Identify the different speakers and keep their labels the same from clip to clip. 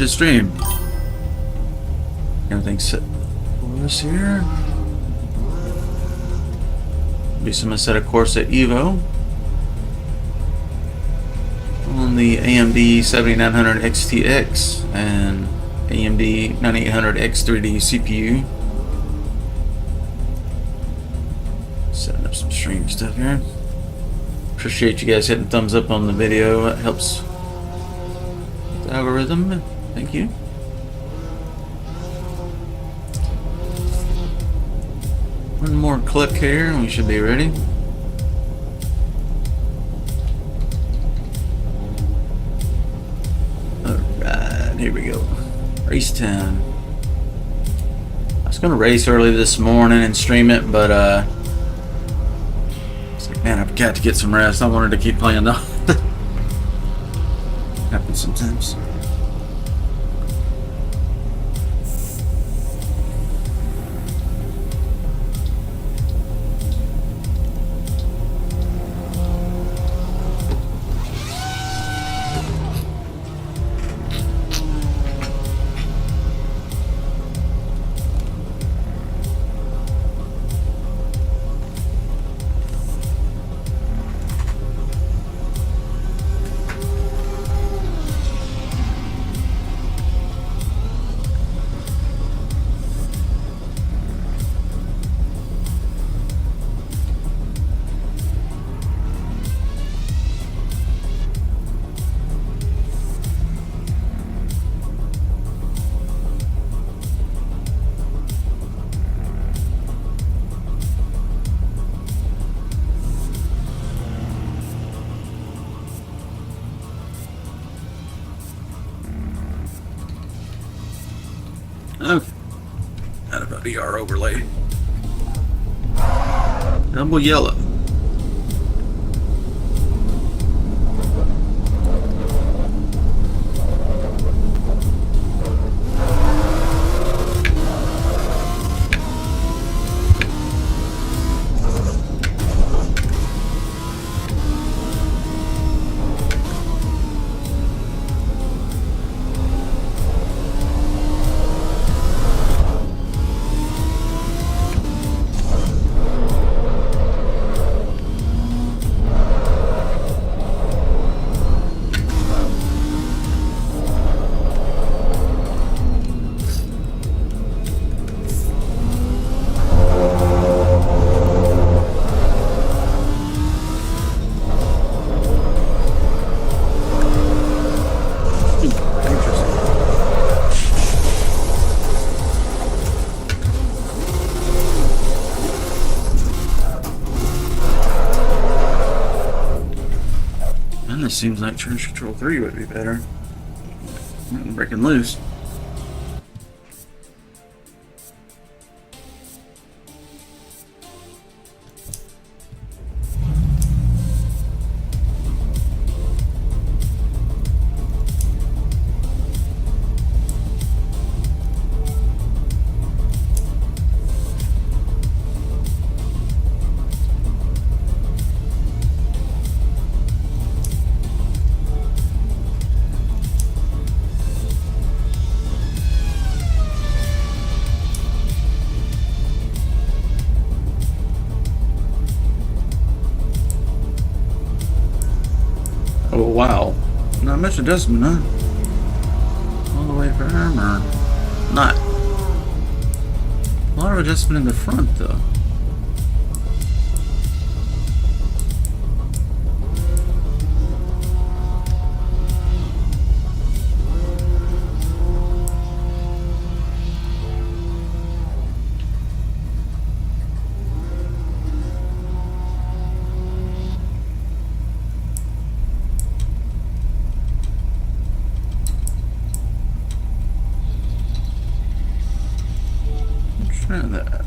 Speaker 1: to stream. Everything's set for us here. Be some Assetto Corsa EVO on the AMD 7900 XTX and AMD 9800 X3D CPU. Setting up some stream stuff here. Appreciate you guys hitting thumbs up on the video. It helps the algorithm. Thank you. One more click here and we should be ready. Alright, here we go. Race time. I was gonna race early this morning and stream it, but it's like, man, I've got to get some rest. I wanted to keep playing though. Happens sometimes. Okay. Out of a VR overlay. Double yellow. Seems like Charge Control 3 would be better. I'm breaking loose. Oh wow, not much adjustment, huh? All the way firm or not? A lot of adjustment in the front though. Try that.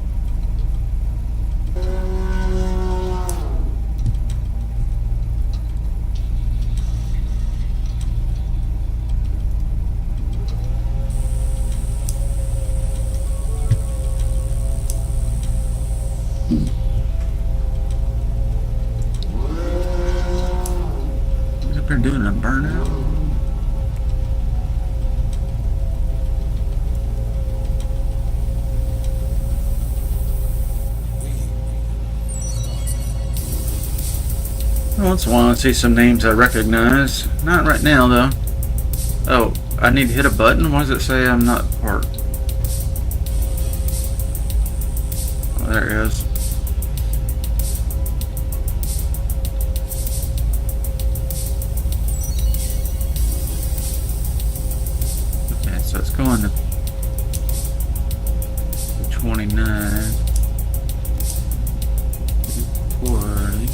Speaker 1: What are they doing, a burnout? once in a while I see some names I recognize. Not right now though. Oh, I need to hit a button? Why does it say I'm not parked? Oh, there it is. Okay, so it's going to 29. 40.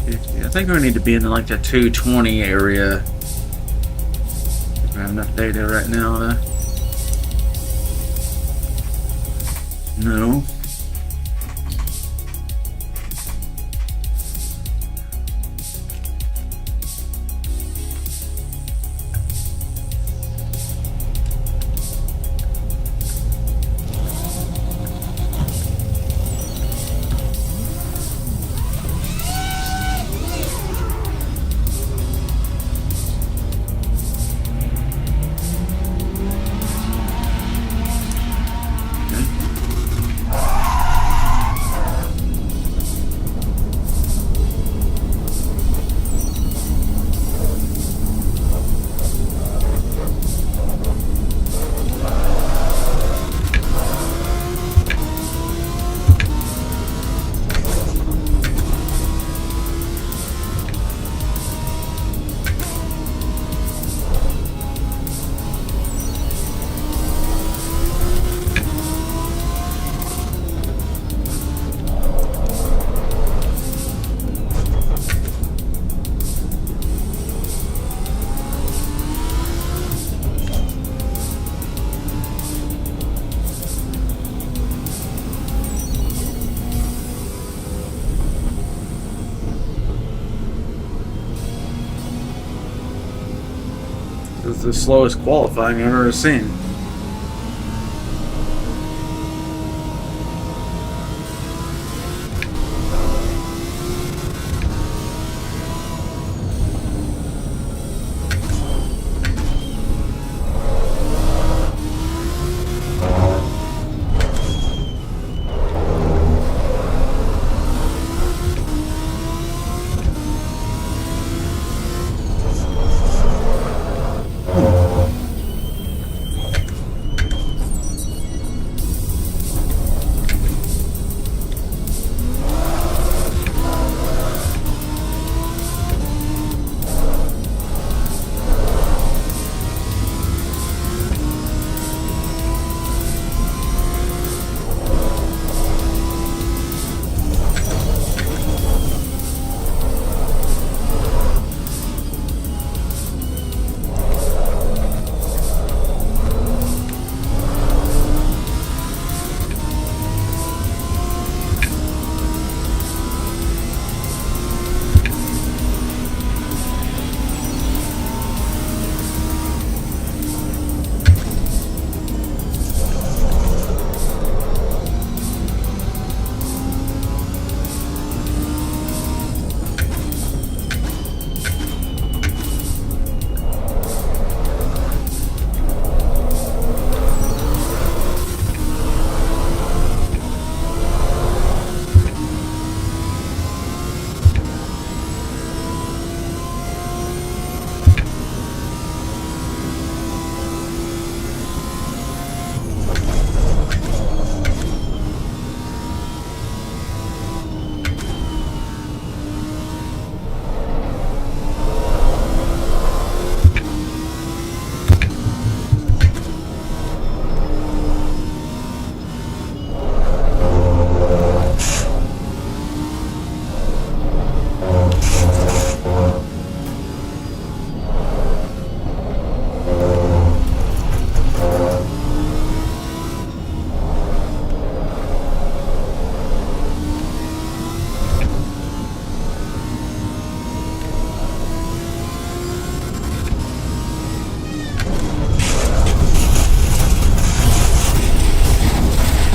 Speaker 1: 50. I think we need to be in like the 220 area. I have enough data right now to... No. This is the slowest qualifying I've ever seen.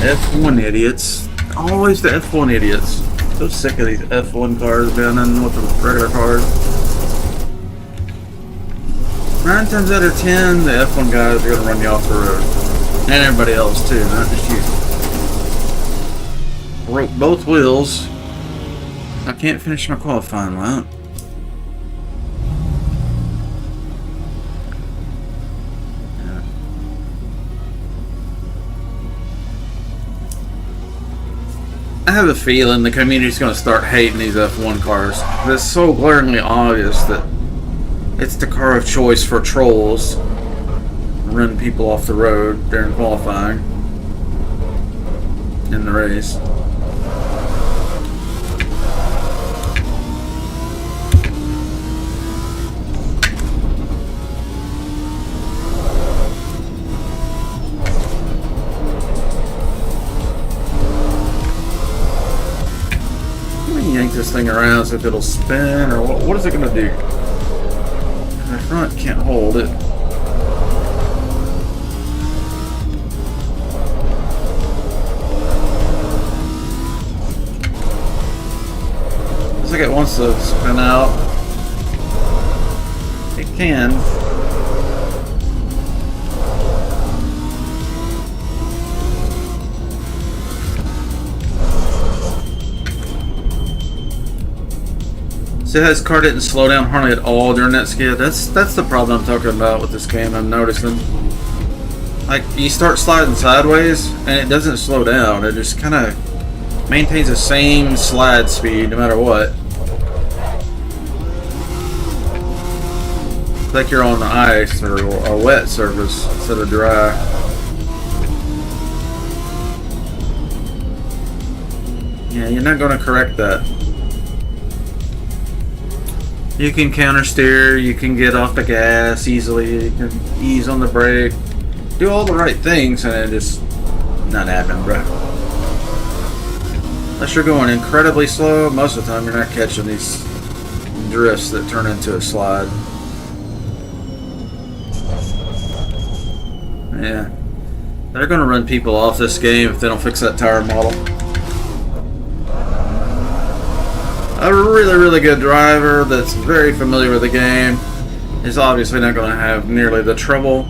Speaker 1: F1 idiots. Always the F1 idiots. So sick of these F1 cars down in with the regular cars. 9 times out of 10, the F1 guys are going to run you off the road. And everybody else too, not just you. Broke both wheels. I can't finish my qualifying lap. I have a feeling the community's going to start hating these F1 cars. It's so glaringly obvious that it's the car of choice for trolls. Run people off the road during qualifying in the race. Yank this thing around so if it'll spin, or what is it going to do? The front can't hold it. Looks like it wants to spin out. It can. See how this car didn't slow down hardly at all during that skid? That's the problem I'm talking about with this game, I'm noticing. Like, you start sliding sideways, and it doesn't slow down. It just kind of maintains the same slide speed no matter what. It's like you're on ice or a wet surface instead of dry. Yeah, you're not going to correct that. You can counter steer, you can get off the gas easily, you can ease on the brake, do all the right things, and it just not happening, bro. Unless you're going incredibly slow, most of the time you're not catching these drifts that turn into a slide. Yeah. They're going to run people off this game if they don't fix that tire model. A really good driver that's very familiar with the game is obviously not going to have nearly the trouble.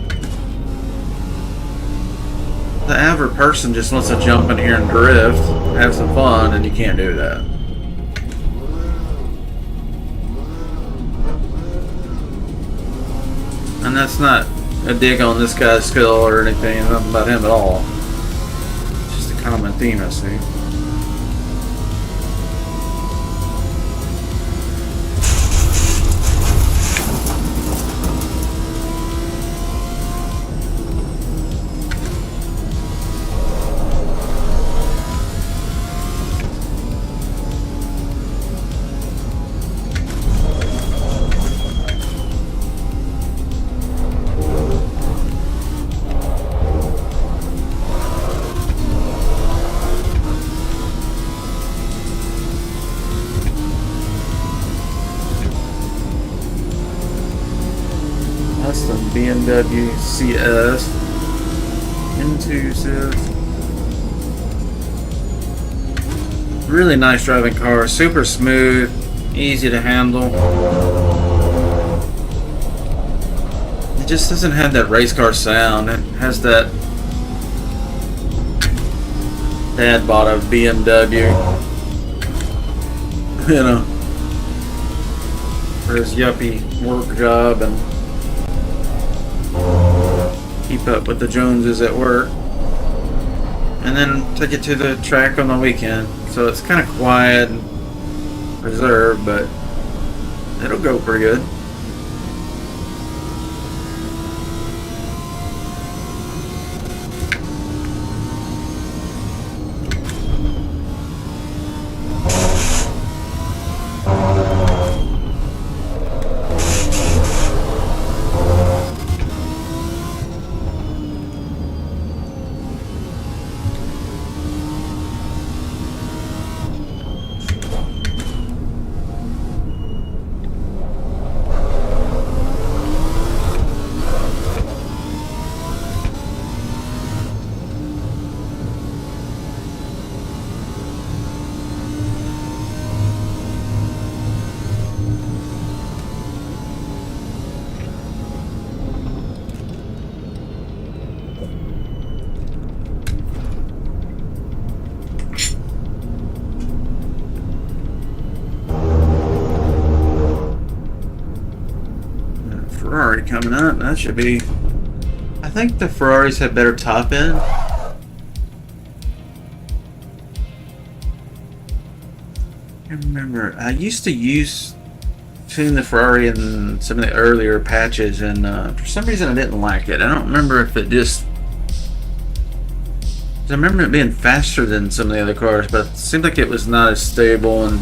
Speaker 1: The average person just wants to jump in here and drift, have some fun, and you can't do that. And that's not a dig on this guy's skill or anything, nothing about him at all. It's just a common theme I see. That's the BMW CS into CS. Really nice driving car, super smooth, easy to handle. It just doesn't have that race car sound. It has that dad bought a BMW, you know, for his yuppie work job and keep up with the Joneses at work, and then take it to the track on the weekend. So it's kind of quiet and reserved, but it'll go pretty good. Ferrari coming up. That should be... I think the Ferraris had better top end. I remember, I used to tune the Ferrari in some of the earlier patches, and for some reason I didn't like it. I don't remember if it just... I remember it being faster than some of the other cars, but it seemed like it was not as stable, and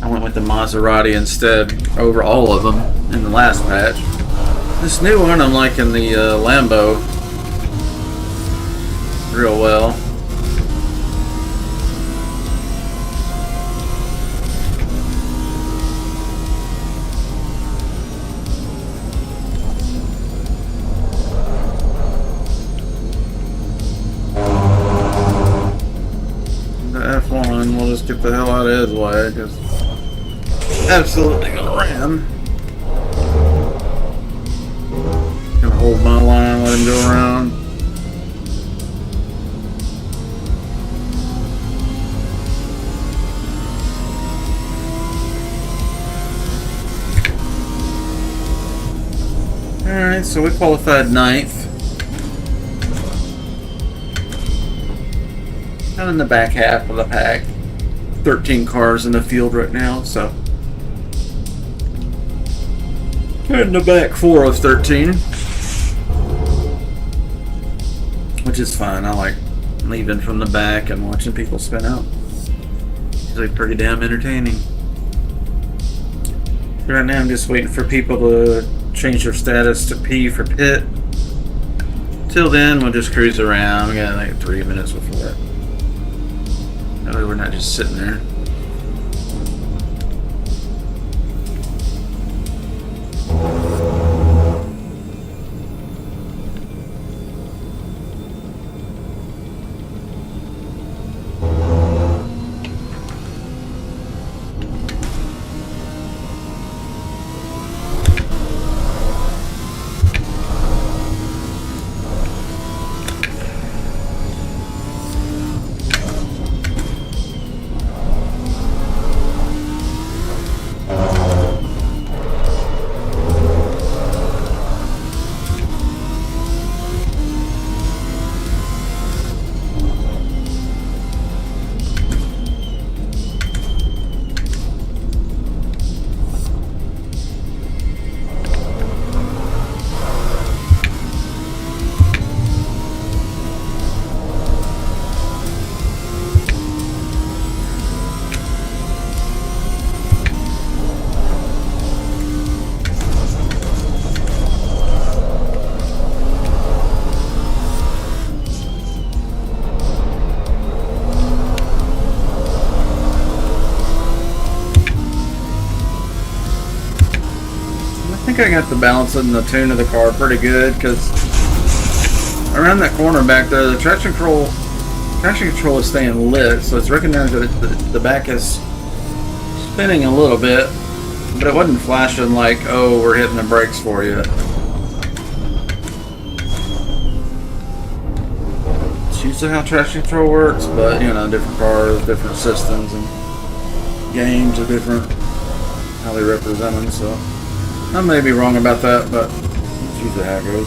Speaker 1: I went with the Maserati instead over all of them in the last patch. This new one I'm liking the Lambo real well. F1, we'll just get the hell out of his way, because absolutely gonna ram. Gonna hold my line, let him go around. Alright, so we qualified 9th. I'm in the back half of the pack. 13 cars in the field right now, so in the back 4 of 13, which is fine. I like leaving from the back and watching people spin out. It's usually pretty damn entertaining. Right now I'm just waiting for people to change their status to P for pit. Till then we'll just cruise around. We got like 3 minutes before that. That way we're not just sitting there. I think I got the balance and the tune of the car pretty good, because around that corner back there, the traction control is staying lit, so it's recognized that the back is spinning a little bit, but it wasn't flashing like, oh, we're hitting the brakes for you. It's usually how traction control works, but you know, different cars, different systems, and games are different, how they represent them, so I may be wrong about that, but that's usually how it goes.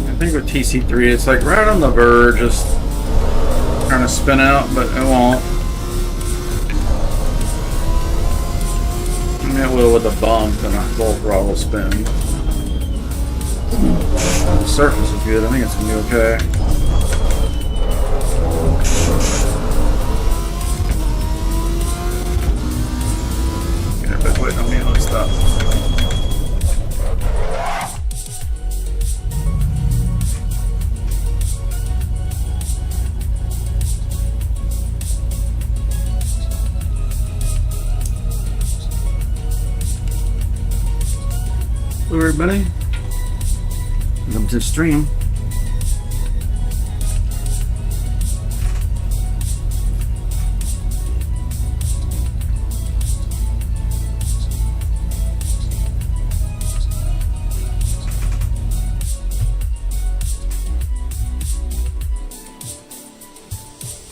Speaker 1: I think with TC3 it's like right on the verge, just trying to spin out, but it won't. And it will with a bump and a full throttle spin. The surface is good, I think it's going to be okay. Everybody's waiting on me. Stop. Hello everybody. Welcome to the stream.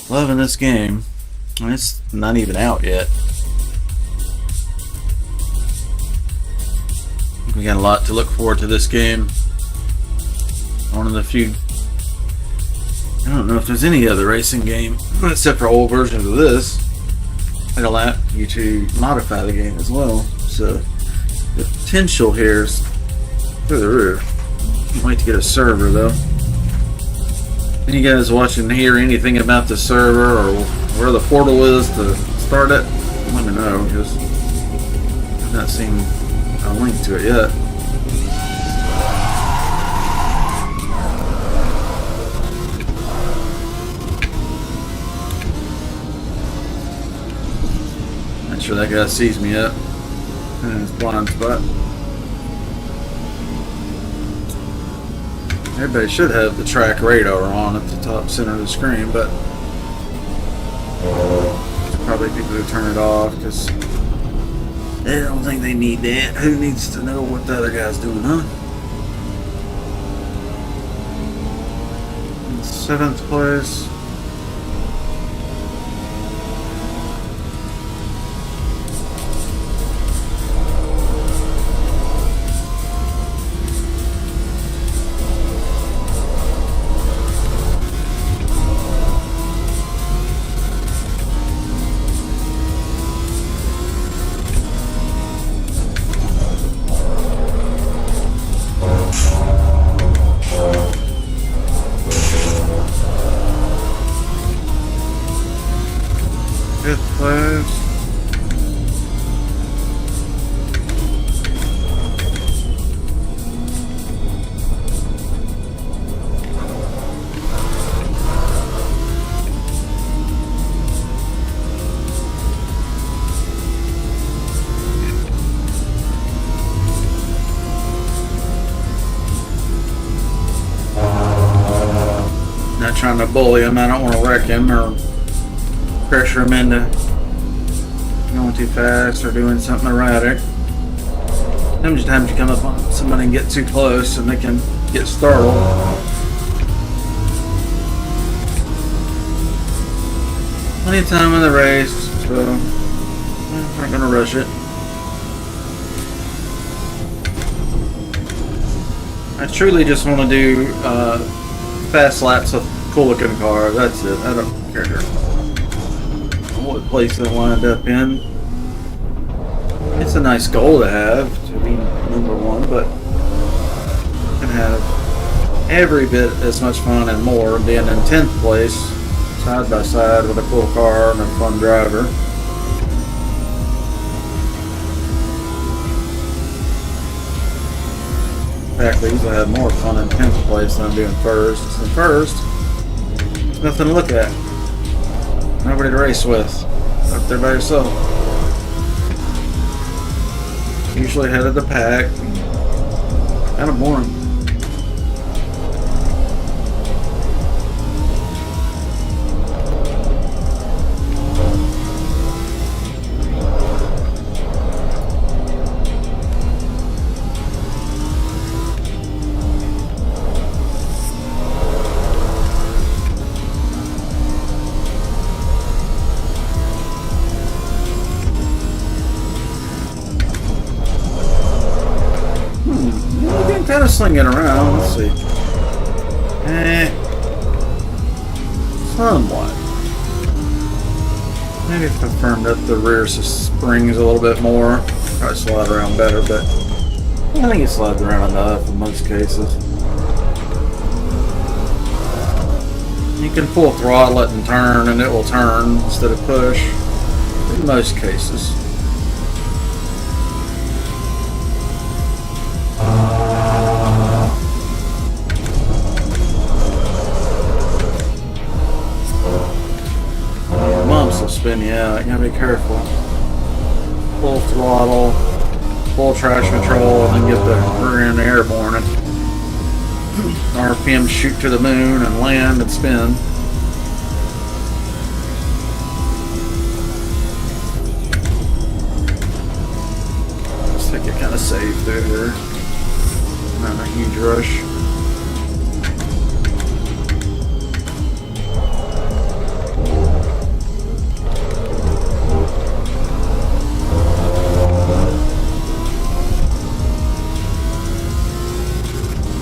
Speaker 1: Loving this game. It's not even out yet. We got a lot to look forward to this game. One of the few. I don't know if there's any other racing game except for old versions of this that allow you to modify the game as well. So the potential here is through the roof. Can't wait to get a server though. Any guys watching hear anything about the server or where the portal is to start it? Let me know, because I've not seen a link to it yet. Not sure that guy sees me yet in his blind spot. Everybody should have the track radar on at the top center of the screen, but there's probably people who turn it off because they don't think they need that. Who needs to know what the other guy's doing, huh? In 7th place. Trying to bully him. I don't want to wreck him or pressure him into going too fast or doing something erratic. Sometimes you come up on somebody and get too close and they can get startled. Plenty of time in the race, so I'm not going to rush it. I truly just want to do fast laps of cool looking car. That's it. I don't care what place I wind up in. It's a nice goal to have, to be #1, but you can have every bit as much fun and more being in 10th place side by side with a cool car and a fun driver. In fact, I usually have more fun in 10th place than I'm doing first. In first, nothing to look at. Nobody to race with. Up there by yourself. Usually head of the pack. Kind of boring. Kind of sling it around. Let's see. Somewhat. Maybe if I firmed up the rear springs a little bit more, probably slide around better, but I think it slides around enough in most cases. You can full throttle it and turn, and it will turn instead of push in most cases. sliding you out. You gotta be careful. Full throttle, full traction control, and then get the rear end airborne. And RPM shoot to the moon and land and spin. Just take it kind of safe through here. Not a huge rush.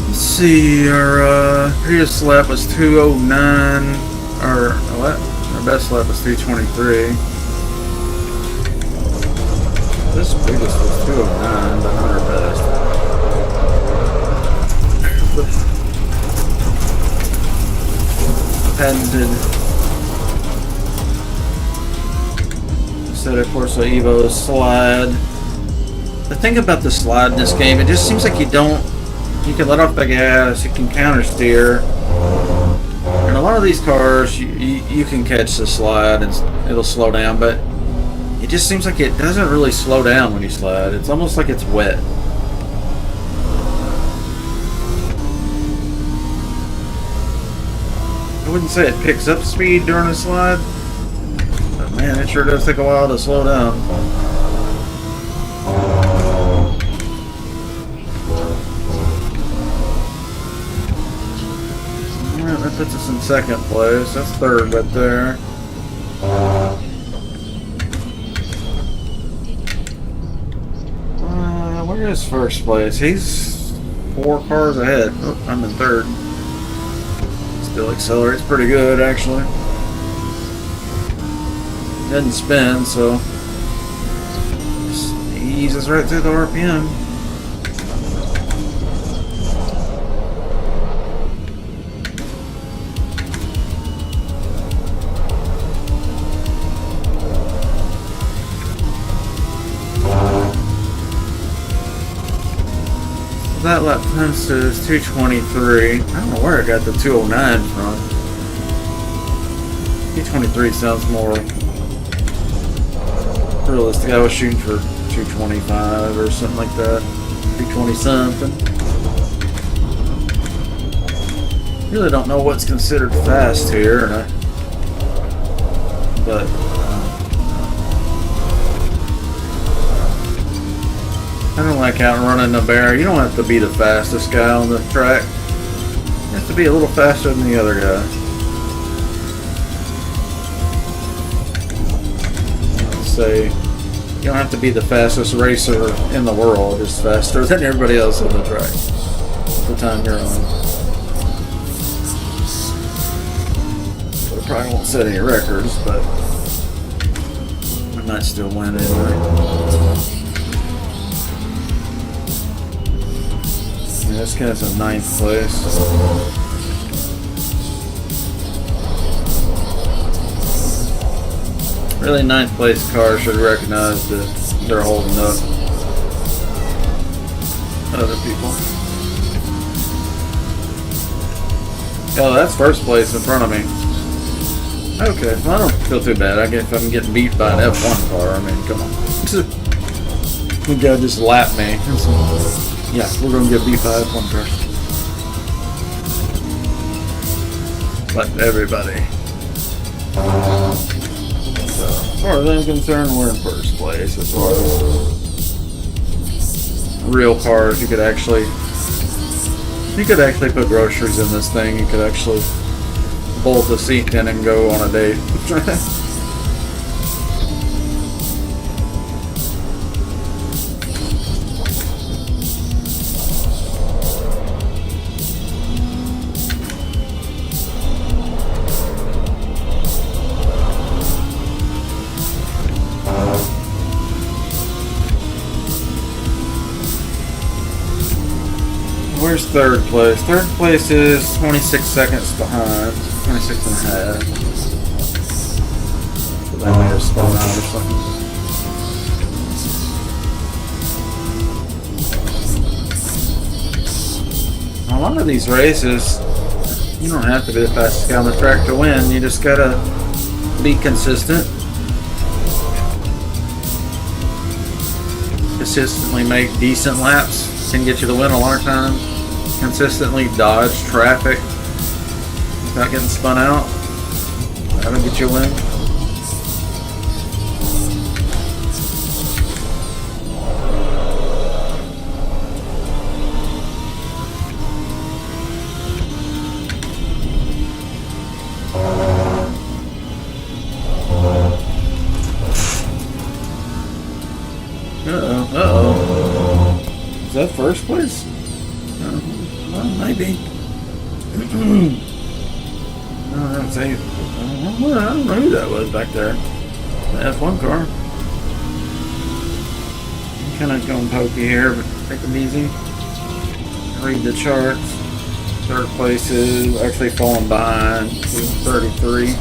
Speaker 1: Let's see, our previous lap was 209, or what? Our best lap was 323. This previous was 209, but not our best. Patented Assetto Corsa EVO slide. The thing about the slide in this game, it just seems like you can let off the gas, you can counter steer, and a lot of these cars you can catch the slide and it'll slow down, but it just seems like it doesn't really slow down when you slide. It's almost like it's wet. I wouldn't say it picks up speed during a slide, but man, it sure does take a while to slow down. That puts us in second place. That's third right there. Where is first place? He's 4 cars ahead. Oh, I'm in third. Still accelerates pretty good, actually. Doesn't spin, so just eases right through the RPM. That lap time says 223. I don't know where I got the 209 from. 223 sounds more realistic. I was shooting for 225 or something like that. 220 something. Really don't know what's considered fast here, but I don't like outrunning a bear. You don't have to be the fastest guy on the track. You have to be a little faster than the other guy. Let's say you don't have to be the fastest racer in the world. Just faster than everybody else on the track at the time you're on. But I probably won't set any records, but I might still win anyway. This guy's in 9th place. Really, 9th place cars should recognize that they're holding up other people. Oh, that's first place in front of me. Okay, well, I don't feel too bad. I guess if I'm getting beat by an F1 car, I mean, come on. The guy just lapped me. Yeah, we're going to get beat by F1 cars. Like everybody. So, as far as I'm concerned, we're in first place. As far as real cars, you could actually put groceries in this thing. You could actually bolt the seat in and go on a date. Where's third place? Third place is 26 seconds behind. 26 and a half. So they may have spun out or something. A lot of these races, you don't have to be the fastest guy on the track to win. You just gotta be consistent consistently make decent laps can get you the win a lot of times. Consistently dodge traffic without getting spun out. That'll get you a win. Is that first place? Well, maybe. No, that's eighth. I don't know who that was back there. The F1 car. I'm kind of going pokey here, but take them easy. Read the charts. Third place is actually falling behind to 33.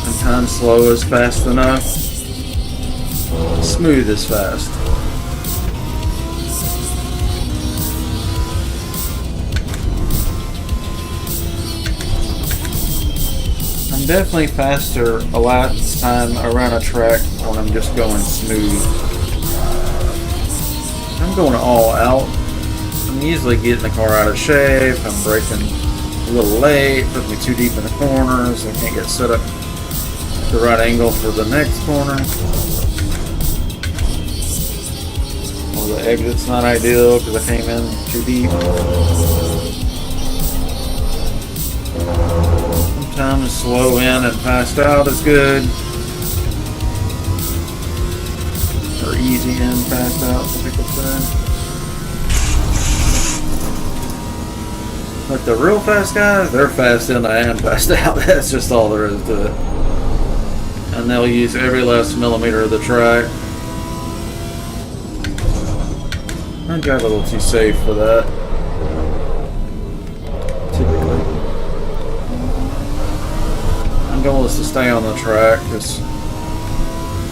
Speaker 1: And time slow is fast enough. Smooth is fast. I'm definitely faster a lot this time around a track when I'm just going smooth. I'm going all out. I'm usually getting the car out of shape. I'm braking a little late, putting me too deep in the corners. I can't get set up at the right angle for the next corner. Or the exit's not ideal because I came in too deep. Sometimes slow in and fast out is good. Or easy in, fast out, some people say. But the real fast guys, they're fast in and fast out. That's just all there is to it. And they'll use every last millimeter of the track. I drive a little too safe for that. Typically. My goal is to stay on the track because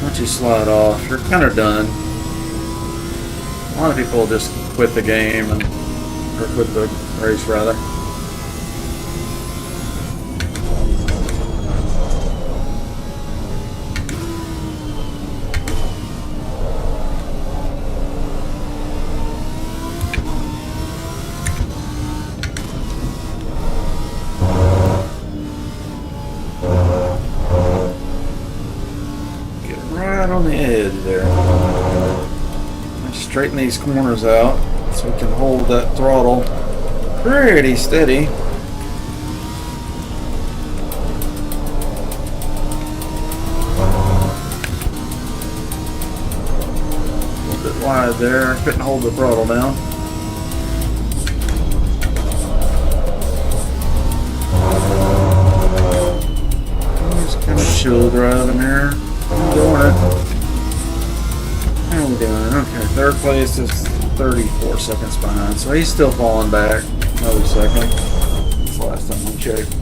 Speaker 1: once you slide off, you're kind of done. A lot of people just quit the game or quit the race rather. On the edge there. Straighten these corners out so we can hold that throttle pretty steady. A little bit wide there. Couldn't hold the throttle down. Just kind of chill driving here. I'm doing it. How are we doing? Okay, third place is 34 seconds behind, so he's still falling back another second. That's the last time I checked.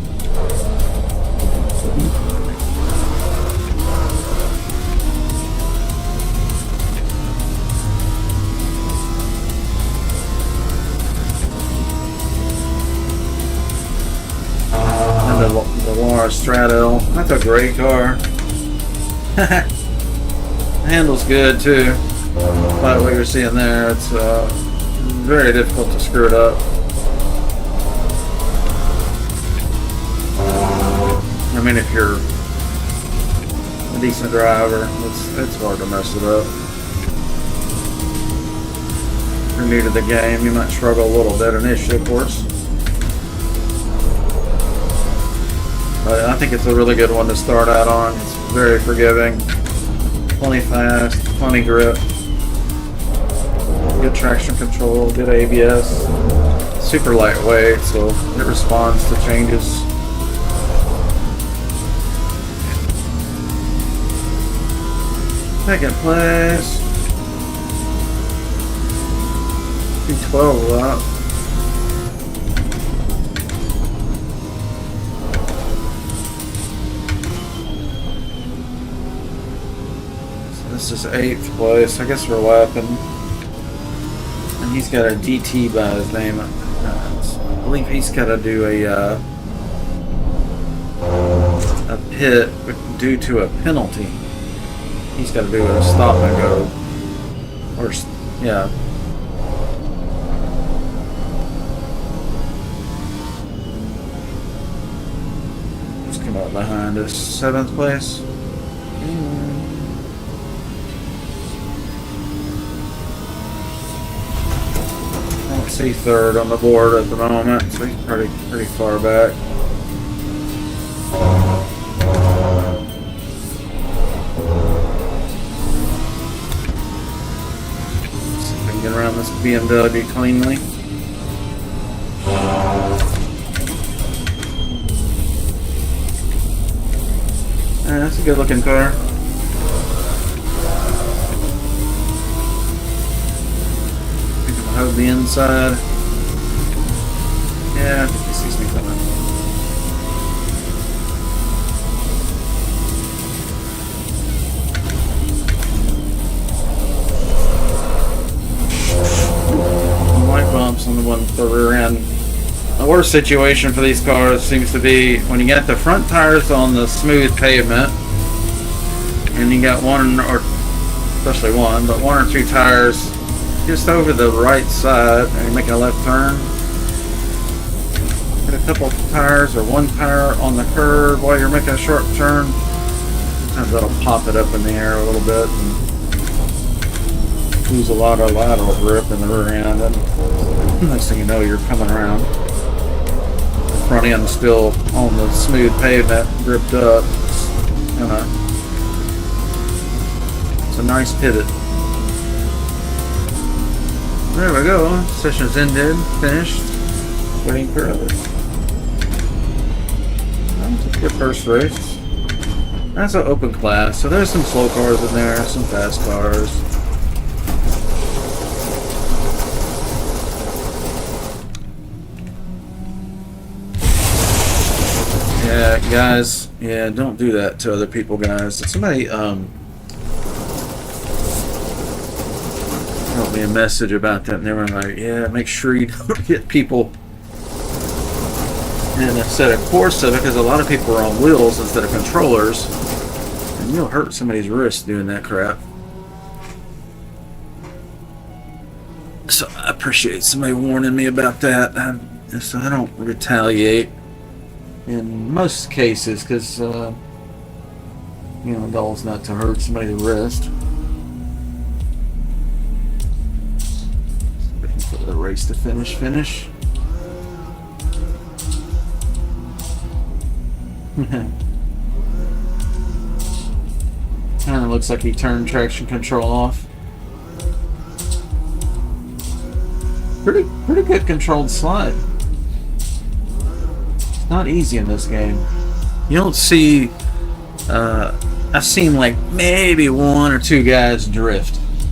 Speaker 1: And the Laura Strato, that's a great car. Handles good too. By what you're seeing there, it's very difficult to screw it up. I mean, if you're a decent driver, it's hard to mess it up. If you're new to the game, you might struggle a little bit initially, of course. But I think it's a really good one to start out on. It's very forgiving, plenty fast, plenty grip, good traction control, good ABS, super lightweight, so it responds to changes. Second place, P12 up. This is 8th place. I guess we're lapping. And he's got a DT by his name. I believe he's got to do a pit due to a penalty. He's got to do a stop and go. Or, yeah. Just come up behind us. 7th place. I don't see 3rd on the board at the moment, so he's pretty far back. See if I can get around this BMW cleanly. That's a good looking car. Hug the inside. Yeah, I think he sees me coming. White bumps on the one for rear end. The worst situation for these cars seems to be when you got the front tires on the smooth pavement and you got one, or especially one, but one or two tires just over the right side and you're making a left turn. Get a couple tires or one tire on the curb while you're making a short turn. Sometimes that'll pop it up in the air a little bit and lose a lot of lateral grip in the rear end. And next thing you know, you're coming around. The front end still on the smooth pavement, gripped up. It's a nice pivot. There we go. Session's ended. Finished. Waiting for others. That was a good first race. That's an open class, so there's some slow cars in there, some fast cars. Yeah, guys. Yeah, don't do that to other people, guys. Somebody, wrote me a message about that, and they were like, yeah, make sure you don't get people in a set of Corsa, because a lot of people are on wheels instead of controllers, and you'll hurt somebody's wrist doing that crap. So I appreciate somebody warning me about that, so I don't retaliate in most cases, because the goal's not to hurt somebody's wrist. For the race to finish. Kind of looks like he turned traction control off. Pretty good controlled slide. It's not easy in this game. You don't see. I've seen like maybe one or two guys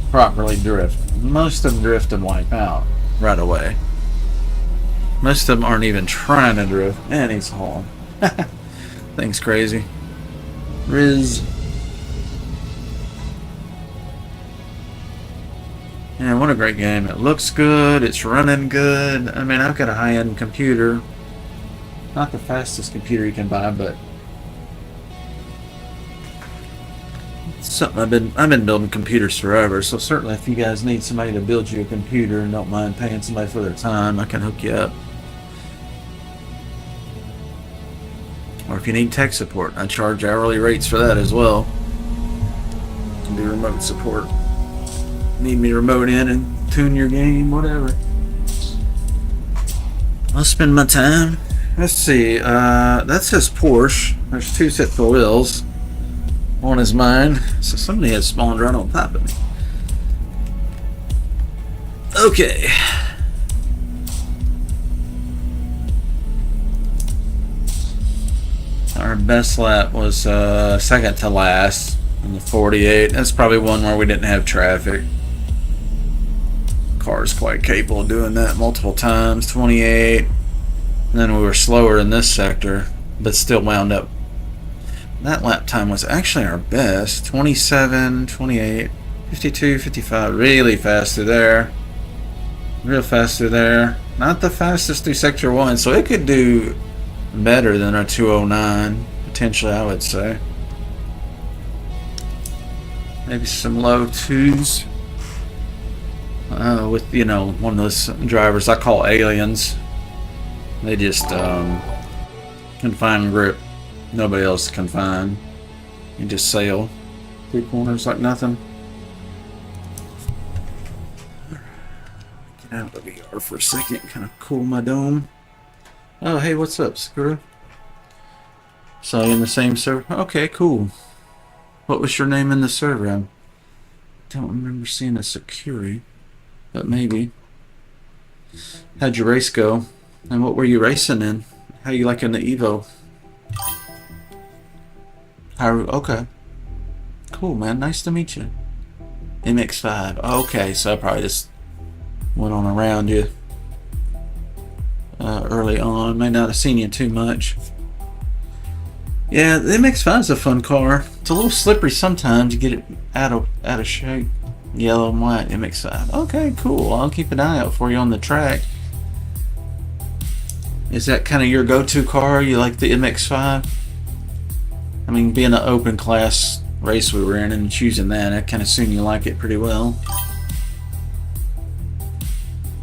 Speaker 1: properly drift. Most of them drift and wipe out right away. Most of them aren't even trying to drift. Man, he's hauling. Thing's crazy. Riz. Yeah, what a great game. It looks good. It's running good. I mean, I've got a high-end computer. Not the fastest computer you can buy, but something I've been building computers forever, so certainly if you guys need somebody to build you a computer and don't mind paying somebody for their time, I can hook you up. Or if you need tech support, I charge hourly rates for that as well. Can do remote support. Need me to remote in and tune your game, whatever. I'll spend my time. Let's see, that says Porsche. There's two sets of wheels. One is mine, so somebody has spawned right on top of me. Okay. Our best lap was second to last in the 48. That's probably one where we didn't have traffic. Car's quite capable of doing that multiple times. 28. And then we were slower in this sector, but still wound up. That lap time was actually our best. 27, 28, 52, 55. Really fast through there. Real fast through there. Not the fastest through sector 1, so it could do better than our 209. Potentially, I would say. Maybe some low 2s. with, you know, one of those drivers I call aliens. They just can find grip. Nobody else can find. You just sail through corners like nothing. Get out of the VR for a second, kind of cool my dome. Oh, hey, what's up, Screw? So you in the same server? Okay, cool. What was your name in the server? I don't remember seeing a security, but maybe. How'd your race go? And what were you racing in? How you liking the EVO? Okay. Cool, man. Nice to meet you. MX5. Okay, so I probably just went on around you early on. May not have seen you too much. Yeah, the MX5 is a fun car. It's a little slippery sometimes. You get it out of shape. Yellow and white MX5. Okay, cool. I'll keep an eye out for you on the track. Is that kind of your go-to car? You like the MX5? I mean, being an open class race we were in and choosing that, I kind of assume you like it pretty well.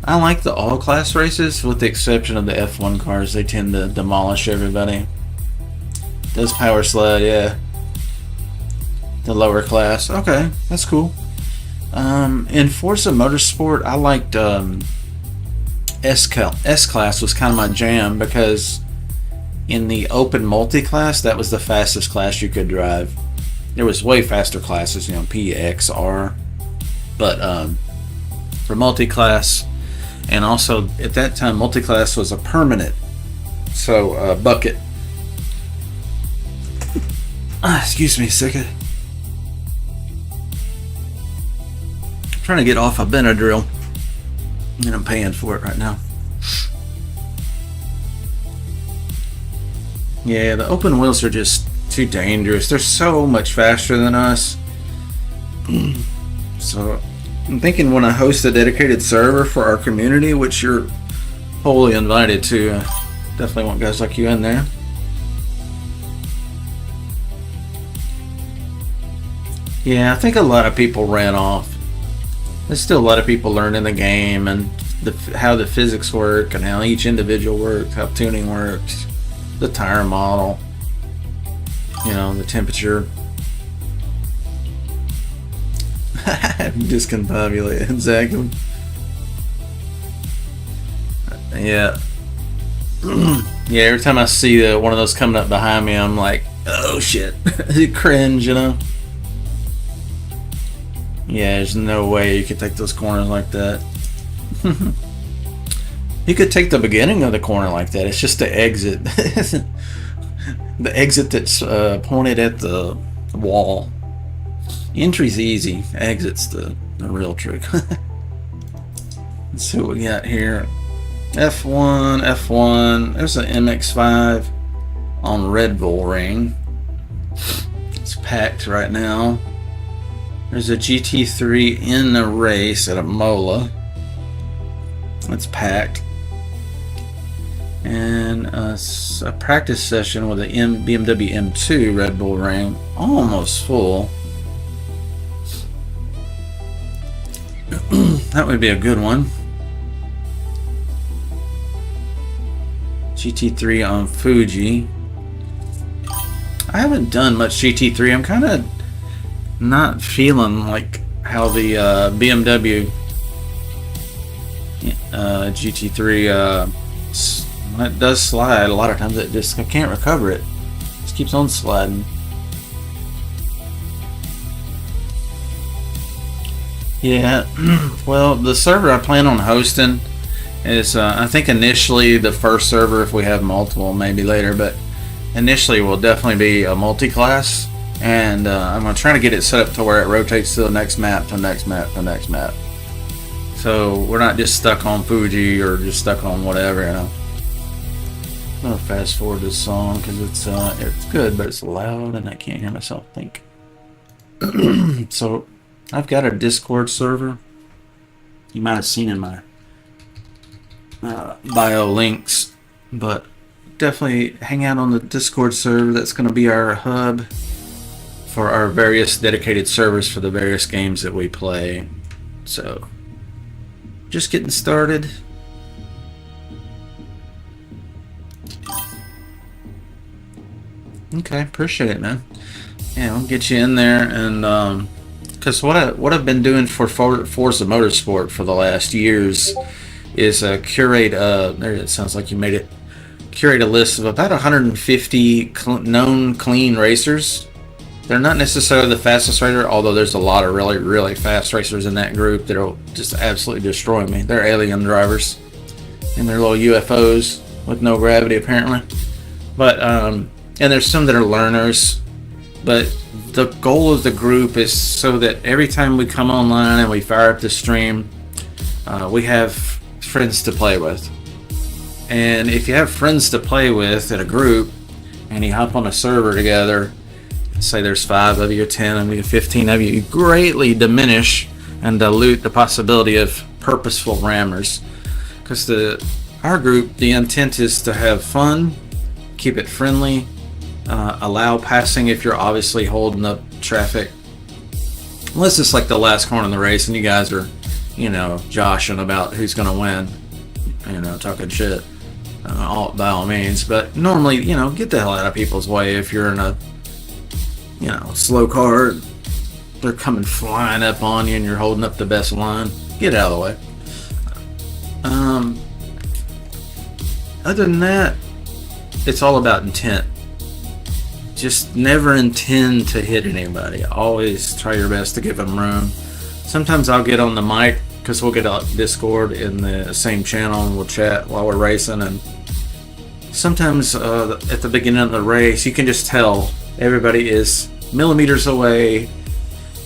Speaker 1: I like the all-class races, with the exception of the F1 cars. They tend to demolish everybody. Does power slide, yeah. The lower class. Okay, that's cool. In Forza Motorsport, I liked S-Class was kind of my jam, because in the open multi-class, that was the fastest class you could drive. There was way faster classes, you know, P, X, R. But for multi-class, and also at that time, multi-class was a permanent. So, bucket. Excuse me a second. I'm trying to get off a Benadryl, and I'm paying for it right now. Yeah, the open wheels are just too dangerous. They're so much faster than us. So I'm thinking when I host a dedicated server for our community, which you're wholly invited to, definitely want guys like you in there. Yeah, I think a lot of people ran off. There's still a lot of people learning the game and how the physics work and how each individual works, how tuning works, the tire model, you know, the temperature. Discombobulated, exactly. Yeah. Yeah, every time I see one of those coming up behind me, I'm like, oh shit. Cringe, you know? Yeah, there's no way you could take those corners like that. You could take the beginning of the corner like that. It's just the exit. The exit that's pointed at the wall. Entry's easy. Exit's the real trick. Let's see what we got here. F1. There's an MX5 on Red Bull Ring. It's packed right now. There's a GT3 in the race at a Mola. It's packed. And a practice session with a BMW M2 Red Bull Ring, almost full. That would be a good one. GT3 on Fuji. I haven't done much GT3. I'm kind of not feeling like how the BMW GT3 it does slide. A lot of times I can't recover it. It just keeps on sliding. Yeah, well, the server I plan on hosting is, I think initially the first server, if we have multiple, maybe later, but initially will definitely be a multi-class, and I'm going to try to get it set up to where it rotates to the next map, to the next map, to the next map. So we're not just stuck on Fuji or just stuck on whatever, you know. I'm going to fast forward this song because it's good, but it's loud and I can't hear myself think. So I've got a Discord server. You might have seen in my bio links, but definitely hang out on the Discord server. That's going to be our hub for our various dedicated servers for the various games that we play. So just getting started. Okay, appreciate it, man. Yeah, I'll get you in there, and because what I've been doing for Forza Motorsport for the last years is curate. There, it sounds like you made it. Curate a list of about 150 known clean racers. They're not necessarily the fastest racer, although there's a lot of really, really fast racers in that group that'll just absolutely destroy me. They're alien drivers, and they're little UFOs with no gravity apparently. But and there's some that are learners. But the goal of the group is so that every time we come online and we fire up the stream, we have friends to play with. And if you have friends to play with in a group and you hop on a server together, say there's 5 of you, 10 of you, 15 of you, you greatly diminish and dilute the possibility of purposeful rammers. Because our group, the intent is to have fun, keep it friendly, allow passing if you're obviously holding up traffic. Unless it's like the last corner in the race and you guys are, joshing about who's going to win, talking shit. By all means, but normally, get the hell out of people's way. If you're in a, slow car, they're coming flying up on you and you're holding up the best line, get out of the way. Other than that, it's all about intent. Just never intend to hit anybody. Always try your best to give them room. Sometimes I'll get on the mic because we'll get on Discord in the same channel and we'll chat while we're racing. And sometimes at the beginning of the race, you can just tell everybody is millimeters away.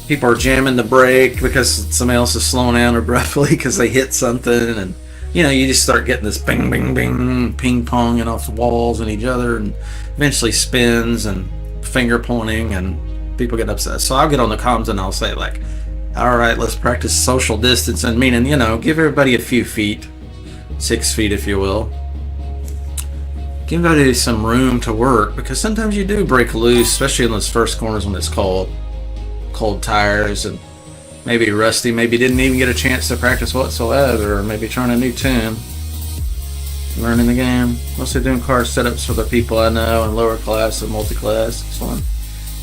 Speaker 1: People are jamming the brake because somebody else is slowing down abruptly because they hit something. And, you just start getting this bing, bing, bing, ping ponging off the walls and each other, and eventually spins and finger pointing, and people get upset. So I'll get on the comms and I'll say, like, all right, let's practice social distancing, meaning, give everybody a few feet, 6 feet if you will. Give everybody some room to work, because sometimes you do break loose, especially in those first corners when it's cold tires, and maybe rusty, maybe didn't even get a chance to practice whatsoever, or maybe trying a new tune, learning the game. Mostly doing car setups for the people I know in lower class and multi-class. It's fun.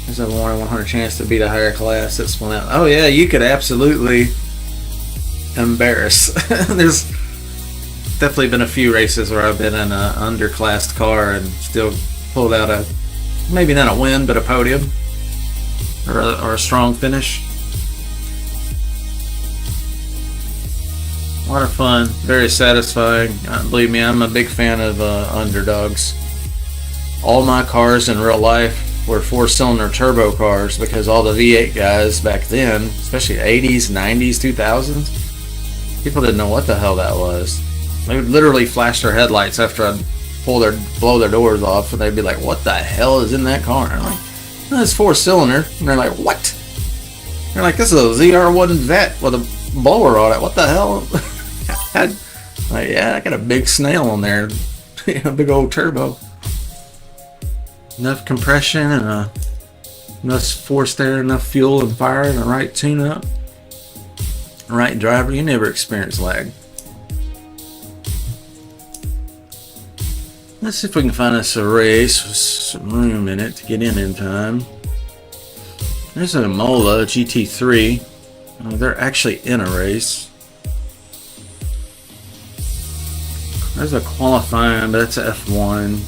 Speaker 1: There's a 1 in 100 chance to beat a higher class that's one out. Oh yeah, you could absolutely embarrass. There's definitely been a few races where I've been in an underclassed car and still pulled out maybe not a win, but a podium or a strong finish. A lot of fun, very satisfying. Believe me, I'm a big fan of underdogs. All my cars in real life were 4-cylinder turbo cars, because all the V8 guys back then, especially 80s, 90s, 2000s, people didn't know what the hell that was. They would literally flash their headlights after I'd blow their doors off, and they'd be like, what the hell is in that car? And I'm like, oh, it's 4-cylinder. And they're like, what? They're like, this is a ZR1 Vet with a blower on it. What the hell? Yeah, I got a big snail on there. A big old turbo. Enough compression and enough force there, enough fuel and fire, and the right tune-up. The right driver. You never experience lag. Let's see if we can find us a race with some room in it to get in time. There's a Mola GT3. They're actually in a race. There's a qualifying, but that's a F1.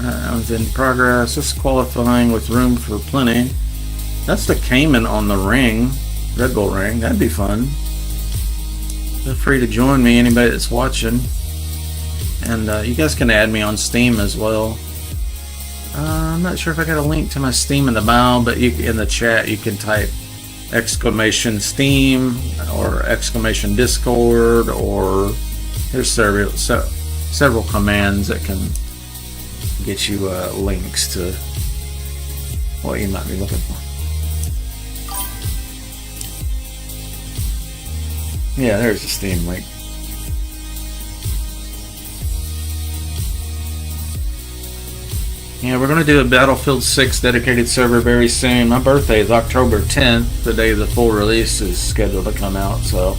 Speaker 1: I was in progress. This is qualifying with room for plenty. That's the Cayman on the ring, Red Bull ring. That'd be fun. Feel free to join me, anybody that's watching. And you guys can add me on Steam as well. I'm not sure if I got a link to my Steam in the bio, but in the chat you can type !Steam or !Discord, or there's several commands that can get you links to what you might be looking for. Yeah, there's the Steam link. Yeah, we're going to do a Battlefield 6 dedicated server very soon. My birthday is October 10th, the day the full release is scheduled to come out, so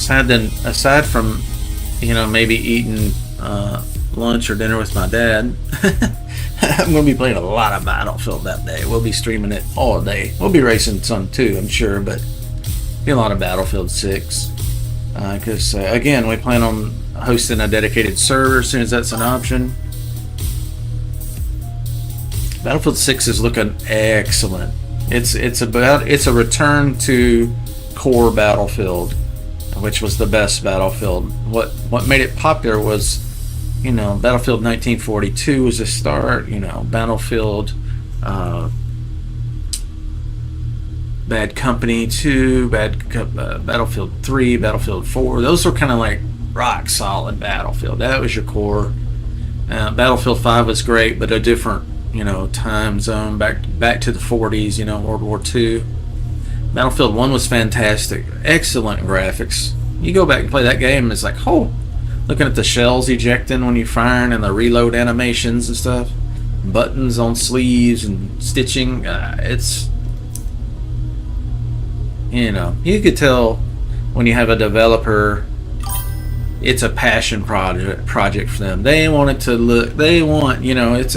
Speaker 1: aside from, you know, maybe eating lunch or dinner with my dad, I'm going to be playing a lot of Battlefield that day. We'll be streaming it all day. We'll be racing some too, I'm sure, but be a lot of Battlefield 6. Because, again, we plan on hosting a dedicated server as soon as that's an option. Battlefield 6 is looking excellent. It's a return to core Battlefield, which was the best Battlefield. What made it popular was, you know, Battlefield 1942 was a start. You know, Battlefield Bad Company 2, Battlefield 3, Battlefield 4. Those were kind of like rock solid Battlefield. That was your core. Battlefield 5 was great, but a different, you know, time zone, back to the 40s, you know, World War II. Battlefield 1 was fantastic. Excellent graphics. You go back and play that game, it's like, oh, looking at the shells ejecting when you're firing and the reload animations and stuff. Buttons on sleeves and stitching. It's, you know, you could tell when you have a developer, it's a passion project for them. They want it to look, they want, you know, it's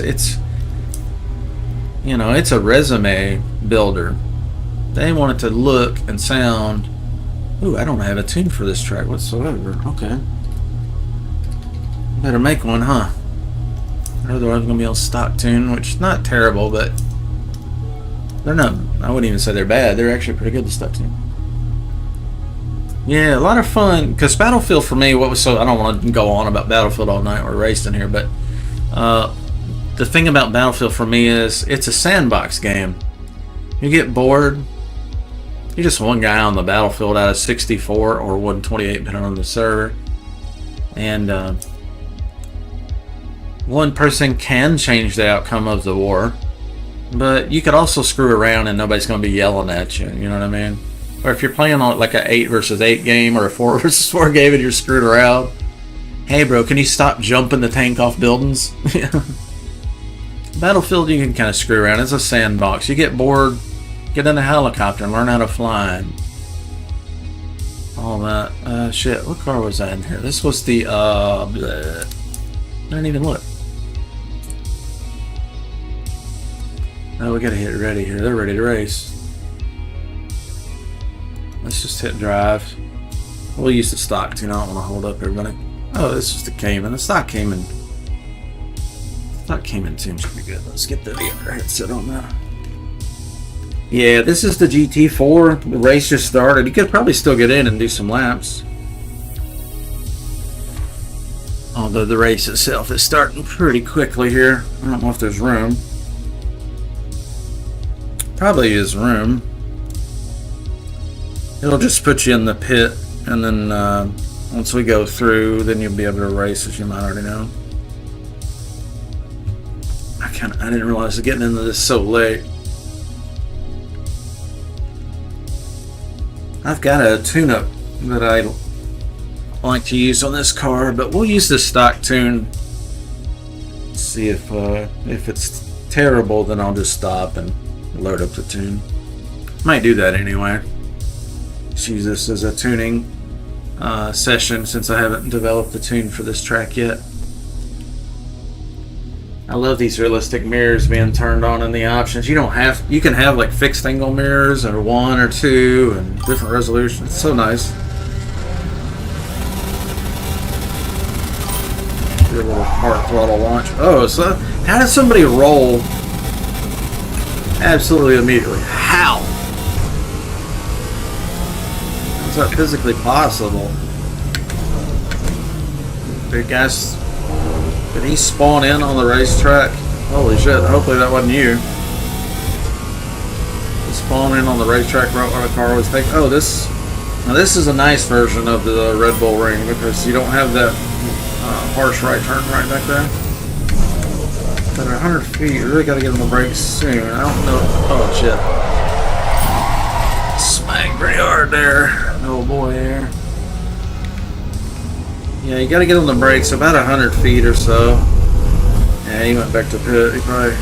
Speaker 1: you know, it's a resume builder. They want it to look and sound. Ooh, I don't have a tune for this track whatsoever. Okay. Better make one, huh? Otherwise I'm going to be on stock tune, which is not terrible, but they're not, I wouldn't even say they're bad. They're actually pretty good, the stock tune. Yeah, a lot of fun. Because Battlefield for me, what was so, I don't want to go on about Battlefield all night. We're racing here, but the thing about Battlefield for me is it's a sandbox game. You get bored, you're just one guy on the battlefield out of 64 or 128 depending on the server, and one person can change the outcome of the war, but you could also screw around and nobody's going to be yelling at you, you know what I mean? Or if you're playing on like a 8 versus 8 game or a 4 versus 4 game and you're screwed around, hey bro, can you stop jumping the tank off buildings? Battlefield, you can kind of screw around. It's a sandbox. You get bored, get in a helicopter and learn how to fly. And all that. Shit, what car was that in here? This was the, I didn't even look. Oh, we gotta hit ready here. They're ready to race. Let's just hit drive. We'll use the stock tune. I don't want to hold up everybody. Oh, this is the Cayman. The stock Cayman. Stock Cayman tune should be good. Let's get the VR headset on now. Yeah, this is the GT4. The race just started. You could probably still get in and do some laps. Although the race itself is starting pretty quickly here. I don't know if there's room. Probably is room. It'll just put you in the pit, and then once we go through, then you'll be able to race, as you might already know. I didn't realize getting into this so late. I've got a tune-up that I like to use on this car, but we'll use the stock tune. See if it's terrible, then I'll just stop and load up the tune. Might do that anyway. Just use this as a tuning session since I haven't developed the tune for this track yet. I love these realistic mirrors being turned on in the options. You can have like fixed angle mirrors or 1 or 2 and different resolutions. It's so nice. Do a little hard throttle launch. Oh, so how did somebody roll absolutely immediately? How? How's that physically possible? Big guys. Did he spawn in on the racetrack? Holy shit, hopefully that wasn't you. He spawned in on the racetrack right where the car was taking. Oh, this is a nice version of the Red Bull Ring because you don't have that harsh right turn right back there. But at 100 feet, you really got to get on the brakes soon. I don't know. Oh shit. Smacked pretty hard there. Oh boy there. Yeah, you got to get on the brakes about 100 feet or so. Yeah, he went back to pit. He probably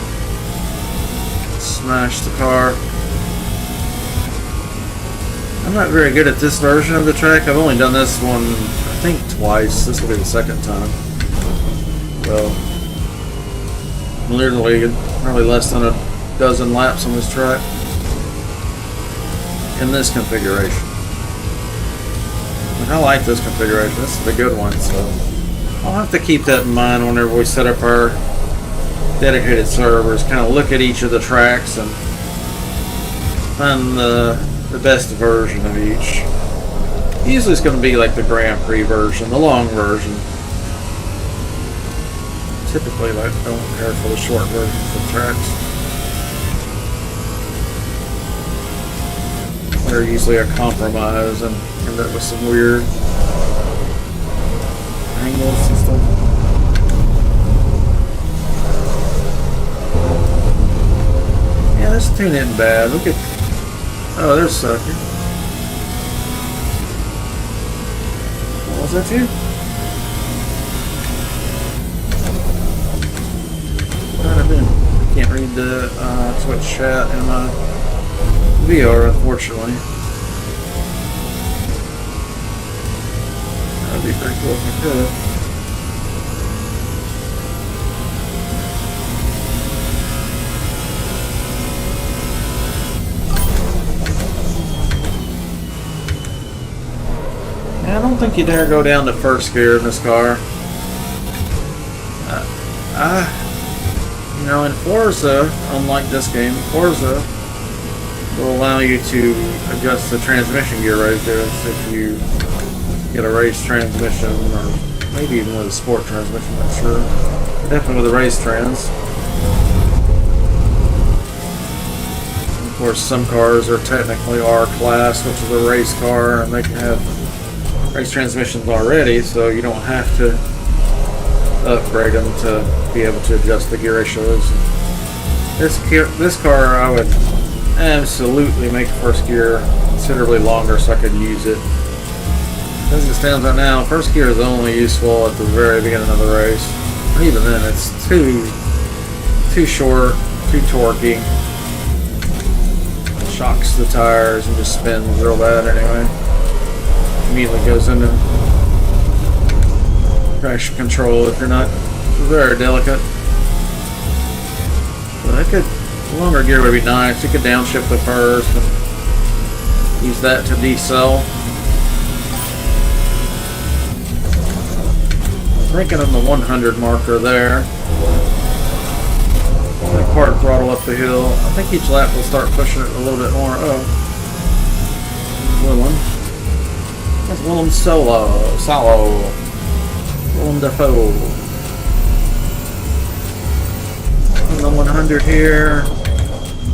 Speaker 1: smashed the car. I'm not very good at this version of the track. I've only done this one, I think, twice. This will be the second time. So, literally probably less than a dozen laps on this track in this configuration. And I like this configuration. This is a good one, so I'll have to keep that in mind whenever we set up our dedicated servers. Kind of look at each of the tracks and find the best version of each. Usually it's going to be like the Grand Prix version, the long version. Typically, like, don't care for the short versions of tracks. They're usually a compromise and end up with some weird angles and stuff. Yeah, this tune isn't bad. Look at... Oh, there's Sucker. Was that you? Might have been. I can't read the Twitch chat in my VR, unfortunately. That'd be pretty cool if I could. I don't think you dare go down to first gear in this car. You know, in Forza, unlike this game, Forza will allow you to adjust the transmission gear right there. So if you get a race transmission, or maybe even with a sport transmission, I'm not sure. Definitely with a race trans. Of course, some cars are technically R-Class, which is a race car, and they can have race transmissions already, so you don't have to upgrade them to be able to adjust the gear ratios. This car, I would absolutely make first gear considerably longer so I could use it. As it stands right now, first gear is only useful at the very beginning of the race. And even then, it's too short, too torquey. It shocks the tires and just spins real bad anyway. Immediately goes into traction control if you're not very delicate. But I could, longer gear would be nice. You could downshift the first and use that to decel. Thinking of the 100 marker there. Hard throttle up the hill. I think each lap will start pushing it a little bit more. Oh, Willem. That's Willem Solo. Willem Dafoe. On the 100 here.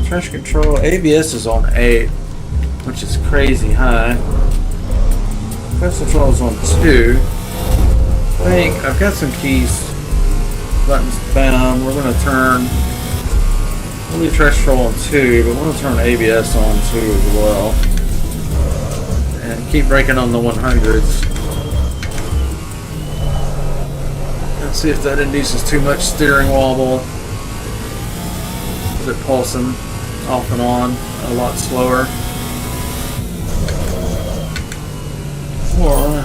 Speaker 1: Traction control. ABS is on 8, which is crazy high. Traction control is on 2. I think I've got some keys. Buttons bound. We're going to turn. We'll leave traction control on 2, but we're going to turn ABS on 2 as well. And keep braking on the 100s. Let's see if that induces too much steering wobble. Is it pulsing off and on a lot slower? Or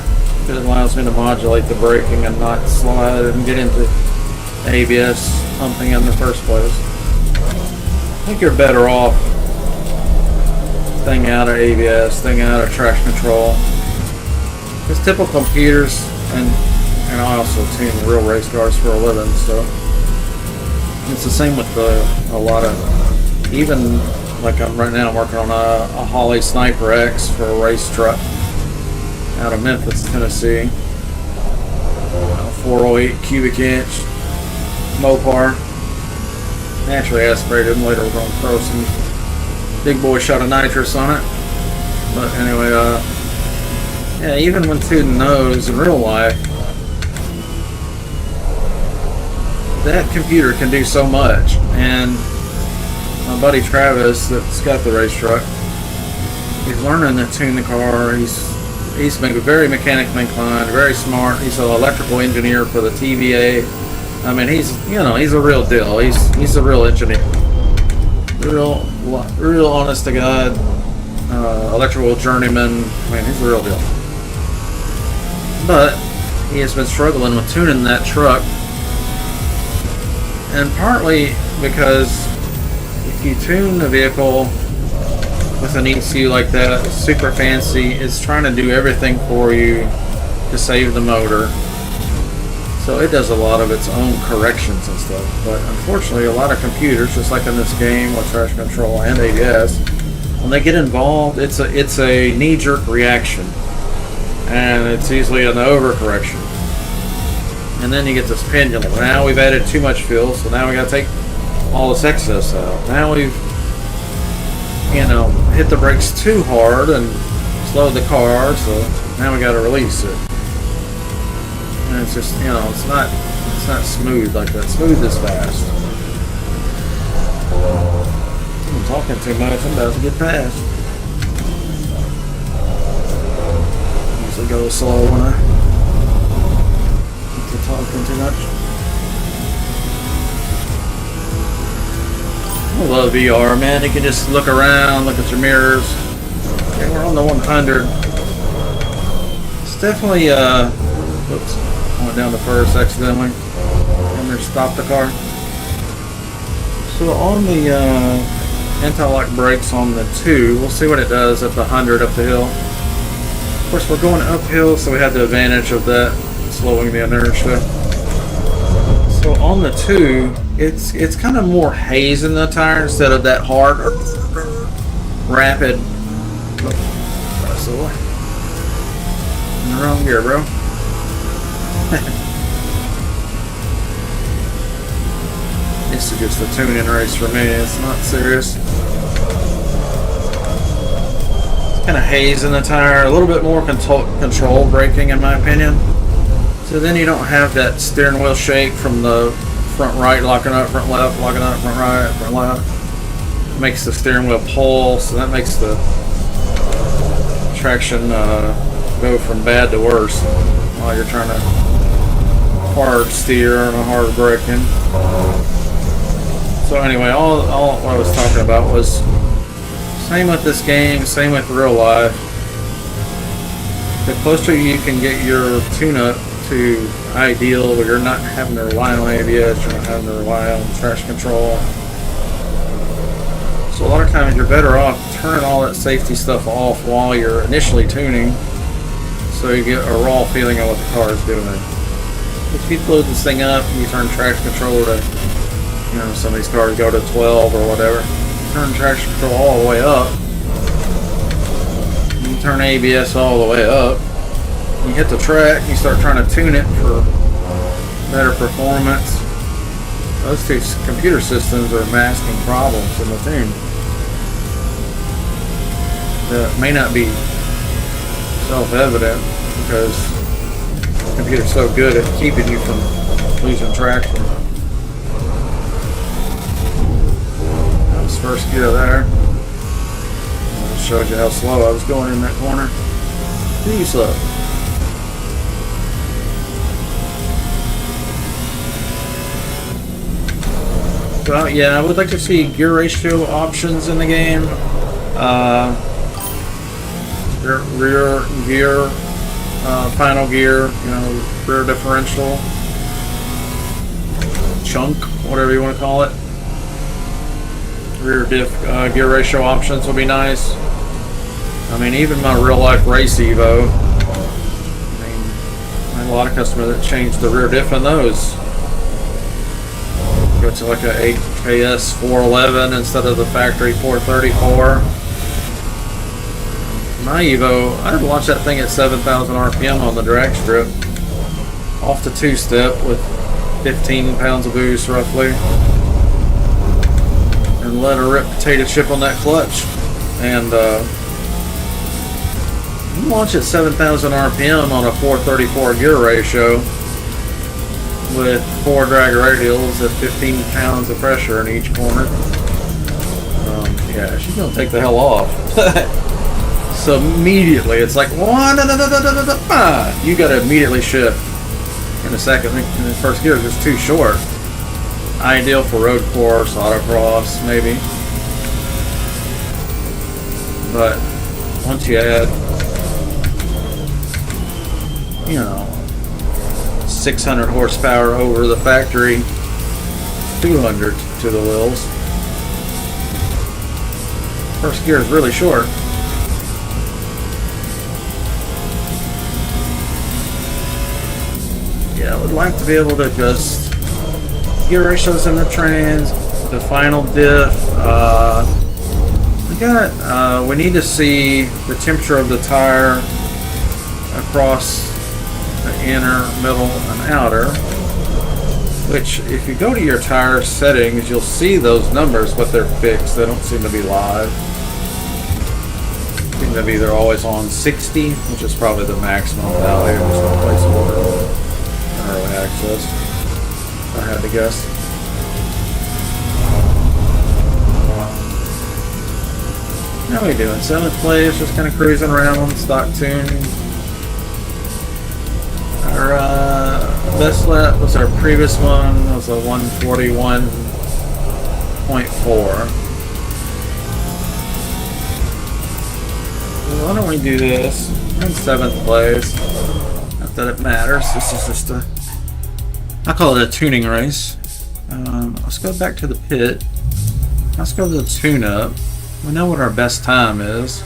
Speaker 1: it allows me to modulate the braking and not slide and get into ABS pumping in the first place. I think you're better off staying out of ABS, staying out of traction control. It's typical computers, and I also tune real race cars for a living, so it's the same with a lot of, even like I'm right now working on a Holley Sniper X for a race truck out of Memphis, Tennessee. 408 cubic inch Mopar. Naturally aspirated, and later we're going to throw some big boy shot of nitrous on it. But anyway, yeah, even when tuning those in real life, that computer can do so much. And my buddy Travis, that's got the race truck, he's learning to tune the car. He's been very mechanically inclined, very smart. He's an electrical engineer for the TVA. I mean, he's a real deal. He's a real engineer. Real honest to God. electrical journeyman. I mean, he's the real deal. But he has been struggling with tuning that truck, and partly because if you tune the vehicle with an ECU like that, super fancy, it's trying to do everything for you to save the motor. So it does a lot of its own corrections and stuff. But unfortunately, a lot of computers, just like in this game with traction control and ABS, when they get involved, it's a knee-jerk reaction, and it's usually an overcorrection. And then you get this pendulum. Now we've added too much fuel, so now we got to take all this excess out. Now we've, hit the brakes too hard and slowed the car, so now we got to release it. And it's just, it's not smooth like that. Smooth is fast. I'm talking too much. I'm about to get past. Usually go slow when I get to talking too much. I love VR, man. You can just look around, look at your mirrors. Okay, we're on the 100. It's definitely, whoops, I went down the first accidentally. And there, stopped the car. So on the anti-lock brakes on the 2, we'll see what it does at the 100 up the hill. Of course, we're going uphill, so we have the advantage of that, slowing the inertia. So on the 2, it's kind of more haze in the tire instead of that hard, rapid. In the wrong gear, bro. This is just a tuning race for me. It's not serious. It's kind of haze in the tire. A little bit more control braking, in my opinion. So then you don't have that steering wheel shake from the front right locking up, front left locking up, front right, front left. It makes the steering wheel pull, so that makes the traction go from bad to worse while you're trying to hard steer and a hard braking. So anyway, all what I was talking about was same with this game, same with real life. The closer you can get your tune-up to ideal, where you're not having to rely on ABS, you're not having to rely on traction control. So a lot of times you're better off turning all that safety stuff off while you're initially tuning, so you get a raw feeling of what the car is doing. If you load this thing up and you turn traction control to, some of these cars go to 12 or whatever, turn traction control all the way up, you turn ABS all the way up, you hit the track, you start trying to tune it for better performance. Those two computer systems are masking problems in the tune that may not be self-evident because the computer's so good at keeping you from losing traction. That was first gear there. It showed you how slow I was going in that corner. Too slow. Well, yeah, I would like to see gear ratio options in the game. Rear gear, final gear, rear differential, chunk, whatever you want to call it. Rear diff gear ratio options would be nice. I mean, even my real life race EVO, I had a lot of customers that changed the rear diff in those. Go to like a 8KS 411 instead of the factory 434. My EVO, I'd launch that thing at 7,000 RPM on the drag strip, off the two-step with 15 pounds of boost roughly, and let her rip potato chip on that clutch. And you launch at 7,000 RPM on a 434 gear ratio with 4 drag radials at 15 pounds of pressure in each corner. Yeah, she's gonna take the hell off. So immediately it's like, you gotta immediately shift in a second. In the first gear is just too short. Ideal for road course, autocross, maybe. But once you add, you know, 600 horsepower over the factory 200 to the wheels. First gear is really short. Yeah, I would like to be able to adjust gear ratios in the trans, the final diff. We need to see the temperature of the tire across the inner, middle, and outer. Which, if you go to your tire settings, you'll see those numbers, but they're fixed. They don't seem to be live. Seem to be they're always on 60, which is probably the maximum value. There's no place order in early access, if I had to guess. How are we doing? 7th place, just kind of cruising around, stock tuning. Our best lap was our previous one, was a 141.4. Why don't we do this? I'm in 7th place. Not that it matters. This is just a, I call it a tuning race. Let's go back to the pit. Let's go to the tune-up. We know what our best time is.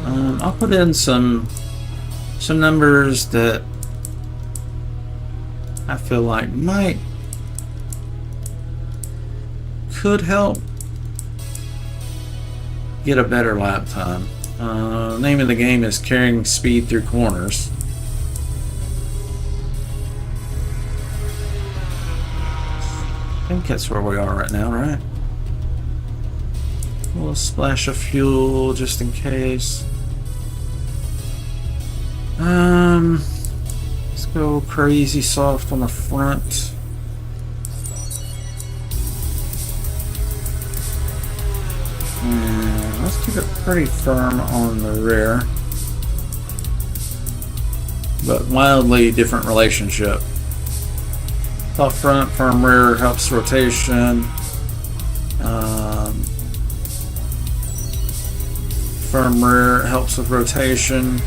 Speaker 1: I'll put in some numbers that I feel like could help get a better lap time. Name of the game is carrying speed through corners. I think that's where we are right now, right? A little splash of fuel just in case. Let's go crazy soft on the front. And let's keep it pretty firm on the rear. But wildly different relationship. Soft front, firm rear helps rotation. Firm rear helps with rotation.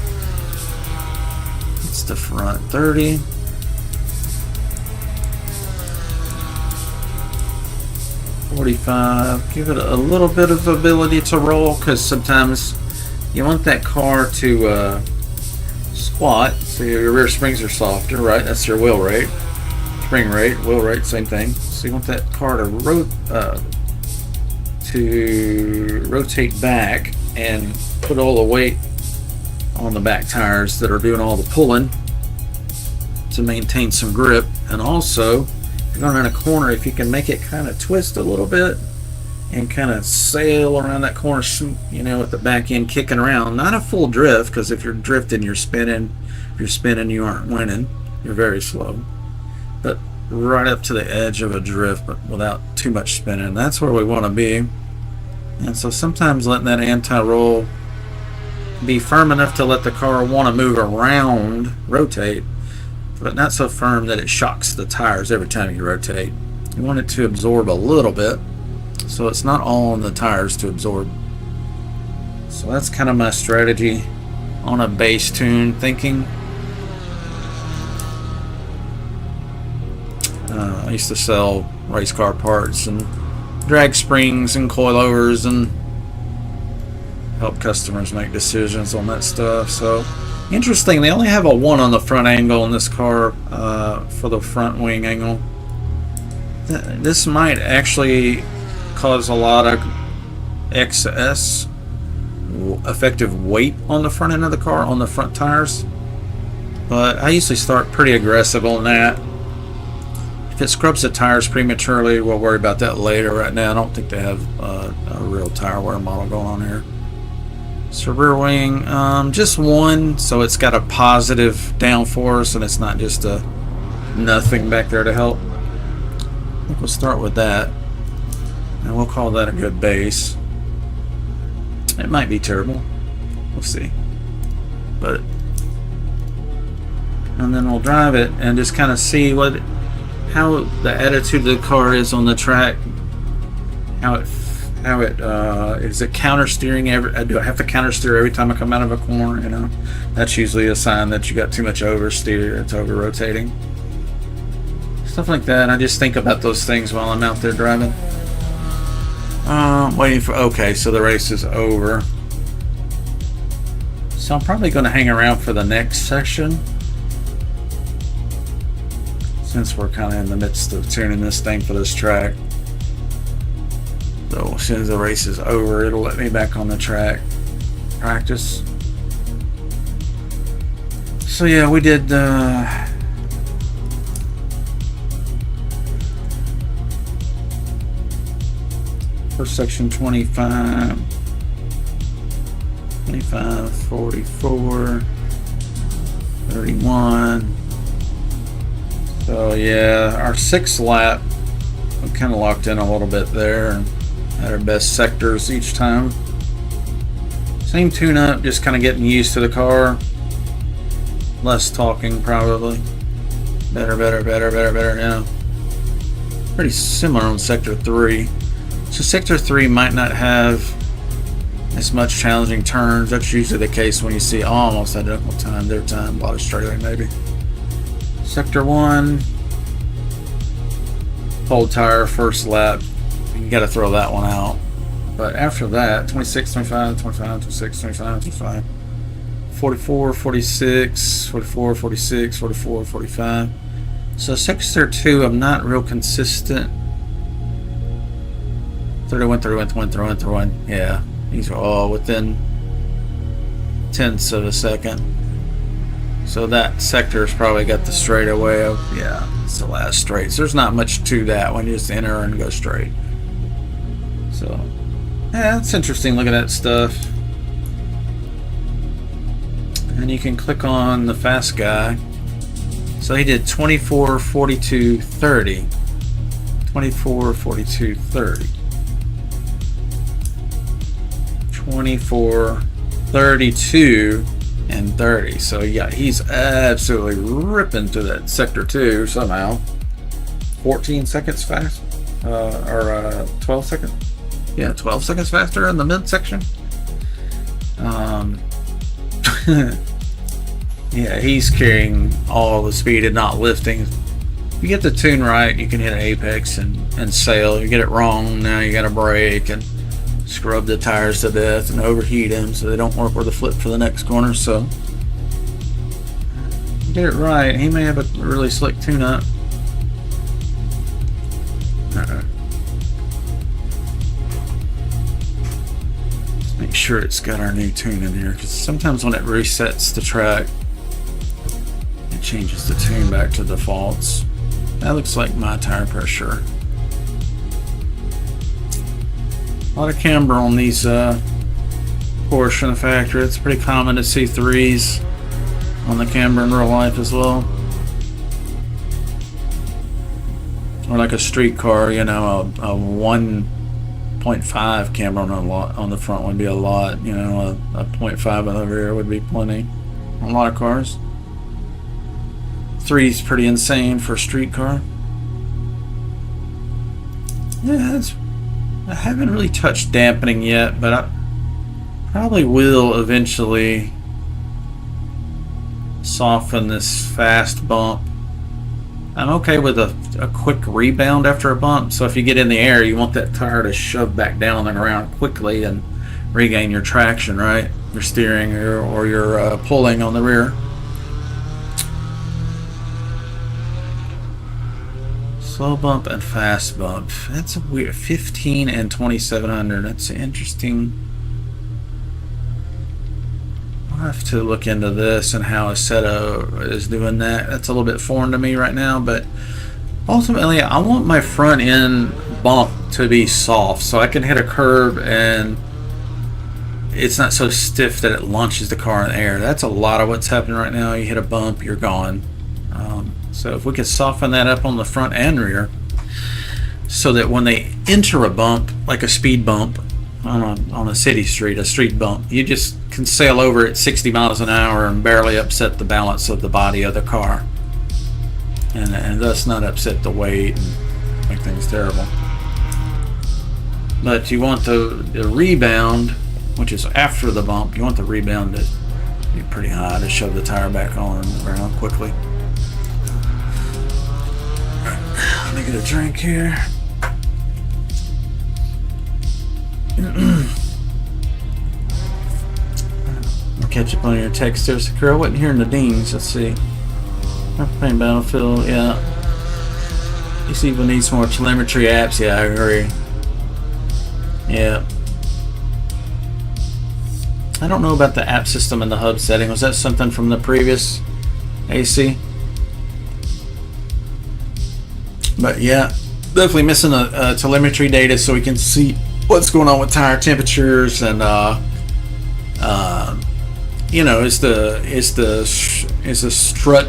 Speaker 1: It's the front 30. .45. Give it a little bit of ability to roll, because sometimes you want that car to squat, so your rear springs are softer, right? That's your wheel rate. Spring rate, wheel rate, same thing. So you want that car to rotate back and put all the weight on the back tires that are doing all the pulling to maintain some grip. And also, if you're going around a corner, if you can make it kind of twist a little bit and kind of sail around that corner, you know, with the back end kicking around. Not a full drift, because if you're drifting, you're spinning. If you're spinning, you aren't winning. You're very slow. But right up to the edge of a drift, but without too much spinning. That's where we want to be. And so sometimes letting that anti-roll be firm enough to let the car want to move around, rotate, but not so firm that it shocks the tires every time you rotate. You want it to absorb a little bit, so it's not all on the tires to absorb. So that's kind of my strategy on a base tune thinking. I used to sell race car parts and drag springs and coilovers and help customers make decisions on that stuff. So interesting, they only have a 1 on the front angle in this car for the front wing angle. This might actually cause a lot of excess effective weight on the front end of the car, on the front tires, but I usually start pretty aggressive on that. If it scrubs the tires prematurely, we'll worry about that later. Right now I don't think they have a real tire wear model going on here. So rear wing, just 1, so it's got a positive downforce and it's not just a nothing back there to help. I think we'll start with that, and we'll call that a good base. It might be terrible, we'll see, but and then we'll drive it and just kind of see how the attitude of the car is on the track, how how it is it counter steering do I have to counter steer every time I come out of a corner? You know, that's usually a sign that you got too much oversteer. It's over rotating, stuff like that. I just think about those things while I'm out there driving. Waiting for, okay, so the race is over, so I'm probably going to hang around for the next section since we're kind of in the midst of tuning this thing for this track. So as soon as the race is over, it'll let me back on the track practice. So yeah, we did first section 25, 44, 31. So yeah, our 6th lap, we kind of locked in a little bit there and had our best sectors each time. Same tune-up, just kind of getting used to the car. Less talking probably. Better, yeah. Pretty similar on sector 3. So sector 3 might not have as much challenging turns. That's usually the case when you see almost identical time, their time, a lot of straightaway maybe. Sector 1, cold tire, first lap. You got to throw that one out. But after that, 26, 25, 25, 26, 25, 25, 44, 46, 44, 46, 44, 45. So sector 2, I'm not real consistent. 31, 31, 31, 31. Yeah, these are all within tenths of a second. So that sector's probably got the straightaway of, yeah, it's the last straight. So there's not much to that when you just enter and go straight. So, yeah, it's interesting looking at that stuff. And you can click on the fast guy. So he did 24, 42, 30. 24, 42, 30. 24, 32, and 30. So yeah, he's absolutely ripping to that sector 2 somehow. 14 seconds fast, or 12 seconds. Yeah, 12 seconds faster in the midsection. Yeah, he's carrying all the speed and not lifting. If you get the tune right, you can hit an apex and sail. You get it wrong, now you got to brake and scrub the tires to death and overheat them so they don't work with the flip for the next corner. So get it right. He may have a really slick tune-up. Let's make sure it's got our new tune in here, because sometimes when it resets the track, it changes the tune back to defaults. That looks like my tire pressure. A lot of camber on these Corsa in the factory. It's pretty common to see 3s on the camber in real life as well. Or like a street car, you know, a 1.5 camber on the front would be a lot. You know, a 0.5 on the rear would be plenty on a lot of cars. 3's pretty insane for a street car. Yeah, I haven't really touched dampening yet, but I probably will eventually soften this fast bump. I'm okay with a quick rebound after a bump, so if you get in the air, you want that tire to shove back down on the ground quickly and regain your traction, right? Your steering or your pulling on the rear. Slow bump and fast bump. That's a weird 15 and 2700. That's interesting. I'll have to look into this and how Assetto is doing that. That's a little bit foreign to me right now, but ultimately I want my front end bump to be soft so I can hit a curve and it's not so stiff that it launches the car in the air. That's a lot of what's happening right now. You hit a bump, you're gone. So if we could soften that up on the front and rear so that when they enter a bump, like a speed bump on a city street, a street bump, you just can sail over at 60 miles an hour and barely upset the balance of the body of the car, and thus not upset the weight and make things terrible. But you want the rebound, which is after the bump, you want the rebound to be pretty high to shove the tire back on the ground quickly. Let me get a drink here. I'll catch up on your text there, Sakura. I wasn't hearing the dings. Let's see. I'm playing Battlefield, yeah. This even needs more telemetry apps. Yeah, I agree. Yeah. I don't know about the app system in the hub setting. Was that something from the previous AC? But yeah, definitely missing a telemetry data so we can see what's going on with tire temperatures and you know, is the strut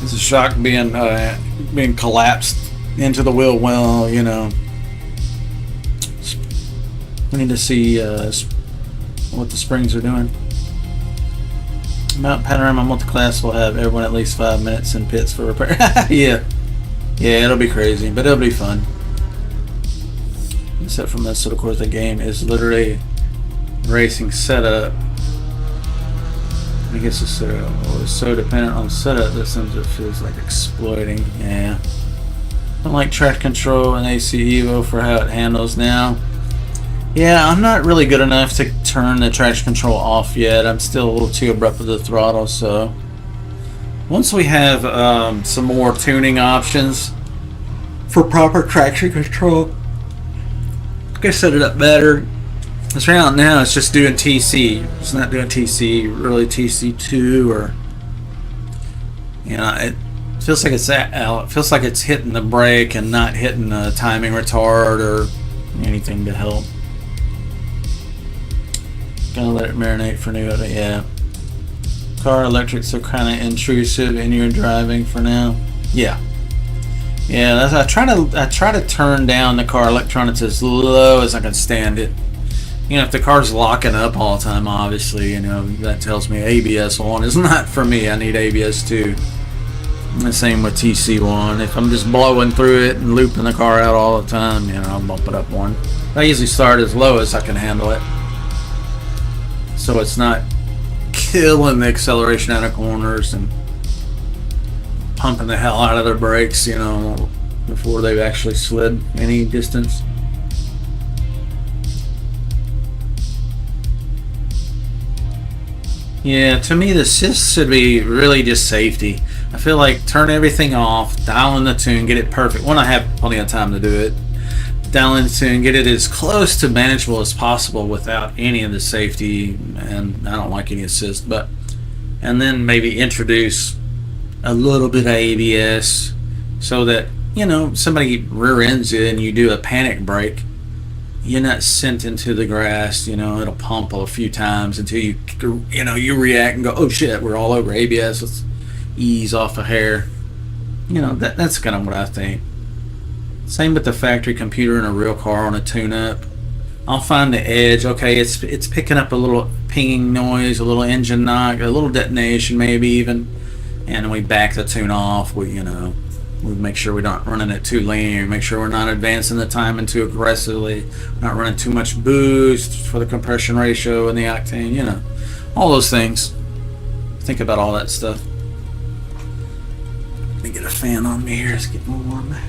Speaker 1: is the shock being collapsed into the wheel well, you know. We need to see what the springs are doing. Mount Panorama Multiclass will have everyone at least 5 minutes in pits for repair. Yeah, it'll be crazy, but it'll be fun. Except from this, so of course the game is literally racing setup. I guess it's so dependent on setup that sometimes it feels like exploiting. Yeah. I don't like traction control and AC EVO for how it handles now. Yeah, I'm not really good enough to turn the traction control off yet. I'm still a little too abrupt with the throttle, so once we have some more tuning options for proper traction control, I can set it up better. This round now it's just doing TC. It's not doing TC, really TC2 or, you know, it feels like it's hitting the brake and not hitting the timing retard or anything to help. Gonna let it marinate for new. Yeah. Car electrics are kind of intrusive in your driving for now. Yeah. Yeah. I try to turn down the car electronics as low as I can stand it. You know, if the car's locking up all the time, obviously, you know, that tells me ABS 1 is not for me. I need ABS 2. And the same with TC 1. If I'm just blowing through it and looping the car out all the time, you know, I'll bump it up 1. I usually start as low as I can handle it, so it's not killing the acceleration out of corners and pumping the hell out of their brakes, you know, before they've actually slid any distance. Yeah, to me the assist should be really just safety. I feel like turn everything off, dial in the tune, get it perfect. When I have plenty of time to do it, dial in the tune, get it as close to manageable as possible without any of the safety, and I don't like any assist, but and then maybe introduce a little bit of ABS so that, you know, somebody rear ends you and you do a panic brake, you're not sent into the grass. You know, it'll pump a few times until you react and go, oh shit, we're all over ABS, let's ease off a hair. You know, that's kind of what I think. Same with the factory computer in a real car on a tune-up. I'll find the edge. Okay, it's picking up a little pinging noise, a little engine knock, a little detonation maybe even, and we back the tune off. We make sure we're not running it too lean. Make sure we're not advancing the timing too aggressively. Not running too much boost for the compression ratio and the octane. You know, all those things. Think about all that stuff. Let me get a fan on me here. It's getting warm. I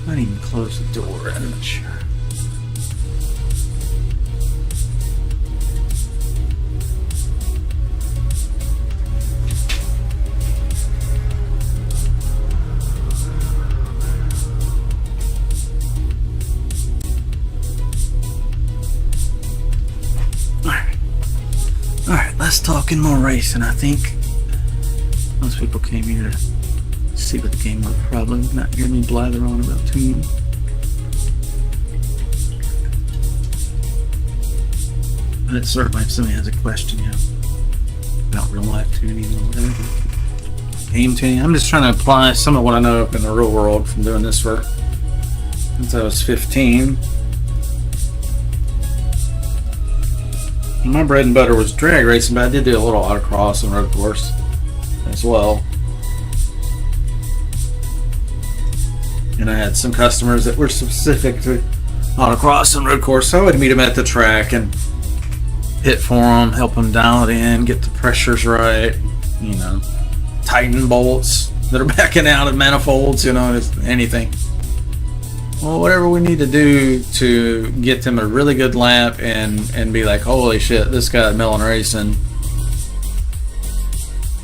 Speaker 1: might even close the door. I'm not sure. Alright, less talking, more racing. I think most people came here to see what the game was, probably not hear me blather on about tuning. But certainly if somebody has a question, you know, about real life tuning or whatever, game tuning, I'm just trying to apply some of what I know in the real world from doing this for since I was 15. My bread and butter was drag racing, but I did do a little autocross and road course as well. And I had some customers that were specific to autocross and road course, so I would meet them at the track and hit for them, help them dial it in, get the pressures right, you know, tighten bolts that are backing out of manifolds, you know, just anything. Well, whatever we need to do to get them a really good lap and be like, holy shit, this guy at Mellon Racing,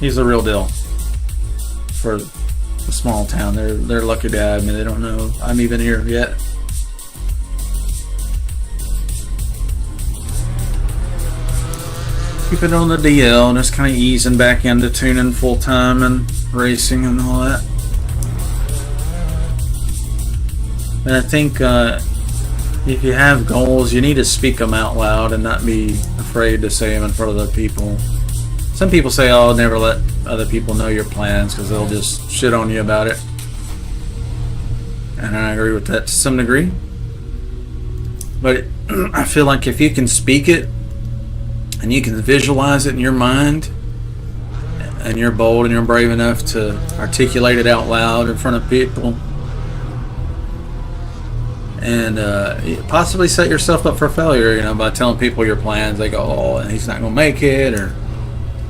Speaker 1: he's the real deal for a small town. They're lucky to have me. They don't know I'm even here yet. Keep it on the DL and just kind of easing back into tuning full time and racing and all that. And I think if you have goals, you need to speak them out loud and not be afraid to say them in front of other people. Some people say, oh, never let other people know your plans because they'll just shit on you about it. And I agree with that to some degree. But I feel like if you can speak it and you can visualize it in your mind and you're bold and you're brave enough to articulate it out loud in front of people, and possibly set yourself up for failure, you know, by telling people your plans. They go, oh, he's not gonna make it, or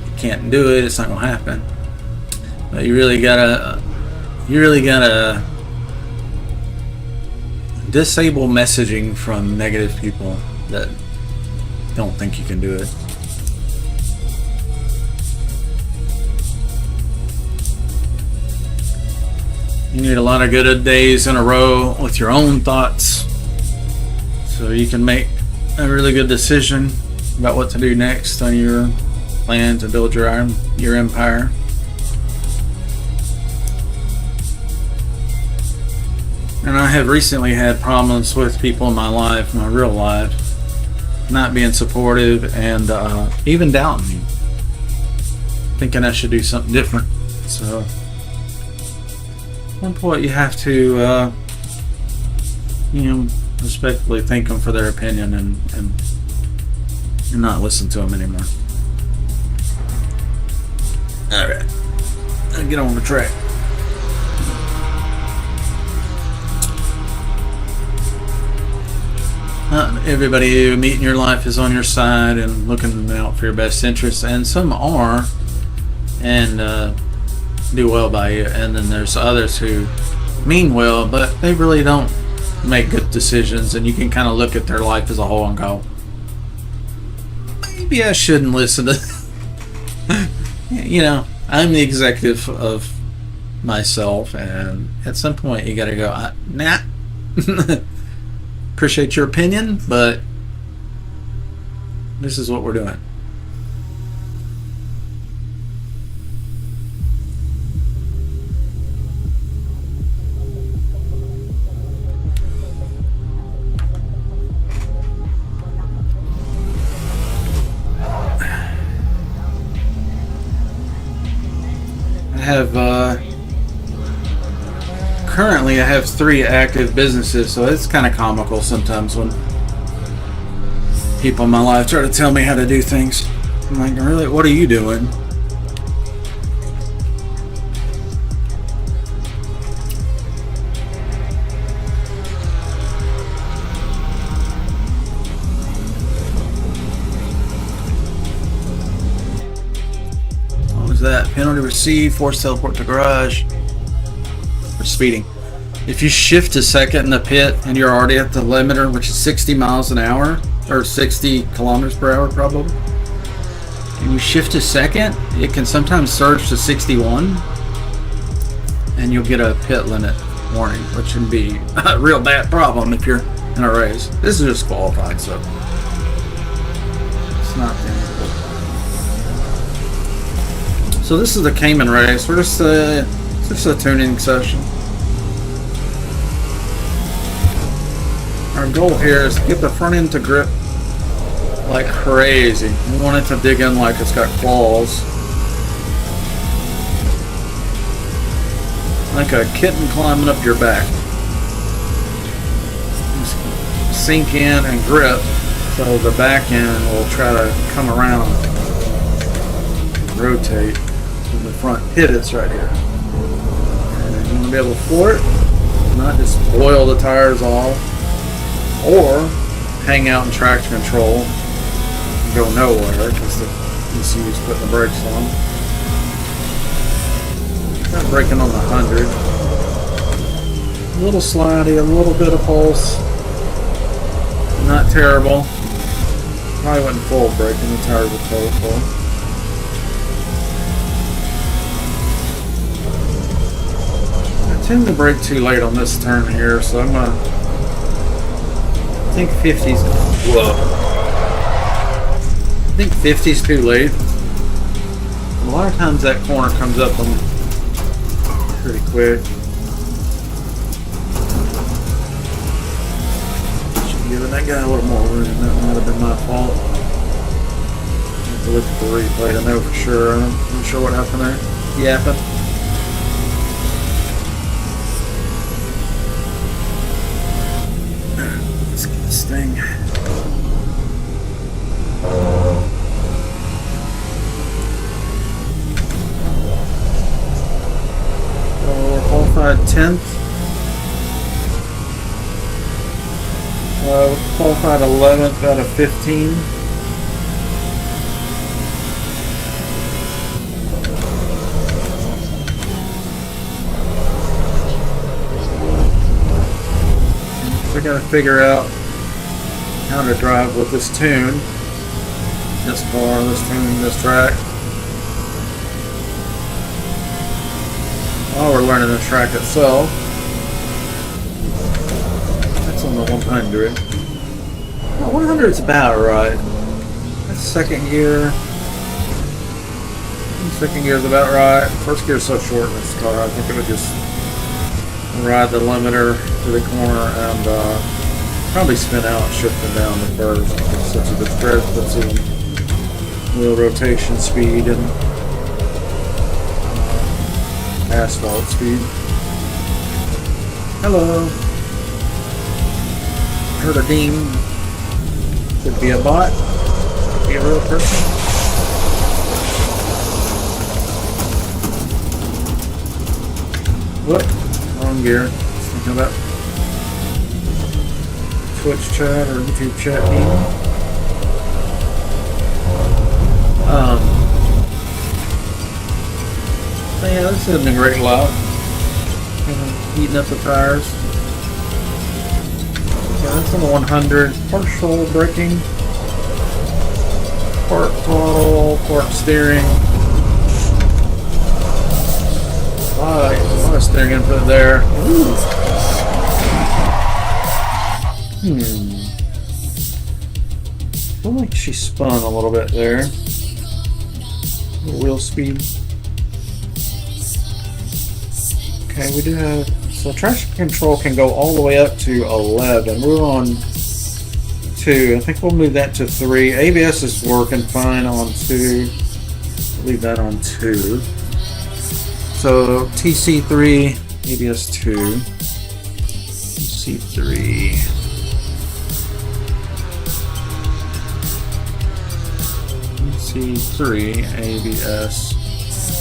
Speaker 1: you can't do it, it's not gonna happen. But you really gotta disable messaging from negative people that don't think you can do it. You need a lot of good days in a row with your own thoughts so you can make a really good decision about what to do next on your plan to build your empire. And I have recently had problems with people in my life, my real life, not being supportive and even doubting me, thinking I should do something different. So at one point you have to respectfully thank them for their opinion and not listen to them anymore. Alright, I'll get on the track. Not everybody you meet in your life is on your side and looking out for your best interests, and some are and do well by you, and then there's others who mean well but they really don't make good decisions, and you can kind of look at their life as a whole and go, maybe I shouldn't listen to you know, I'm the executive of myself, and at some point you gotta go, nah. Appreciate your opinion, but this is what we're doing. Currently I have 3 active businesses, so it's kind of comical sometimes when people in my life try to tell me how to do things. I'm like, really? What are you doing? What was that? Penalty received, forced teleport to garage. For speeding. If you shift a second in the pit and you're already at the limiter, which is 60 miles an hour, or 60 kilometers per hour probably, and you shift a second, it can sometimes surge to 61 and you'll get a pit limit warning, which can be a real bad problem if you're in a race. This is just qualified, so it's not the end of the world. So this is the Cayman race. We're just a tuning session. Our goal here is to get the front end to grip like crazy. We want it to dig in like it's got claws. Like a kitten climbing up your back. Just sink in and grip so the back end will try to come around and rotate so the front pivots right here. You want to be able to floor it, Not just boil the tires off, or hang out in traction control and go nowhere because the ECU is putting the brakes on. Not braking on the 100. A little slidey, a little bit of pulse. Not terrible. Probably wasn't full braking, the tires were totally full. I tend to brake too late on this turn here, so I'm gonna. I think 50's. Whoa. I think 50's too late. A lot of times that corner comes up on pretty quick. Giving that guy a little more room. That might have been my fault. I have to look at the replay to know for sure. I'm not sure what happened there. Yapping. Let's get this thing. So we're qualified 10th. Qualified 11th out of 15. We gotta figure out how to drive with this tune, this car, this tune, this track. While we're learning the track itself. On the 100. No, 100 is about right. That's second gear. Second gear is about right. First gear is so short in this car. I think it would just ride the limiter to the corner and probably spin out, shifting down to first. It's such a good spread. Puts in wheel rotation speed and asphalt speed. Hello. Heard a ding. Could be a bot. Could be a real person. Whoop. Wrong gear. Thinking about Twitch chat or YouTube chat ding. So yeah, this isn't a great lot. Heating up the tires. That's on the 100. Partial braking, part throttle, part steering. A lot of steering input there. I feel like she spun a little bit there. Wheel speed. Okay, we do have. So traction control can go all the way up to 11. We're on 2. I think we'll move that to 3. ABS is working fine on 2. Leave that on 2. So TC3, ABS 2. TC3. TC3, ABS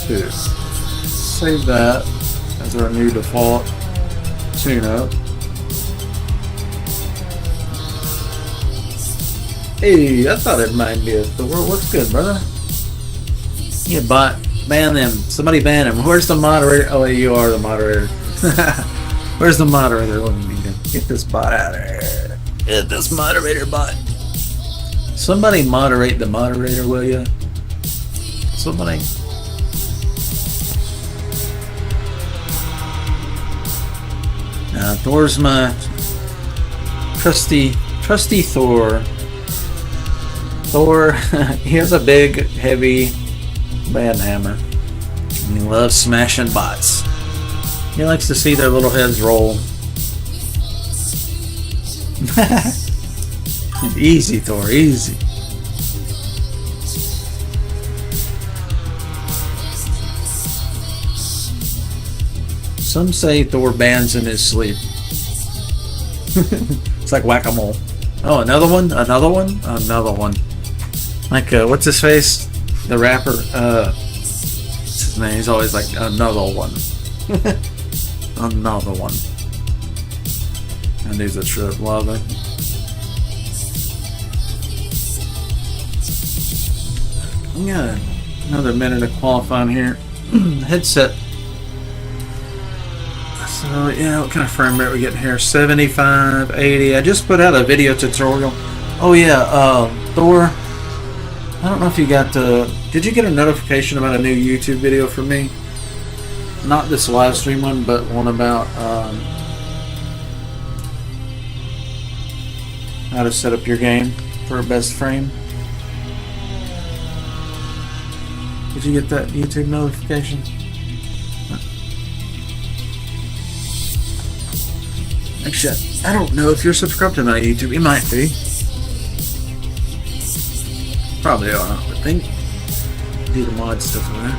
Speaker 1: 2. Save that as our new default tune-up. Hey, I thought it might be a Thor. Looks good, brother. Yeah, bot. Ban them. Somebody ban him. Where's the moderator? Oh, you are the moderator. Where's the moderator? Let me get this bot out of here. Get this moderator bot. Somebody moderate the moderator, will you? Somebody. Now, Thor's my trusty Thor. Thor, he has a big, heavy band hammer. And he loves smashing bots. He likes to see their little heads roll. Easy, Thor, easy. Some say Thor bans in his sleep. It's like whack-a-mole. Oh, another one? Another one? Another one. Like, what's his face? The rapper, what's his name? He's always like, another one. Another one. And these a trip, lovely. We got another minute of qualifying here. Headset. So yeah, what kind of frame rate we getting here? 75, 80. I just put out a video tutorial. Oh yeah, Thor. I don't know if you got the. Did you get a notification about a new YouTube video from me? Not this live stream one, but one about how to set up your game for a best frame. Did you get that YouTube notification? Actually, I don't know if you're subscribed to my YouTube. You might be. Probably are, I would think. Do the mod stuff in there.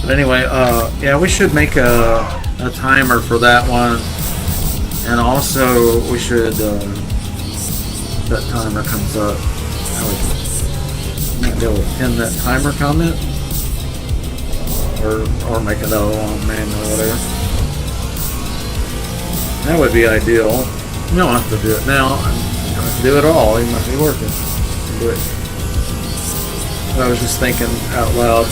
Speaker 1: But anyway, yeah, we should make a timer for that one. And also, we should, that timer comes up. I might be able to pin that timer comment. Or make another one, manual or whatever. That would be ideal. You don't have to do it now. You don't have to do it all. You might be working. Do it. But I was just thinking out loud.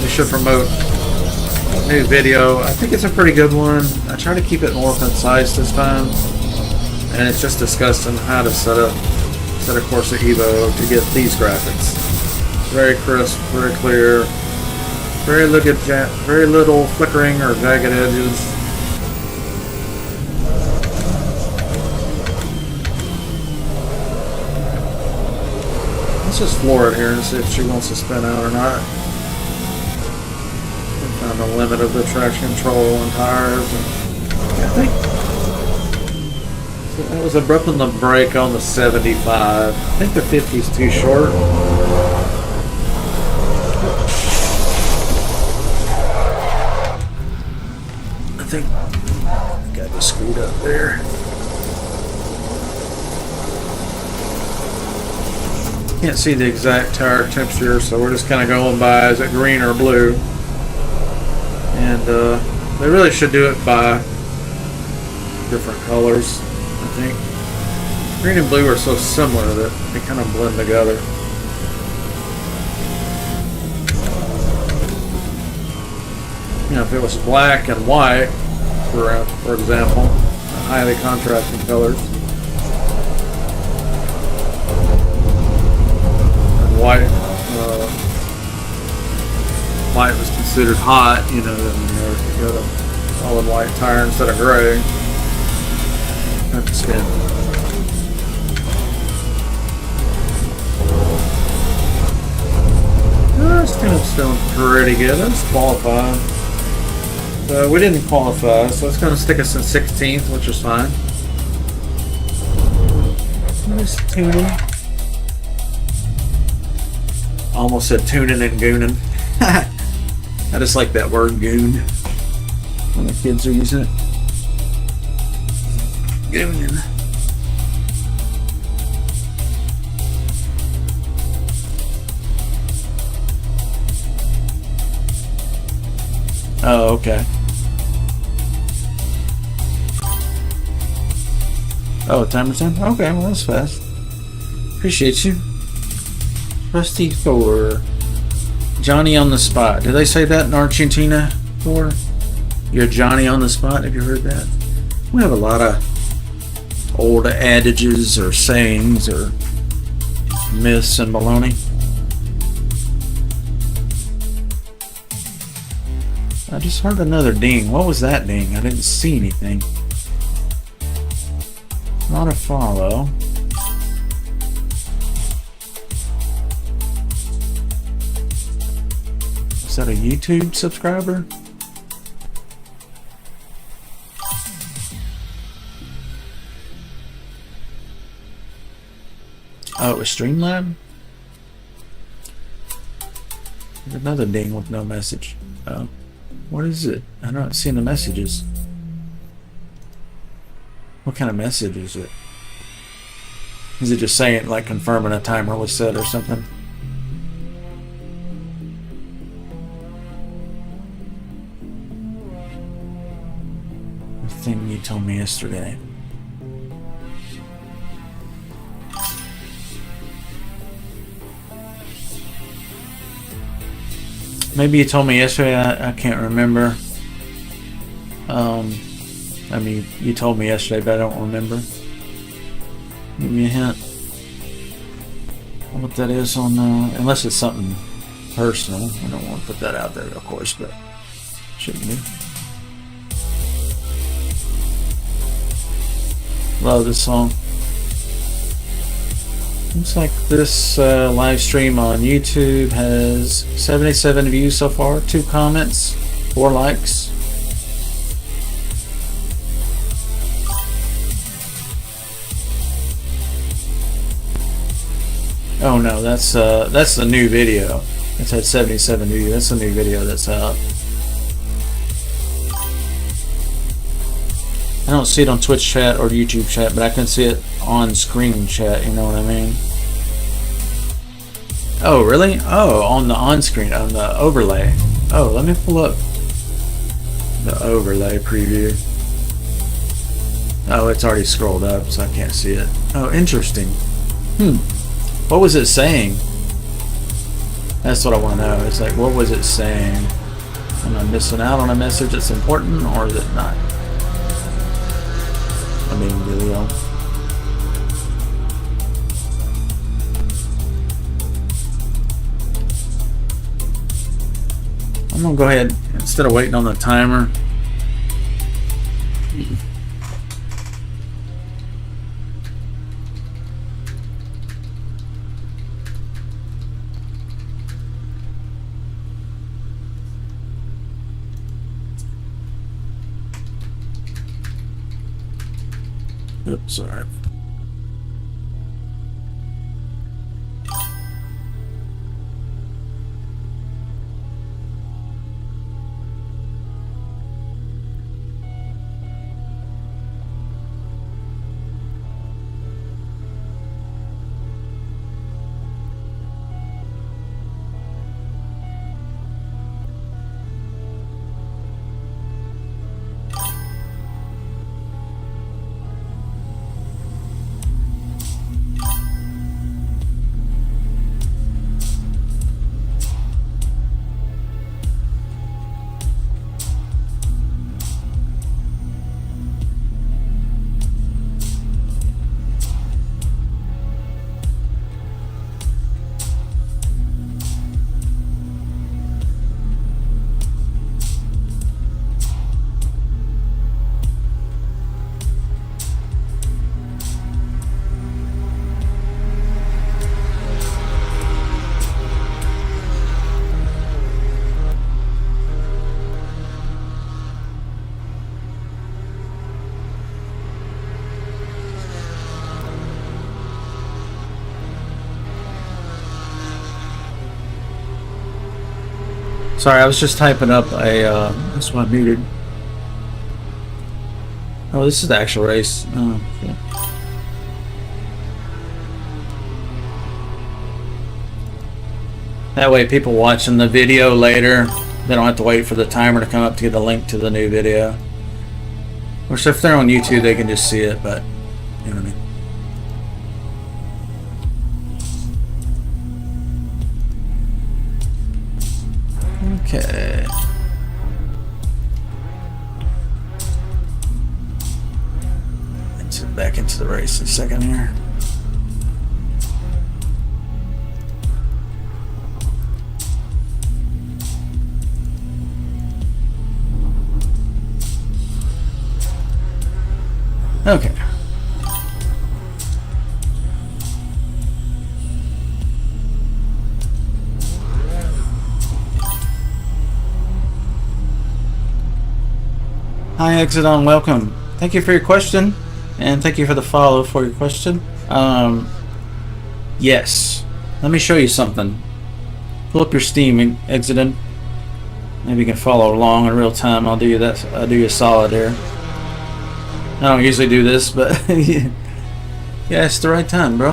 Speaker 1: We should promote a new video. I think it's a pretty good one. I try to keep it more concise this time. And it's just discussing how to set a Corsa EVO to get these graphics. Very crisp, very clear, very little flickering or jagged edges. Let's just floor it here and see if she wants to spin out or not. Find the limit of the traction control and tires. And I think that was abrupt on the brake on the 75. I think the 50 is too short. I think I got this screwed up there. Can't see the exact tire temperature, so we're just kind of going by is it green or blue. And they really should do it by different colors, I think. Green and blue are so similar that they kind of blend together. You know, if it was black and white, for example, highly contrasting colors, and white was considered hot, you know, then if you got a solid white tire instead of gray, have to spin. It's kind of still pretty good. That's qualified. So we didn't qualify, so it's going to stick us in 16th, which is fine. Nice tuning. Almost said tuning and gooning. I just like that word goon when the kids are using it. Gooning. Oh, okay. Oh, timer's done? Okay, well that's fast. Appreciate you. Rusty Thor. Johnny on the spot. Did they say that in Argentina, Thor? You're Johnny on the spot, have you heard that? We have a lot of old adages or sayings or myths and baloney. I just heard another ding. What was that ding? I didn't see anything. Not a follow. Is that a YouTube subscriber? Oh, it was Streamlab? There's another ding with no message. Oh. What is it? I'm not seeing the messages. What kind of message is it? Is it just saying, like, confirming a timer was set or something? thing you told me yesterday. Maybe you told me yesterday. I can't remember. I mean, you told me yesterday, but I don't remember. Give me a hint. What that is on, unless it's something personal. I don't want to put that out there, of course, but shouldn't be. Love this song. Looks like this live stream on YouTube has 77 views so far, 2 comments, 4 likes. Oh no, that's the new video. It's had 77 views. That's the new video that's out. I don't see it on Twitch chat or YouTube chat, but I can see it on screen chat, you know what I mean? Oh, really? Oh, on the on-screen, on the overlay. Oh, let me pull up the overlay preview. Oh, it's already scrolled up, so I can't see it. Oh, interesting. What was it saying? That's what I want to know. It's like, what was it saying? Am I missing out on a message that's important, or is it not? I mean, video. I'm gonna go ahead, instead of waiting on the timer. Oops, sorry. Sorry, I was just typing up a, that's why I muted. Oh, this is the actual race. Oh, okay. That way people watching the video later, they don't have to wait for the timer to come up to get the link to the new video. Or so if they're on YouTube, they can just see it, but, you know what I mean. Okay. Back into the race in a second here. Okay. Hi, Exodon, welcome. Thank you for your question, and thank you for the follow for your question. Yes. Let me show you something. Pull up your Steam, Exodon. Maybe you can follow along in real time. I'll do you that. I'll do you a solid here. I don't usually do this, but yeah, it's the right time, bro.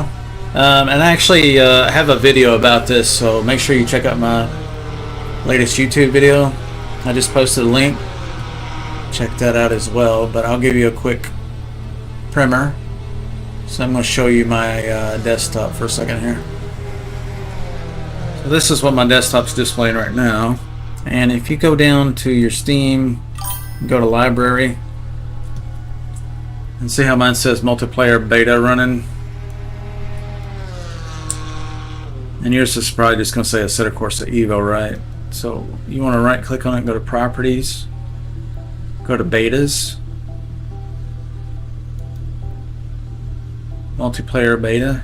Speaker 1: And I actually have a video about this, so make sure you check out my latest YouTube video. I just posted a link. check that out as well. But I'll give you a quick primer. So I'm going to show you my desktop for a second here. So this is what my desktop's displaying right now. And if you go down to your Steam, go to library, and see how mine says multiplayer beta running. And yours is probably just going to say Assetto Corsa EVO, right? So you want to right click on it, go to properties, go to betas, multiplayer beta,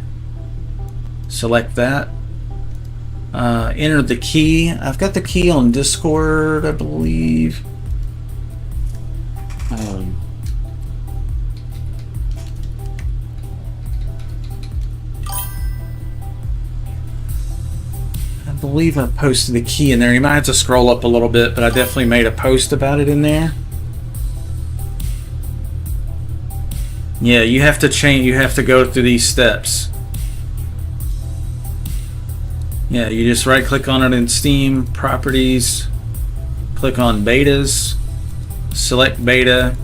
Speaker 1: select that, enter the key. I've got the key on Discord, I believe. I believe I posted the key in there. You might have to scroll up a little bit, but I definitely made a post about it in there. Yeah, you have to change. You have to go through these steps. Yeah, you just right click on it in Steam, properties, click on betas, select beta,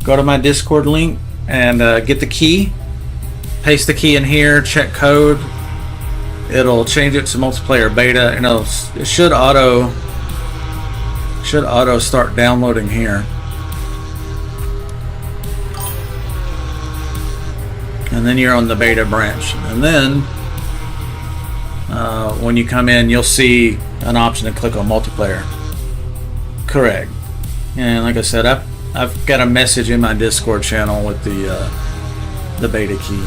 Speaker 1: go to my Discord link and get the key, paste the key in here, check code. It'll change it to multiplayer beta, and it should auto start downloading here. And then you're on the beta branch, and then when you come in, you'll see an option to click on multiplayer. Correct. And like I said, I've got a message in my Discord channel with the beta key.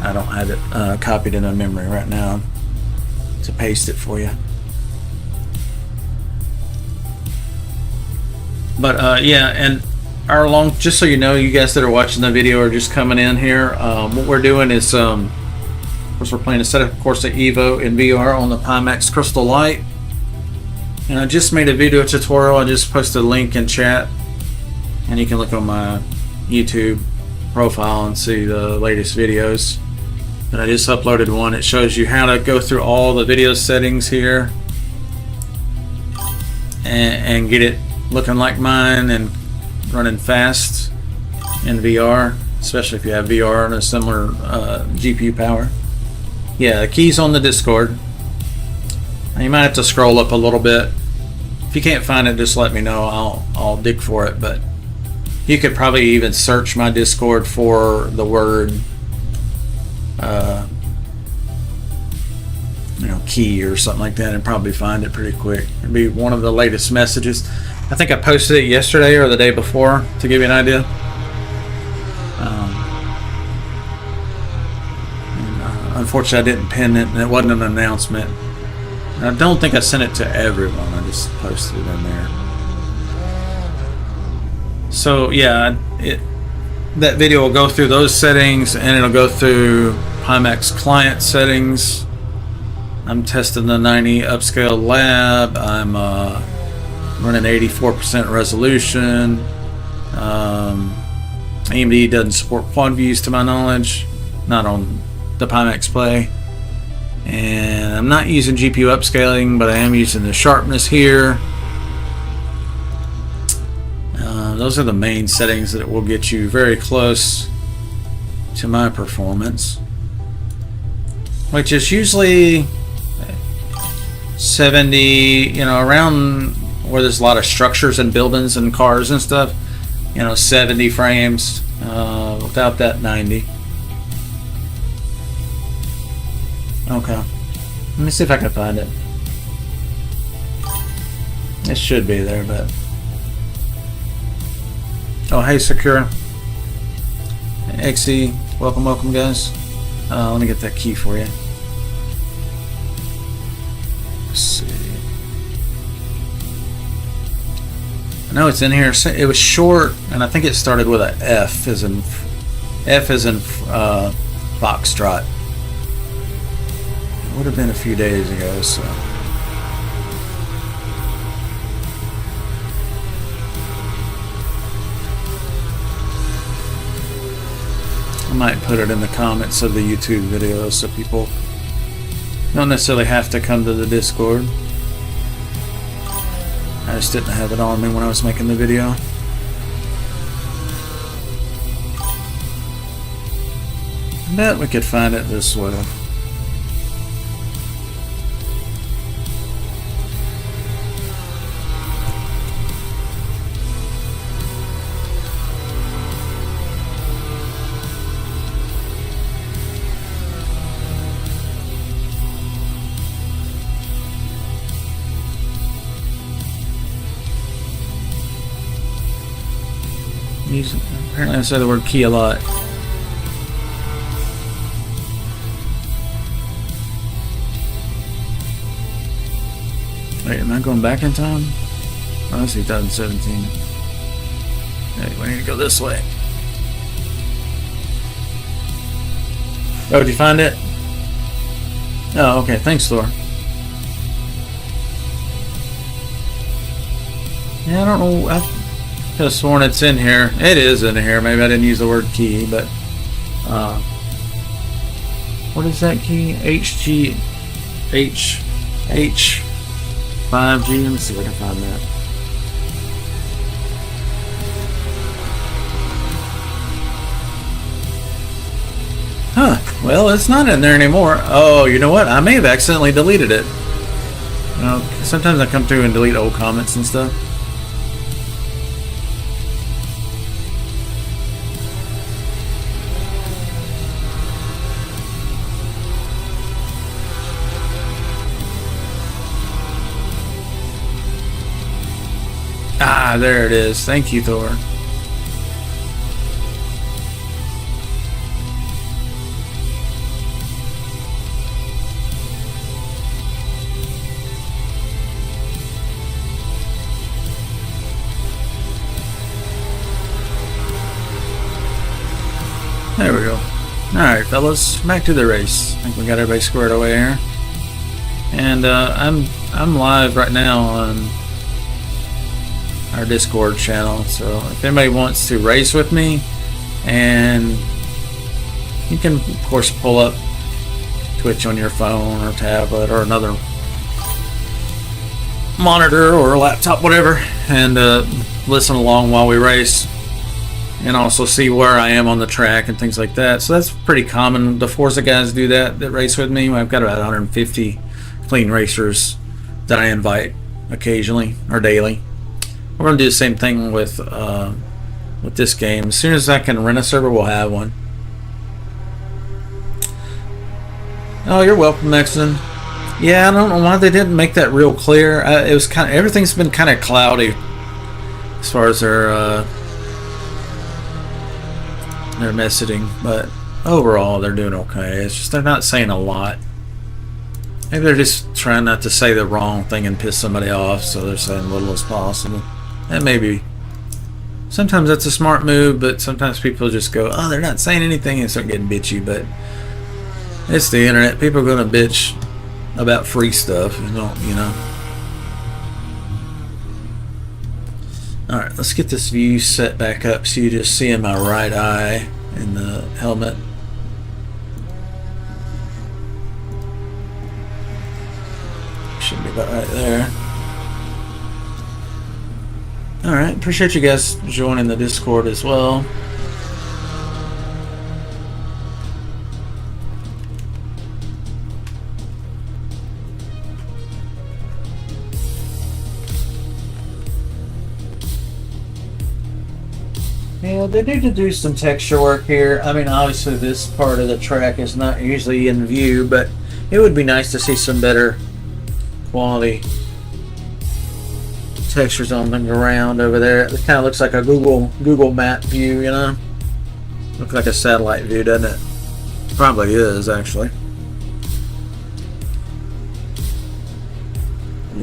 Speaker 1: I don't have it copied in a memory right now to paste it for you. But yeah, and just so you know, you guys that are watching the video or just coming in here, what we're doing is, of course, we're playing Assetto Corsa EVO in VR on the Pimax Crystal Light. And I just made a video tutorial. I just posted a link in chat, and you can look on my YouTube profile and see the latest videos. But I just uploaded one. It shows you how to go through all the video settings here and get it looking like mine and running fast in VR, especially if you have VR and a similar GPU power. Yeah, the key's on the Discord. Now, you might have to scroll up a little bit. If you can't find it, just let me know. I'll dig for it. But you could probably even search my Discord for the word key or something like that and probably find it pretty quick. It'd be one of the latest messages. I think I posted it yesterday or the day before to give you an idea. Unfortunately, I didn't pin it, and it wasn't an announcement. And I don't think I sent it to everyone. I just posted it in there. So yeah, that video will go through those settings, and it'll go through Pimax client settings. I'm testing the 90 upscale lab. I'm running 84% resolution. AMD doesn't support quad views to my knowledge, not on the Pimax Play. And I'm not using GPU upscaling, but I am using the sharpness here. Those are the main settings that will get you very close to my performance, which is usually 70, around where there's a lot of structures and buildings and cars and stuff, 70 frames, without that 90. Okay, let me see if I can find it. It should be there, but oh, hey, Secure XE, welcome guys. Let me get that key for you. Let's see. I know it's in here. It was short, and I think it started with a F as in Foxtrot. It would have been a few days ago, so. I might put it in the comments of the YouTube video so people don't necessarily have to come to the Discord. I just didn't have it on me when I was making the video. Bet we could find it this way. Apparently I say the word key a lot. Wait, am I going back in time? Oh, that's 2017. Hey, we need to go this way. Oh, did you find it? Oh, okay. Thanks, Thor. Yeah, I don't know. I could have sworn it's in here. It is in here. Maybe I didn't use the word key, but what is that key? HG H 5G. Let me see if I can find that. Huh. Well, it's not in there anymore. Oh, you know what? I may have accidentally deleted it. You know, sometimes I come through and delete old comments and stuff. Ah, there it is. Thank you, Thor. There we go. Alright, fellas, back to the race. I think we got everybody squared away here. And I'm live right now on our Discord channel, so if anybody wants to race with me, and you can of course pull up Twitch on your phone or tablet or another monitor or laptop, whatever, and listen along while we race, and also see where I am on the track and things like that. So that's pretty common. The Forza guys do that race with me. I've got about 150 clean racers that I invite occasionally or daily. We're going to do the same thing with this game. As soon as I can rent a server, we'll have one. Oh, you're welcome, Mexican. Yeah, I don't know why they didn't make that real clear. It was kind of, everything's been kind of cloudy as far as their messaging, but overall they're doing okay. It's just they're not saying a lot. Maybe they're just trying not to say the wrong thing and piss somebody off, so they're saying little as possible. That may be. Sometimes that's a smart move, but sometimes people just go, oh, they're not saying anything, and start getting bitchy. But it's the internet. People are going to bitch about free stuff, you know. Alright, let's get this view set back up so you just see in my right eye in the helmet. Should be about right there. Alright, appreciate you guys joining the Discord as well. Yeah, they need to do some texture work here. I mean, obviously this part of the track is not usually in view, but it would be nice to see some better quality textures on the ground over there. It kind of looks like a Google map view, you know? Looks like a satellite view, doesn't it? Probably is, actually.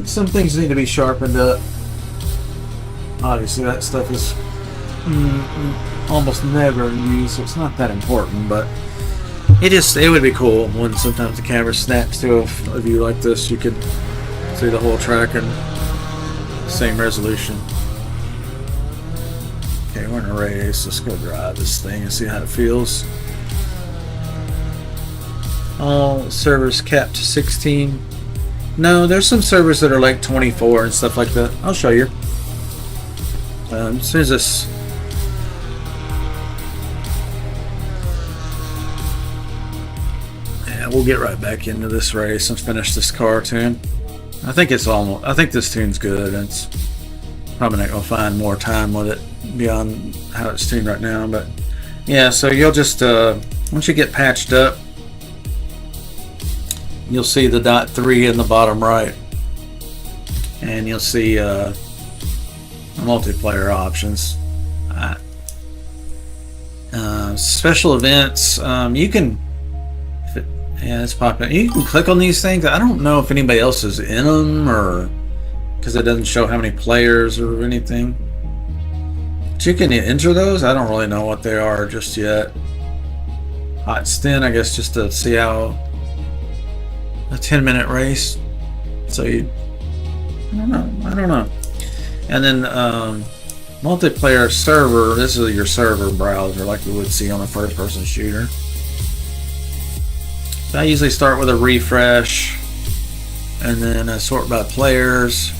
Speaker 1: Some things need to be sharpened up. Obviously that stuff is almost never used, so it's not that important, but it would be cool when sometimes the camera snaps to a view like this. You could see the whole track in same resolution. Okay, we're in a race. Let's go drive this thing and see how it feels. All servers capped to 16. No, there's some servers that are like 24 and stuff like that. I'll show you. As soon as this we'll get right back into this race and finish this car tune. I think it's almost. I think this tune's good. It's probably not gonna find more time with it beyond how it's tuned right now. But yeah, so you'll just once you get patched up, you'll see the .3 in the bottom right, and you'll see multiplayer options. Special events. You can. Yeah, it's popping. You can click on these things. I don't know if anybody else is in them, or because it doesn't show how many players or anything. But you can enter those. I don't really know what they are just yet. Hot stint, I guess, just to see how a 10-minute race. So I don't know. And then multiplayer server. This is your server browser, like we would see on a first-person shooter. So I usually start with a refresh, and then I sort by players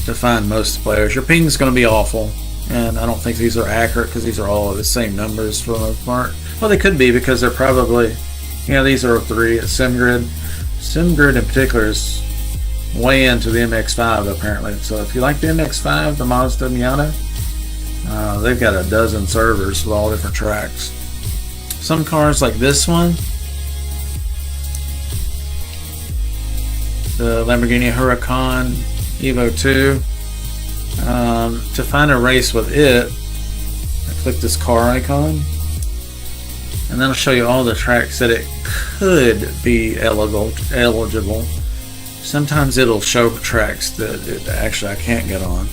Speaker 1: to find most players. Your ping's going to be awful, and I don't think these are accurate because these are all the same numbers for the most part. Well, they could be because they're probably, these are 3 at SimGrid. SimGrid in particular is way into the MX-5 apparently. So if you like the MX-5, the Mazda Miata, they've got a dozen servers with all different tracks. Some cars like this one, the Lamborghini Huracan EVO 2, to find a race with it, I click this car icon, and then I'll show you all the tracks that it could be eligible. Sometimes it'll show tracks that actually I can't get on.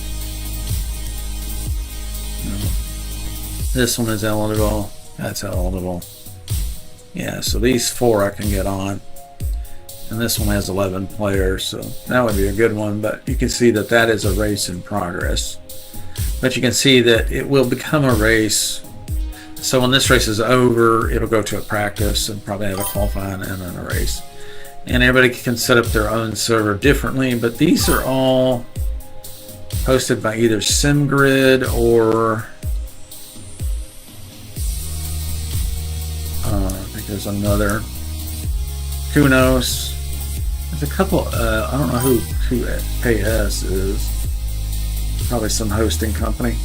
Speaker 1: This one is eligible. That's eligible. Yeah, so these 4 I can get on. And this one has 11 players, so that would be a good one. But you can see that that is a race in progress. But you can see that it will become a race. So when this race is over, it'll go to a practice and probably have a qualifying and then a race. And everybody can set up their own server differently, but these are all hosted by either SimGrid or I think there's another, Kunos. There's a couple, I don't know who KS is. Probably some hosting company.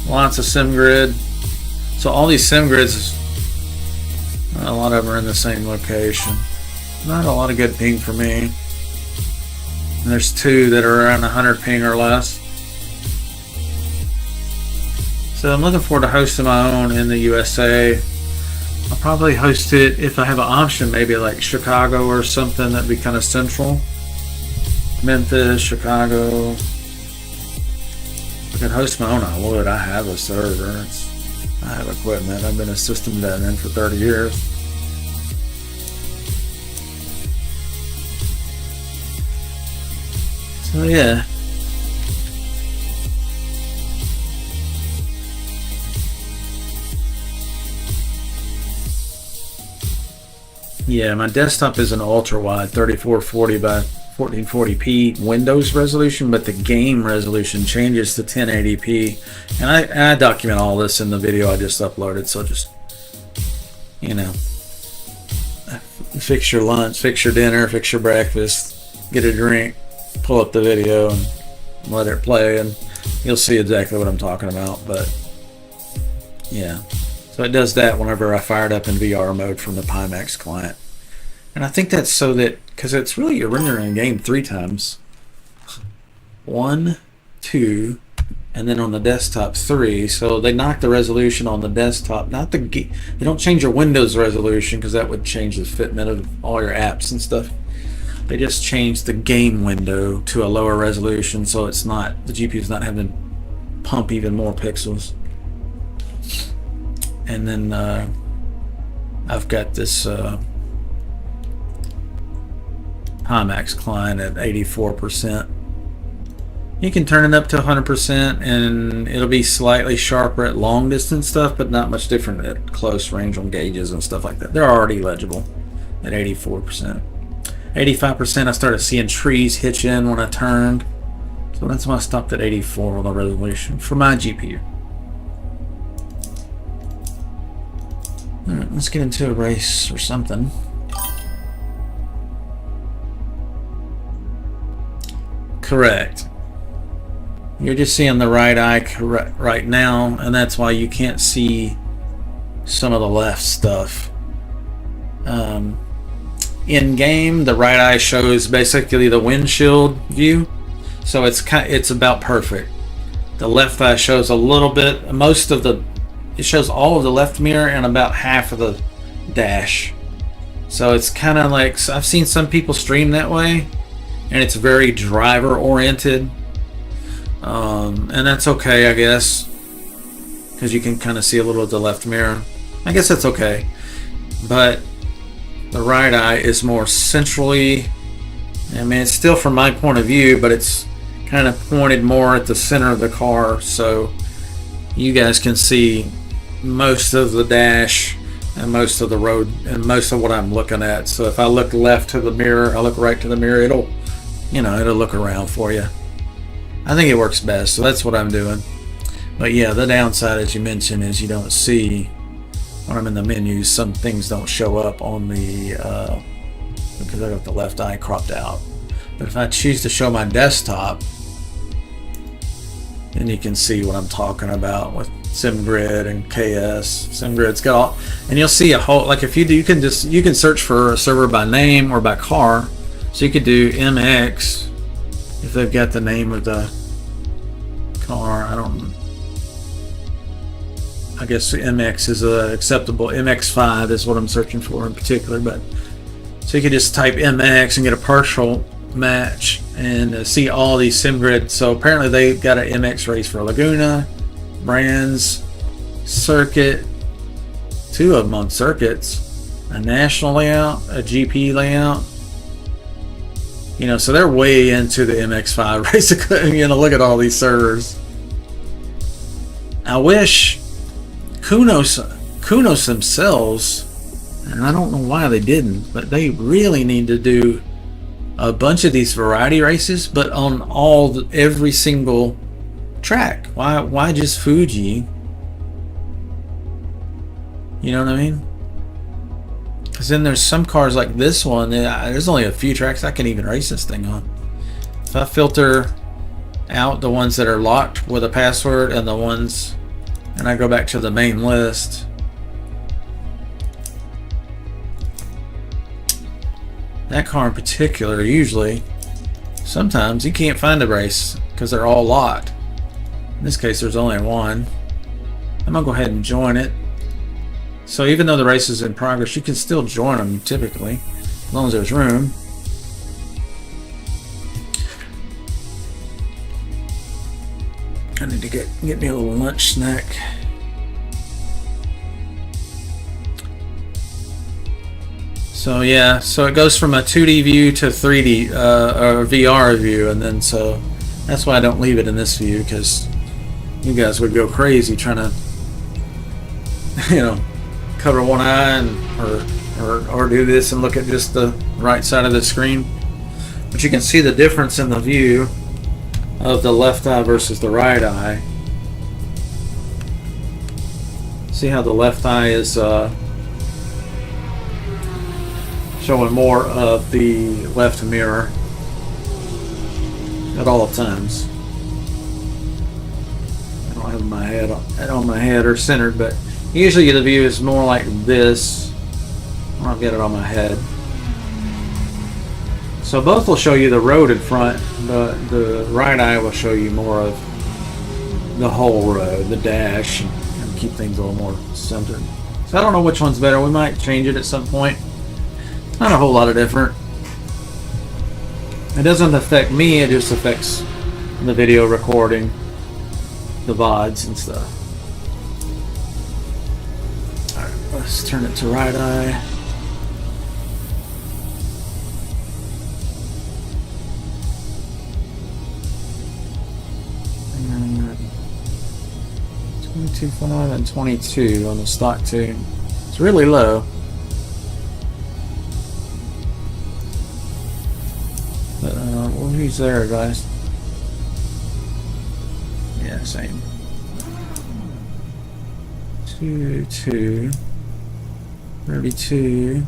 Speaker 1: Lots of SimGrid. So all these SimGrids, a lot of them are in the same location. Not a lot of good ping for me. And there's 2 that are around 100 ping or less. So I'm looking forward to hosting my own in the USA. I'll probably host it if I have an option, maybe like Chicago or something that'd be kind of central. Memphis, Chicago. If I could host my own, I would. I have a server. I have equipment. I've been a system admin for 30 years. So yeah. Yeah, my desktop is an ultra wide 3440 by 1440p Windows resolution, but the game resolution changes to 1080p. And I document all this in the video I just uploaded, so just, fix your lunch, fix your dinner, fix your breakfast, get a drink, pull up the video and let it play, and you'll see exactly what I'm talking about. But yeah, so it does that whenever I fire it up in VR mode from the Pimax client. And I think that's so that, because it's really, you're rendering a game 3 times. 1, 2, and then on the desktop 3. So they knock the resolution on the desktop, not the they don't change your Windows resolution, because that would change the fitment of all your apps and stuff. They just change the game window to a lower resolution, so it's not, the GPU's not having to pump even more pixels. And then I've got this Pimax client at 84%. You can turn it up to 100% and it'll be slightly sharper at long distance stuff, but not much different at close range on gauges and stuff like that. They're already legible at 84%. 85% I started seeing trees hitch in when I turned, so that's why I stopped at 84 on the resolution for my GPU. Alright, let's get into a race or something. Correct. You're just seeing the right eye right now, and that's why you can't see some of the left stuff. In game, the right eye shows basically the windshield view, so it's about perfect. The left eye shows a little bit, it shows all of the left mirror and about half of the dash. So it's kind of like, I've seen some people stream that way, and it's very driver oriented, and that's okay, I guess, because you can kind of see a little of the left mirror. I guess that's okay, but the right eye is more centrally, I mean, it's still from my point of view, but it's kind of pointed more at the center of the car, so you guys can see most of the dash and most of the road and most of what I'm looking at. So if I look left to the mirror, I look right to the mirror, it'll look around for you. I think it works best, so that's what I'm doing. But yeah, the downside, as you mentioned, is you don't see when I'm in the menus, some things don't show up on the because I got the left eye cropped out. But if I choose to show my desktop, then you can see what I'm talking about with SimGrid and KS. SimGrid's got all, and you'll see a whole, like if you do, you can search for a server by name or by car. So you could do MX if they've got the name of the car. I guess MX is acceptable. MX5 is what I'm searching for in particular, but so you could just type MX and get a partial match and see all these SimGrid. So apparently they got an MX race for Laguna, Brands, Circuit, 2 of them on circuits, a national layout, a GP layout. So they're way into the MX5 basically. Look at all these servers. I wish Kunos themselves, and I don't know why they didn't, but they really need to do a bunch of these variety races, but on every single track. Why just Fuji? You know what I mean? Because then there's some cars like this one, there's only a few tracks I can even race this thing on. If I filter out the ones that are locked with a password and the ones, and I go back to the main list, that car in particular, usually, sometimes you can't find a race because they're all locked. In this case, there's only one. I'm gonna go ahead and join it. So even though the race is in progress, you can still join them typically, as long as there's room. I need to get me a little lunch snack. So yeah, so it goes from a 2D view to 3D or VR view, and then so that's why I don't leave it in this view, because you guys would go crazy trying to, cover one eye or do this and look at just the right side of the screen. But you can see the difference in the view of the left eye versus the right eye. See how the left eye is showing more of the left mirror at all times. I don't have my head on my head or centered, but usually the view is more like this. I'll get it on my head. So both will show you the road in front, but the right eye will show you more of the whole road, the dash, and keep things a little more centered. So I don't know which one's better. We might change it at some point. Not a whole lot of different. It doesn't affect me, it just affects the video recording, the VODs and stuff. Alright, let's turn it to right eye. And 22.5 and 22 on the stock tune. It's really low. Well, who's there, guys? Yeah, same. 2, 32.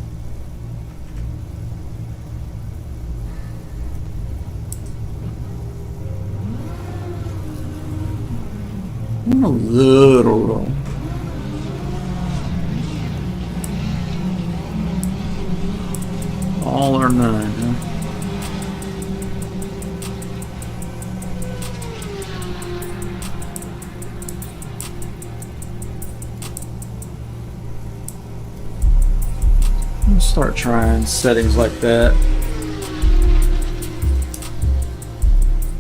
Speaker 1: A little roll. All or none, huh? I'll start trying settings like that.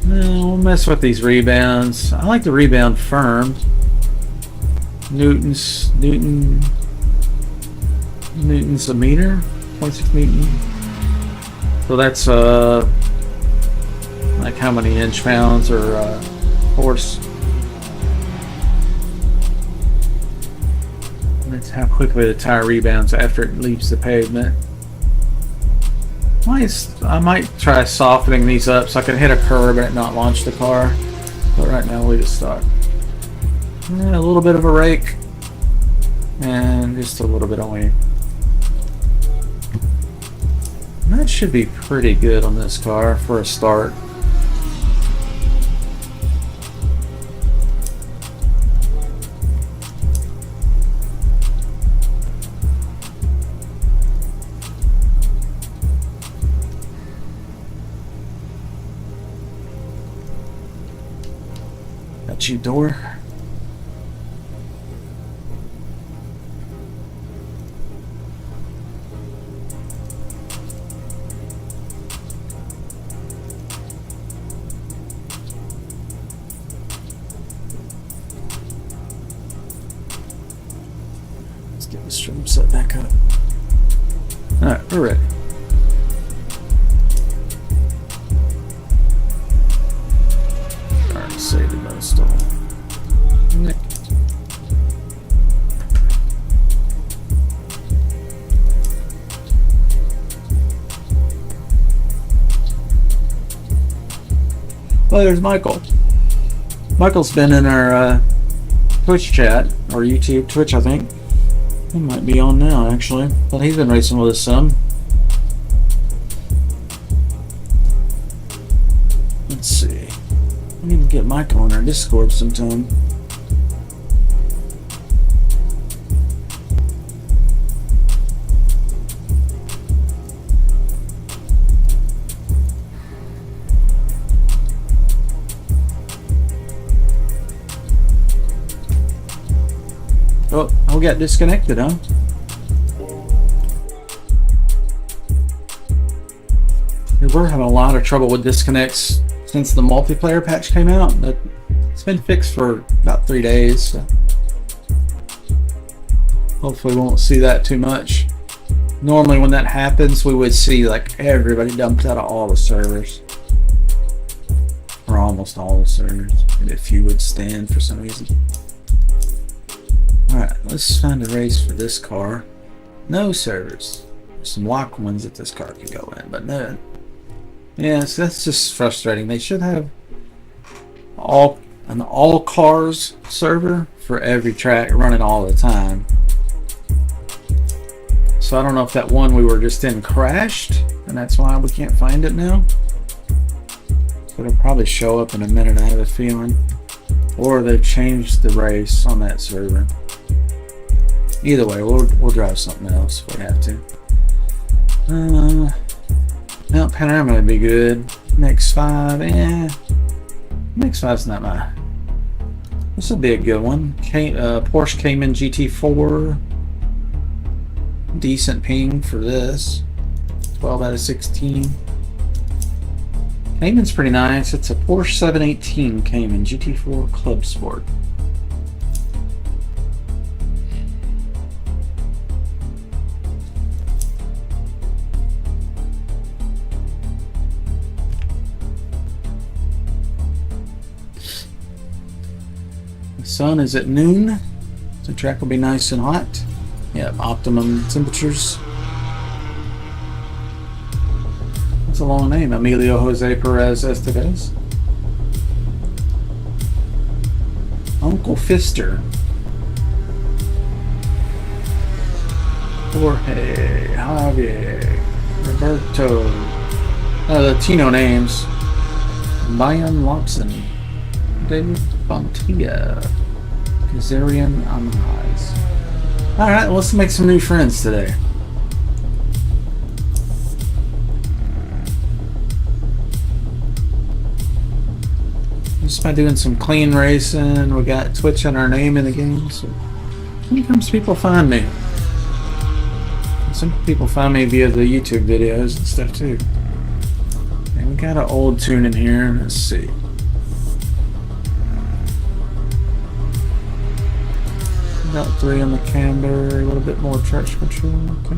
Speaker 1: No, we'll mess with these rebounds. I like the rebound firm. Newton's a meter, 0.6 Newton. So that's like how many inch pounds or force. That's how quickly the tire rebounds after it leaves the pavement. I might try softening these up so I can hit a curb and not launch the car. But right now we'll leave it stuck. And a little bit of a rake. And just a little bit of wing. That should be pretty good on this car for a start. Got you, door. Let's get this trim set back up. Alright, we're ready. Save it install. Next. Well, there's Michael. Michael's been in our Twitch chat, or YouTube, Twitch, I think. He might be on now, actually. But he's been racing with us some. Let's see. I need to get Michael on our Discord sometime. Oh, we got disconnected, huh? We're having a lot of trouble with disconnects since the multiplayer patch came out. But it's been fixed for about 3 days, so hopefully we won't see that too much. Normally when that happens, we would see like everybody dumped out of all the servers, or almost all the servers, and a few would stand for some reason. Alright, let's find a race for this car. No servers. There's some locked ones that this car could go in, but no. Yeah, so that's just frustrating. They should have an all cars server for every track running all the time. So I don't know if that one we were just in crashed, and that's why we can't find it now. But it'll probably show up in a minute, I have a feeling. Or they've changed the race on that server. Either way, we'll drive something else if we have to. Now Panorama would be good. MX-5, MX-5's not my. This would be a good one. Porsche Cayman GT4. Decent ping for this. 12 out of 16. Cayman's pretty nice. It's a Porsche 718 Cayman GT4 Club Sport. The sun is at noon. The track will be nice and hot. Yep, optimum temperatures. That's a long name, Emilio Jose Perez Estevez. Uncle Fister. Jorge, Javier, Roberto. Latino names. Bayan Lobson. David Bontia. Kazarian on the highs. Alright, let's make some new friends today. Just by doing some clean racing, we got Twitch and our name in the game, so sometimes people find me. Some people find me via the YouTube videos and stuff too. And we got an old tune in here. Let's see. About 3 on the camber, a little bit more traction control. Okay.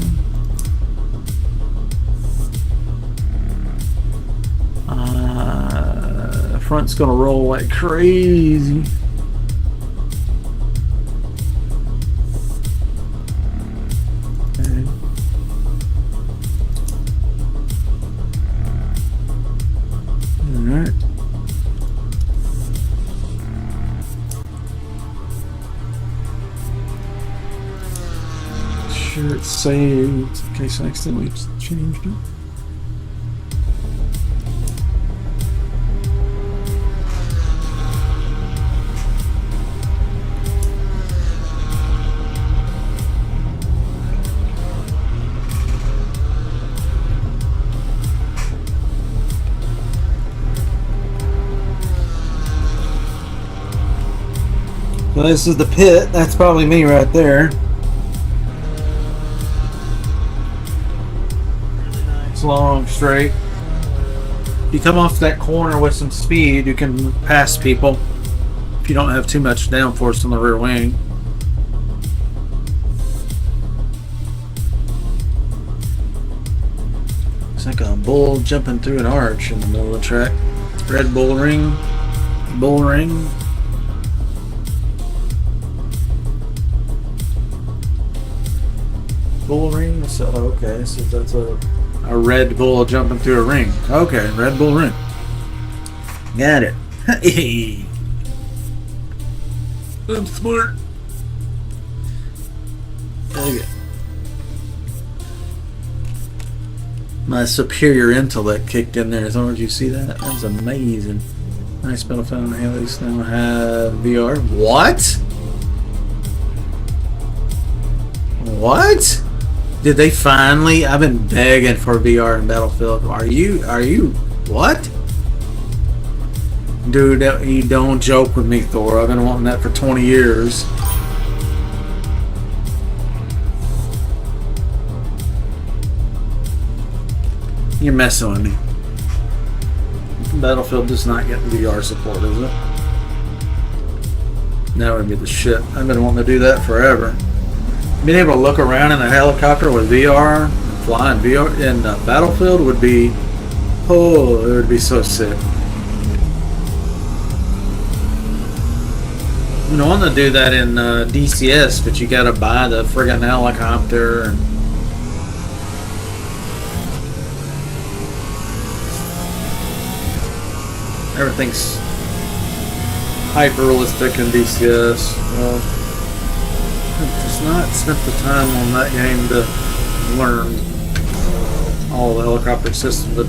Speaker 1: Front's gonna roll like crazy. Okay. Alright. Sure it's saved in case I accidentally changed it. So this is the pit. That's probably me right there. Really nice, long, straight. If you come off that corner with some speed, you can pass people if you don't have too much downforce on the rear wing. It's like a bull jumping through an arch in the middle of the track. Red bull ring. Bull ring. Bull ring? So, okay, so that's a Red Bull jumping through a ring. Okay, Red Bull ring. Got it. Hey, I'm smart. Okay. My superior intellect kicked in there. Did you see that? That was amazing. Nice Battlefield Halo's now have VR. What? What? Did they finally? I've been begging for VR in Battlefield. Are you, what? Dude, you don't joke with me, Thor. I've been wanting that for 20 years. You're messing with me. Battlefield does not get VR support, is it? That would be the shit. I've been wanting to do that forever. Being able to look around in a helicopter with VR and fly in VR in Battlefield would be, oh, it would be so sick. I want to do that in DCS, but you gotta buy the friggin' helicopter and everything's hyper realistic in DCS. Well, just not spent the time on that game to learn all the helicopter systems to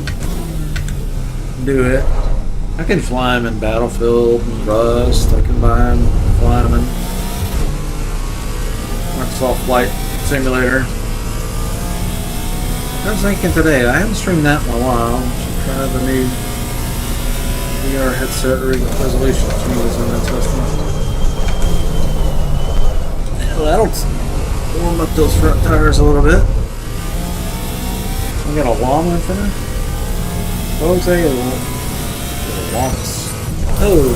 Speaker 1: do it. I can fly them in Battlefield and Rust. I can buy them, fly them in Microsoft Flight Simulator. I was thinking today, I haven't streamed that in a while. I should try the new VR headset resolution changes on that system. That'll warm up those front tires a little bit. We got a llama in front of me. What was that? Llamas. Oh.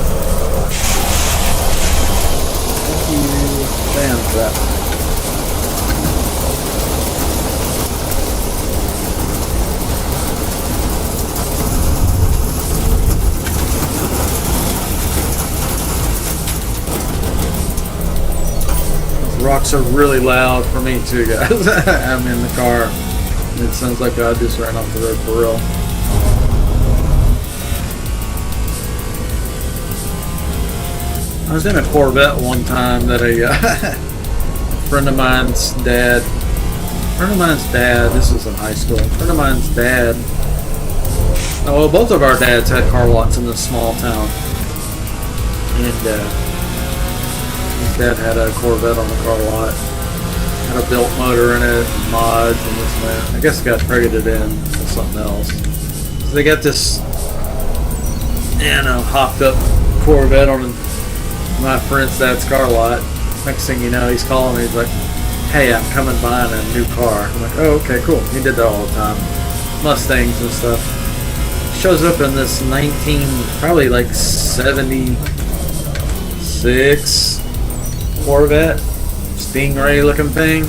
Speaker 1: Thank you, fan, for that. Rocks are really loud for me too, guys. I'm in the car. It sounds like I just ran off the road for real. I was in a Corvette one time that a friend of mine's dad, this was in high school, well, both of our dads had car lots in this small town. And His dad had a Corvette on the car lot. Had a built motor in it, and mods, and this and that. I guess it got traded in to something else. So they got this, hopped up Corvette on my friend's dad's car lot. Next thing you know, he's calling me. He's like, "Hey, I'm coming buying a new car." I'm like, "Oh, okay, cool." He did that all the time. Mustangs and stuff. Shows up in this probably like 76 Corvette, Stingray looking thing.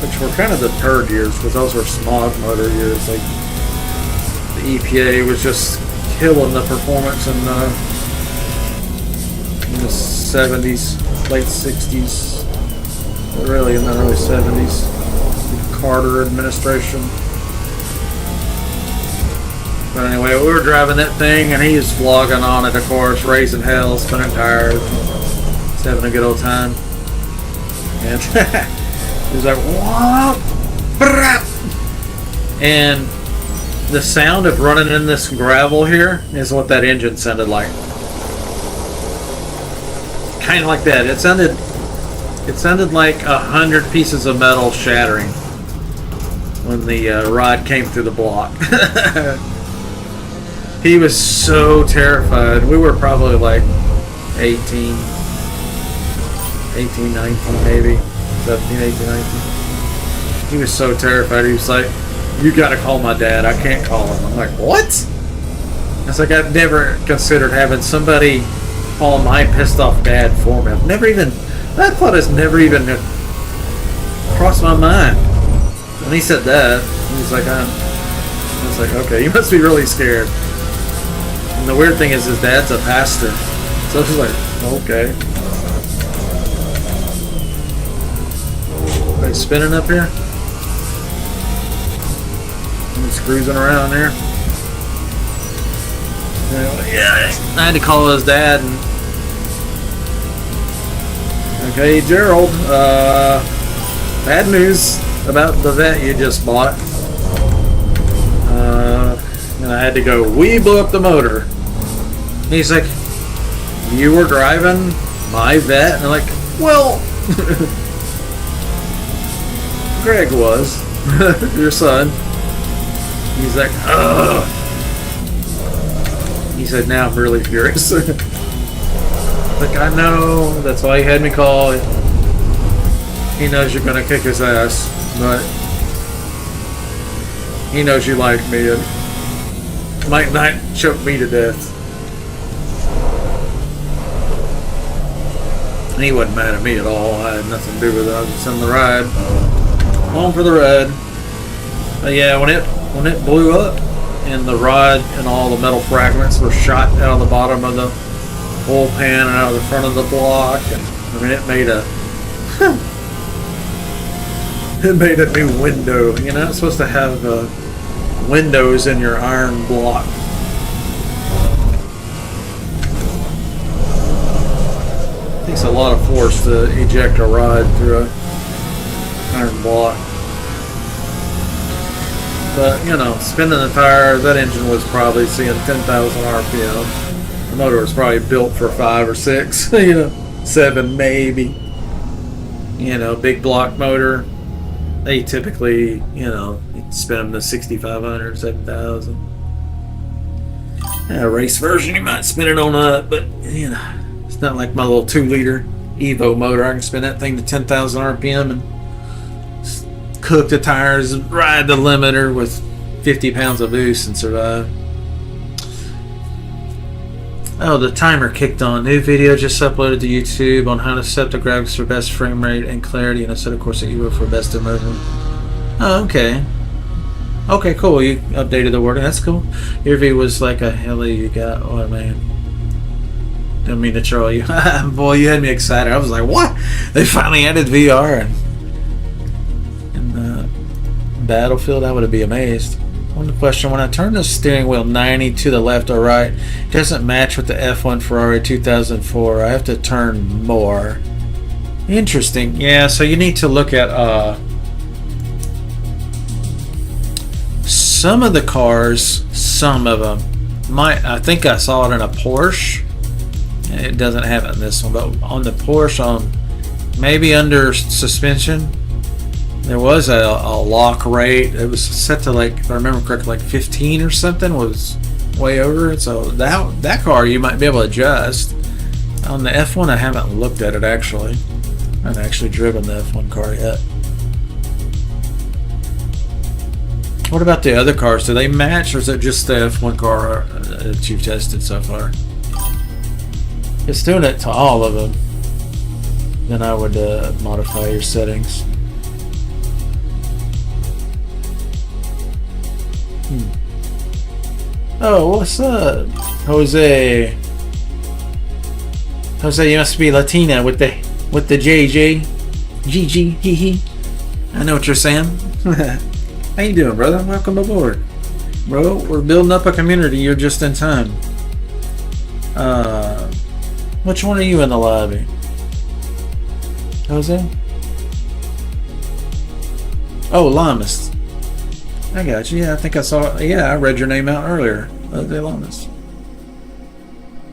Speaker 1: Which were kind of the turd years, because those were smog motor years. Like, the EPA was just killing the performance in the 70s, late 60s, but really in the early 70s. The Carter administration. But anyway, we were driving that thing, and he was vlogging on it, of course, raising hell, spinning tires, just having a good old time. And he was like, "What?" And the sound of running in this gravel here is what that engine sounded like. Kind of like that. It sounded like 100 pieces of metal shattering when the rod came through the block. He was so terrified. We were probably like 18, 19 maybe. 17, 18, 19. He was so terrified. He was like, "You gotta call my dad. I can't call him." I'm like, "What?" It's like, I've never considered having somebody call my pissed off dad for me. That thought has never even crossed my mind. When he said that, he was like, I was like, "Okay, you must be really scared." And the weird thing is, his dad's a pastor. So I was like, "Okay." Are they spinning up here? He's cruising around there. Yeah, I had to call his dad. And, "Okay, Gerald, bad news about the vet you just bought." And I had to go, "We blew up the motor." And he's like, "You were driving my vet?" And I'm like, "Well, Greg was, your son." He's like, "Ugh." He said, "Now I'm really furious." Like, I know, that's why he had me call. He knows you're gonna kick his ass, but he knows you like me and might not choke me to death. And he wasn't mad at me at all. I had nothing to do with it. I was just on the ride. On for the ride. But yeah, when it blew up and the rod and all the metal fragments were shot out of the bottom of the oil pan and out of the front of the block, and I mean, it made a new window. You're not supposed to have windows in your iron block. It takes a lot of force to eject a rod through a iron block. But, spinning the tire, that engine was probably seeing 10,000 RPM. The motor was probably built for 5 or 6, 7 maybe. Big block motor. They typically, spin them to 6,500, 7,000. A race version, you might spin it on up, but, it's not like my little 2-liter EVO motor. I can spin that thing to 10,000 RPM and cook the tires, ride the limiter with 50 pounds of boost and survive. Oh, the timer kicked on. New video just uploaded to YouTube on how to set the graphics for best frame rate and clarity, and Assetto Corsa EVO for best immersion. Oh, okay. Okay, cool. You updated the wording. That's cool. Your view was like a heli you got. Oh, man. Didn't mean to troll you. Boy, you had me excited. I was like, what? They finally added VR in Battlefield? I would be amazed. One question: when I turn the steering wheel 90 to the left or right, it doesn't match with the F1 Ferrari 2004. I have to turn more. Interesting. Yeah, so you need to look at some of the cars. Some of them. I think I saw it in a Porsche. It doesn't have it in this one, but on the Porsche, maybe under suspension, there was a lock rate. It was set to, like, if I remember correctly, like 15 or something, was way over it. So that car you might be able to adjust. On the F1, I haven't looked at it actually. I haven't actually driven the F1 car yet. What about the other cars? Do they match, or is it just the F1 car that you've tested so far? It's doing it to all of them. Then I would modify your settings. Oh, what's up, Jose? Jose, you must be Latina with the JJ, GG, hee hee. I know what you're saying. How you doing, brother? Welcome aboard, bro. We're building up a community. You're just in time. Which one are you in the lobby? Jose? Oh, Lamas. I got you. Yeah, I think I saw. Yeah, I read your name out earlier. Jose Lamas.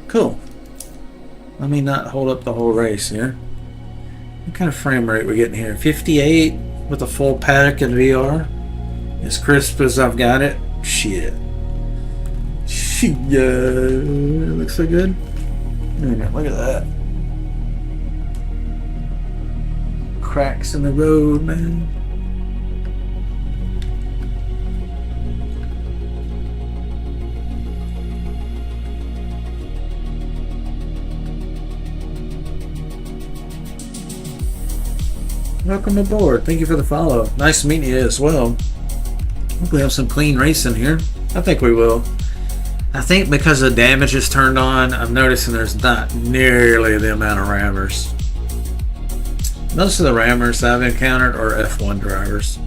Speaker 1: Cool. Let me not hold up the whole race here. What kind of frame rate we getting here? 58 with a full paddock and VR. As crisp as I've got it. Shit. Looks so good. Look at that. Cracks in the road, man. Welcome aboard. Thank you for the follow. Nice meeting you as well. Hope we have some clean racing here. I think we will. I think because the damage is turned on, I'm noticing there's not nearly the amount of rammers. Most of the rammers I've encountered are F1 drivers.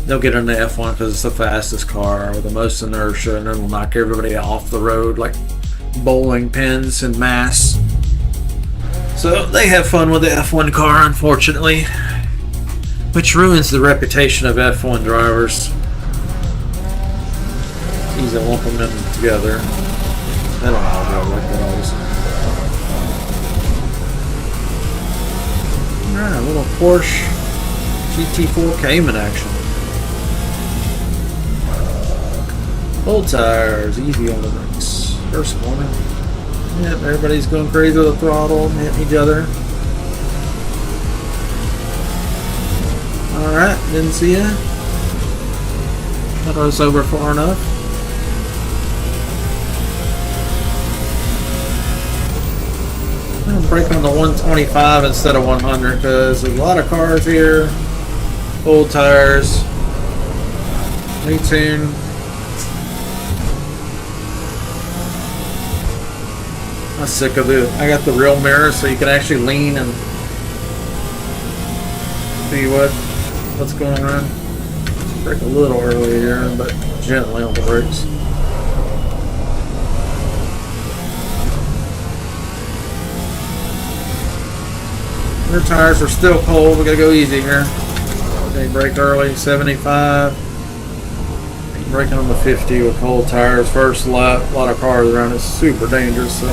Speaker 1: They'll get on the F1 because it's the fastest car with the most inertia, and it'll knock everybody off the road like bowling pins in mass. So they have fun with the F1 car, unfortunately, which ruins the reputation of F1 drivers. Easy to lump them in together. I don't know how to like that always. Alright, a little Porsche GT4 Cayman action. Full tires, easy on the brakes. First corner. Yep, everybody's going crazy with the throttle, hitting each other. Alright, didn't see ya. Thought I was over far enough. I'm braking on the 125 instead of 100 because there's a lot of cars here. Old tires. New tune. I'm sick of it. I got the real mirror so you can actually lean and see what's going on. Brake a little early here, but gently on the brakes. Rear tires are still cold. We gotta go easy here. Okay, brake early, 75. Braking on the 50 with cold tires. First lap, a lot of cars around. It's super dangerous. So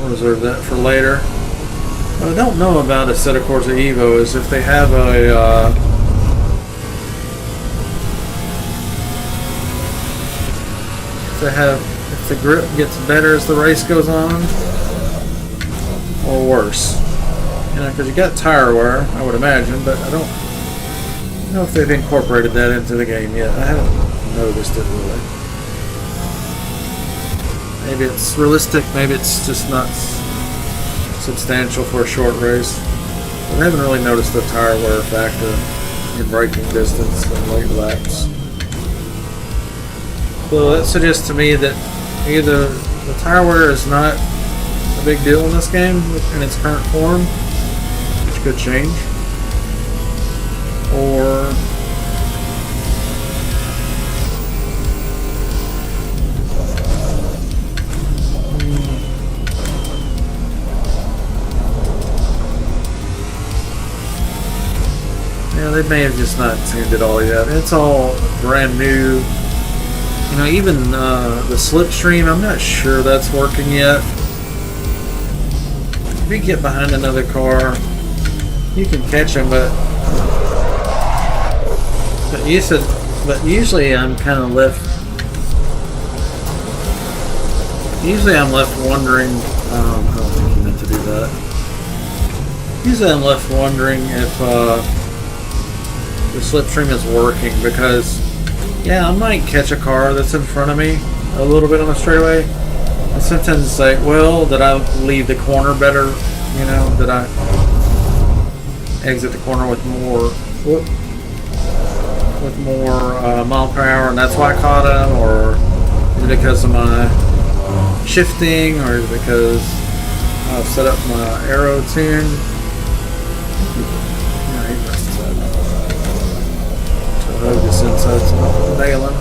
Speaker 1: I'll reserve that for later. What I don't know about Assetto Corsa EVO is if they have if the grip gets better as the race goes on, or worse. You know, because you got tire wear, I would imagine, but I don't know if they've incorporated that into the game yet. I haven't noticed it really. Maybe it's realistic, maybe it's just not substantial for a short race. But I haven't really noticed the tire wear factor in braking distance and late laps. So that suggests to me that either the tire wear is not a big deal in this game in its current form, which could change, or yeah, they may have just not tuned it all yet. It's all brand new You know, even the slipstream, I'm not sure that's working yet. If you get behind another car, you can catch them, but usually I'm kind of left. Usually I'm left wondering. I don't think you meant to do that. Usually I'm left wondering if the slipstream is working because, yeah, I might catch a car that's in front of me a little bit on the straightaway, and sometimes it's like, well, did I leave the corner better? You know, did I exit the corner with more mile per hour, and that's why I caught him, or is it because of my shifting, or is it because I've set up my arrow tune? Yeah, he must have to hold this inside so I'm nailing.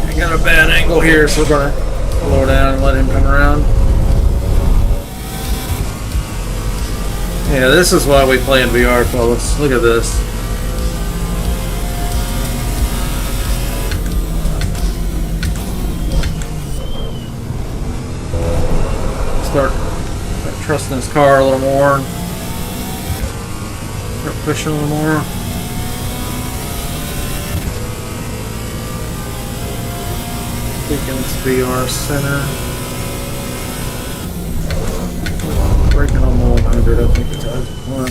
Speaker 1: I got a bad angle here, so we're gonna slow down and let him come around. Yeah, this is why we play in VR, fellas. Look at this. Start trusting this car a little more. Start pushing a little more. Beacons VR center. Breaking on the 100, I think it's as warm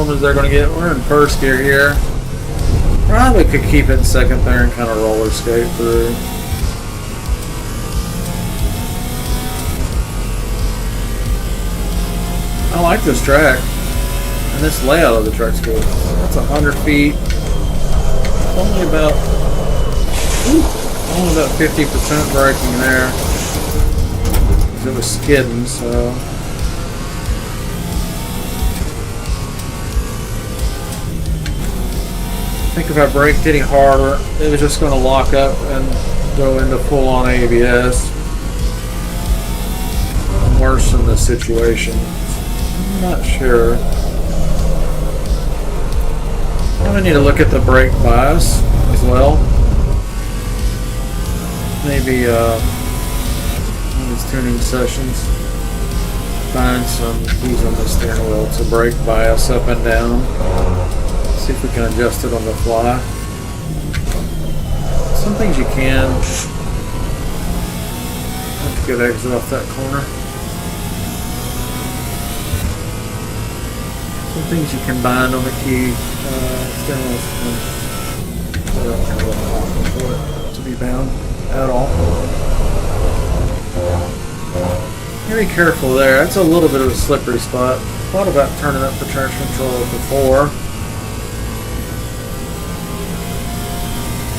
Speaker 1: as they're going to get. We're in first gear here. Probably could keep it in second there and kind of roller skate through. I like this track, and this layout of the track's good. That's 100 feet. Only about 50% braking there. It was skidding, so. I think if I braked any harder, it was just going to lock up and go into full-on ABS. Worsen the situation. I'm not sure. I need to look at the brake bias as well. Maybe in these tuning sessions, find some keys on the steering wheel to brake bias up and down. See if we can adjust it on the fly. Some things you can. That's a good exit off that corner. Some things you can bind on the key. Steering wheel to be bound at all. Be careful there. That's a little bit of a slippery spot. Thought about turning up the traction control before.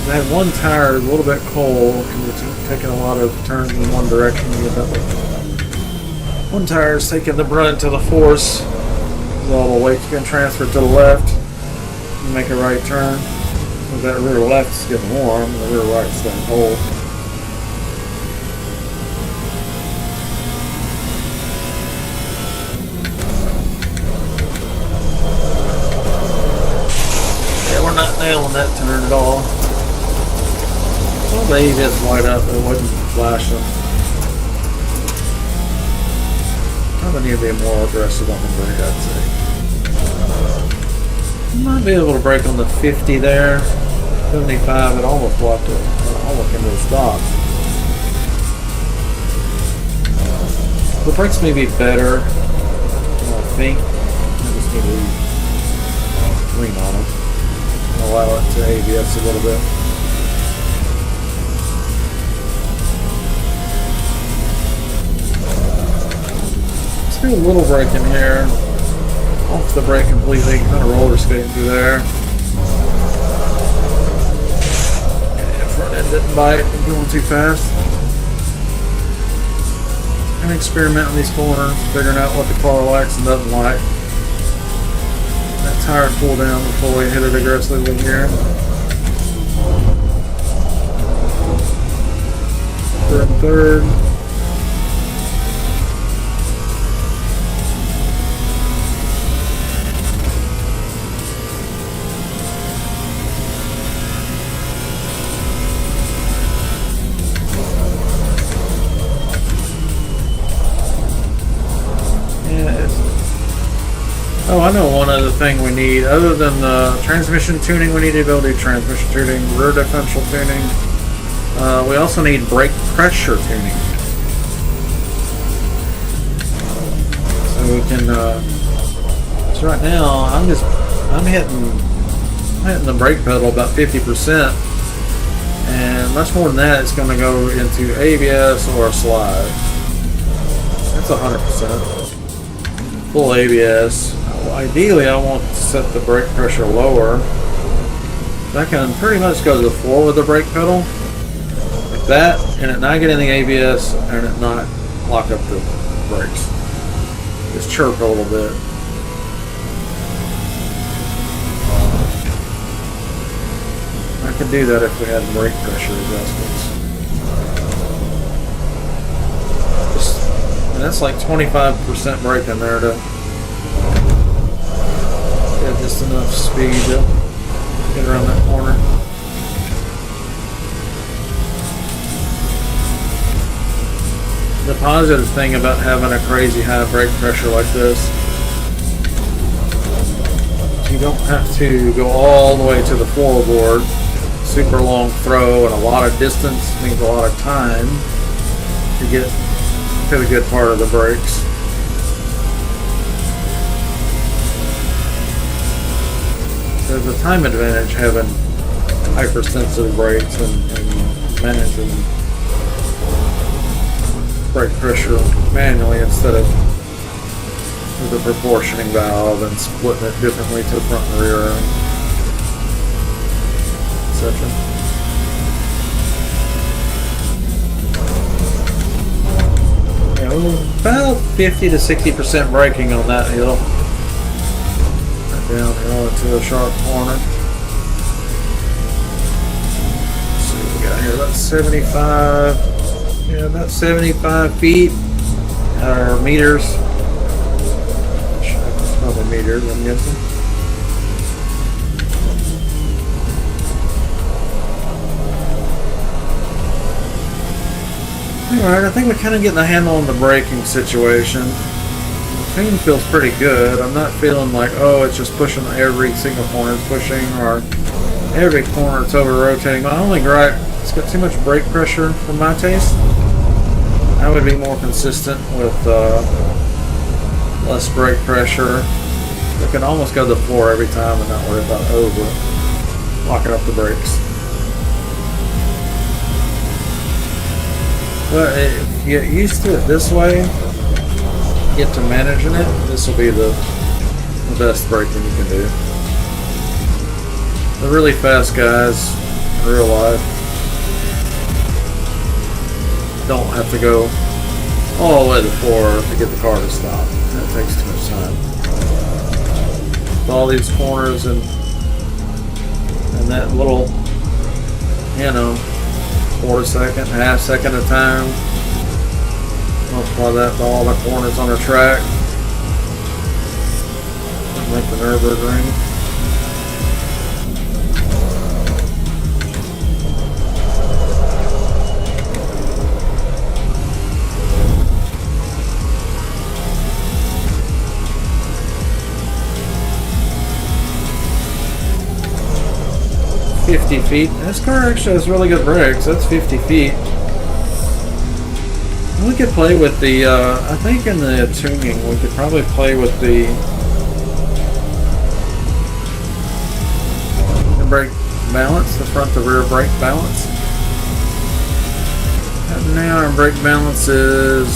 Speaker 1: I had one tire a little bit cold because it's taking a lot of turns in one direction. One tire is taking the brunt to the force. All the weight's going to transfer to the left and make a right turn. That rear left is getting warm, the rear right is staying cold. Yeah, we're not nailing that turn at all. Well, the ABS light up, but it wasn't flashing. Probably need to be more aggressive on the brake, I'd say. Might be able to brake on the 50 there. 75, it almost blocked it. Almost into the stop. The brakes may be better, I think. I just need to lean on them. Allow it to ABS a little bit. Let's do a little braking here. Off the brake completely, kind of roller skating through there. Yeah, front end didn't bite, I'm going too fast. And experiment on these corners, figuring out what the car likes and doesn't like. That tire pull down before we hit it aggressively here. Third. I know one other thing we need, other than the transmission tuning, we need to be able to do transmission tuning, rear differential tuning. We also need brake pressure tuning. So we can, so right now, I'm hitting the brake pedal about 50%. And much more than that, it's going to go into ABS or a slide. That's 100%. Full ABS. Ideally, I want to set the brake pressure lower. I can pretty much go to the floor with the brake pedal, like that, and it not get in the ABS and it not lock up the brakes. Just chirp a little bit. I could do that if we had brake pressure adjustments. And that's like 25% brake in there to get just enough speed to get around that corner. The positive thing about having a crazy high brake pressure like this, you don't have to go all the way to the floorboard. Super long throw and a lot of distance means a lot of time to get to the good part of the brakes. There's a time advantage having hypersensitive brakes and managing brake pressure manually instead of with a proportioning valve and splitting it differently to the front and rear, etc. Yeah, we're about 50 to 60% braking on that hill. Downhill into a sharp corner. Let's see what we got here. About 75. Yeah, about 75 feet. Or meters. It's probably meters, I'm guessing. Alright, I think we're kind of getting a handle on the braking situation. The tune feels pretty good. I'm not feeling like, oh, it's just pushing every single corner it's pushing, or every corner it's over rotating. My only gripe, it's got too much brake pressure for my taste. I would be more consistent with less brake pressure. We can almost go to the floor every time and not worry about locking up the brakes. But if you get used to it this way, get to managing it, this will be the best braking you can do. The really fast guys in real life don't have to go all the way to the floor to get the car to stop. That takes too much time. With all these corners and that little, quarter second, half second at a time. Multiply that by all the corners on the track. Make the Nürburgring. $50 feet. This car actually has really good brakes. That's 50 feet. We could play with the, I think in the tuning, we could probably play with the brake balance, the front to rear brake balance. And now our brake balance is,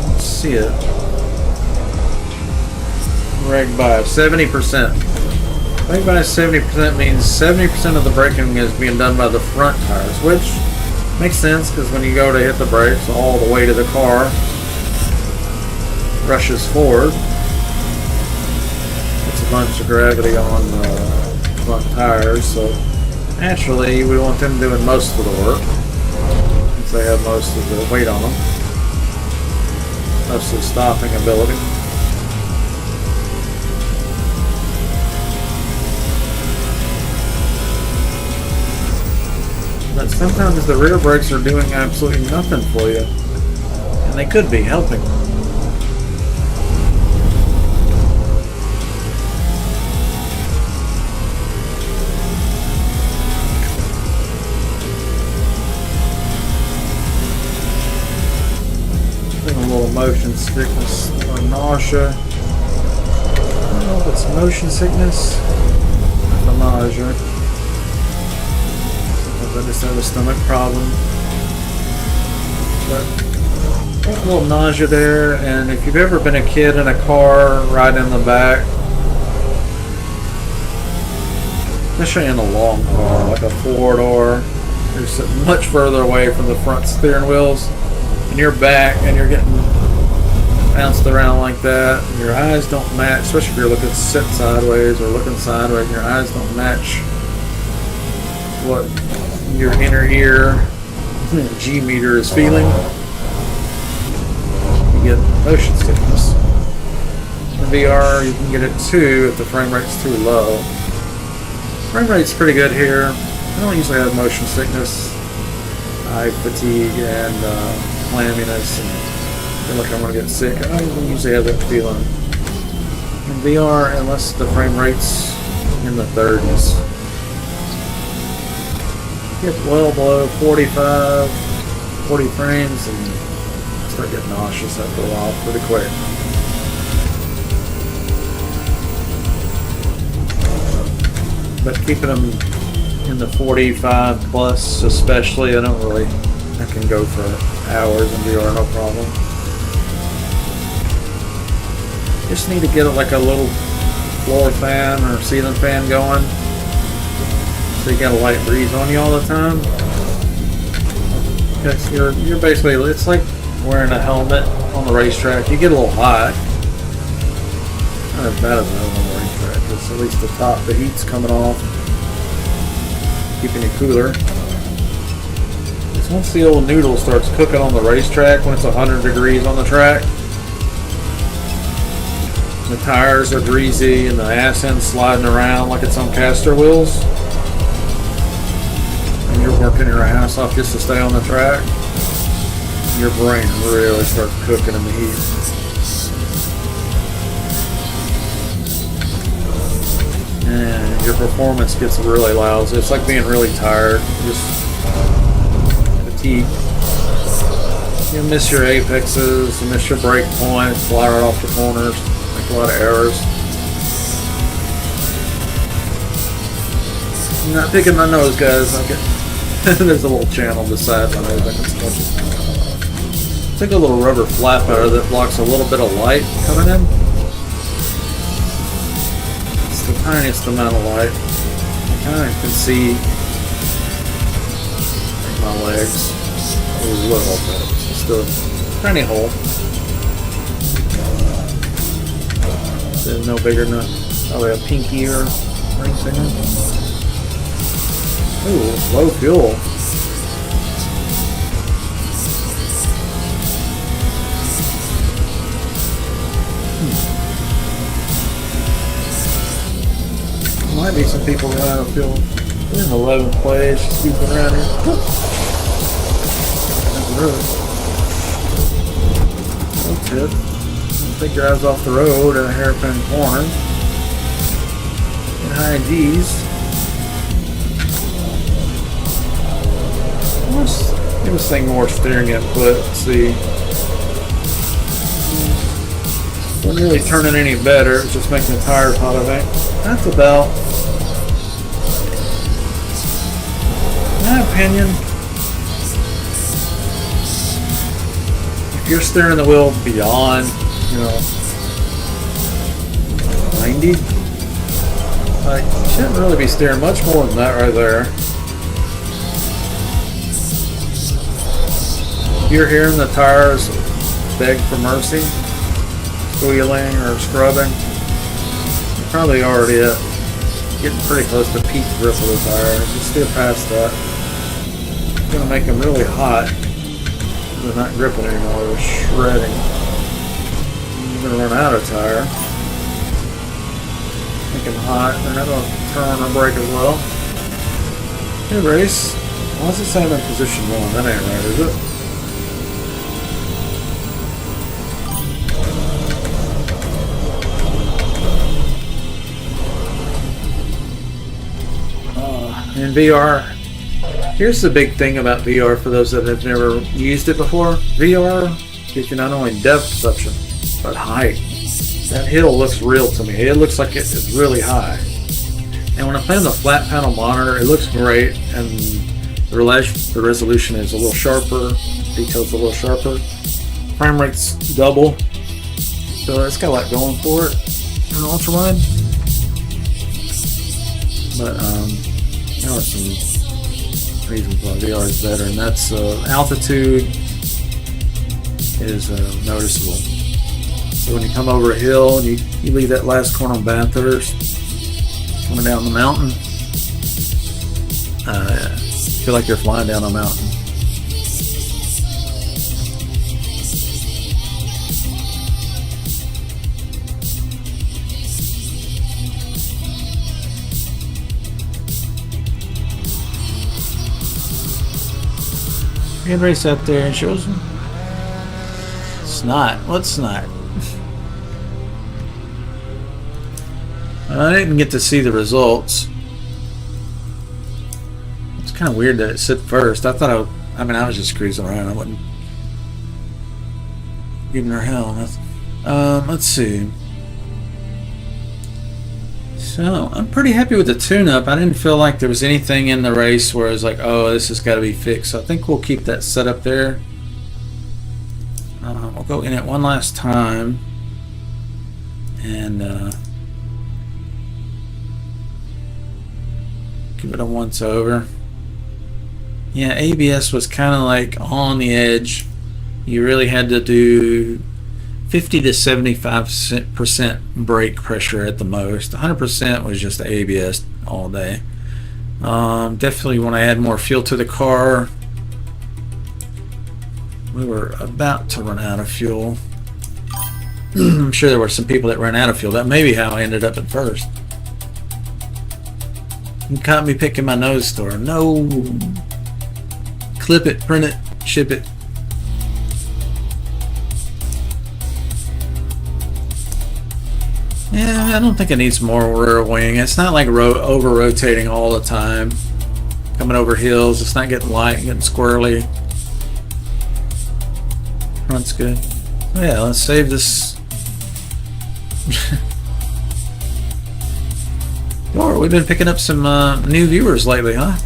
Speaker 1: let's see it, brake by 70%. Brake by 70% means 70% of the braking is being done by the front tires, which makes sense because when you go to hit the brakes, all the weight of the car rushes forward. It's a bunch of gravity on the front tires, so naturally we want them doing most of the work since they have most of the weight on them, most of the stopping ability. But sometimes the rear brakes are doing absolutely nothing for you, and they could be helping. sickness or nausea. I don't know if it's motion sickness or nausea. Sometimes I just have a stomach problem. But a little nausea there, and if you've ever been a kid in a car riding in the back, especially in a long car like a 4-door, you're sitting much further away from the front steering wheels, and you're back and you're getting bounced around like that, and your eyes don't match, especially if you're looking sit sideways or looking sideways, and your eyes don't match what your inner ear G meter is feeling. You get motion sickness. In VR, you can get it too if the frame rate's too low. Frame rate's pretty good here. I don't usually have motion sickness, eye fatigue, and clamminess, and feel like I'm gonna get sick. I don't usually have that feeling. In VR, unless the frame rate's in the 30s. Get well below 45, 40 frames, and start getting nauseous after a while pretty quick. But keeping them in the 45 plus, especially, I can go for hours in VR, no problem. Just need to get like a little floor fan or ceiling fan going, so you got a light breeze on you all the time. Because you're basically, it's like wearing a helmet on the racetrack. You get a little hot. Not as bad as I was on the racetrack. It's at least the top, the heat's coming off, keeping you cooler. Because once the old noodle starts cooking on the racetrack, when it's 100 degrees on the track, the tires are greasy and the ass end's sliding around like it's on caster wheels, and you're working your ass off just to stay on the track, your brain really starts cooking in the heat. And your performance gets really lousy. It's like being really tired, just fatigued. You miss your apexes, you miss your brake points, fly right off the corners, make a lot of errors. I'm not picking my nose, guys. There's a little channel beside my nose. I can touch it. Take a little rubber flap out of that blocks a little bit of light coming in. It's the tiniest amount of light. I kind of can see my legs a little bit. Just a tiny hole. It's no bigger than probably a pinky or ring finger. Ooh, low fuel. Might be some people that I don't feel in 11th place, scooping around here. That's rude. No tip. I think drives off the road at a hairpin corner. In high G's. Let's give this thing more steering input. Let's see. Wasn't really turning any better. It's just making the tires hot, I think. That's about, in my opinion, if you're steering the wheel beyond, 90, you shouldn't really be steering much more than that right there. You're hearing the tires beg for mercy, squealing or scrubbing. You're probably already getting pretty close to peak grip of the tire. Just steer past that. It's going to make them really hot. They're not gripping anymore, they're shredding. You're going to run out of tire. Make them hot. They're not going to turn or brake as well. Hey, race. Why does it say I'm in position 1? That ain't right, is it? In VR, here's the big thing about VR for those that have never used it before. VR gives you not only depth perception, But height, that hill looks real to me. It looks like it is really high. And when I play on the flat panel monitor, it looks great, and the resolution is a little sharper, details a little sharper. Frame rate's double, so it's got a lot going for it in ultra wide. But there are some reasons why VR is better, and that's altitude is noticeable. So when you come over a hill and you leave that last corner on Bathurst, coming down the mountain, feel like you're flying down a mountain. Hand race up there and shows them. Snot. What's snot? I didn't get to see the results. It's kind of weird that it sit first. I thought I was just cruising around. I wasn't giving her hell. Let's see. So I'm pretty happy with the tune-up. I didn't feel like there was anything in the race where I was like, oh, this has got to be fixed. So I think we'll keep that set up there. We'll go in it one last time and give it a once over. Yeah, ABS was kind of like on the edge. You really had to do 50 to 75% brake pressure at the most. 100% was just the ABS all day. Definitely when I add more fuel to the car, we were about to run out of fuel. I'm sure there were some people that ran out of fuel. That may be how I ended up at first. You caught me picking my nose store. No. Clip it, print it, ship it. Yeah, I don't think it needs more rear wing. It's not like over rotating all the time. Coming over hills, it's not getting light, getting squirrely. Front's good. Oh yeah, let's save this. Or we've been picking up some new viewers lately, huh?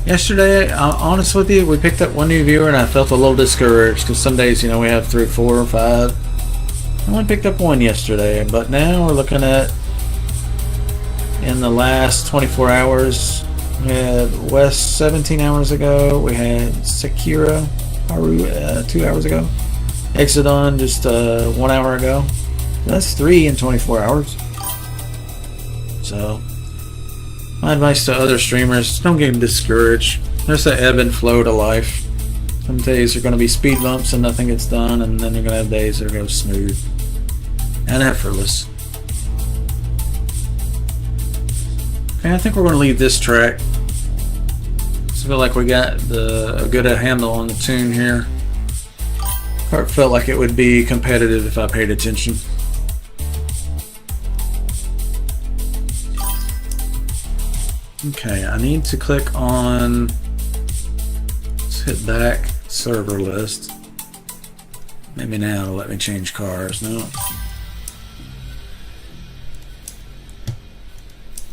Speaker 1: Yesterday, honest with you, we picked up one new viewer and I felt a little discouraged because some days, we have 3, 4, or 5. I only picked up one yesterday, but now we're looking at, in the last 24 hours, we had Wes 17 hours ago, we had Sakira Haru 2 hours ago, Exodon just 1 hour ago. That's 3 in 24 hours. So my advice to other streamers, don't get discouraged. There's an ebb and flow to life. Some days are going to be speed bumps and nothing gets done, and then you're going to have days that go smooth and effortless. Okay, I think we're going to leave this track. I feel like we got a good handle on the tune here. Kart felt like it would be competitive if I paid attention. Okay, I need to click on, let's hit back, server list. Maybe now it'll let me change cars. No.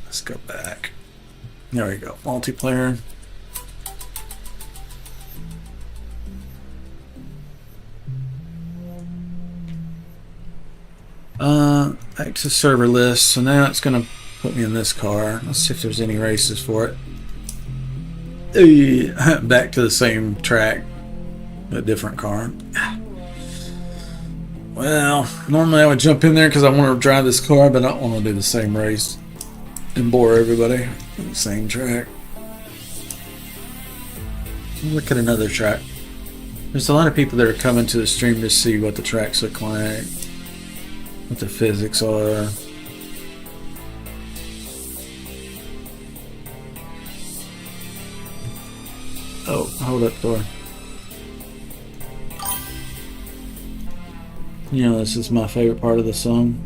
Speaker 1: Let's go back. There we go, multiplayer. Back to server list. So now it's gonna put me in this car. Let's see if there's any races for it. Back to the same track, a different car. Well, normally I would jump in there because I want to drive this car, but I don't want to do the same race and bore everybody. Same track. Look at another track. There's a lot of people that are coming to the stream to see what the tracks look like, what the physics are. Oh, hold up, door. This is my favorite part of the song.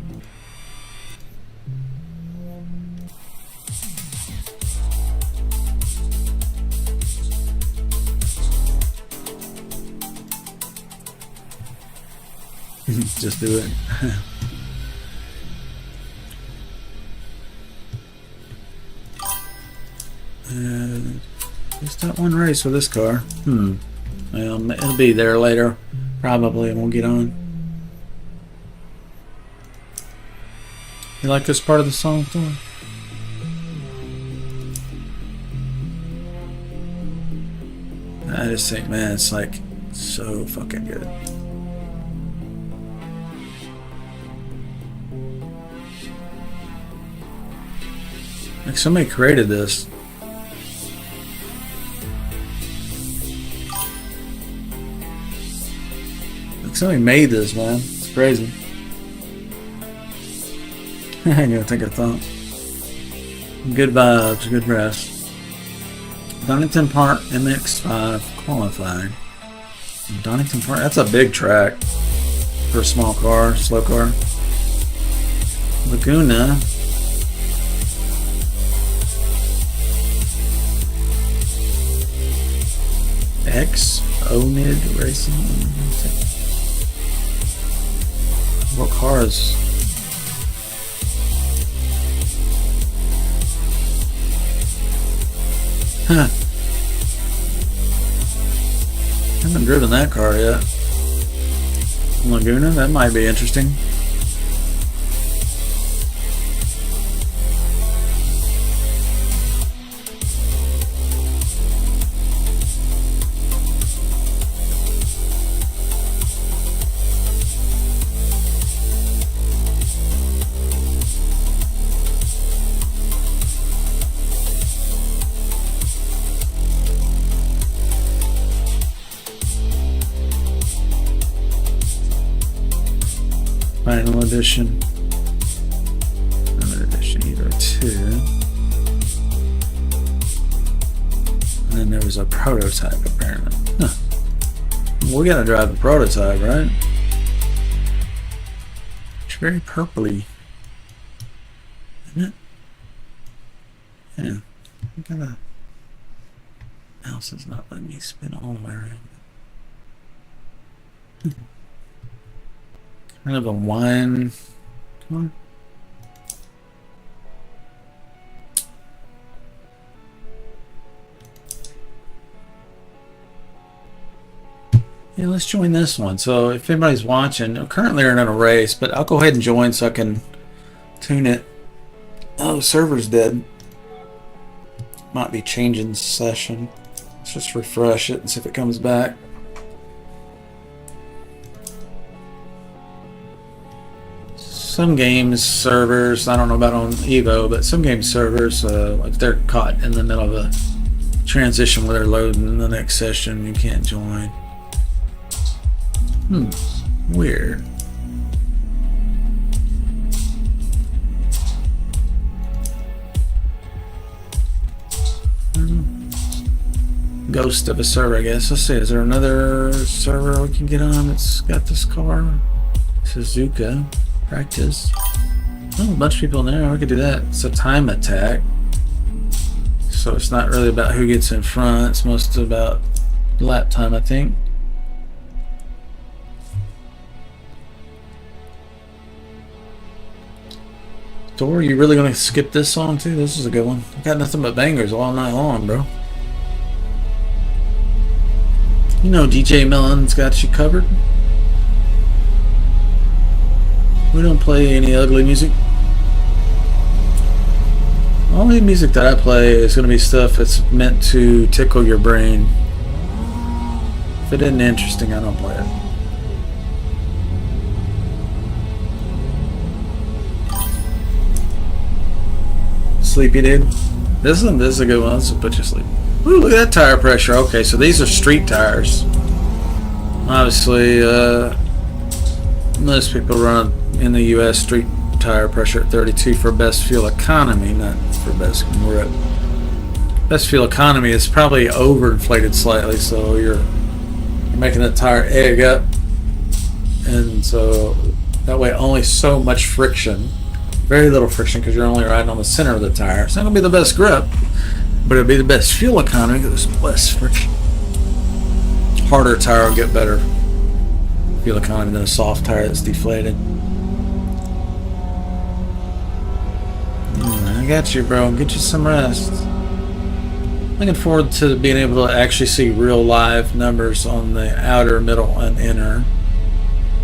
Speaker 1: Just do it. Just that one race with this car. Well, it'll be there later, probably, and we'll get on. You like this part of the song, Thor? I just think, man, it's like so fucking good. Like somebody created this. Like somebody made this, man. It's crazy. I ain't gonna think I thought. Good vibes, good rest. Donington Park MX5 qualifying. Donington Park, that's a big track for a small car, slow car. Laguna. X Onid Racing. What cars? Huh. Haven't driven that car yet. Laguna, that might be interesting. Final edition. Limited edition Evo 2. And then there was a prototype apparently. Huh. We gotta drive the prototype, right? It's very purpley. Isn't it? Yeah. I gotta. Mouse is not letting me spin all the way around. Kind of a wine. Come on. Yeah, let's join this one. So if anybody's watching, currently we're in a race, but I'll go ahead and join so I can tune it. Oh, the server's dead. Might be changing session. Let's just refresh it and see if it comes back. Some games servers, I don't know about on EVO, but some game servers, if they're caught in the middle of a transition where they're loading the next session, you can't join. Weird. Ghost of a server, I guess. Let's see, is there another server we can get on that's got this car? Suzuka. Practice. Oh, a bunch of people in there. We could do that. It's a time attack. So it's not really about who gets in front. It's mostly about lap time, I think. Thor, are you really going to skip this song too? This is a good one. I got nothing but bangers all night long, bro. You know DJ Melon's got you covered. We don't play any ugly music. Only music that I play is going to be stuff that's meant to tickle your brain. If it isn't interesting, I don't play it. Sleepy dude. This is a good one. This will put you to sleep. Ooh, look at that tire pressure. Okay, so these are street tires. Obviously, most people run in the U.S. street tire pressure at 32 for best fuel economy, not for best grip. Best fuel economy is probably overinflated slightly, so you're making the tire egg up, and so that way only so much friction, very little friction, because you're only riding on the center of the tire. It's not going to be the best grip, but it'll be the best fuel economy because there's less friction. Harder tire will get better fuel economy than a soft tire that's deflated. I got you, bro. Get you some rest. Looking forward to being able to actually see real live numbers on the outer, middle, and inner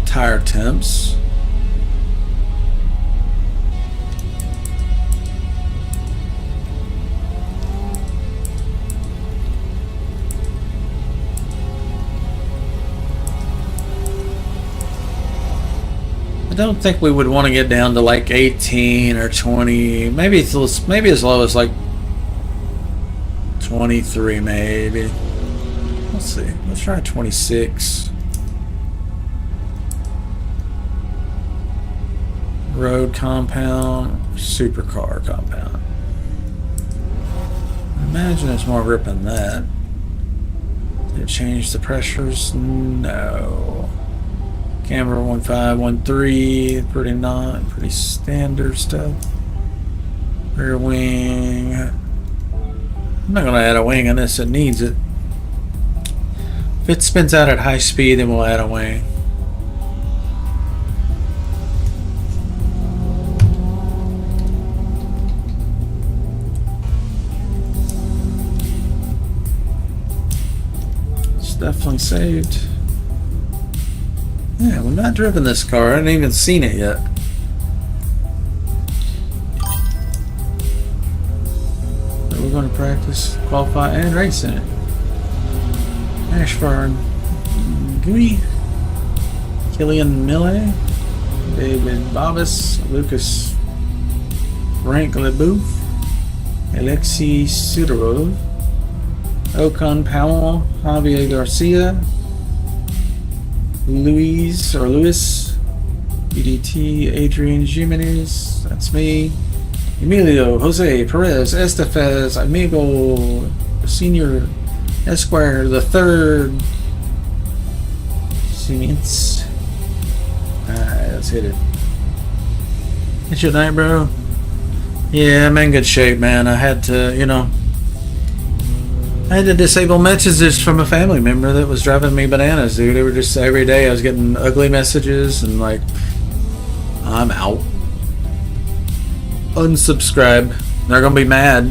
Speaker 1: tire temps. I don't think we would want to get down to like 18 or 20, maybe as low as like 23 maybe. Let's see. Let's try 26. Road compound, supercar compound. I imagine it's more grip than that. Did it change the pressures? No. Camber 1513, pretty standard stuff. Rear wing. I'm not gonna add a wing unless it needs it. If it spins out at high speed, then we'll add a wing. It's definitely saved. Yeah, we've not driven this car. I haven't even seen it yet. So we're going to practice, qualify, and race in it. Ashford Gooey, Killian Mille, David Bobbis, Lucas Frank LeBouf, Alexei Sidorov, Ocon Powell, Javier Garcia, Luis, EDT, Adrian Jimenez, that's me, Emilio, Jose, Perez, Estefez, Amigo, Senior, Esquire, the third, Siemens. Alright, let's hit it. It's your night, bro? Yeah, I'm in good shape, man. I had to, I had to disable messages from a family member that was driving me bananas, dude. They were just every day I was getting ugly messages and like, I'm out. Unsubscribe. They're gonna be mad.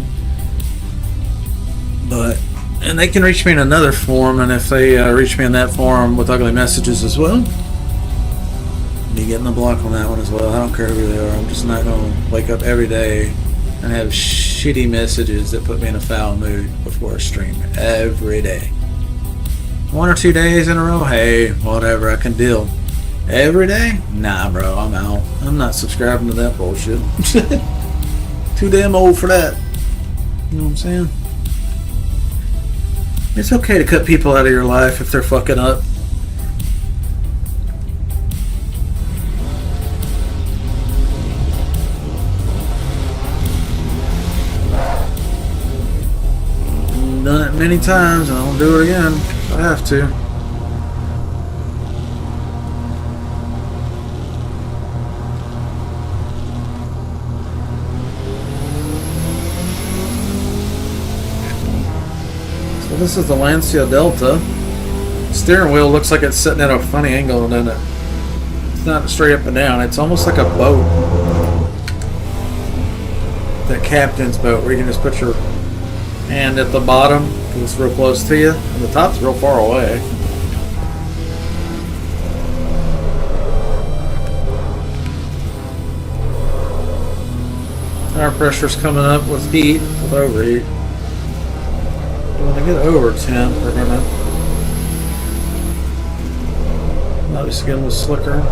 Speaker 1: And they can reach me in another form, and if they reach me in that form with ugly messages as well, I'll be getting a block on that one as well. I don't care who they are. I'm just not gonna wake up every day and have shitty messages that put me in a foul mood before a stream every day. 1 or 2 days in a row, hey, whatever, I can deal. Every day? Nah, bro, I'm out. I'm not subscribing to that bullshit. Too damn old for that. You know what I'm saying? It's okay to cut people out of your life if they're fucking up. Done it many times and I'll do it again if I have to. So this is the Lancia Delta. Steering wheel looks like it's sitting at a funny angle, doesn't it? It's not straight up and down. It's almost like a boat. That captain's boat where you can just put your hand at the bottom because it's real close to you, and the top's real far away. Tire pressure's coming up with heat, with overheat. When I get over 10, we're gonna notice getting a little slicker.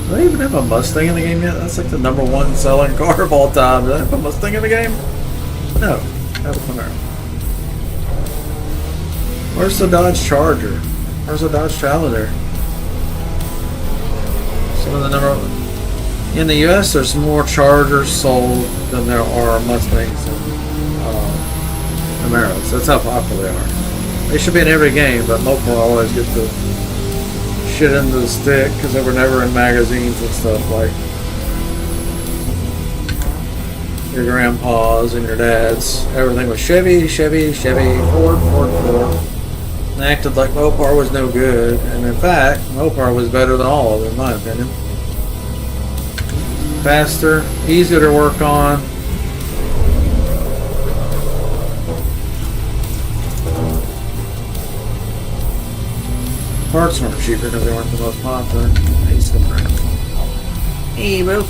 Speaker 1: Do they even have a Mustang in the game yet? That's like the #1 selling car of all time. Do they have a Mustang in the game? No. They have a Camaro. Where's the Dodge Charger? Where's the Dodge Challenger? Some of the in the US, there's more Chargers sold than there are Mustangs and Camaros. That's how popular they are. They should be in every game, but Mopar always gets the shit into the stick because they were never in magazines and stuff like your grandpas and your dads. Everything was Chevy, Ford. and acted like Mopar was no good, and in fact, Mopar was better than all of them, in my opinion. Faster, easier to work on. Parts weren't cheaper because they weren't the most popular. He's the brand. EVO.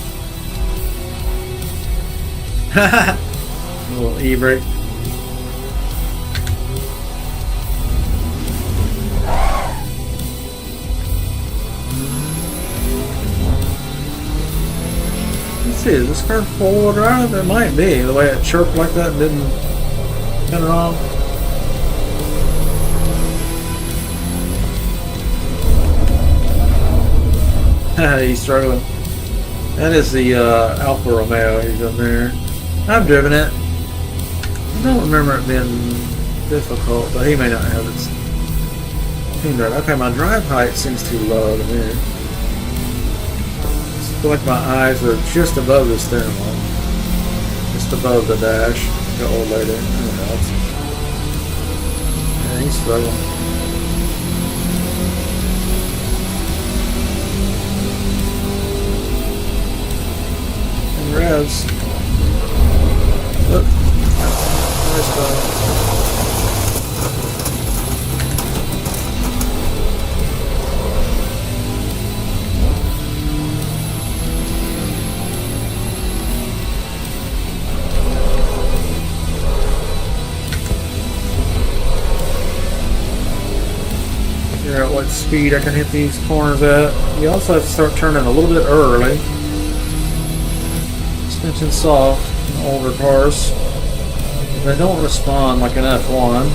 Speaker 1: Haha. A little e-brake. Let's see, is this car four-wheel drive? It might be. The way it chirped like that didn't turn it off. He's struggling. That is the Alfa Romeo he's in there. I've driven it. I don't remember it being difficult, but he may not have it. Okay, my drive height seems too low to me. I feel like my eyes are just above the steering wheel. Just above the dash. The old lady. Yeah, he's struggling. Revs. Look. Nice car. Figure out what speed I can hit these corners at. You also have to start turning a little bit early. Suspension soft in older cars. They don't respond like an F1.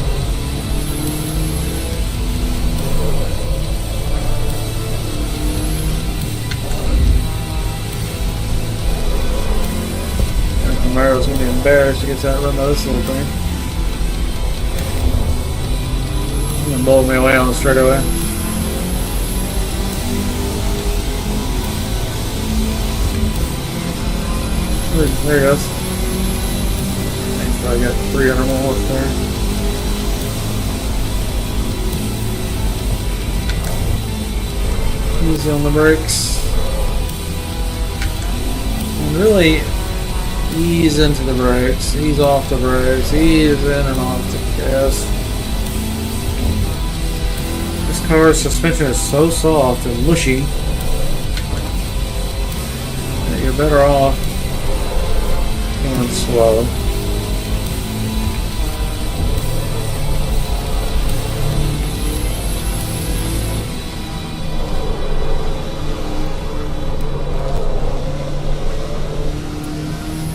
Speaker 1: And Camaro's gonna be embarrassed to get that run by this little thing. He's gonna blow me away on the straightaway. There he goes. He's probably got 300 more horsepower. Easy on the brakes. And really ease into the brakes. Ease off the brakes. Ease in and off the gas. This car's suspension is so soft and mushy that you're better off going slow.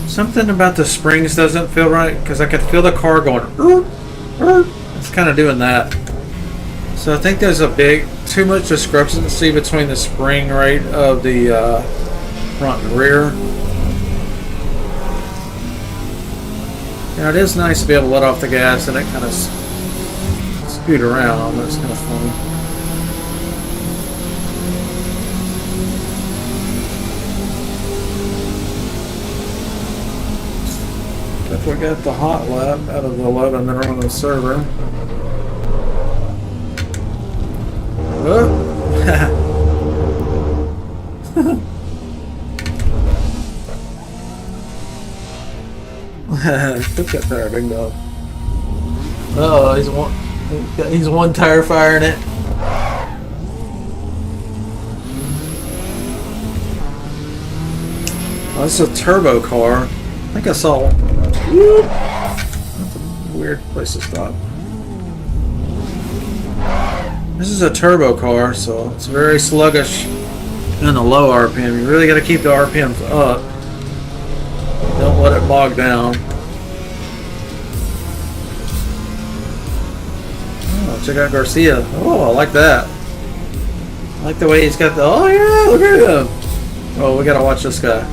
Speaker 1: Something about the springs doesn't feel right because I could feel the car going. It's kind of doing that. So I think there's too much discrepancy between the spring rate of the front and rear. Now it is nice to be able to let off the gas and it kind of scoot around. That's kind of fun. If we got the hot lap out of the 11 that are on the server. Oh. Took that tire, big dog. Oh, he's one tire firing it. Oh, this is a turbo car. I think I saw. That's a weird place to stop. This is a turbo car, so it's very sluggish in the low RPM. You really got to keep the RPMs up. Don't let it bog down. Oh, check out Garcia. Oh, I like that. I like the way he's got the. Oh yeah, look at him. Oh, we gotta watch this guy.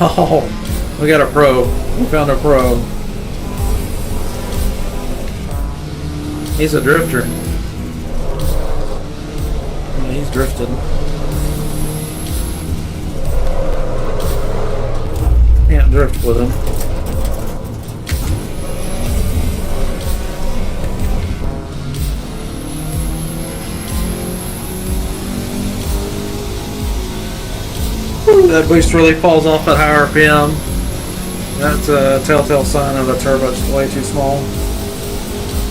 Speaker 1: Oh, we got a pro. We found a pro. He's a drifter. Yeah, he's drifting. Can't drift with him. That boost really falls off at higher RPM. That's a telltale sign of a turbo's way too small.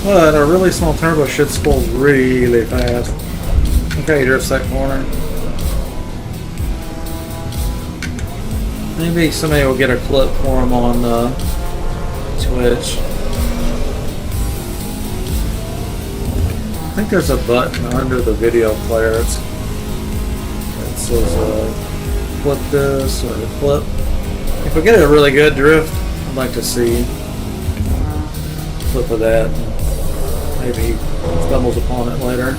Speaker 1: But a really small turbo should spool really fast. Okay, drifts that corner. Maybe somebody will get a clip for him on Twitch. I think there's a button under the video player. It says clip this or clip. If we get a really good drift, I'd like to see a clip of that. Maybe he stumbles upon it later.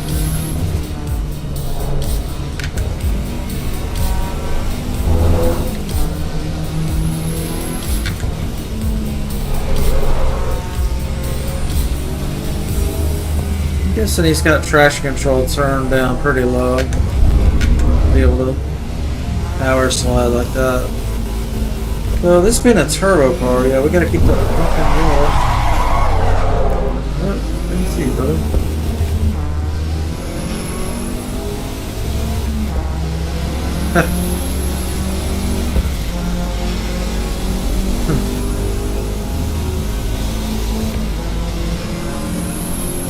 Speaker 1: I'm guessing he's got traction control turned down pretty low. Be able to power slide like that. So this being a turbo car, yeah, we gotta keep the fucking wheel. What? Let me see, brother.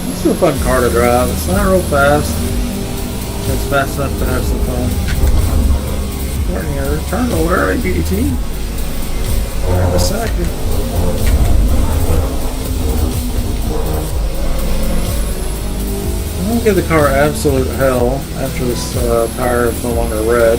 Speaker 1: This is a fun car to drive. It's not real fast. It's fast enough to have some fun. Starting your turn over early, BDT. A second. I'm gonna give the car absolute hell after this tire is no longer red.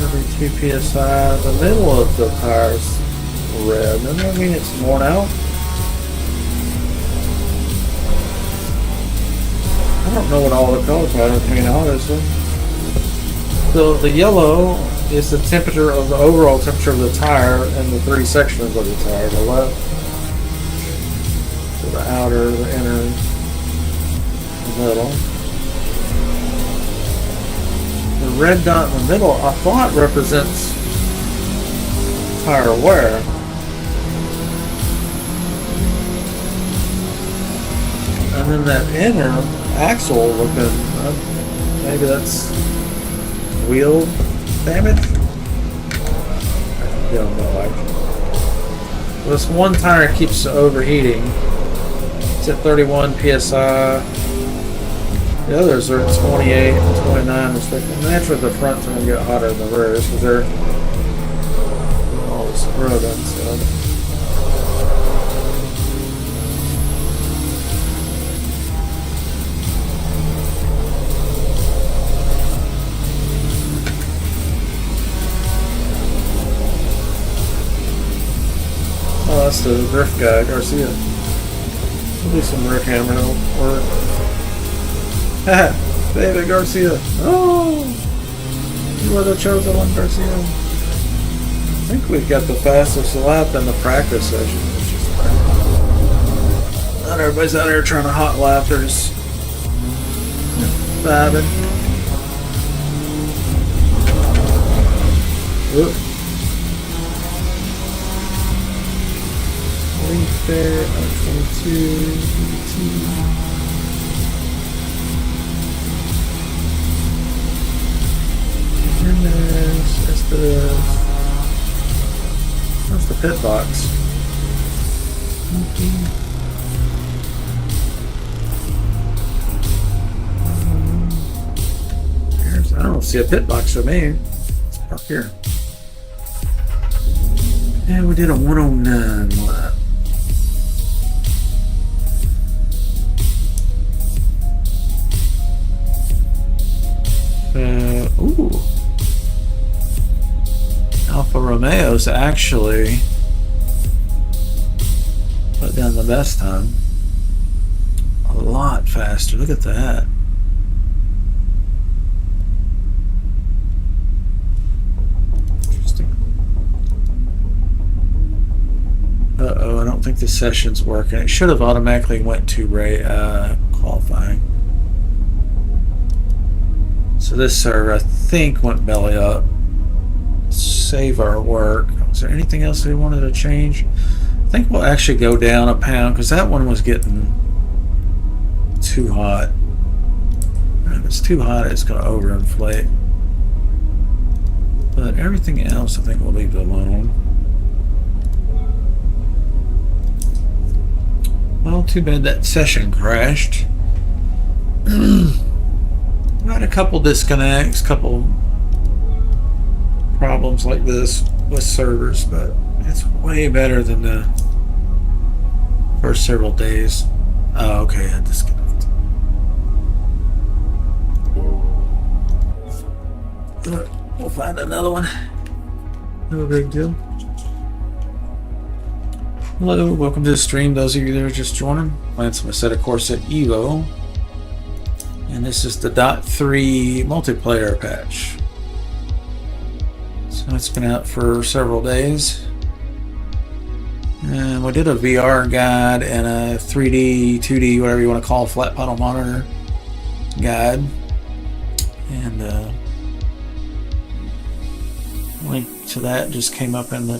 Speaker 1: Every 2 psi. The middle of the tire is red. Doesn't that mean it's worn out? I don't know what all the color patterns mean, honestly. So the yellow is the temperature of the overall temperature of the tire and the 3 sections of the tire. The left, so the outer, the inner, the middle. The red dot in the middle, I thought represents tire wear. And then that inner axle looking, maybe that's wheel damage? I don't know actually. This one tire keeps overheating. It's at 31 psi. The others are at 28 and 29 respectively. Naturally the front's going to get hotter than the rears because they're all this road and stuff. Oh, that's the drift guy, Garcia. We'll do some Rick Hammer work. Haha, David Garcia. Oh, you are the chosen one, Garcia. I think we've got the fastest lap in the practice session, which is great. Not everybody's out here trying to hot lap. They're just vibing. Whoop. Link there, 22, 18. And that's the pit box. Okay. I don't see a pit box for me. It's up here. And we did a 109 lap. Ooh. Alfa Romeo's actually put down the best time. A lot faster. Look at that. Interesting. Uh-oh, I don't think the session's working. It should have automatically went to qualifying. So this server, I think, went belly up. Save our work. Is there anything else we wanted to change? I think we'll actually go down a pound because that one was getting too hot. If it's too hot, it's going to overinflate. But everything else, I think we'll leave it alone. Well, too bad that session crashed. We had a couple disconnects, couple problems like this with servers, but it's way better than the first several days. Oh, okay, I disconnected. We'll find another one. No big deal. Hello, welcome to the stream. Those of you that are just joining, playing some Assetto Corsa EVO, and this is the .3 multiplayer patch. So it's been out for several days, and we did a VR guide and a 3D, 2D, whatever you want to call, flat panel monitor guide, and link to that just came up in the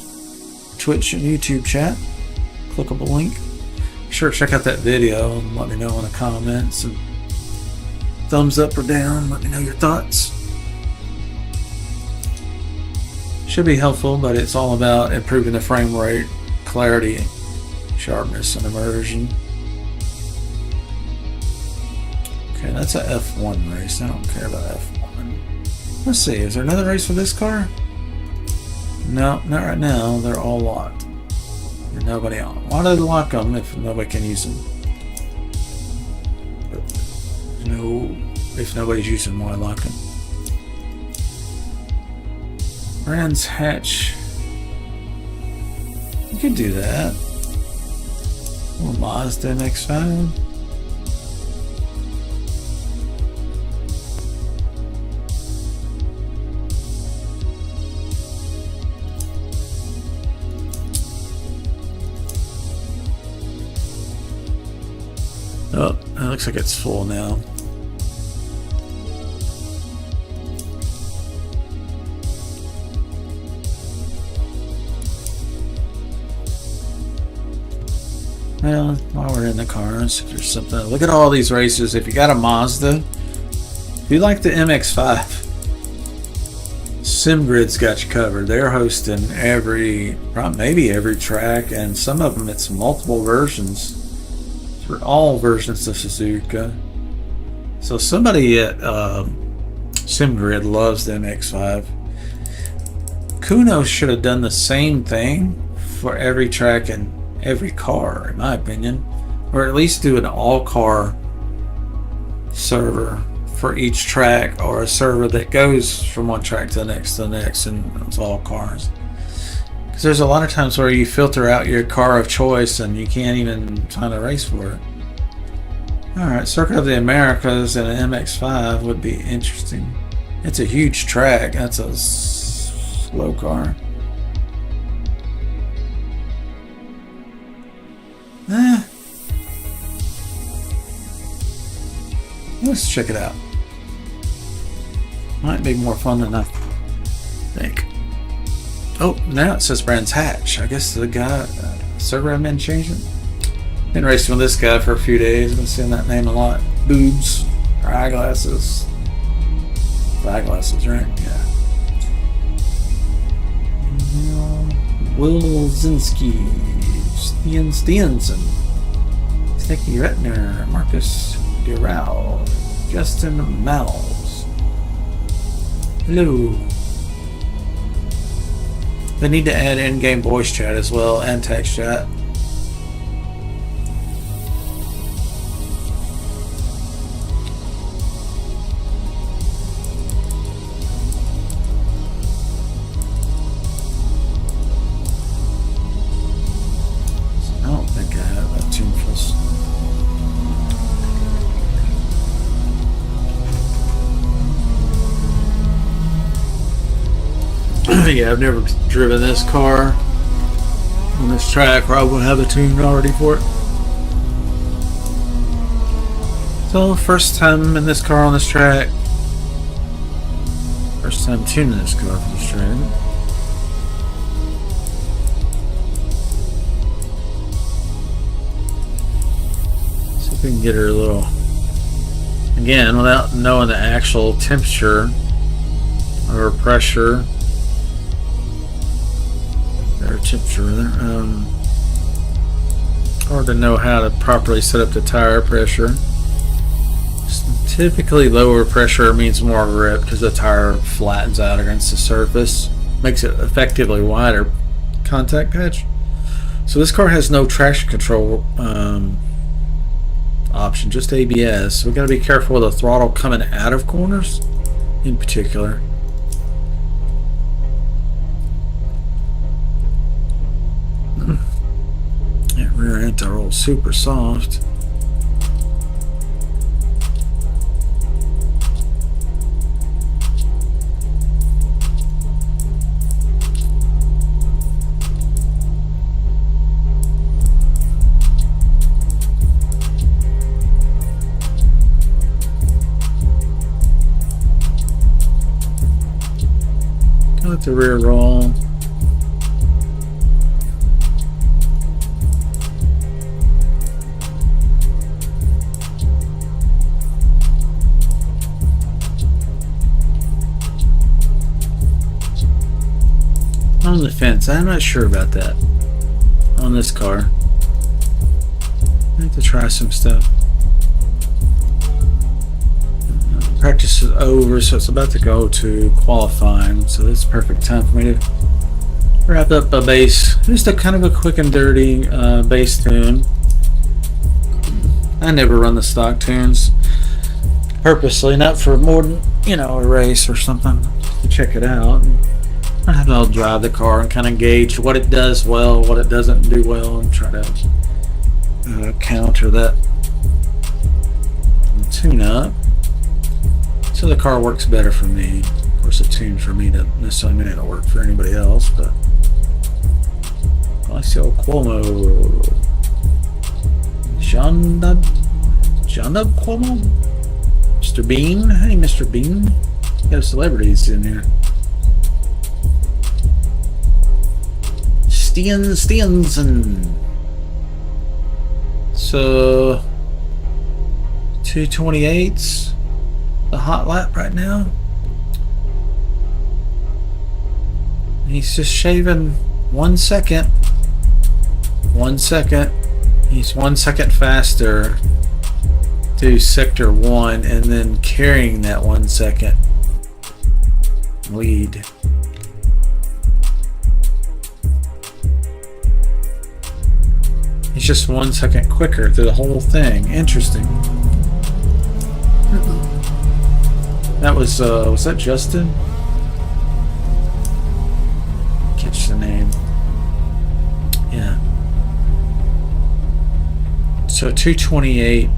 Speaker 1: Twitch and YouTube chat. Clickable link. Be sure to check out that video and let me know in the comments, and thumbs up or down, let me know your thoughts. Should be helpful, but it's all about improving the frame rate, clarity, sharpness, and immersion. Okay, that's a F1 race. I don't care about F1. Let's see, is there another race for this car? No, not right now. They're all locked. There's nobody on. Why do they lock them if nobody can use them? But, no, if nobody's using them, why lock them? Brands Hatch. You could do that. Little Mazda MX-5. Oh, it looks like it's full now. Well, while we're in the cars, if there's something, look at all these races. If you got a Mazda, if you like the MX-5, SimGrid's got you covered. They're hosting maybe every track, and some of them it's multiple versions. For all versions of Suzuka. So somebody at SimGrid loves the MX-5. Kuno should have done the same thing for every track and every car, in my opinion, or at least do an all-car server for each track, or a server that goes from one track to the next and it's all cars. There's a lot of times where you filter out your car of choice and you can't even find a race for it. Alright, Circuit of the Americas and an MX-5 would be interesting. It's a huge track. That's a slow car. Let's check it out. Might be more fun than I think. Oh, now it says Brands Hatch. I guess the guy, server admin changed it. Been racing with this guy for a few days. Been seeing that name a lot. Boobs, or eyeglasses. Eyeglasses, right? Yeah. Will Zinski, Stiensen, Sticky Retner, Marcus Durao, Justin Malls. Hello. They need to add in-game voice chat as well, and text chat. I don't think I have that tuneful. Yeah, I've never driven this car on this track, or I would have a tune already for it. So, first time in this car on this track. First time tuning this car for this track. if we can get her a little, again, without knowing the actual temperature or pressure, or temperature rather, hard to know how to properly set up the tire pressure. Typically lower pressure means more grip because the tire flattens out against the surface, makes it effectively wider contact patch. So this car has no traction control option, just ABS. So we got to be careful with the throttle coming out of corners in particular. That rear end roll super soft. Got the rear roll. On the fence, I'm not sure about that on this car. I have to try some stuff. Practice is over, so it's about to go to qualifying, so this is perfect time for me to wrap up a bass, just a kind of a quick and dirty bass tune. I never run the stock tunes purposely, not for more than, you know, a race or something, to check it out. I have to drive the car and kind of gauge what it does well, what it doesn't do well, and try to counter that tune up so the car works better for me. Of course, a tune for me doesn't necessarily mean it'll work for anybody else, but Alessio Cuomo, John Cuomo, Mr. Bean. Hey, Mr. Bean, you have celebrities in here. Stiansen. So 228's the hot lap right now. He's just shaving 1 second. 1 second. He's 1 second faster to sector 1 and then carrying that 1 second lead. He's just 1 second quicker through the whole thing. Interesting. That was that Justin? Catch the name. Yeah. So 228.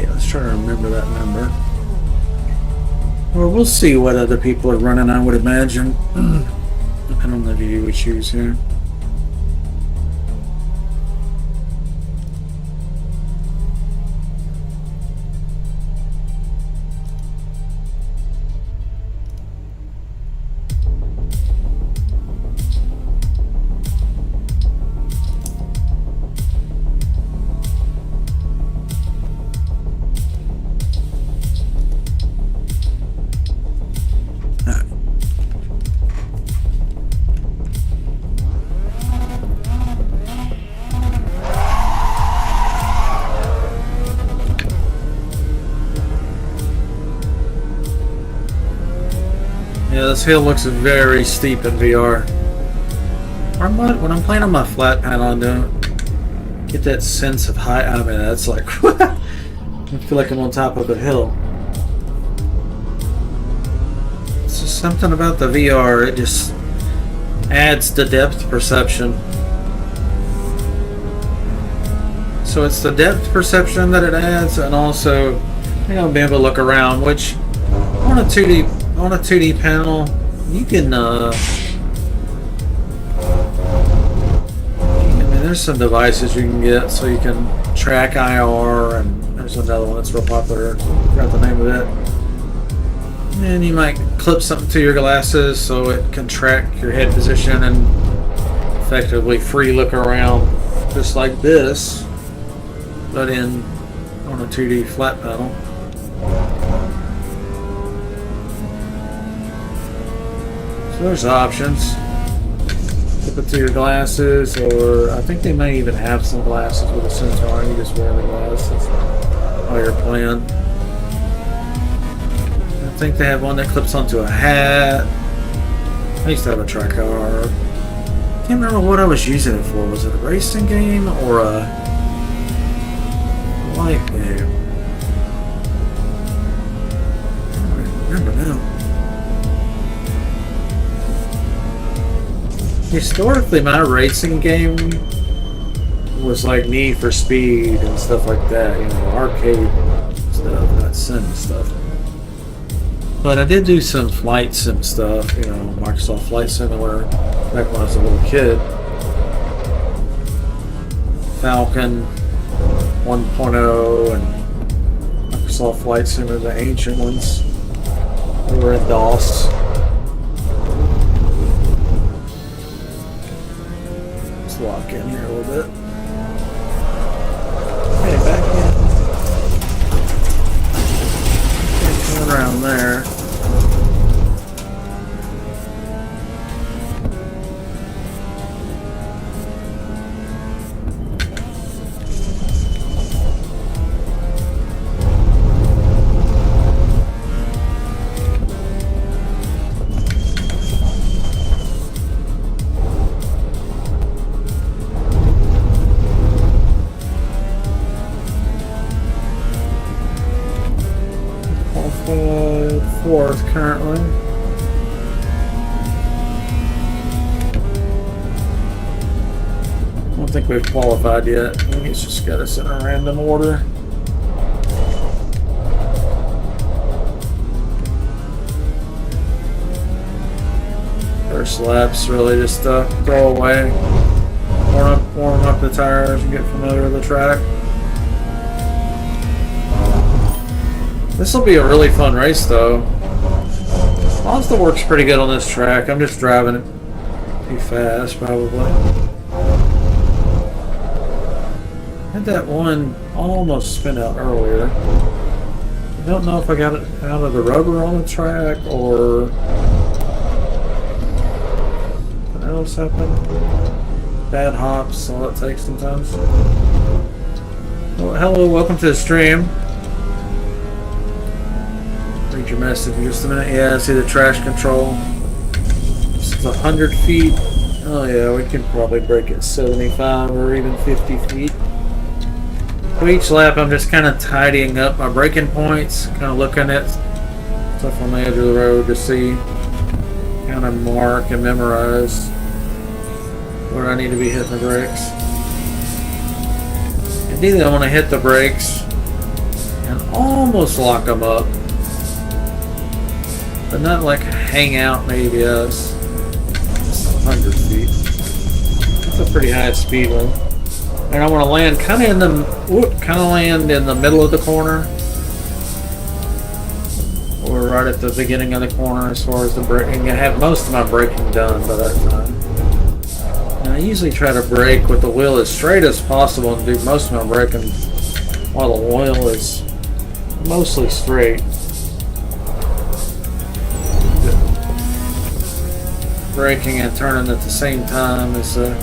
Speaker 1: Let's try to remember that number. Or we'll see what other people are running, I would imagine. Depending on the view we choose here. Yeah, this hill looks very steep in VR. When I'm playing on my flat panel, I don't get that sense of height. I mean, that's like, I feel like I'm on top of a hill. It's just something about the VR, it just adds the depth perception. So it's the depth perception that it adds, and also, you know, being able to look around, which on a 2D panel, you can I mean, there's some devices you can get so you can track IR, and there's another one that's real popular. I forgot the name of it. And then you might clip something to your glasses so it can track your head position and effectively free look around just like this, but on a 2D flat panel. So there's options. Clip it to your glasses, or I think they may even have some glasses with a sensor on. You just wear the glasses while you're playing. I think they have one that clips onto a hat. I used to have a tricolor. I can't remember what I was using it for. Was it a racing game or a life game? I don't remember now. Historically, my racing game was like Need for Speed and stuff like that. You know, arcade stuff, not sim stuff. But I did do some flight sim stuff, you know, Microsoft Flight Simulator, back when I was a little kid. Falcon 1.0 and Microsoft Flight Simulator, the ancient ones. They were in DOS. Let's lock in here a little bit. Okay, back in. Okay, coming around there. Fourth currently. I don't think we've qualified yet. I think it's just got us in a random order. First lap's really just throw away, warm up the tires and get familiar with the track. This will be a really fun race though. Mazda works pretty good on this track. I'm just driving it too fast probably. Had that one almost spin out earlier. I don't know if I got it out of the rubber on the track or what else happened. Bad hops, all it takes sometimes. Well, hello, welcome to the stream. Read your message in just a minute. Yeah, I see the trash control. It's 100 feet. Oh yeah, we can probably break it 75 or even 50 feet. For each lap, I'm just kind of tidying up my braking points, kind of looking at stuff on the edge of the road to see, kind of mark and memorize where I need to be hitting the brakes. Ideally, I want to hit the brakes and almost lock them up, but not like hang out maybe as 100 feet. That's a pretty high speed one. And I want to land kind of in the middle of the corner, or right at the beginning of the corner as far as the braking. I have most of my braking done by that time. And I usually try to brake with the wheel as straight as possible and do most of my braking while the wheel is mostly straight. Braking and turning at the same time is a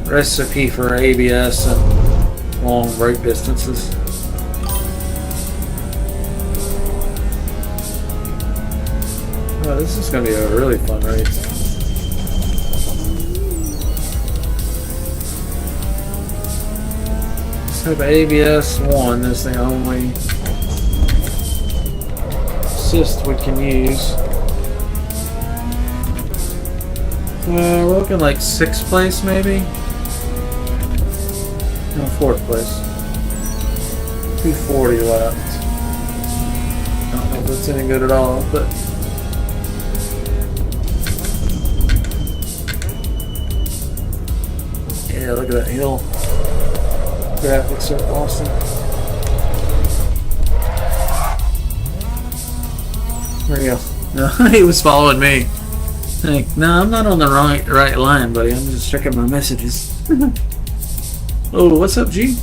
Speaker 1: recipe for ABS and long brake distances. Oh, this is going to be a really fun race. Let's hope ABS 1 is the only assist we can use. We're looking like 6th place maybe? No, 4th place. 240 left. I don't know if that's any good at all, but yeah, look at that hill. Graphics are awesome. There you go. No, he was following me. Like, no, I'm not on the right line, buddy. I'm just checking my messages. Oh, what's up, G?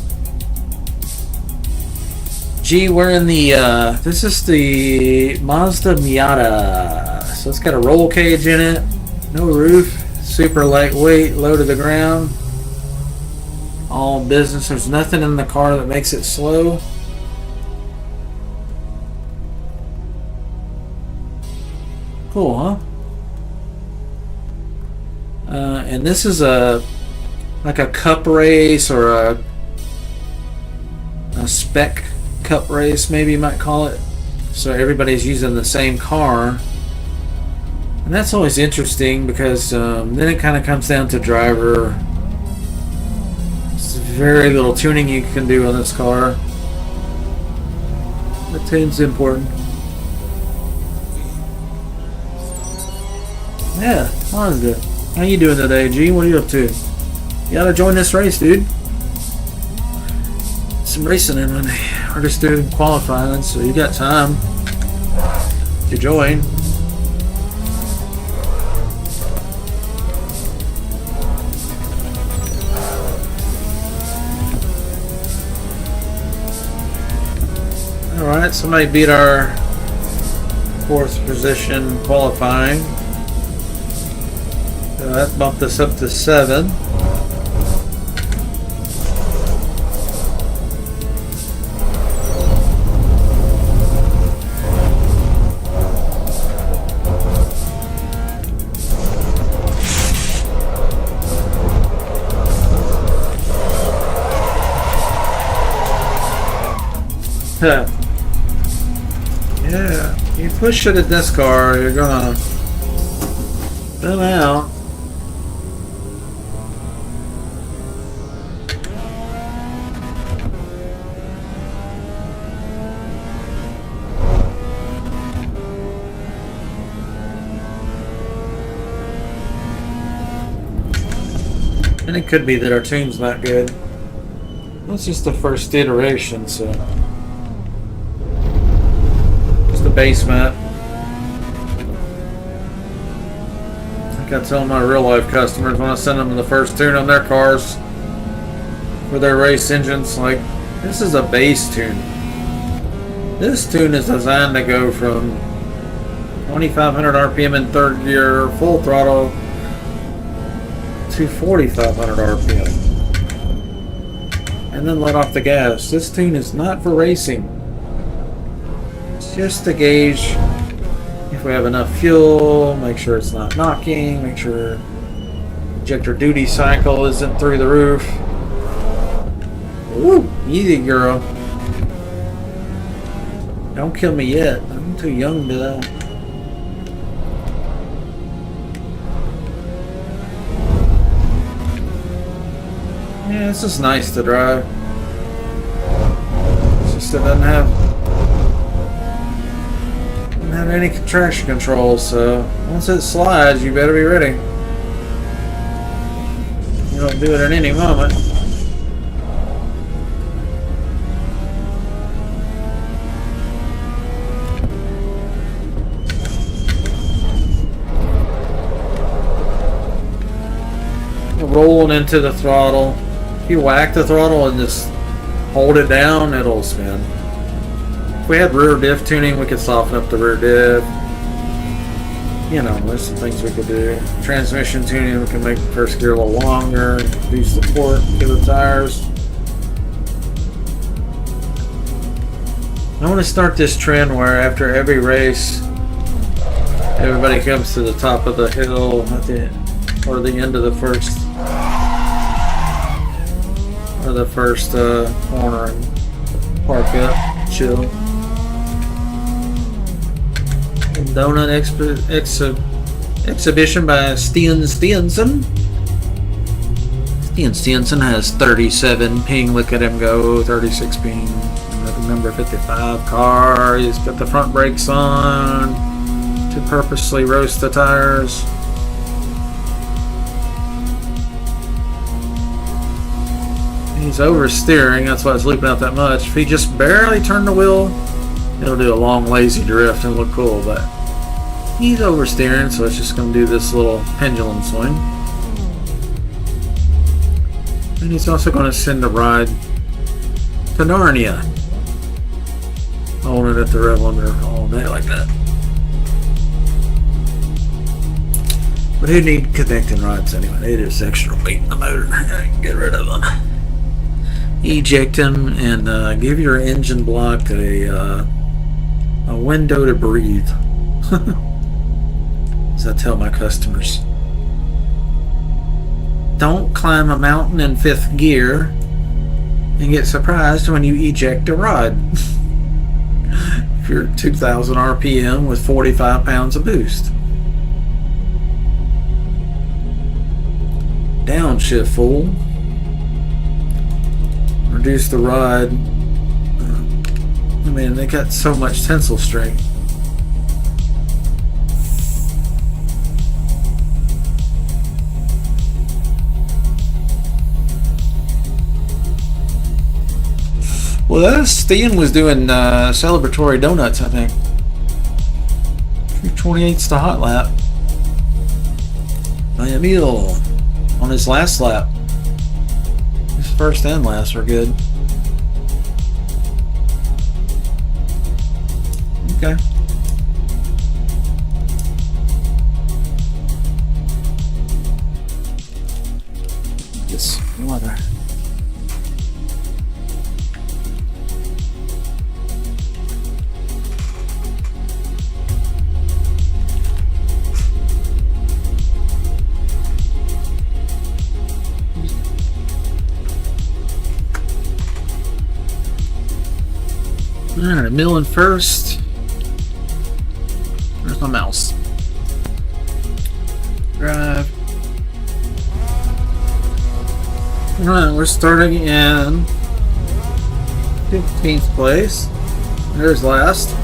Speaker 1: G, we're in the, this is the Mazda Miata. So it's got a roll cage in it. No roof. Super lightweight, low to the ground. All business. There's nothing in the car that makes it slow. Cool, huh? And this is like a cup race or a spec cup race, maybe you might call it. So everybody's using the same car. And that's always interesting because then it kind of comes down to driver. There's very little tuning you can do on this car. The tune's important. Yeah, Mazda. How you doing today, G? What are you up to? You gotta join this race, dude. Some racing in when we're just doing qualifying, so you got time to join. Alright, somebody beat our 4th position qualifying. So that bumped us up to 7. Yeah, you push it in this car, you're gonna spin out. And it could be that our tune's not good. That's just the first iteration, so just the base map. Like I tell my real life customers when I send them the first tune on their cars for their race engines, like, this is a base tune. This tune is designed to go from 2500 RPM in 3rd gear full throttle to 4500 RPM and then let off the gas. This tune is not for racing. It's just to gauge if we have enough fuel, make sure it's not knocking, make sure ejector duty cycle isn't through the roof. Woo! Easy, girl. Don't kill me yet. I'm too young to die. Yeah, this is nice to drive. It's just it doesn't have any traction control, so once it slides, you better be ready. You don't do it at any moment. Rolling into the throttle. If you whack the throttle and just hold it down, it'll spin. If we had rear diff tuning, we could soften up the rear diff. You know, there's some things we could do. Transmission tuning, we can make the first gear a little longer, do support to the tires. I want to start this trend where after every race, everybody comes to the top of the hill at the end of the first corner and park up, chill. Donut exhibition by Sten Stenson. Sten Stenson has 37 ping. Look at him go, 36 ping. Number 55 car. He's got the front brakes on to purposely roast the tires. He's oversteering, that's why it's looping out that much. If he just barely turned the wheel it'll do a long lazy drift and look cool, but he's oversteering, so it's just going to do this little pendulum swing. And he's also going to send a ride to Narnia. Holding it at the rev limiter all day like that. But who need connecting rods anyway? They just extra weight in the motor. Get rid of them. Eject them and give your engine block a window to breathe. As I tell my customers. Don't climb a mountain in 5th gear and get surprised when you eject a rod. If you're at 2,000 RPM with 45 pounds of boost. Downshift, fool. Reduce the rod. I mean, they got so much tensile strength. Well, Steen was doing celebratory donuts, I think. 3/28's the hot lap. By Emil on his last lap. His first and last are good. Okay. This water. Alright, milling first. Where's my mouse? Drive. Alright, we're starting in 15th place. There's last.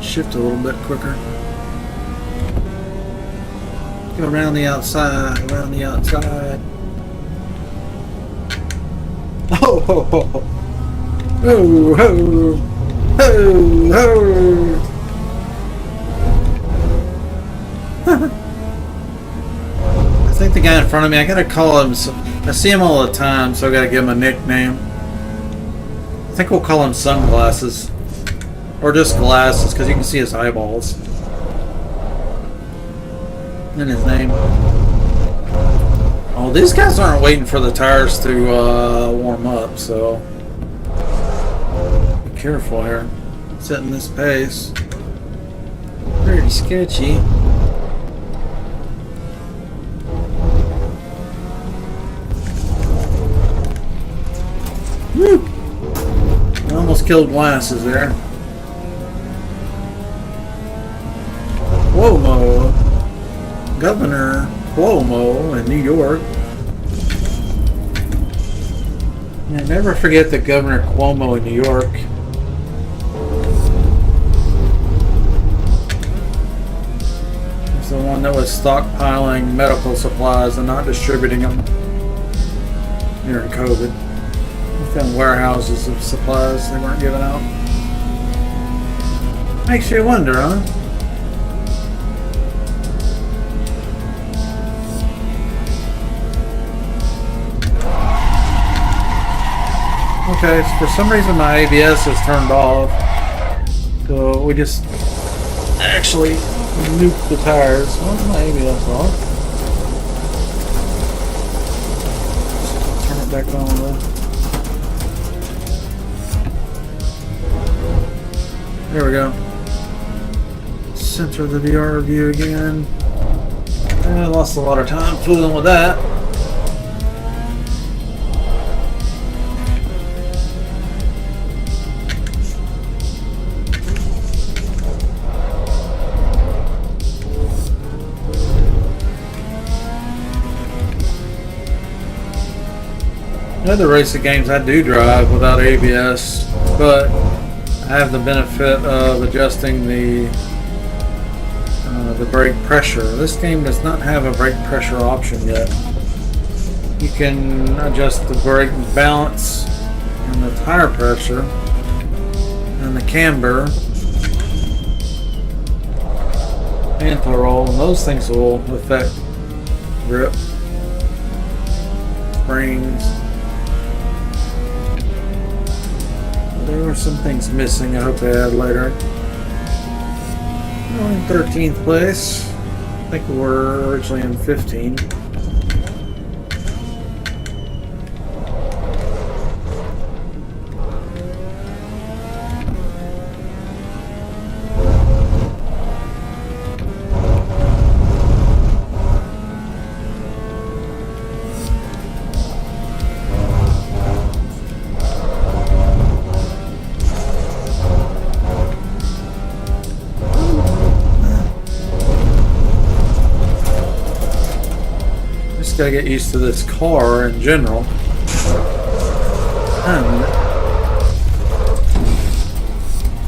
Speaker 1: Shift a little bit quicker. Go around the outside, around the outside. Oh, ho, ho, ho. Oh, ho, ho, ho. I think the guy in front of me, I gotta call him, I see him all the time, so I gotta give him a nickname. I think we'll call him Sunglasses. Or just glasses, because you can see his eyeballs. And his name. Oh, these guys aren't waiting for the tires to warm up, so be careful here. Setting this pace. Pretty sketchy. Woo! I almost killed glasses there. Cuomo, Governor Cuomo in New York. Yeah, never forget that Governor Cuomo in New York. He's the one that was stockpiling medical supplies and not distributing them during COVID. We found warehouses of supplies they weren't giving out. Makes you wonder, huh? Okay, so for some reason my ABS is turned off, so we just actually nuked the tires. Why is my ABS off? Turn it back on though. There we go. Center the VR view again. I lost a lot of time fooling with that. Other racing games I do drive without ABS, but I have the benefit of adjusting the the brake pressure. This game does not have a brake pressure option yet. You can adjust the brake balance and the tire pressure and the camber anti-roll, and those things will affect grip, springs. There were some things missing. I hope they add later. We're in 13th place. I think we were originally in 15. Gotta get used to this car in general.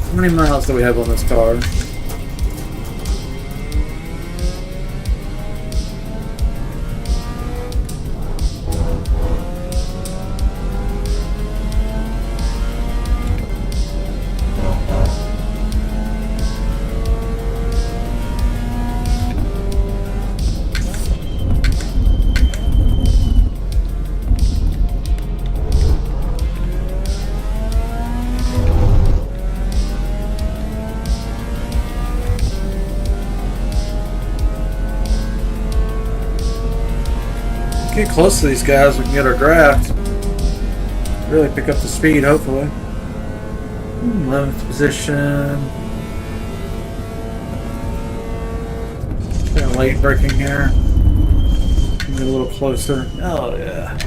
Speaker 1: How many miles do we have on this car? Get close to these guys, we can get our draft. Really pick up the speed, hopefully. 11th position. Kind of late braking here. Get a little closer. Oh, yeah.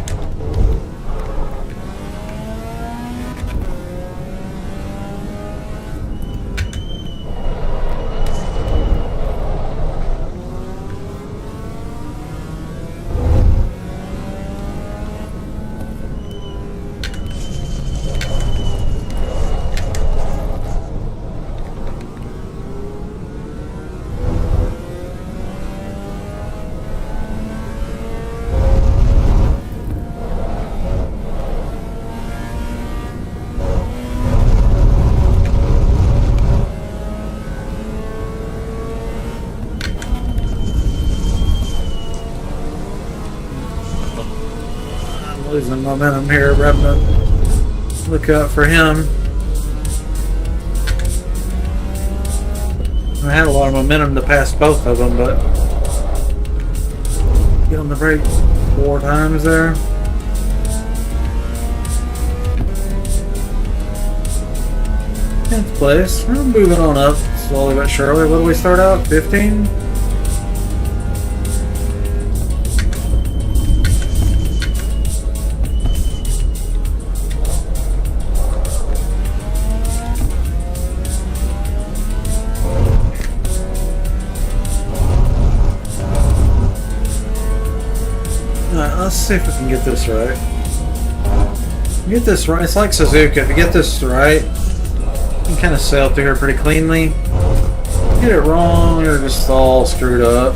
Speaker 1: Losing momentum here, having to look out for him. I had a lot of momentum to pass both of them, but get on the brake 4 times there. Tenth place. We're moving on up slowly but surely. What do we start out? 15? Let's see if we can get this right. Get this right. It's like Suzuka. If you get this right, you can kind of sail through here pretty cleanly. Get it wrong, you're just all screwed up.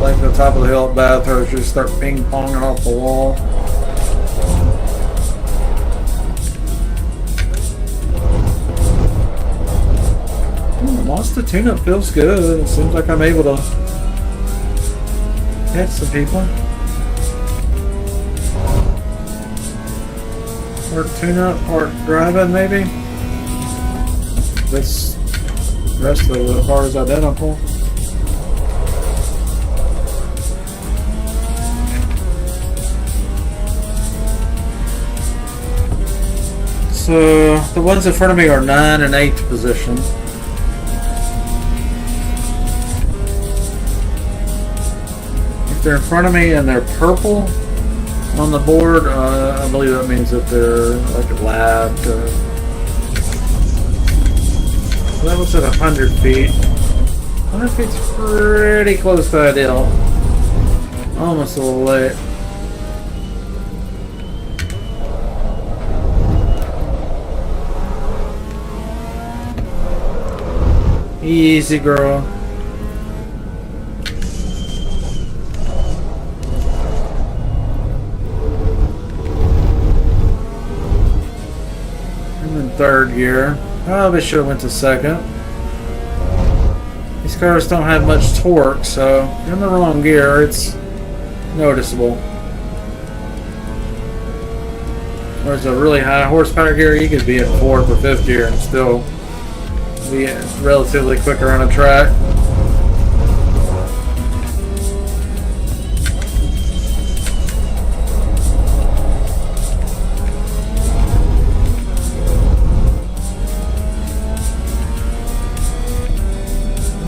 Speaker 1: Like the top of the hill at Bathurst, you just start ping-ponging off the wall. Monster tune-up feels good. It seems like I'm able to catch some people. Part tune-up, part driving, maybe. This rest of the car is identical. So the ones in front of me are 9th and 8th position. If they're in front of me and they're purple on the board, I believe that means that they're like lapped. That was at 100 feet. 100 feet's pretty close to ideal. Almost a little late. Easy, girl. third gear. Probably should have went to second. These cars don't have much torque, so if you're in the wrong gear, it's noticeable. Whereas a really high horsepower gear, you could be in fourth or fifth gear and still be relatively quicker on a track.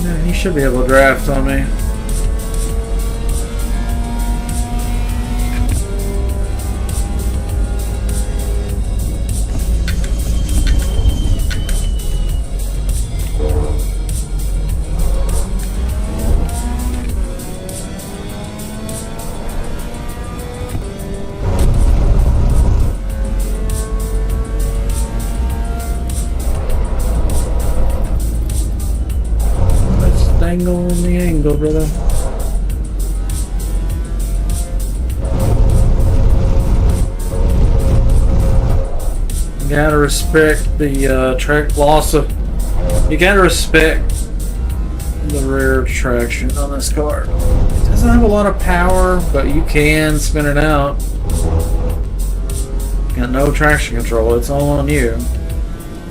Speaker 1: Yeah, you should be able to draft on me. Angle in the angle, brother. You gotta respect the track loss of. You gotta respect the rear traction on this car. It doesn't have a lot of power, but you can spin it out. Got no traction control. It's all on you.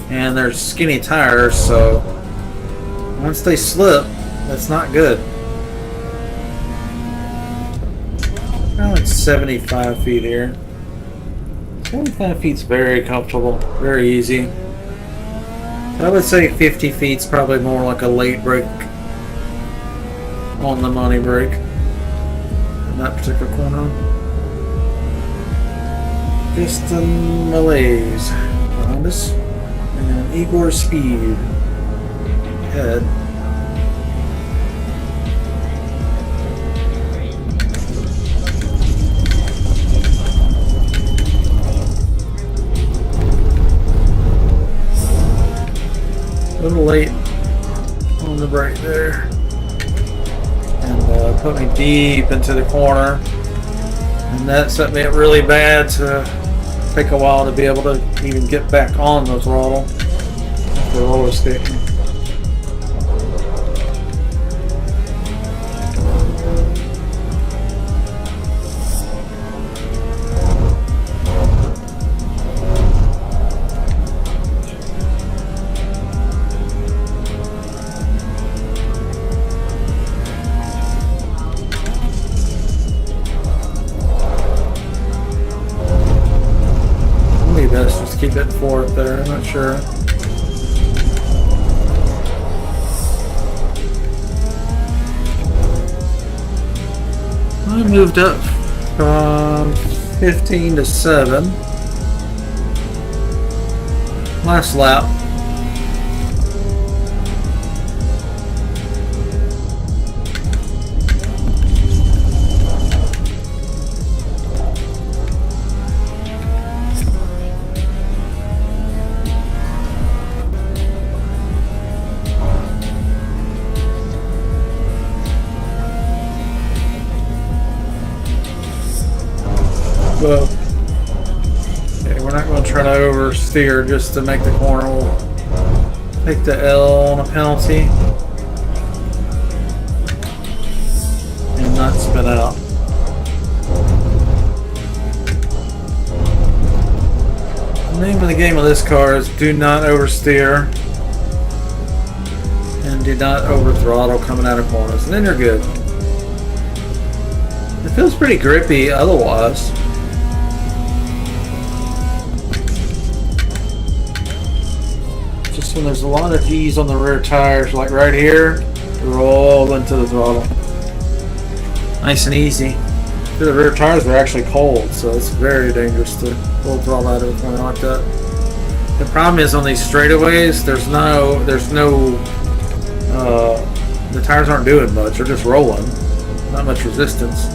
Speaker 1: And they're skinny tires, so once they slip, that's not good. Around like 75 feet here. 75 feet's very comfortable, very easy. I would say 50 feet's probably more like a late brake, on the money brake in that particular corner. Piston malaise behind us, and Igor speed ahead. A little late on the brake there, and put me deep into the corner, and that set me up really bad to take a while to be able to even get back on the throttle for roller skating. Just keep it fourth there, I'm not sure. I moved up from 15 to 7. Last lap. Well, okay, we're not going to try to oversteer just to make the corner. We'll take the L on a penalty and not spin out. The name of the game of this car is do not oversteer and do not over throttle coming out of corners, and then you're good. It feels pretty grippy otherwise. When there's a lot of ease on the rear tires, like right here, roll into the throttle. Nice and easy. The rear tires are actually cold, so it's very dangerous to pull the throttle out of a corner like that. The problem is on these straightaways, the tires aren't doing much, they're just rolling. Not much resistance.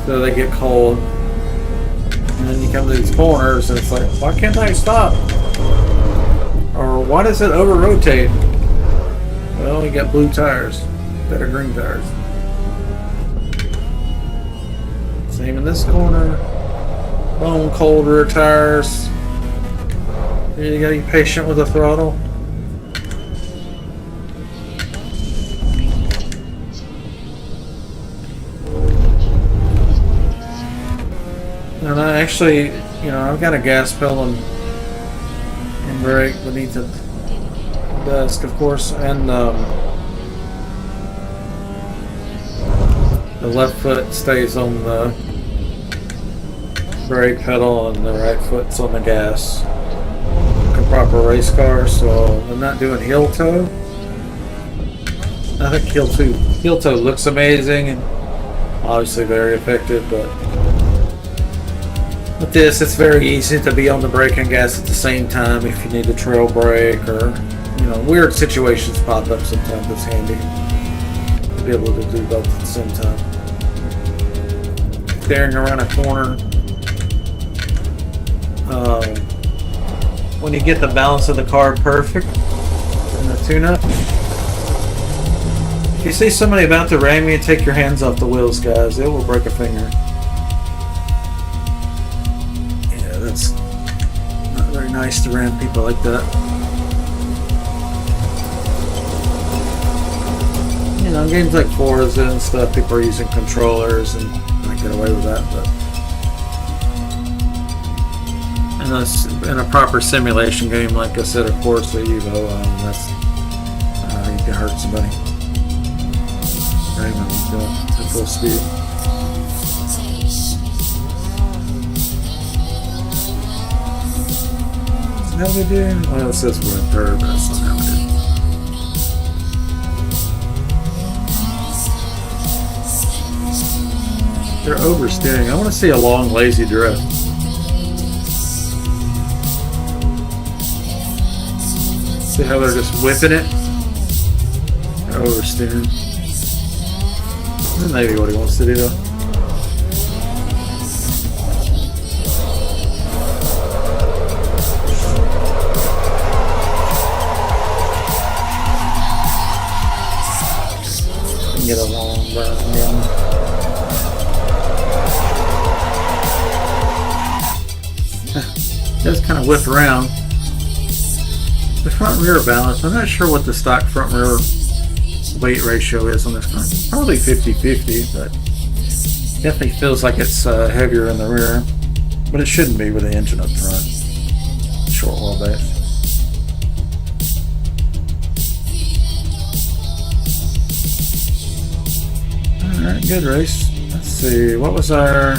Speaker 1: So they get cold. And then you come to these corners and it's like, why can't I stop? Or why does it over-rotate? Well, we got blue tires, better green tires. Same in this corner. Bone cold rear tires. You gotta be patient with the throttle. And I actually, you know, I've got a gas pedal and brake beneath the desk, of course, and the left foot stays on the brake pedal and the right foot's on the gas. Like a proper race car, so I'm not doing heel toe. I think heel toe looks amazing and obviously very effective, but with this, it's very easy to be on the brake and gas at the same time if you need a trail brake or, you know, weird situations pop up sometimes. It's handy to be able to do both at the same time. Steering around a corner. When you get the balance of the car perfect in the tune-up. If you see somebody about to ram you, take your hands off the wheels, guys. It will break a finger. It's not very nice to ram people like that. You know, games like Forza and stuff, people are using controllers and I get away with that, but in a proper simulation game like Assetto, Corsa, EVO, that's you can hurt somebody. Ramming like that at full speed. How they doing? Well, it says we're in third, but that's not how we do. They're oversteering. I want to see a long, lazy drift. See how they're just whipping it? They're oversteering. That's maybe what he wants to do, though. Get a long burn in. Does kind of whip around. The front rear balance, I'm not sure what the stock front rear weight ratio is on this car. Probably 50-50, but definitely feels like it's heavier in the rear. But it shouldn't be with the engine up front. Short wheelbase. Alright, good race. Let's see, what was our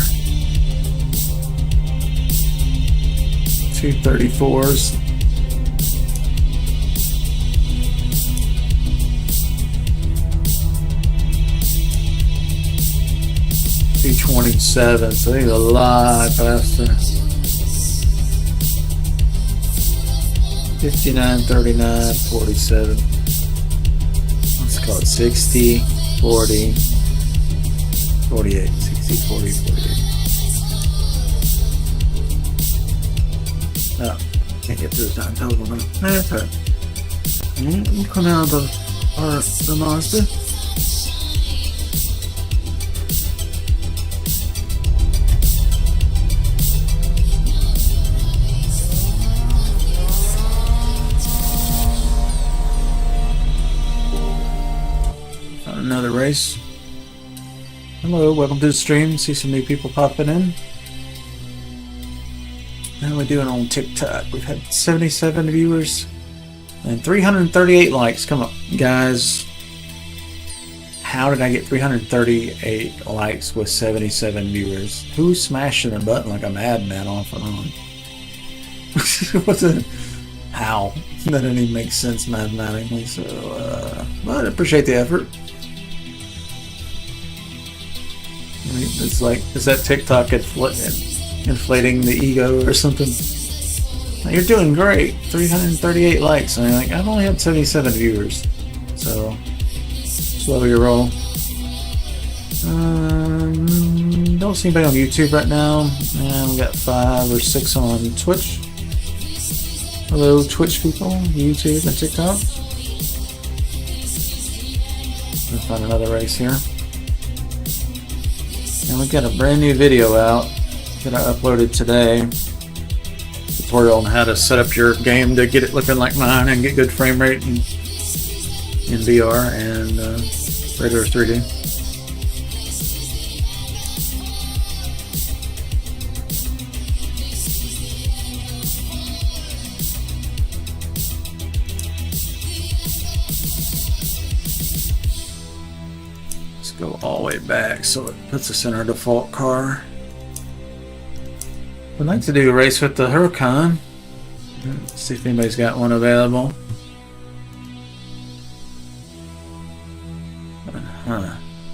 Speaker 1: 234s? 227, so he's a lot faster. 59, 39, 47. Let's call it 60, 40. 48, 60, 40, 48. Oh, can't get through the time total now. That's all right. We'll come out of the Mazda. Another race. Hello, welcome to the stream. See some new people popping in. How are we doing on TikTok? We've had 77 viewers and 338 likes. Come on, guys. How did I get 338 likes with 77 viewers? Who's smashing the button like a madman off and on? What's it? How? That didn't even make sense mathematically. So, but I appreciate the effort. It's like, is that TikTok inflating the ego or something? You're doing great. 338 likes. And I'm like, I've only had 77 viewers. So, slow your roll. Don't see anybody on YouTube right now. And we got 5 or 6 on Twitch. Hello, Twitch people, YouTube and TikTok. Let's find another race here. And we've got a brand new video out that I uploaded today. tutorial on how to set up your game to get it looking like mine and get good frame rate in VR and regular 3D. Let's go all the way back so it puts us in our default car. I'd like to do a race with the Huracan. Let's see if anybody's got one available.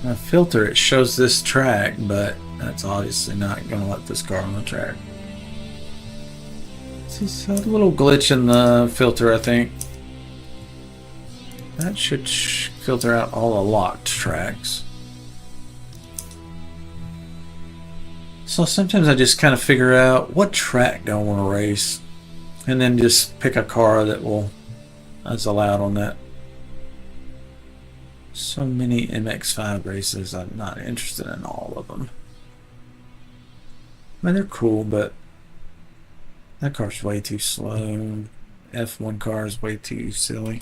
Speaker 1: My filter, it shows this track, but that's obviously not going to let this car on the track. It's a little glitch in the filter, I think. That should filter out all the locked tracks. So sometimes I just kind of figure out what track do I want to race, and then just pick a car that's allowed on that. So many MX-5 races, I'm not interested in all of them. I mean, they're cool, but that car's way too slow. F1 car is way too silly.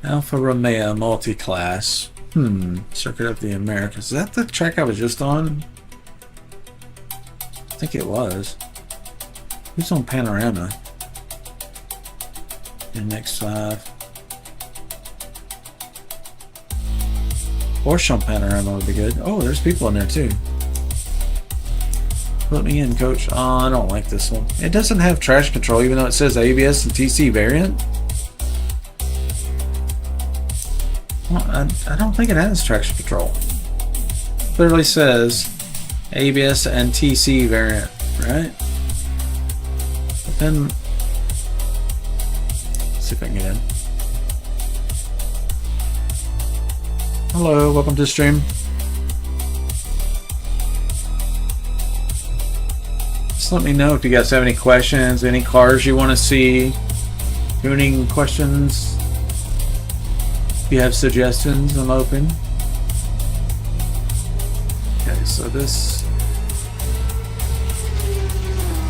Speaker 1: Alfa Romeo multi-class. Circuit of the Americas. Is that the track I was just on? I think it was. Who's on Panorama? MX-5. Porsche on Panorama would be good. Oh, there's people in there too. Put me in, coach. Oh, I don't like this one. It doesn't have traction control, even though it says ABS and TC variant. Well, I don't think it has traction control. Clearly says ABS and TC variant, right? But then, let's see if I can get in. Hello, welcome to the stream. Just let me know if you guys have any questions, any cars you want to see, tuning questions. If you have suggestions, I'm open. Okay, so this...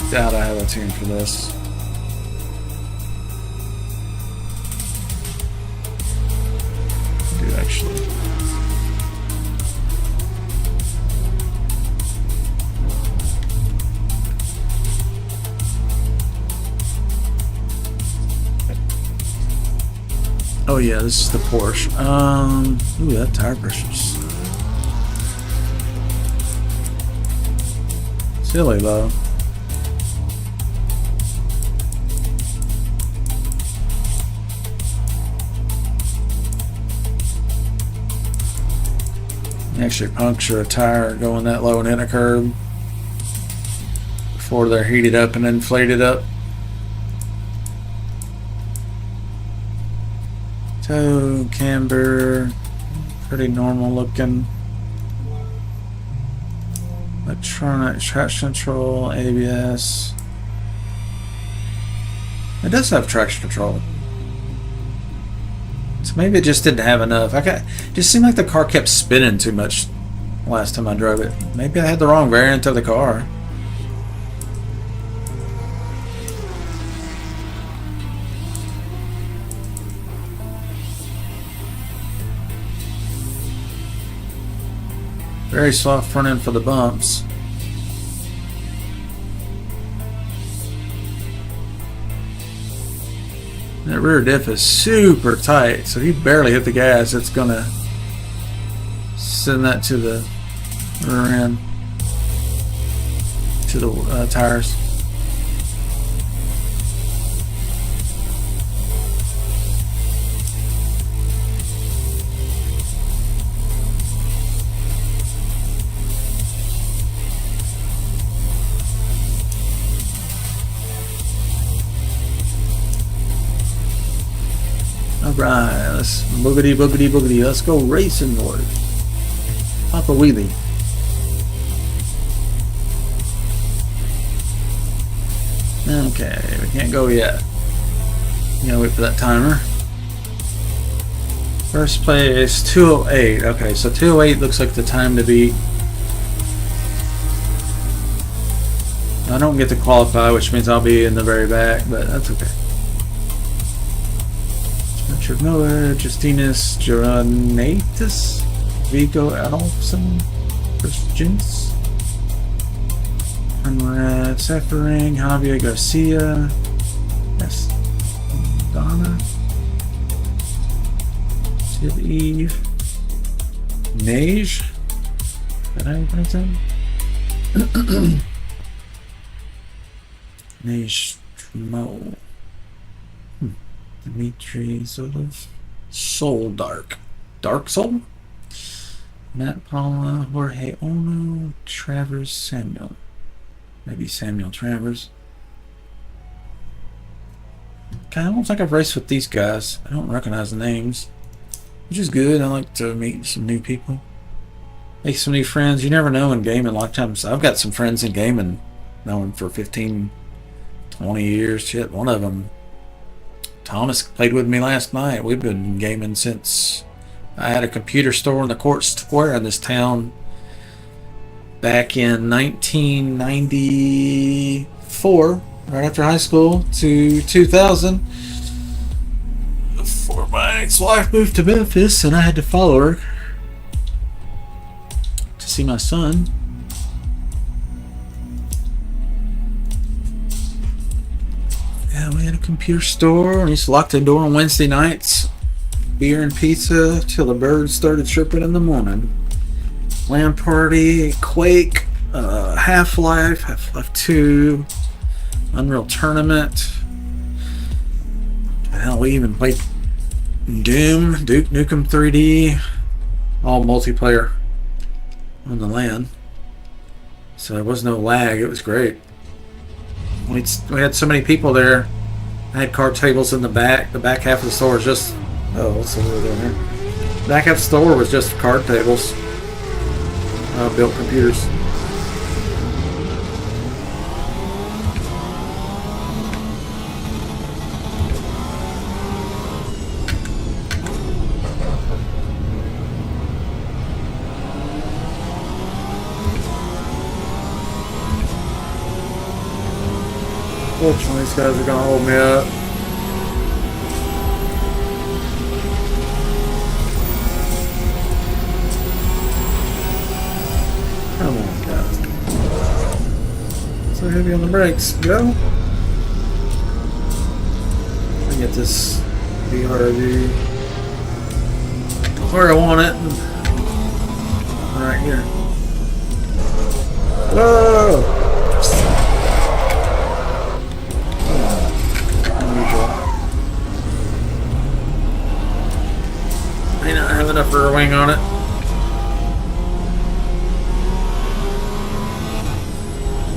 Speaker 1: doubt I have a tune for this. I do actually. Oh yeah, this is the Porsche. Ooh, that tire pressure's silly low. Actually puncture a tire going that low and hit a curb before they're heated up and inflated up. Toe camber, pretty normal looking. Electronic traction control, ABS. It does have traction control. So maybe it just didn't have enough. Just seemed like the car kept spinning too much last time I drove it. Maybe I had the wrong variant of the car. Very soft front end for the bumps. That rear diff is super tight, so if you barely hit the gas, it's gonna send that to the rear end, to the tires. Alright, let's boogity boogity boogity. Let's go racing north. Pop a wheelie. Okay, we can't go yet. You gotta wait for that timer. First place 208. Okay, so 208 looks like the time to beat. I don't get to qualify, which means I'll be in the very back, but that's okay. Richard Miller, Justinus Geranatus, Vigo Adolfson, Christians, Conrad Seffering, Javier Garcia, yes, Donna, Sid Eve, Nage, did I pronounce that? Nage Mo. Dimitri Zolov, Soul Dark Soul, Matt Paula, Jorge Ono, Travers Samuel, maybe Samuel Travers. Okay, I don't think I've raced with these guys. I don't recognize the names, which is good. I like to meet some new people, make some new friends. You never know in gaming. A lot of times I've got some friends in gaming, known for 15, 20 years. Shit, one of them, Thomas, played with me last night. We've been gaming since I had a computer store in the Court Square in this town back in 1994, right after high school, to 2000, before my ex-wife moved to Memphis and I had to follow her to see my son. Yeah, we had a computer store. We used to lock the door on Wednesday nights. Beer and pizza till the birds started chirping in the morning. LAN party, Quake, Half-Life, Half-Life 2, Unreal Tournament. Hell, we even played Doom, Duke Nukem 3D, all multiplayer on the LAN. So there was no lag. It was great. We had so many people there. I had card tables in the back. The back half of the store was just... Oh, what's over there? Back half of the store was just card tables. Built computers. Fortunately, these guys are gonna hold me up. Come on, guys. So heavy on the brakes. Go. I get this VRV where I want it. Right here. Whoa! May not have enough rear wing on it.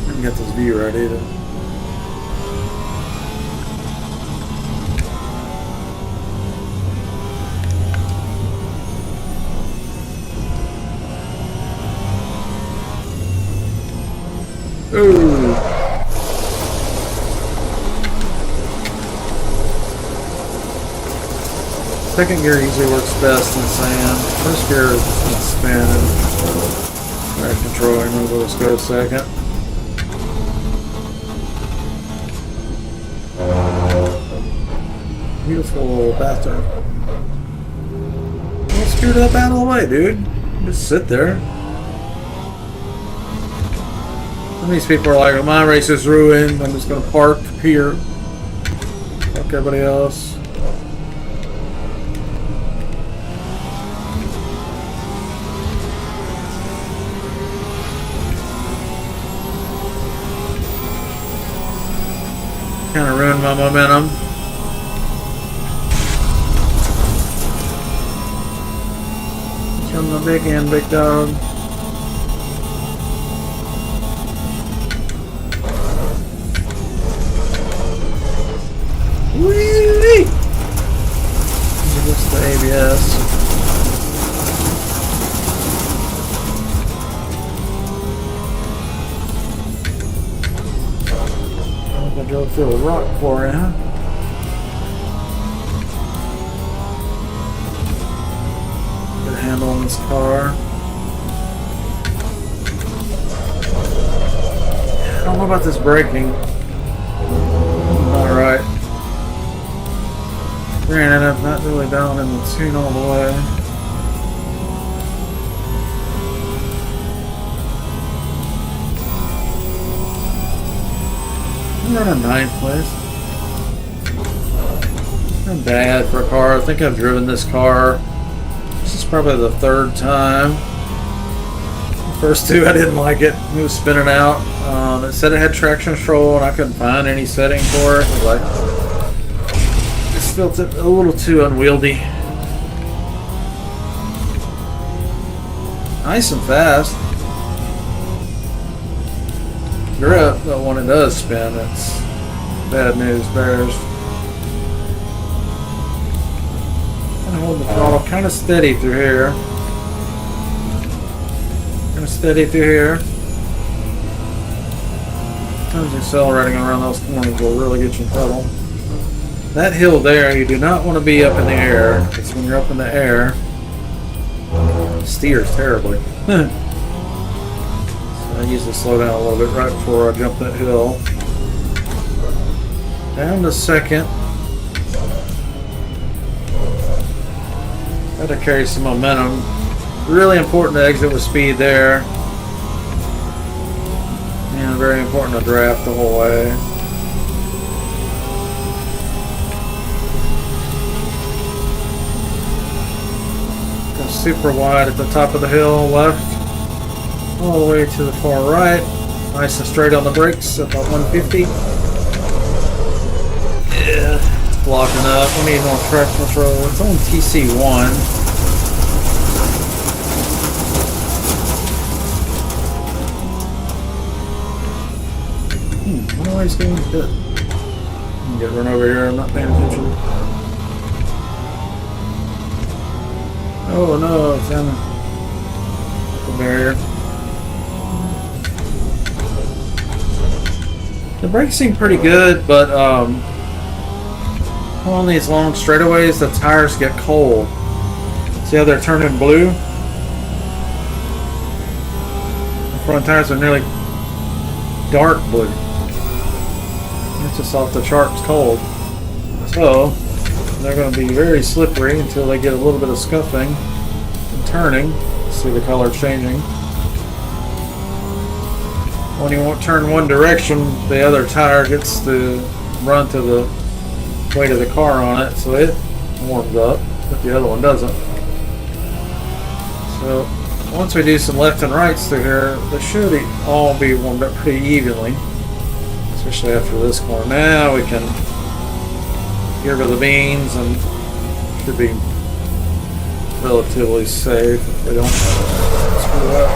Speaker 1: Didn't get this view right either. Ooh. Second gear usually works best in sand. First gear is spinning. Right controlling, maybe let's go second. Beautiful bathroom. Don't scoot up out of the way, dude. Just sit there. Some of these people are like, my race is ruined. I'm just gonna park here. Fuck everybody else. Kind of ruined my momentum. Come the big end, big dog. Whee! Just the ABS. I drove through a rock for you, huh? Good handle on this car. I don't know about this braking. Alright. Granted, I'm not really down in the tune all the way. I'm running 9th place. Not bad for a car. I think I've driven this car. This is probably the 3rd time. The first 2 I didn't like it. It was spinning out. It said it had traction control and I couldn't find any setting for it. It was like, just felt it a little too unwieldy. Nice and fast. Grip, but when it does spin, it's bad news bears. I'm holding the throttle kind of steady through here. Kind of steady through here. Sometimes accelerating around those corners will really get you in trouble. That hill there, you do not want to be up in the air, because when you're up in the air, it steers terribly. So I usually slow down a little bit right before I jump that hill. Down to 2nd. Got to carry some momentum. Really important to exit with speed there. And very important to draft the whole way. Go super wide at the top of the hill, left. All the way to the far right. Nice and straight on the brakes at about 150. Yeah, it's blocking up. We need more traction control. It's on TC1. I wonder why he's getting hit. Get run over here. I'm not paying attention. Oh no, it's in the barrier. The brakes seem pretty good, but on these long straightaways, the tires get cold. See how they're turning blue? The front tires are nearly dark blue. It's just off the charts cold. So, they're going to be very slippery until they get a little bit of scuffing and turning. See the color changing. When you won't turn one direction, the other tire gets the brunt of the weight of the car on it, so it warms up, but the other one doesn't. So once we do some left and rights through here, they should all be warmed up pretty evenly, especially after this corner. Now we can get rid of the beans and should be relatively safe if they don't screw up.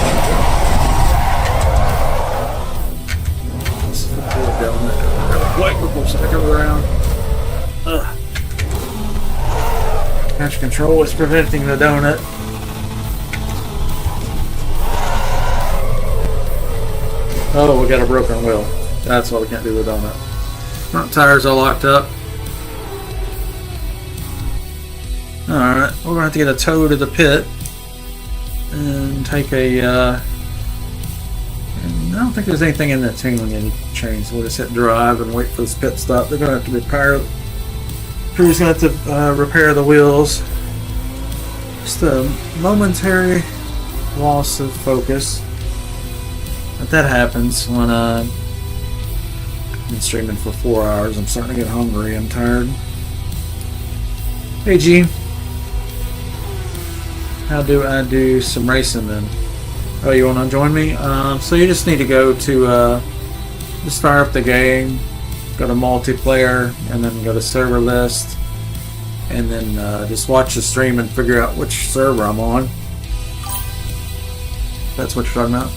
Speaker 1: Wait before I go around. Traction control is preventing the donut. Oh, we got a broken wheel. That's why we can't do the donut. Front tires are locked up. Alright, we're going to have to get a tow to the pit and take a I don't think there's anything in that tuning any change, so we'll just hit drive and wait for this pit stop. They're going to have to repair. Crew's going to have to repair the wheels. Just a momentary loss of focus. But that happens when I've been streaming for 4 hours. I'm starting to get hungry. I'm tired. Hey G, how do I do some racing then? Oh, you want to join me? So you just need to go to, just fire up the game, go to multiplayer, and then go to server list, and then just watch the stream and figure out which server I'm on. That's what you're talking about?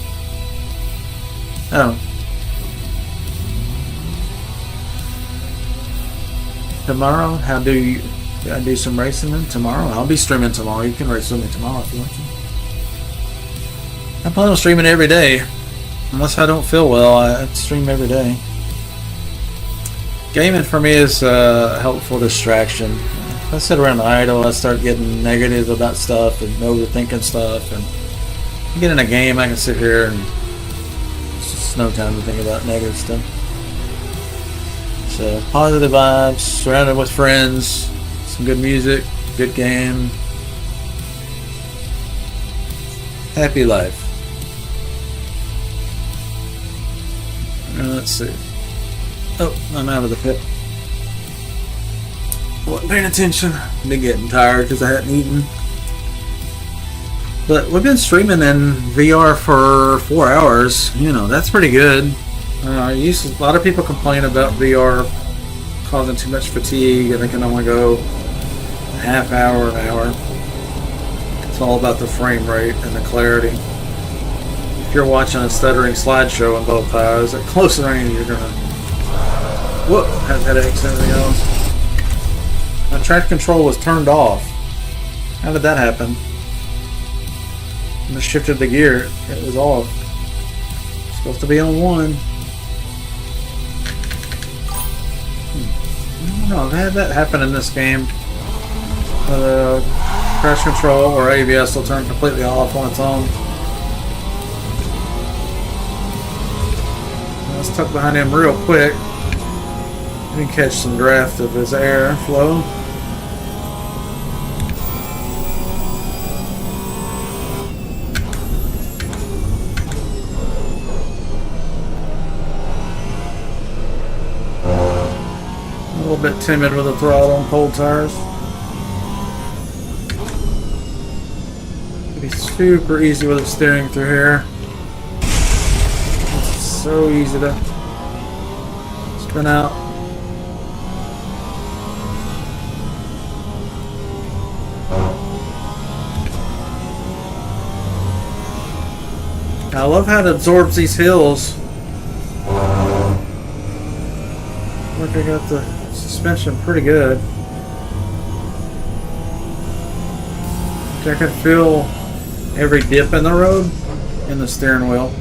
Speaker 1: Oh. Tomorrow? How do I do some racing then? Tomorrow? I'll be streaming tomorrow. You can race with me tomorrow if you want to. I plan on streaming every day. Unless I don't feel well, I stream every day. Gaming for me is a helpful distraction. If I sit around idle, I start getting negative about stuff and overthinking stuff. And I get in a game, I can sit here and just no time to think about negative stuff. So positive vibes, surrounded with friends, some good music, good game, happy life. Let's see. Oh, I'm out of the pit. Wasn't paying attention. Been getting tired because I hadn't eaten. But we've been streaming in VR for 4 hours. You know, that's pretty good. A lot of people complain about VR causing too much fatigue and they can only go a half hour, an hour. It's all about the frame rate and the clarity. If you're watching a stuttering slideshow in both eyes, at close range you're gonna have headaches and everything else. My track control was turned off. How did that happen? When I shifted the gear, it was off. It's supposed to be on 1. I don't know, I've had that happen in this game. Crash control or ABS will turn completely off on its own. I was tucked behind him real quick. I can catch some draft of his air flow. A little bit timid with the throttle on cold tires. It'd be super easy with the steering through here. It's so easy to spin out. I love how it absorbs these hills. Look, I got the suspension pretty good. I can feel every dip in the road in the steering wheel.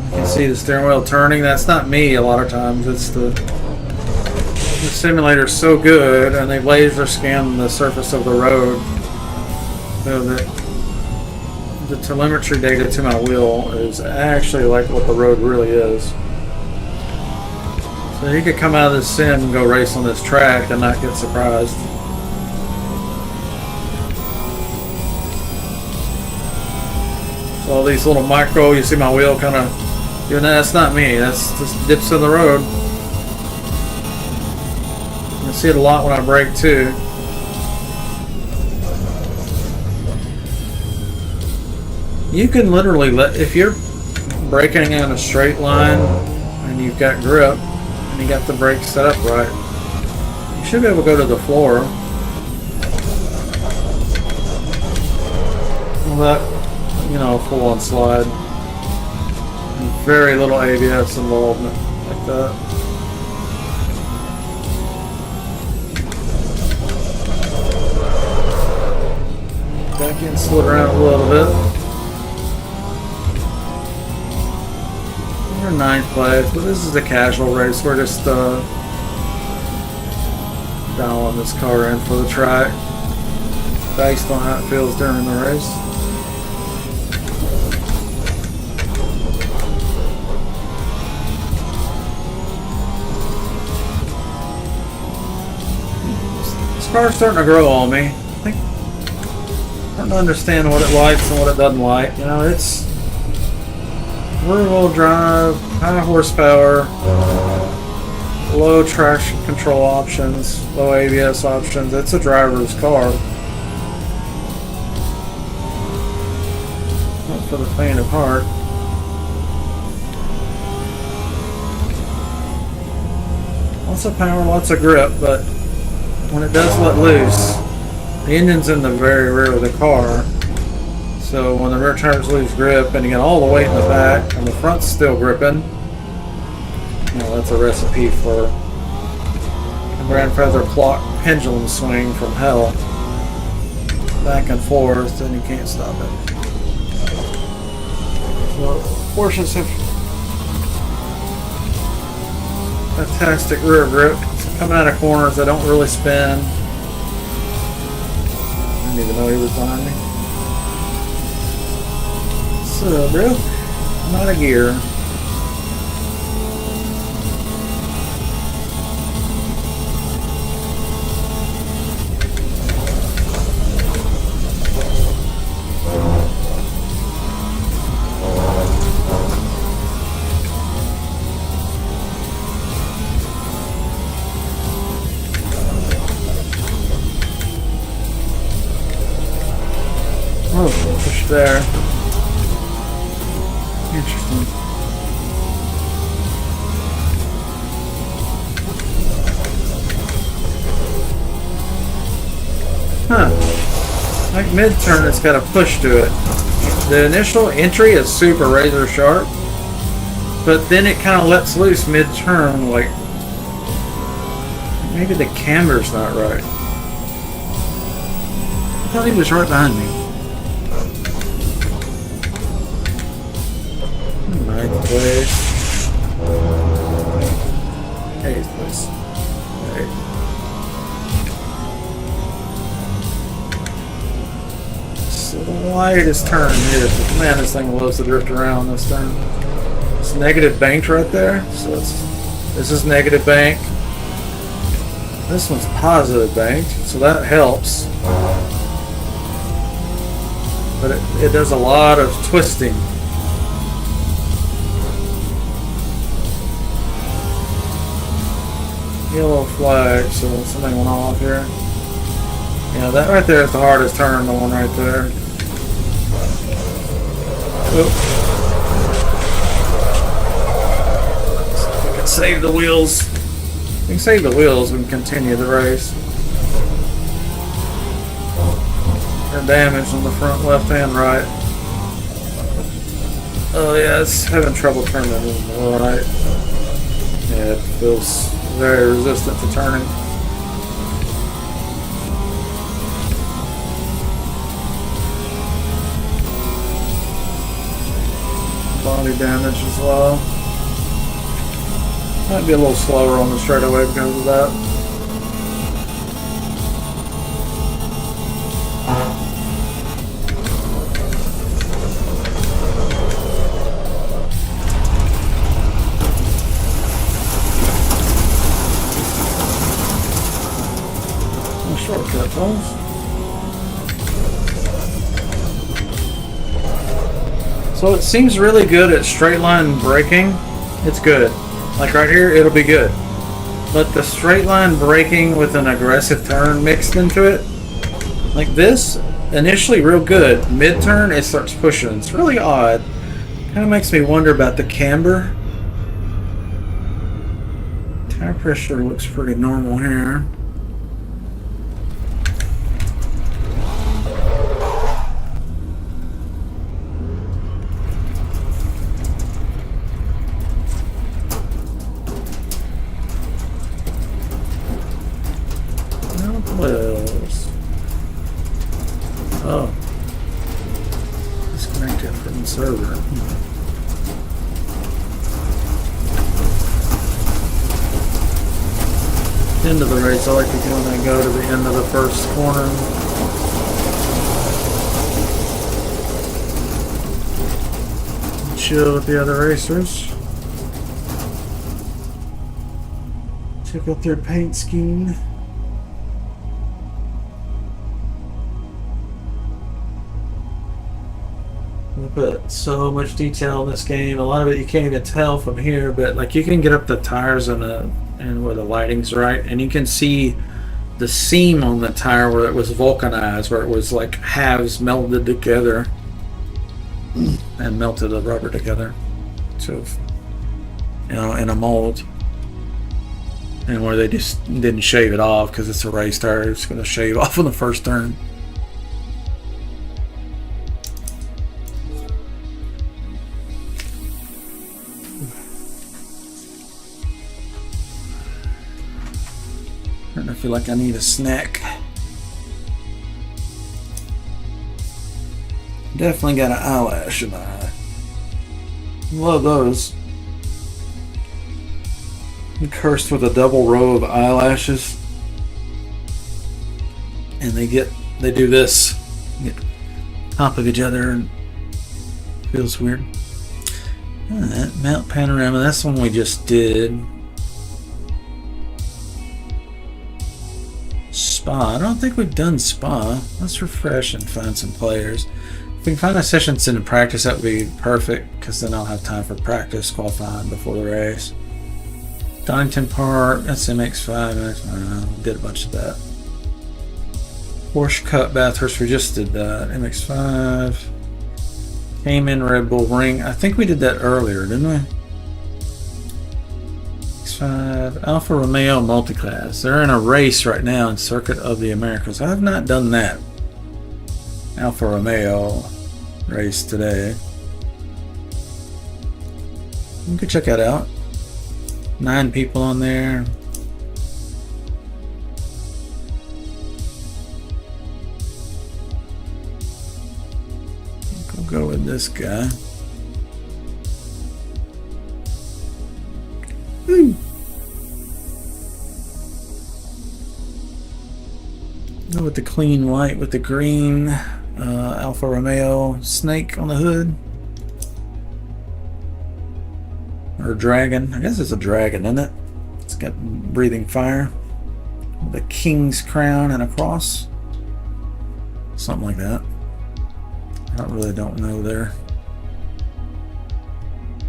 Speaker 1: You can see the steering wheel turning. That's not me a lot of times. It's the simulator's so good and they laser scan the surface of the road so that the telemetry data to my wheel is actually like what the road really is. So you could come out of this sim and go race on this track and not get surprised. So all these little micro, you see my wheel kind of doing that. That's not me. That's just dips in the road. You see it a lot when I brake too. You can literally if you're braking in a straight line and you've got grip and you got the brakes set up right, you should be able to go to the floor. Well, that, you know, full on slide. And very little ABS involvement like that. Back in, slid around a little bit. We're 9th place, but this is a casual race. We're just dialing this car in for the track based on how it feels during the race. This car's starting to grow on me. I think I'm starting to understand what it likes and what it doesn't like. You know, it's rear-wheel drive, high horsepower, low traction control options, low ABS options. It's a driver's car. Not for the faint of heart. Lots of power, lots of grip, but when it does let loose, the engine's in the very rear of the car. So when the rear tires lose grip and you get all the weight in the back and the front's still gripping, you know, that's a recipe for a grandfather clock pendulum swing from hell. Back and forth, and you can't stop it. So Porsches have fantastic rear grip. So coming out of corners, they don't really spin. I didn't even know he was behind me. So, bro, I'm out of gear. Oh, push there. Interesting. Huh. Like mid-turn, it's got a push to it. The initial entry is super razor sharp, but then it kind of lets loose mid-turn, like maybe the camber's not right. I thought he was right behind me. Ninth place. 8th place. Right. So the lightest turn here. Man, this thing loves to drift around this turn. It's negative banked right there. So this is negative bank. This one's positive banked, so that helps. But it does a lot of twisting. Yellow flag, so something went off here. Yeah, that right there is the hardest turn, the one right there. Oop. So we can save the wheels. We can save the wheels and continue the race. They're damaged on the front left and right. Oh yeah, it's having trouble turning on the right. Yeah, it feels very resistant to turning. Body damage as well. Might be a little slower on the straightaway because of that. Shortcut, folks. So it seems really good at straight line braking. It's good. Like right here, it'll be good. But the straight line braking with an aggressive turn mixed into it, like this, initially real good. Mid-turn, it starts pushing. It's really odd. Kind of makes me wonder about the camber. Tire pressure looks pretty normal here. Oh. Disconnected from the server. End of the race, I like to go when I go to the end of the first corner. Chill with the other racers. Check out their paint scheme. They put so much detail in this game. A lot of it you can't even tell from here, but like you can get up the tires and where the lighting's right, and you can see the seam on the tire where it was vulcanized, where it was like halves melded together and melted the rubber together, so in a mold, and where they just didn't shave it off because it's a race tire. It's going to shave off on the first turn. I feel like I need a snack. Definitely got an eyelash in my eye. Love those. I'm cursed with a double row of eyelashes, and they do this, get top of each other, and it feels weird. Alright, mount panorama. That's one we just did. Spa. I don't think we've done Spa. Let's refresh and find some players. If we can find a session in practice, that would be perfect, because then I'll have time for practice qualifying before the race. Donington Park, that's MX5. I don't know, did a bunch of that. Porsche Cup Bathurst, we just did that. MX-5. Cayman Red Bull Ring. I think we did that earlier, didn't we? MX-5. Alfa Romeo Multiclass. They're in a race right now in Circuit of the Americas. I have not done that Alfa Romeo race today. You can check that out. 9 people on there. We'll go with this guy. Go with the clean white with the green Alfa Romeo snake on the hood. Or dragon. I guess it's a dragon, isn't it? It's got breathing fire. With a king's crown and a cross. Something like that. I really don't know their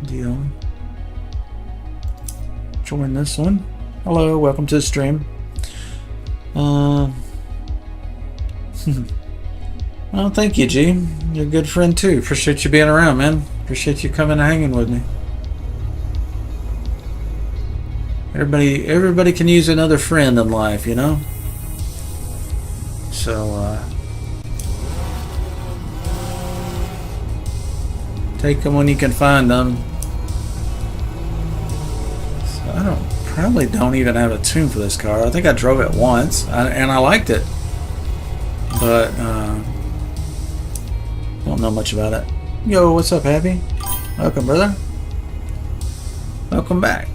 Speaker 1: deal. Join this one. Hello, welcome to the stream. Well, thank you, G. You're a good friend too. Appreciate you being around, man. Appreciate you coming and hanging with me. Everybody can use another friend in life, you know? So, take them when you can find them. So I probably don't even have a tune for this car. I think I drove it once, and I liked it. But, don't know much about it. Yo, what's up, Happy? Welcome, brother. Welcome back.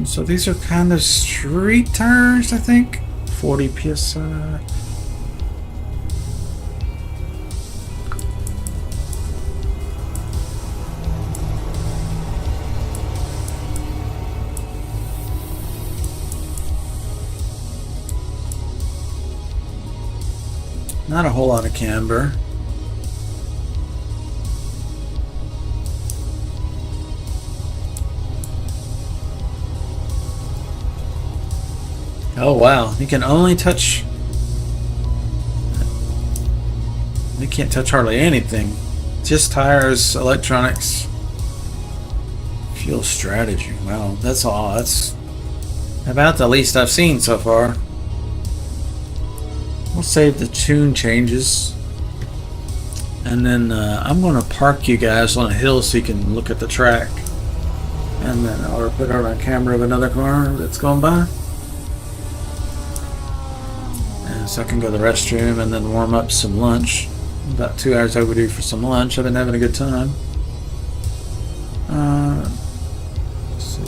Speaker 1: So these are kind of street tires, I think. 40 PSI. Not a whole lot of camber. Oh wow, you can only touch... You can't touch hardly anything. Just tires, electronics, fuel strategy. Wow, that's all. That's about the least I've seen so far. We'll save the tune changes. And then I'm going to park you guys on a hill so you can look at the track. And then I'll put on a camera of another car that's going by. So I can go to the restroom and then warm up some lunch. About 2 hours overdue for some lunch. I've been having a good time. Let's see.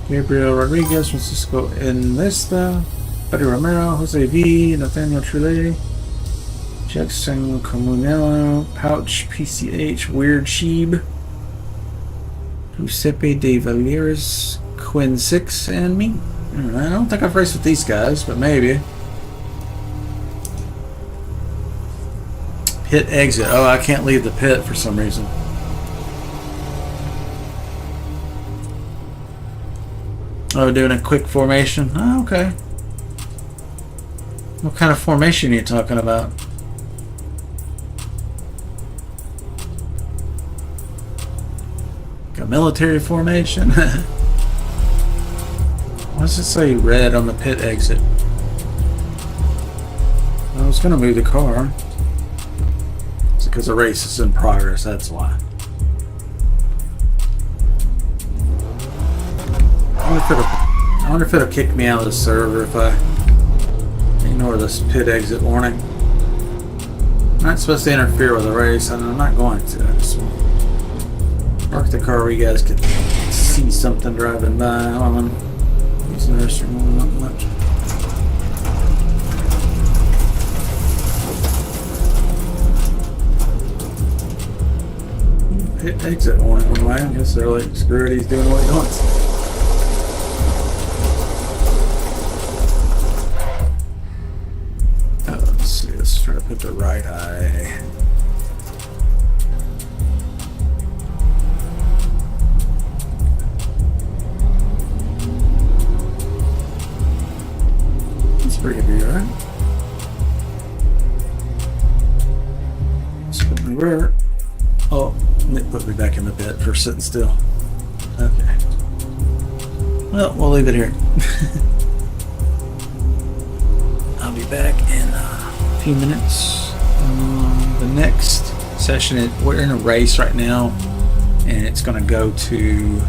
Speaker 1: Gabriel Rodriguez, Francisco Enlista, Buddy Romero, Jose V, Nathaniel Trulli, Jackson Comunello, Pouch, PCH, Weird Sheeb, Giuseppe De Valiers, Quinn 6, and me. I don't think I've raced with these guys, but maybe. Pit exit. Oh, I can't leave the pit for some reason. Oh, doing a quick formation? Oh, okay. What kind of formation are you talking about? Like a military formation? Why does it say red on the pit exit? I was going to move the car. It's because the race is in progress, that's why. I wonder if it'll kick me out of the server if I ignore this pit exit warning. I'm not supposed to interfere with the race, and I'm not going to. I just want to park the car where you guys can see something driving by while I'm using the restroom. Not much. Pit exit warning. I guess they're like, screw it, he's doing what he wants. Let's see, let's try to put the right eye. were. Oh, it put me back in the bed for sitting still. Okay. Well, we'll leave it here. I'll be back in a few minutes. The next session, we're in a race right now, and it's going to go to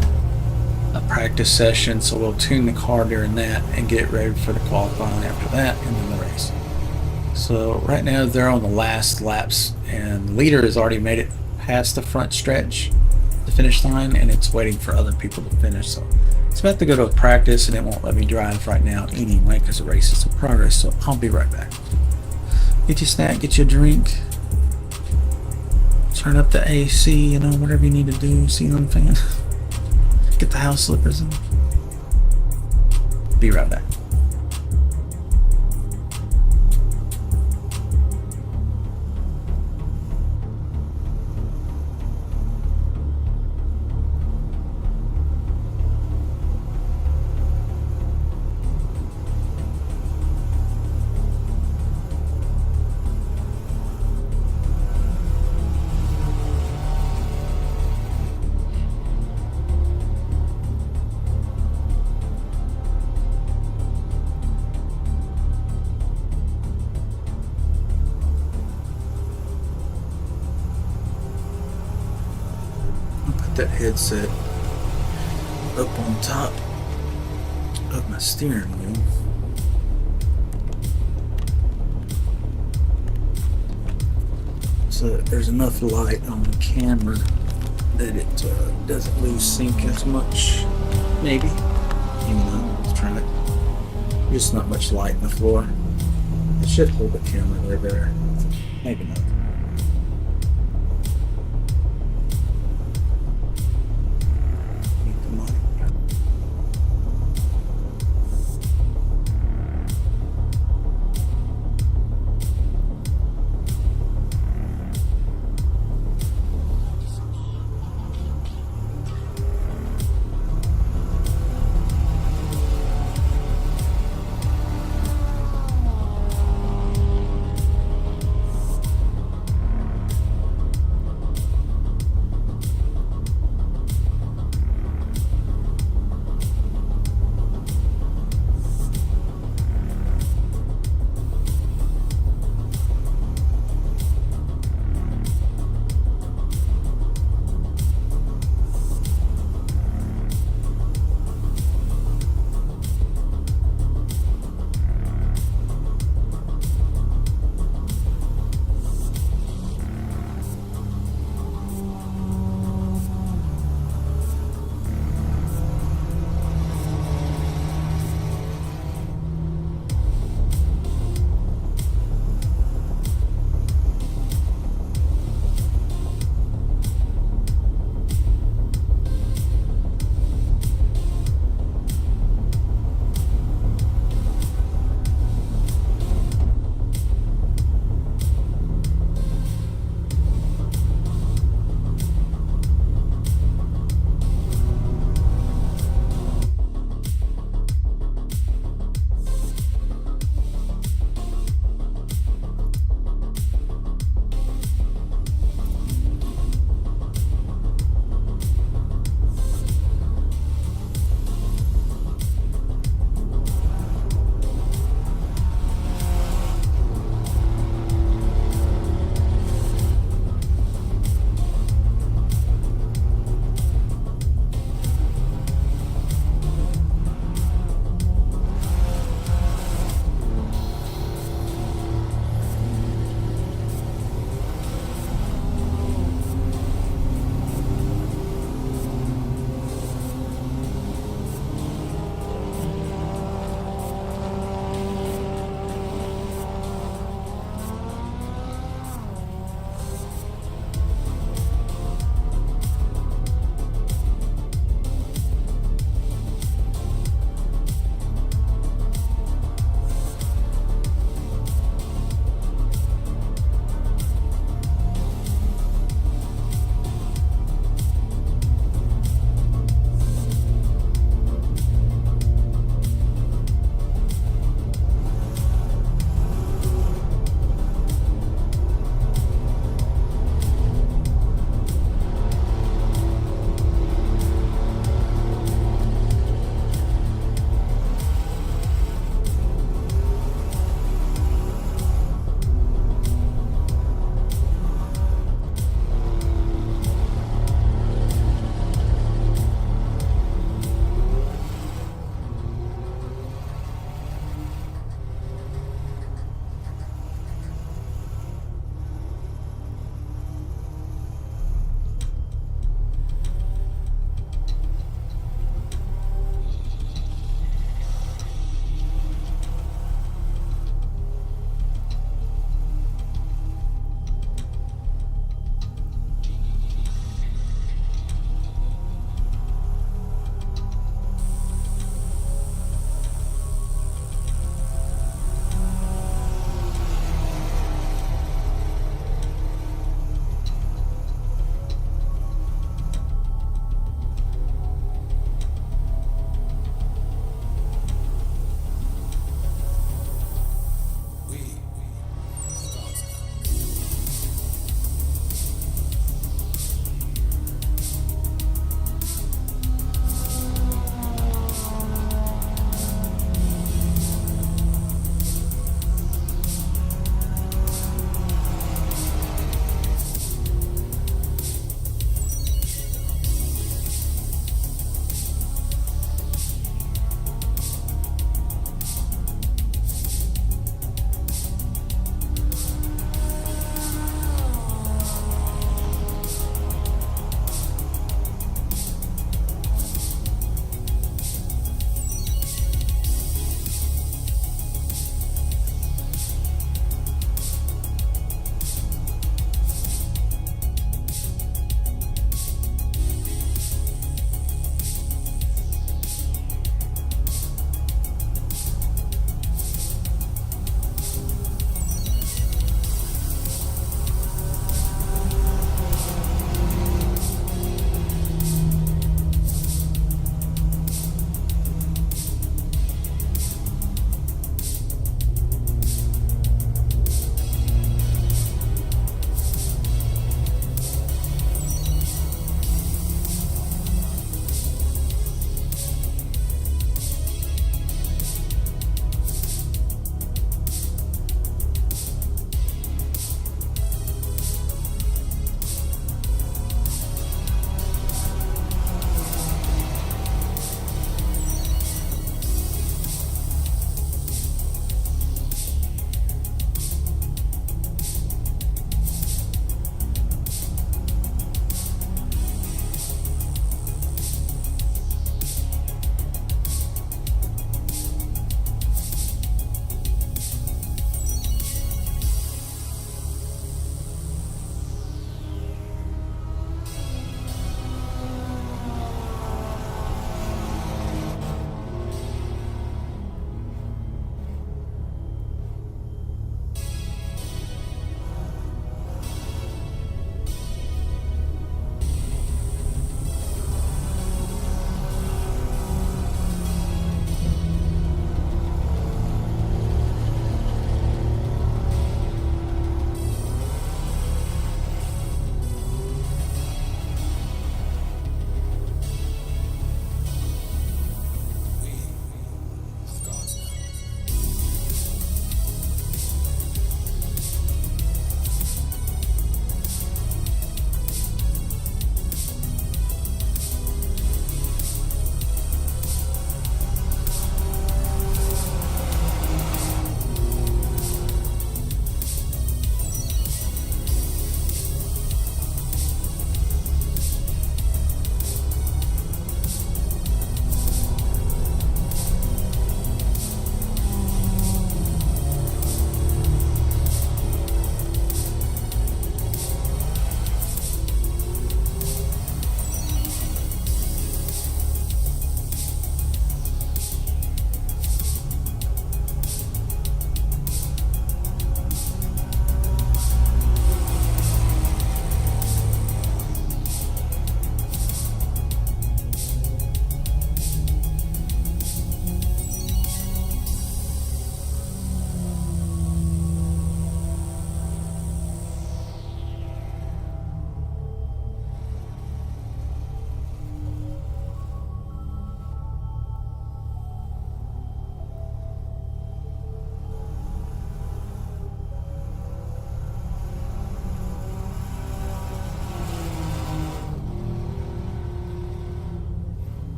Speaker 1: a practice session, so we'll tune the car during that and get ready for the qualifying after that, and then the race. So right now they're on the last laps, and the leader has already made it past the front stretch, the finish line, and it's waiting for other people to finish. So it's about to go to a practice, and it won't let me drive right now anyway because the race is in progress. So I'll be right back. Get you a snack, get you a drink, turn up the AC, you know, whatever you need to do, ceiling fan. Get the house slippers in. Be right back. That headset up on top of my steering wheel. So that there's enough light on the camera that it doesn't lose sync as much. Maybe. Even though let's try it. Just not much light in the floor. It should hold the camera right there. Maybe not.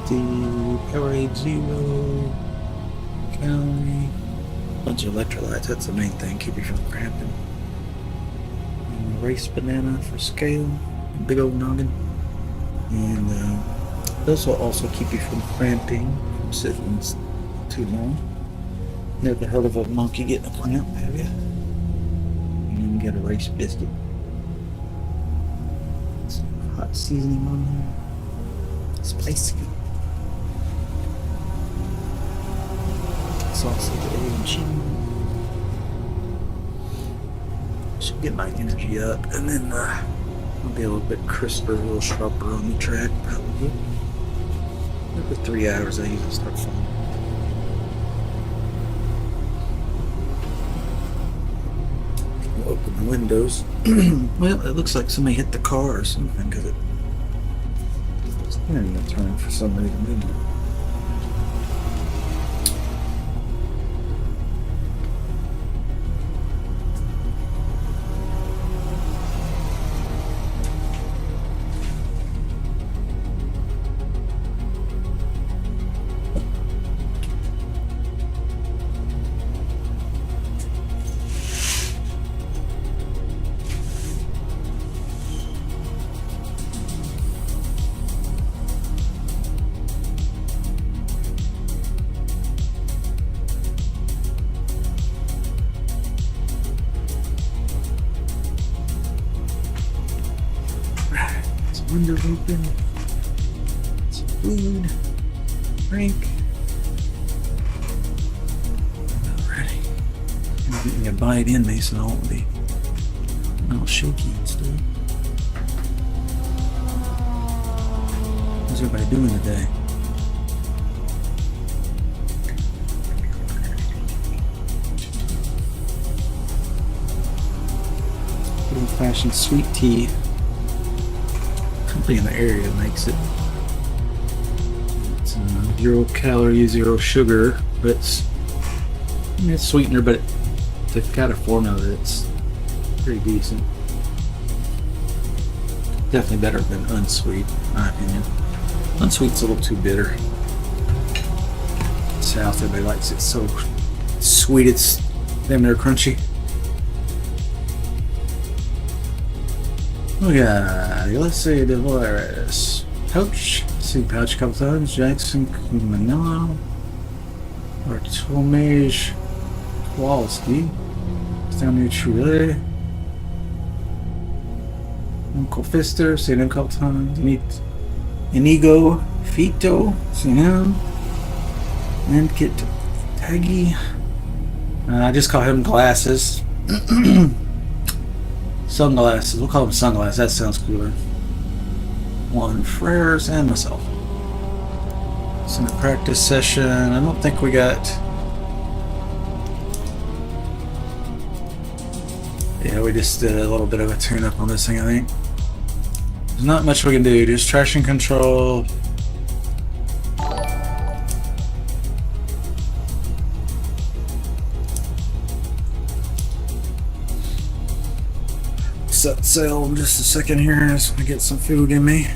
Speaker 2: The Powerade 0 calorie. Bunch of electrolytes, that's the main thing, keep you from cramping. And race banana for scale, big old noggin. And those will also keep you from cramping, from sitting too long. Never heard of a monkey getting a cramp, have you? And you get a rice biscuit. Some hot seasoning on there. Spicy. Sausage, egg, and cheese. Should get my energy up, and then I'll be a little bit crisper, a little sharper on the track, probably. Every 3 hours, I usually start falling. We'll open the windows. Well, it looks like somebody hit the car or something, because it's turning a turn for some reason. Window open. Some food. Drink. Alrighty. I'm getting a bite in me so I won't be all shaky and stuff. How's everybody doing today? Old-fashioned sweet tea. Company in the area makes it. It's 0 calorie, 0 sugar, but it's sweetener, but they've got a formula that's pretty decent. Definitely better than unsweet, in my opinion. Unsweet's a little too bitter. South, everybody likes it so sweet it's damn near crunchy. Oh yeah, let's see, Dolores. Pouch, seed pouch a couple times. Jackson, Manila. Bartolomej Kowalski. It's down near Chile. Uncle Fister, seen him a couple times. Inigo Fito, seen him. And Kit Taggy. I just call him Glasses. Sunglasses, we'll call them sunglasses, that sounds cooler. Juan Freres and myself. It's in a practice session. I don't think we got. Yeah, we just did a little bit of a tune up on this thing, I think. There's not much we can do, just traction control. Set sail in just a second here as I get some food in me.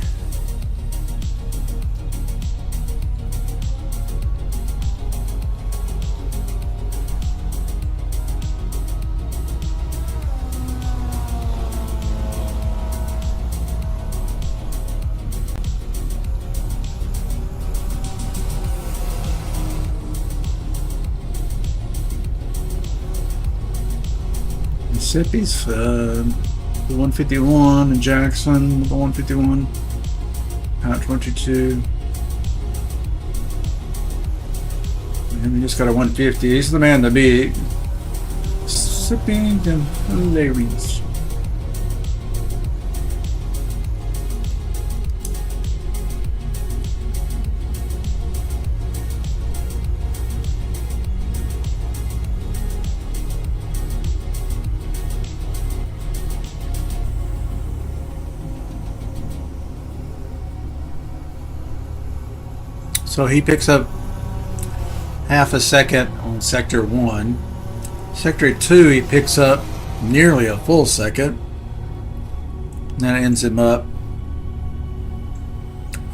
Speaker 2: Mississippi's the 151 and Jackson, the 151, Pouch 122. And we just got a 150. He's the man to beat. Sipping and hilarious. So he picks up half a second on sector 1. Sector 2 he picks up nearly a full second. And that ends him up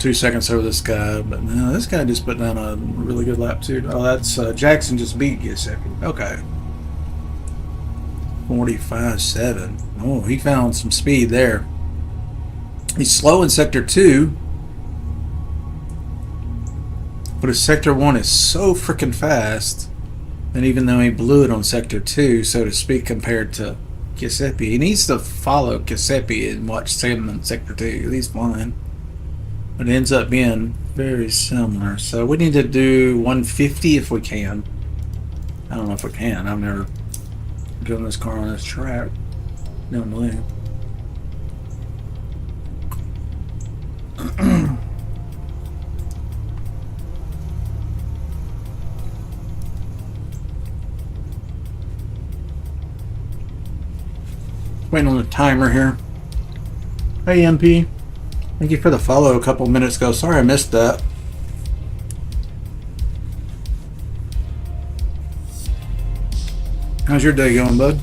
Speaker 2: 2 seconds over this guy, but no, this guy just put down a really good lap too. Oh, that's Jackson just beat Giuseppe. Okay. 45.7. Oh, he found some speed there. He's slow in Sector 2, but his Sector 1 is so freaking fast. And even though he blew it on Sector 2, so to speak, compared to Giuseppe, he needs to follow Giuseppe and watch him in Sector 2. He's flying. But it ends up being very similar. So we need to do 150 if we can. I don't know if we can. I've never driven this car on this track. Don't believe. Waiting on the timer here. Hey MP, thank you for the follow a couple minutes ago. Sorry I missed that. How's your day going, bud?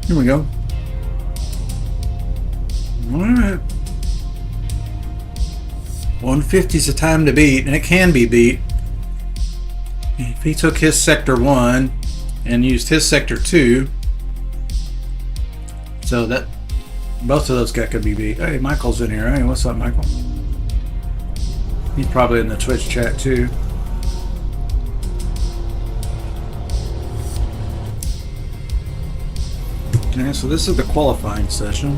Speaker 2: Here we go. All right. 150 is the time to beat, and it can be beat. If he took his Sector 1 and used his Sector 2, so that both of those guys could be beat. Hey, Michael's in here. Hey, what's up, Michael? He's probably in the Twitch chat too. Okay, so this is the qualifying session.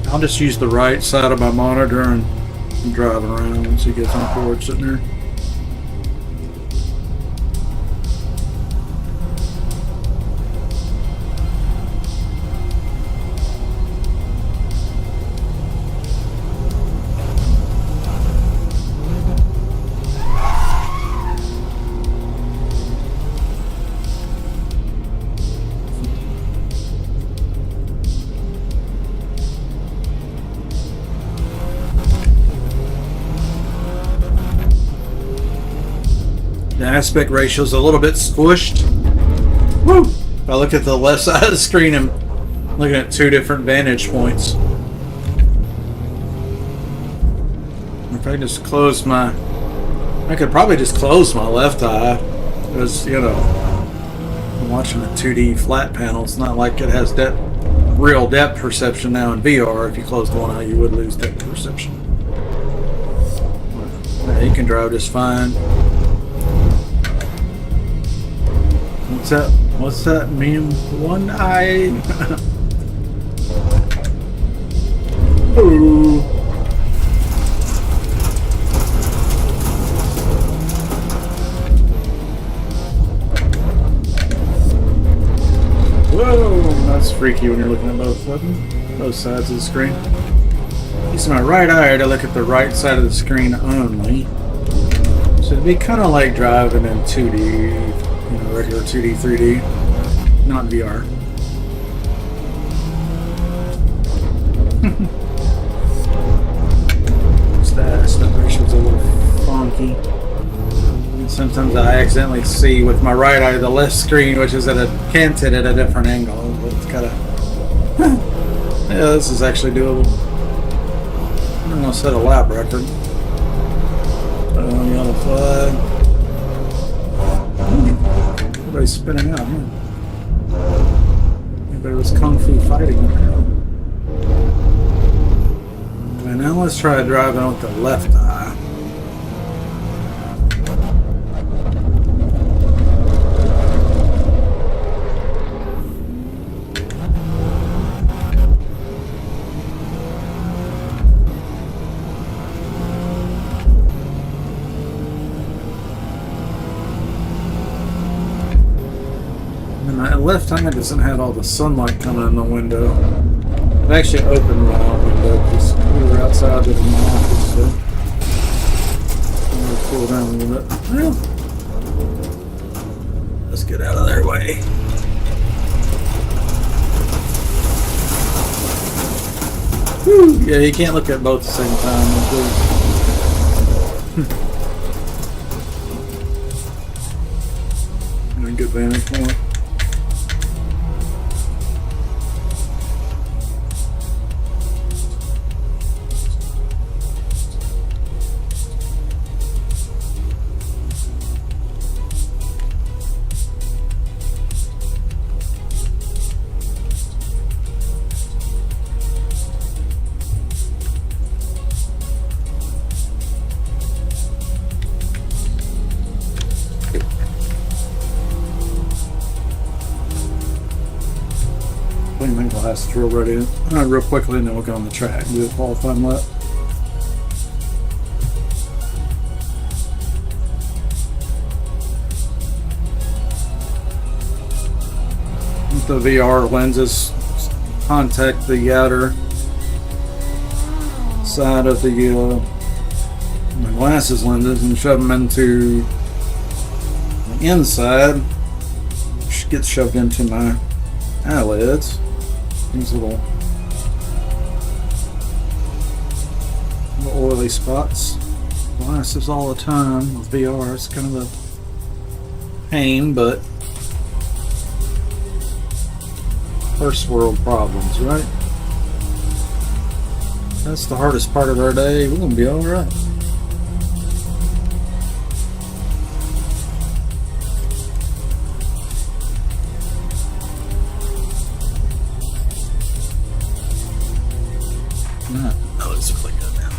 Speaker 2: I'll just use the right side of my monitor and drive around once he gets on forward sitting there. The aspect ratio is a little bit squished. Woo! If I look at the left side of the screen, I'm looking at two different vantage points. If I just close my... I could probably just close my left eye. Because, you know, I'm watching a 2D flat panel. It's not like it has real depth perception now in VR. If you closed one eye, you would lose depth perception. Yeah, you can drive just fine. What's that meme? One eye. Ooh. Whoa, that's freaky when you're looking at both of them, both sides of the screen. Using my right eye to look at the right side of the screen only. So it'd be kind of like driving in 2D. You know, regular 2D, 3D, not VR. That ratio's a little funky. And sometimes I accidentally see with my right eye the left screen, which is canted at a different angle. But it's kind of... yeah, this is actually doable. I'm going to set a lap record. Put it on the other flag. Everybody's spinning out, huh? Maybe there was kung fu fighting there. Okay, now let's try driving with the left eye. Left eye doesn't have all the sunlight coming in the window. I've actually opened my window just we were outside of my office, so Cool down a little bit. Well, let's get out of their way. Whew. Yeah, you can't look at both at the same time. A good vantage point. Clean the glass drill right in. Real quickly, and then we'll go on the track and do a qualifying lap. The VR lenses contact the outer side of the my glasses lenses and shove them into the inside, which gets shoved into my eyelids. These little oily spots. Glasses all the time with VR. It's kind of a pain, but first world problems, right? That's the hardest part of our day. We're gonna be all right. Oh, it's really good now.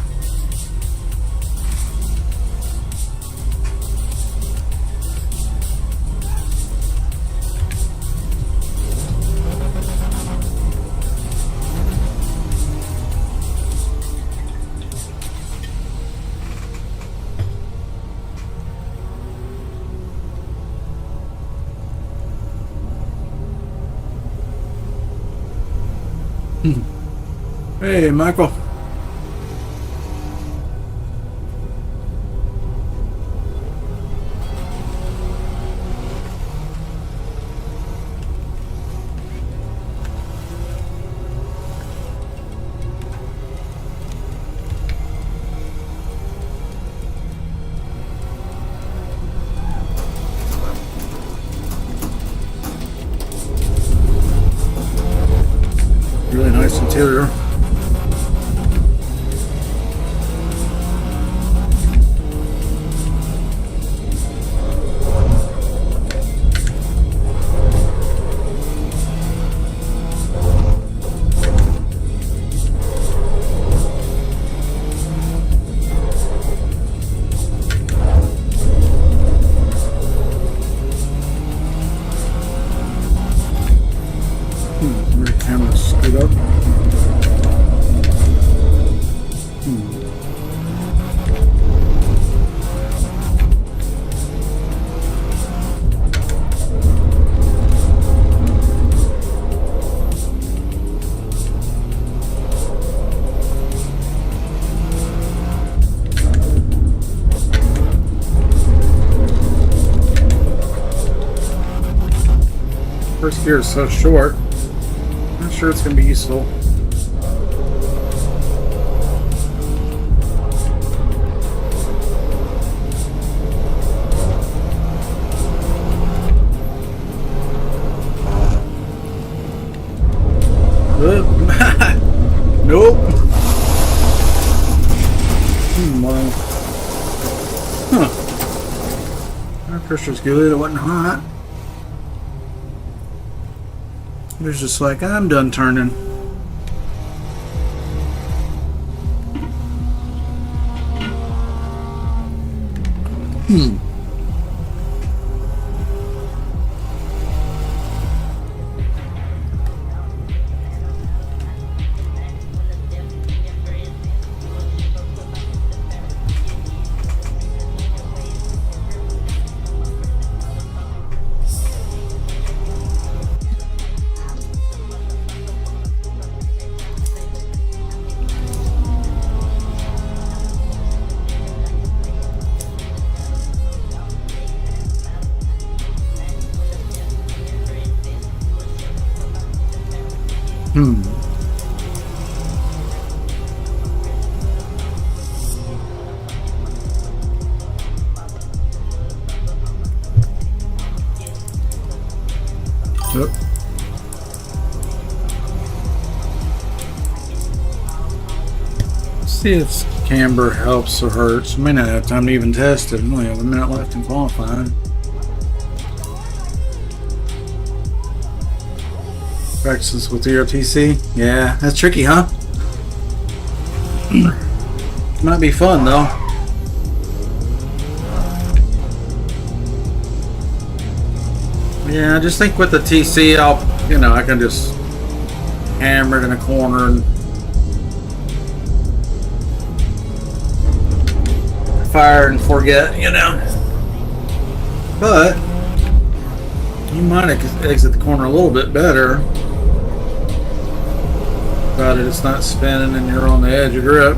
Speaker 2: Hey, Michael. Really nice interior. Rear camera scoot up. First gear is so short. Not sure it's going to be useful. Nope. Wow. Huh. Air pressure's good. It wasn't hot. It was just like, I'm done turning. Yep. See if camber helps or hurts. May not have time to even test it. We only have a minute left in qualifying. Practices with ERTC? Yeah, that's tricky, huh? Might be fun though. Yeah, I just think with the TC, I can just hammer it in a corner and fire and forget, But you might exit the corner a little bit better. About it's not spinning and you're on the edge of grip.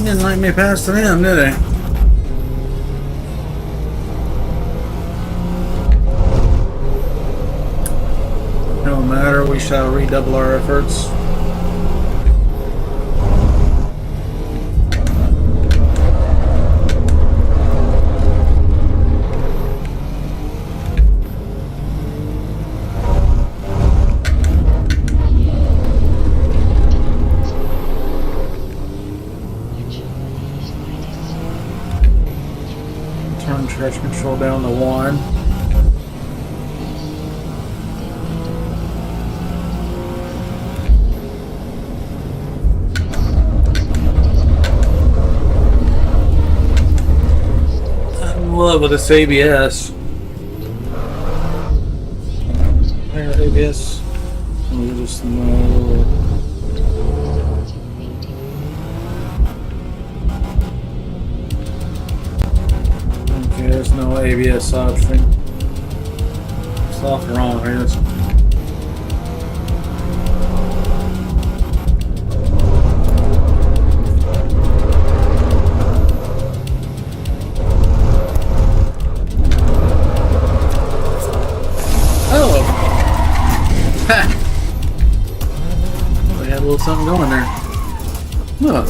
Speaker 2: Didn't let me pass to them, did they? No matter, we shall redouble our efforts. Turn traction control down to 1. I'm in love with this ABS. ABS. We'll just know. There's no ABS option. It's off wrong here. Oh! Ha! We had a little something going there. Look.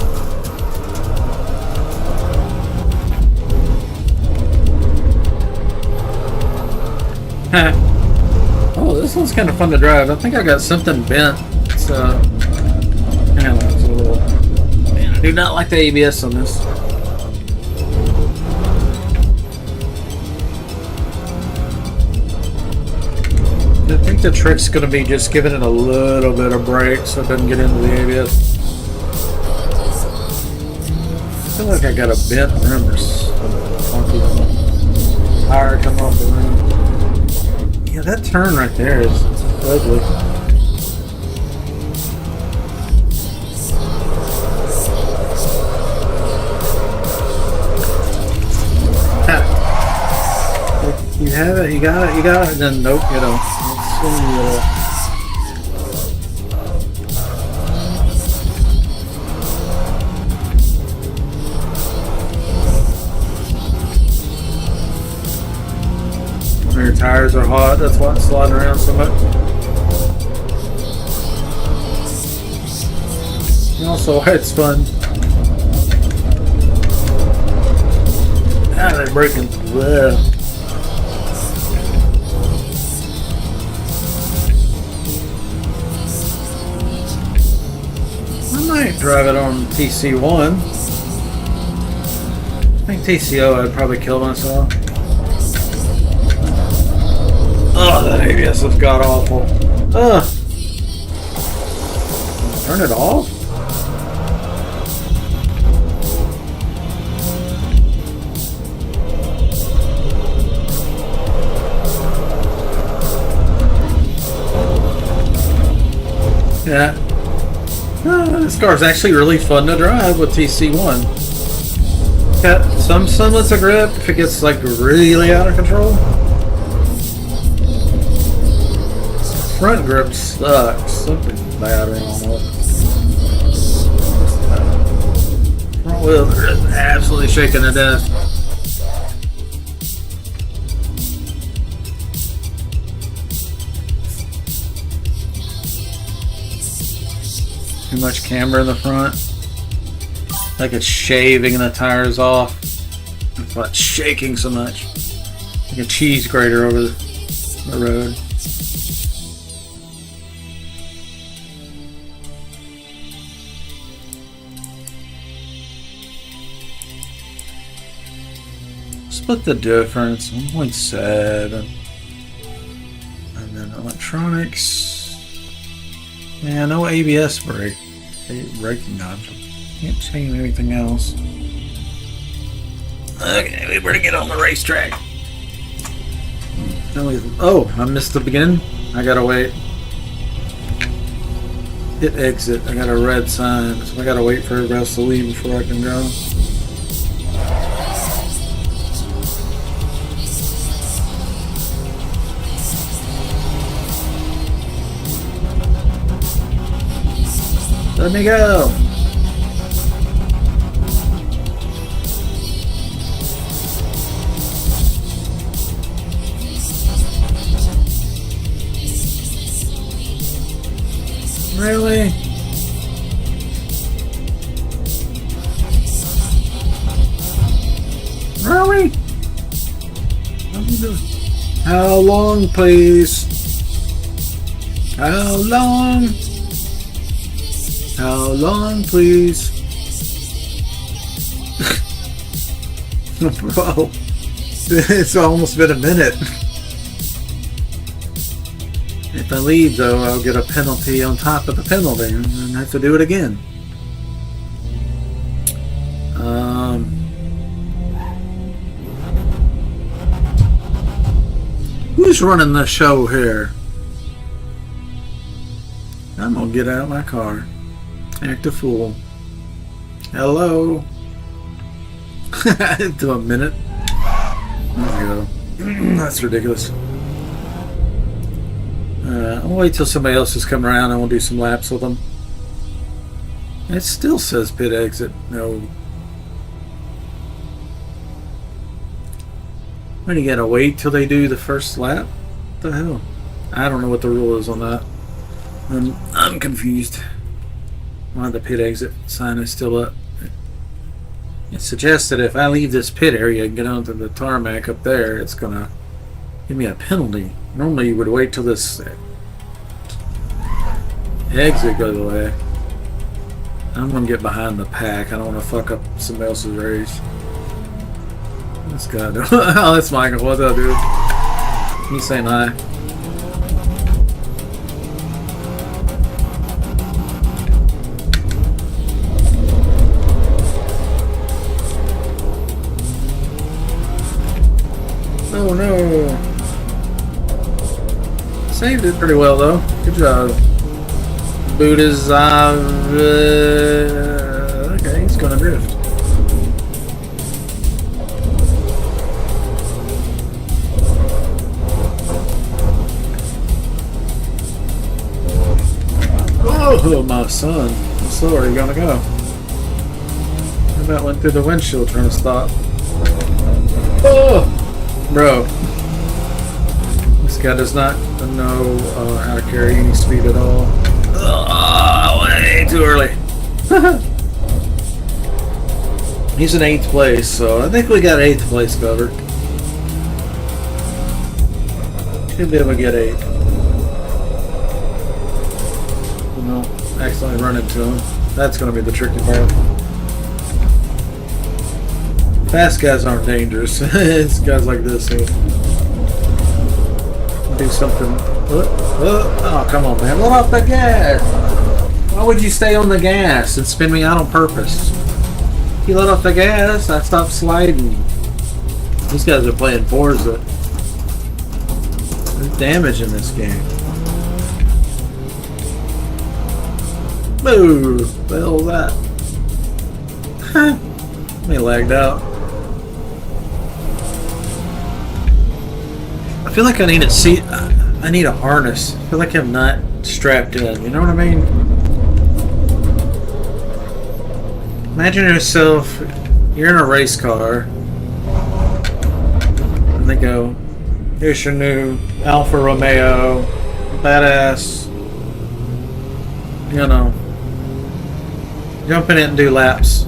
Speaker 2: Oh, this one's kind of fun to drive. I think I got something bent. It's a little. Man, I do not like the ABS on this. I think the trick's going to be just giving it a little bit of brake so it doesn't get into the ABS. I feel like I got a bent rim or something. Tire coming off the rim. Yeah, that turn right there is ugly. You have it, you got it, and then nope, you don't. Your tires are hot, that's why it's sliding around so much. And also, it's fun. Ah, they're breaking. Ugh.
Speaker 1: drive it on TC1. I think TCO I'd probably kill myself. Oh, that ABS is god awful. Ugh. Turn it off? Yeah. This car's actually really fun to drive with TC1. Got some semblance of grip if it gets like really out of control. Front grip sucks. Something's bad wrong with it. Front wheel is absolutely shaking to death. Too much camber in the front. Like it's shaving the tires off. That's why it's shaking so much. Like a cheese grater over the road. Split the difference, 1.7. And then electronics. Yeah, no ABS brake. Braking option. Can't change anything else. Okay, we better get on the racetrack. Oh, I missed the beginning. I gotta wait. Hit exit. I got a red sign, so I gotta wait for everybody else to leave before I can go. Let me go. Really? Really? How long, please? How long? How long, please? Bro, it's almost been a minute. If I leave, though, I'll get a penalty on top of the penalty and have to do it again. Who's running the show here? I'm gonna get out of my car. Act a fool. Hello. To a minute. There we go. That's ridiculous. I'll wait till somebody else is coming around and we'll do some laps with them. It still says pit exit. No. When you gotta wait till they do the first lap? What the hell? I don't know what the rule is on that. I'm confused. Why the pit exit sign is still up. It suggests that if I leave this pit area and get onto the tarmac up there, it's gonna give me a penalty. Normally you would wait till this exit goes away. I'm gonna get behind the pack. I don't want to fuck up somebody else's race. This guy. Oh, that's Michael. What's up, dude? He's saying hi. Oh no. Saved it pretty well though. Good job. Boot is okay, he's gonna drift. Oh my son. How slow are you gonna go? I about went through the windshield trying to stop. Oh! Bro, this guy does not know how to carry any speed at all. Oh, way too early. He's in 8th place, so I think we got 8th place covered. Should be able to get 8th. We don't accidentally run into him. That's going to be the tricky part. Fast guys aren't dangerous. It's guys like this who do something. Oh, come on, man. Let off the gas. Why would you stay on the gas and spin me out on purpose? If you let off the gas, I stop sliding. These guys are playing Forza. There's damage in this game. Boo! What the hell was that? Me lagged out. I feel like I need a seat. I need a harness. I feel like I'm not strapped in. You know what I mean? Imagine yourself, you're in a race car, and they go, here's your new Alfa Romeo, badass, you know, jump in it and do laps.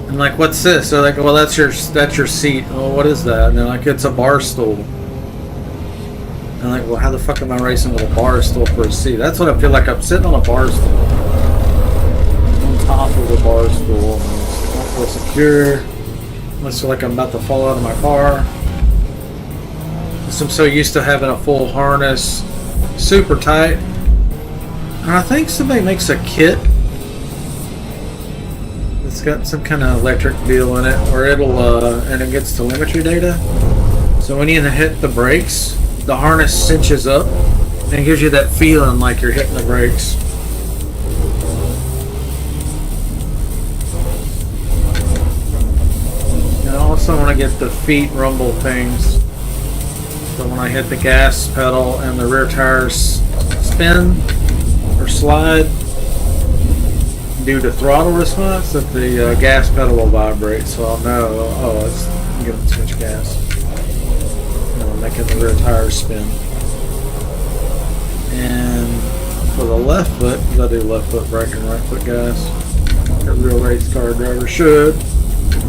Speaker 1: I'm like, what's this? They're like, well, that's your seat. Oh, what is that? And they're like, it's a bar stool. And I'm like, well, how the fuck am I racing with a bar stool for a seat? That's what I feel like. I'm sitting on a bar stool. On top of a bar stool. I don't feel secure. I feel like I'm about to fall out of my car. I'm so used to having a full harness, super tight. And I think somebody makes a kit. It's got some kind of electric deal in it, where it'll and it gets telemetry data. So when you hit the brakes, the harness cinches up and gives you that feeling like you're hitting the brakes. And I also want to get the feet rumble things. So when I hit the gas pedal and the rear tires spin or slide, due to throttle response, that the gas pedal will vibrate, so I'll know, oh, I'm going to switch gas. Making the rear tires spin. And for the left foot, because I do left foot braking, right foot gas, a real race car driver should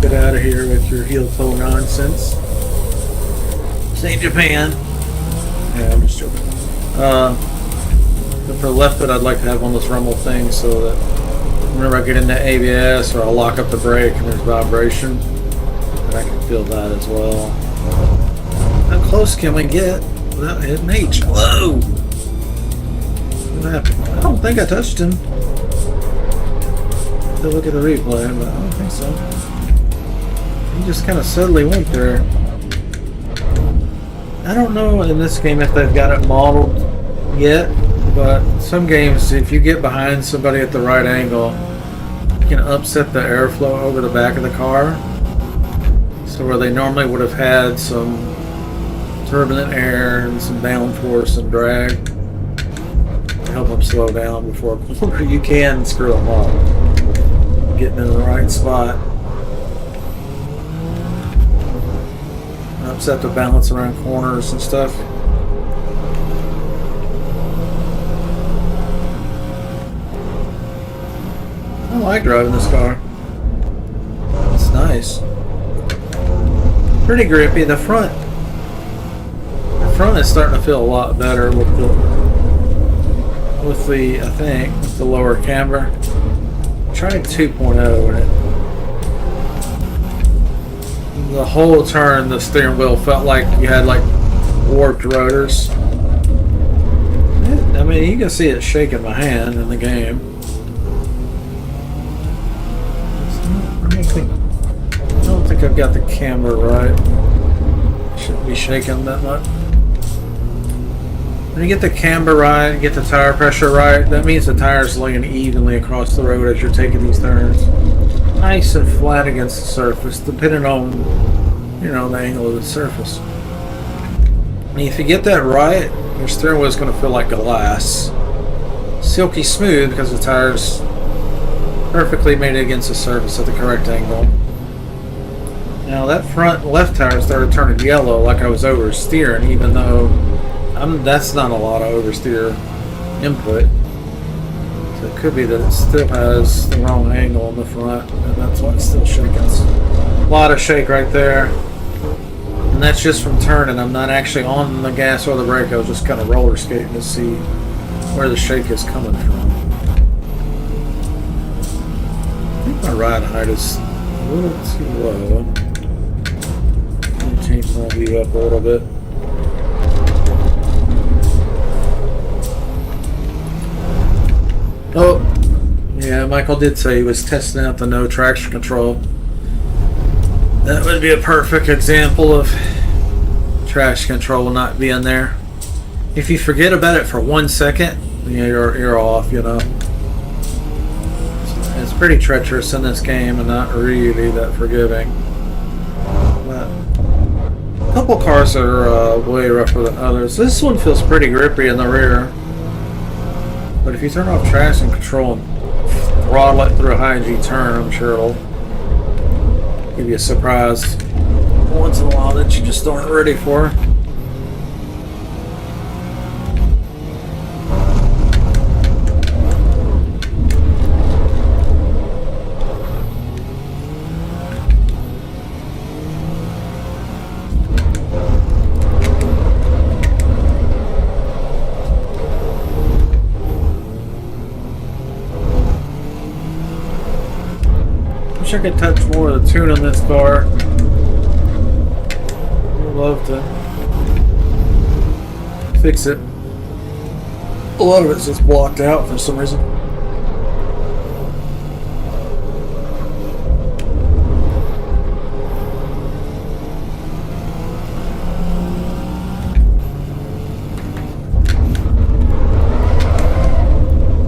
Speaker 1: get out of here with your heel toe nonsense. This ain't Japan. Yeah, I'm just joking. But for the left foot, I'd like to have one of those rumble things so that whenever I get into ABS or I'll lock up the brake and there's vibration, and I can feel that as well. How close can we get without hitting H? Whoa! What happened? I don't think I touched him. Still look at the replay, but I don't think so. He just kind of subtly went there. I don't know in this game if they've got it modeled yet, but some games, if you get behind somebody at the right angle, you can upset the airflow over the back of the car. So where they normally would have had some turbulent air and some downforce and drag to help them slow down before you can screw them up. Getting in the right spot. Upset the balance around corners and stuff. I like driving this car. It's nice. Pretty grippy. The front is starting to feel a lot better with the I think with the lower camber. I tried 2.0 in it. The whole turn, the steering wheel felt like you had like warped rotors. I mean, you can see it shaking my hand in the game. I don't think I've got the camber right. Shouldn't be shaking that much. When you get the camber right, get the tire pressure right, that means the tire's laying evenly across the road as you're taking these turns. Nice and flat against the surface, depending on, you know, the angle of the surface. And if you get that right, your steering wheel is going to feel like glass. Silky smooth because the tire's perfectly made against the surface at the correct angle. Now that front left tire started turning yellow like I was oversteering, even though that's not a lot of oversteer input. So it could be that it still has the wrong angle on the front, and that's why it's still shaking. A lot of shake right there. And that's just from turning. I'm not actually on the gas or the brake. I was just kind of roller skating to see where the shake is coming from. My ride height is a little too low. Let me change my view up a little bit. Oh, yeah, Michael did say he was testing out the no traction control. That would be a perfect example of traction control not being there. If you forget about it for 1 second, you're off, you know. It's pretty treacherous in this game and not really that forgiving. But a couple cars are way rougher than others. This one feels pretty grippy in the rear. But if you turn off traction control and throttle it through a high G turn, I'm sure it'll give you a surprise once in a while that you just aren't ready for. I could touch more of the tune on this car. I'd love to fix it. A lot of it's just blocked out for some reason.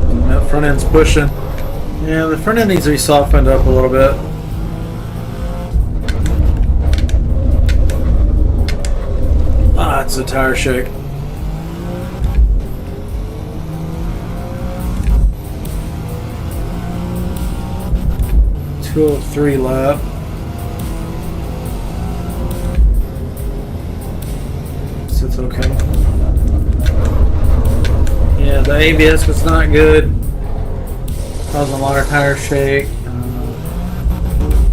Speaker 1: And that front end's pushing. Yeah, the front end needs to be softened up a little bit. Ah, it's a tire shake. .203 lap. So it's okay. Yeah, the ABS was not good. Causing a lot of tire shake.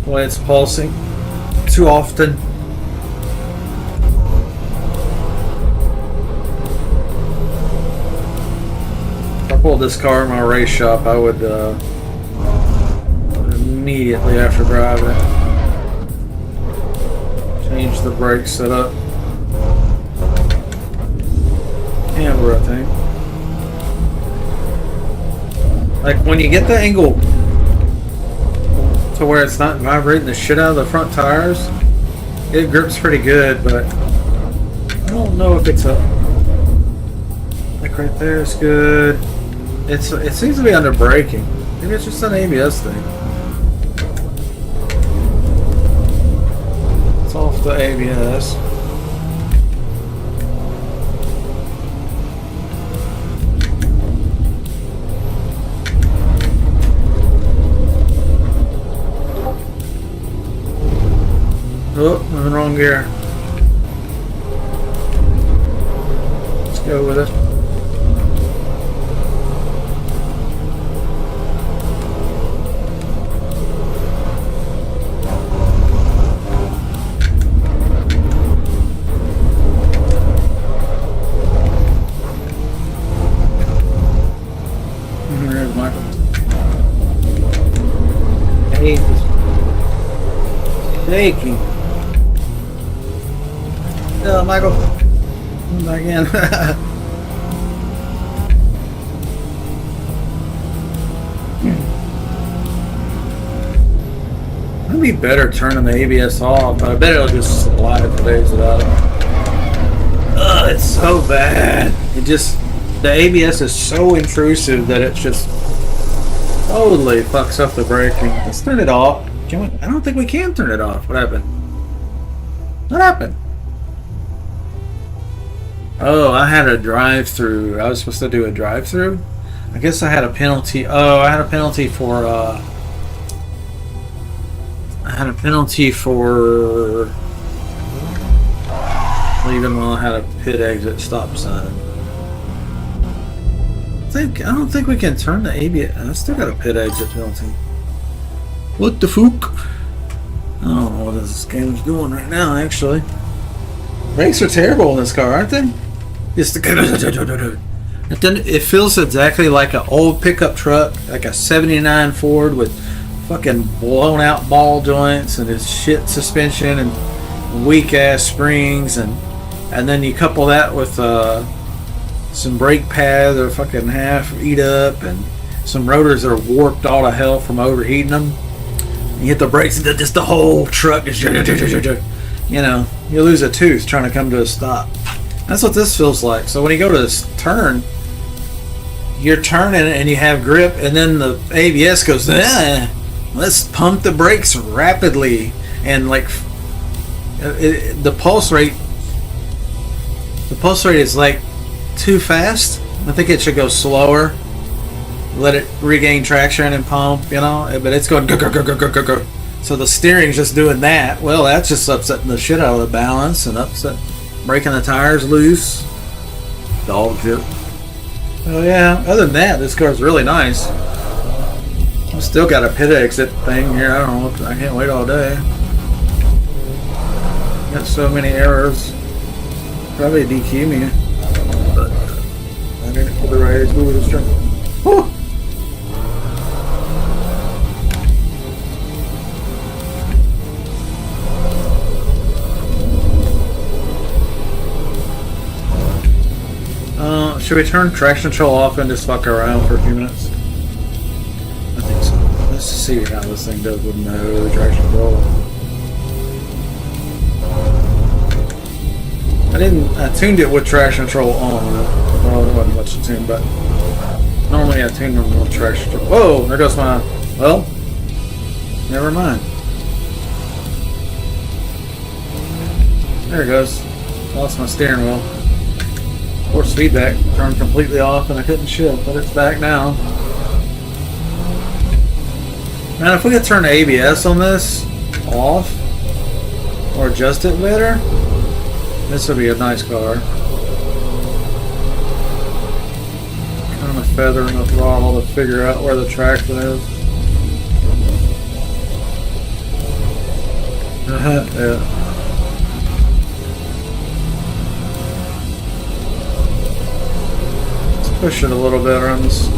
Speaker 1: The way it's pulsing too often. If I pulled this car in my race shop, I would immediately after driving it change the brake setup. Camber, I think. Like when you get the angle to where it's not vibrating the shit out of the front tires, it grips pretty good, but I don't know if it's a, like right there is good. It seems to be under braking. Maybe it's just an ABS thing. It's off the ABS. Oh, I'm in the wrong gear. Let's go with it. There's Michael. Hey, shaking. Michael. Come back in. It'd be better turning the ABS off. I bet it'll just slide for days without it. Ugh, it's so bad. The ABS is so intrusive that it just totally fucks up the braking. Let's turn it off. I don't think we can turn it off. What happened? What happened? Oh, I had a drive-through. I was supposed to do a drive-through. I guess I had a penalty. Oh, I had a penalty for leaving while I had a pit exit stop sign. I don't think we can turn the ABS. I still got a pit exit penalty. What the fuck? I don't know what this game's doing right now, actually. Brakes are terrible in this car, aren't they? It feels exactly like an old pickup truck, like a '79 Ford with fucking blown out ball joints and his shit suspension and weak ass springs, and then you couple that with some brake pads that are fucking half eat up and some rotors that are warped all to hell from overheating them. You hit the brakes and just the whole truck is, you know, you lose a tooth trying to come to a stop. That's what this feels like. So when you go to this turn, you're turning and you have grip, and then the ABS goes, let's pump the brakes rapidly, and like the pulse rate is like too fast. I think it should go slower, let it regain traction and pump, you know, but it's going go. So the steering's just doing that. Well, that's just upsetting the shit out of the balance and breaking the tires loose. Dog shit. Oh yeah, other than that, this car's really nice. I've still got a pit exit thing here. I don't know, I can't wait all day. Got so many errors. Probably DQ me. But I didn't put the right move this turn. Whew. Should we turn traction control off and just fuck around for a few minutes? I think so. Let's see how this thing does with no traction control. I tuned it with traction control on. Well, there wasn't much to tune, but normally I tune them with traction control. Whoa, there goes my, well, never mind. There it goes. Lost my steering wheel. Force feedback turned completely off and I couldn't shift, but it's back now. Man, if we could turn the ABS on this off or adjust it better, this would be a nice car. Kind of feathering the throttle to figure out where the traction is. Yeah. Push it a little bit on this.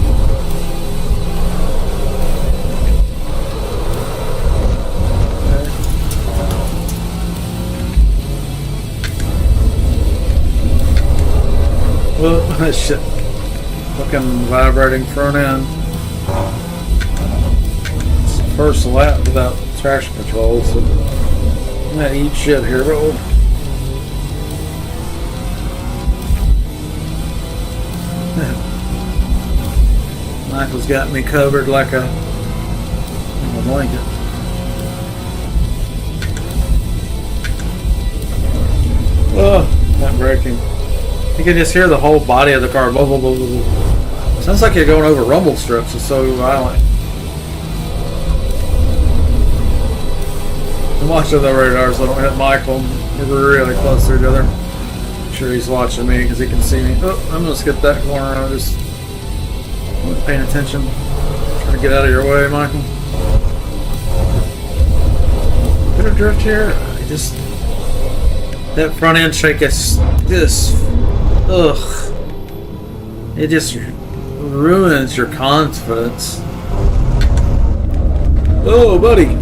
Speaker 1: Oh, shit. Fucking vibrating front end. It's the first lap without traction control, so I'm gonna eat shit here, bro. Michael's got me covered like a blanket. Oh, not braking. You can just hear the whole body of the car. Blah, blah, blah, blah, blah. Sounds like you're going over rumble strips. It's so violent. I'm watching the radars so I don't hit Michael. We're really close to each other. I'm sure he's watching me because he can see me. Oh, I'm going to skip that corner. I just wasn't paying attention. Trying to get out of your way, Michael. Bit of drift here. That front end shake is just, ugh. It just ruins your confidence. Oh, buddy.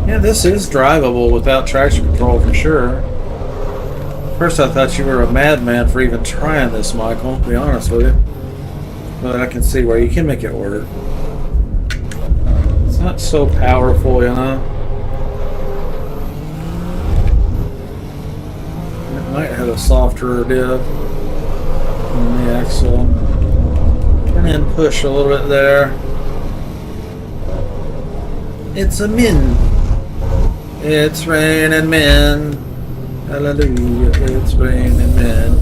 Speaker 1: Yeah, this is drivable without traction control for sure. First I thought you were a madman for even trying this, Michael, to be honest with you. But I can see where you can make it work. It's not so powerful, you know. It might have a softer div on the axle. And then push a little bit there. It's a min. It's raining men. Hallelujah, it's raining men.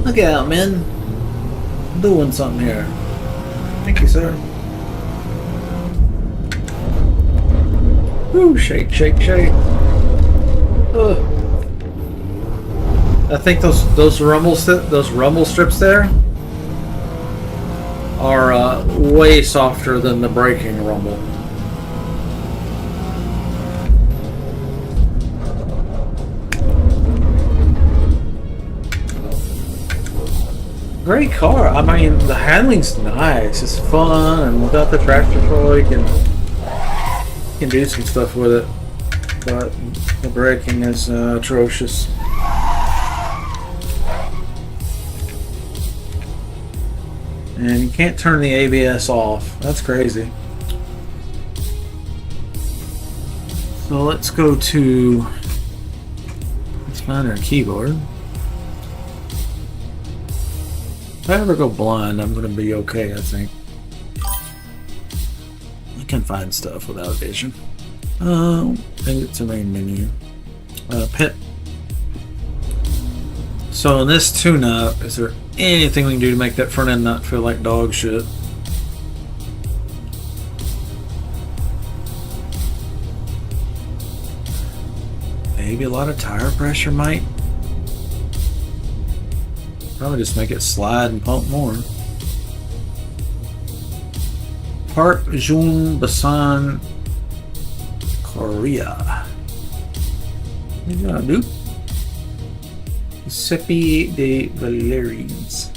Speaker 1: Look out, men. I'm doing something here. Thank you, sir. Woo, shake, shake, shake. Ugh. I think those rumble strips there are way softer than the braking rumble.
Speaker 2: Great car. I mean, the handling's nice. It's fun, and without the traction control, you can do some stuff with it. But the braking is atrocious. And you can't turn the ABS off. That's crazy. So let's go to, let's find our keyboard. If I ever go blind, I'm gonna be okay, I think. I can find stuff without vision. I think it's a main menu. Pit. So in this tune-up, is there anything we can do to make that front end not feel like dog shit? Maybe a lot of tire pressure might. Probably just make it slide and pump more. Park Jun Basan Korea. What you gonna do? Giuseppe de Valerians.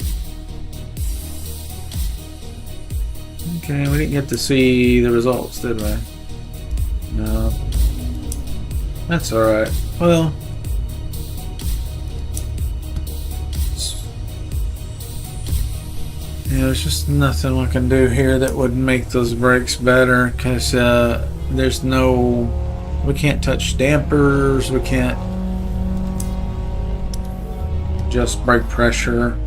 Speaker 2: Okay, we didn't get to see the results, did we? No. That's alright. Well, yeah, there's just nothing we can do here that would make those brakes better, because there's no, we can't touch dampers, we can't adjust brake pressure,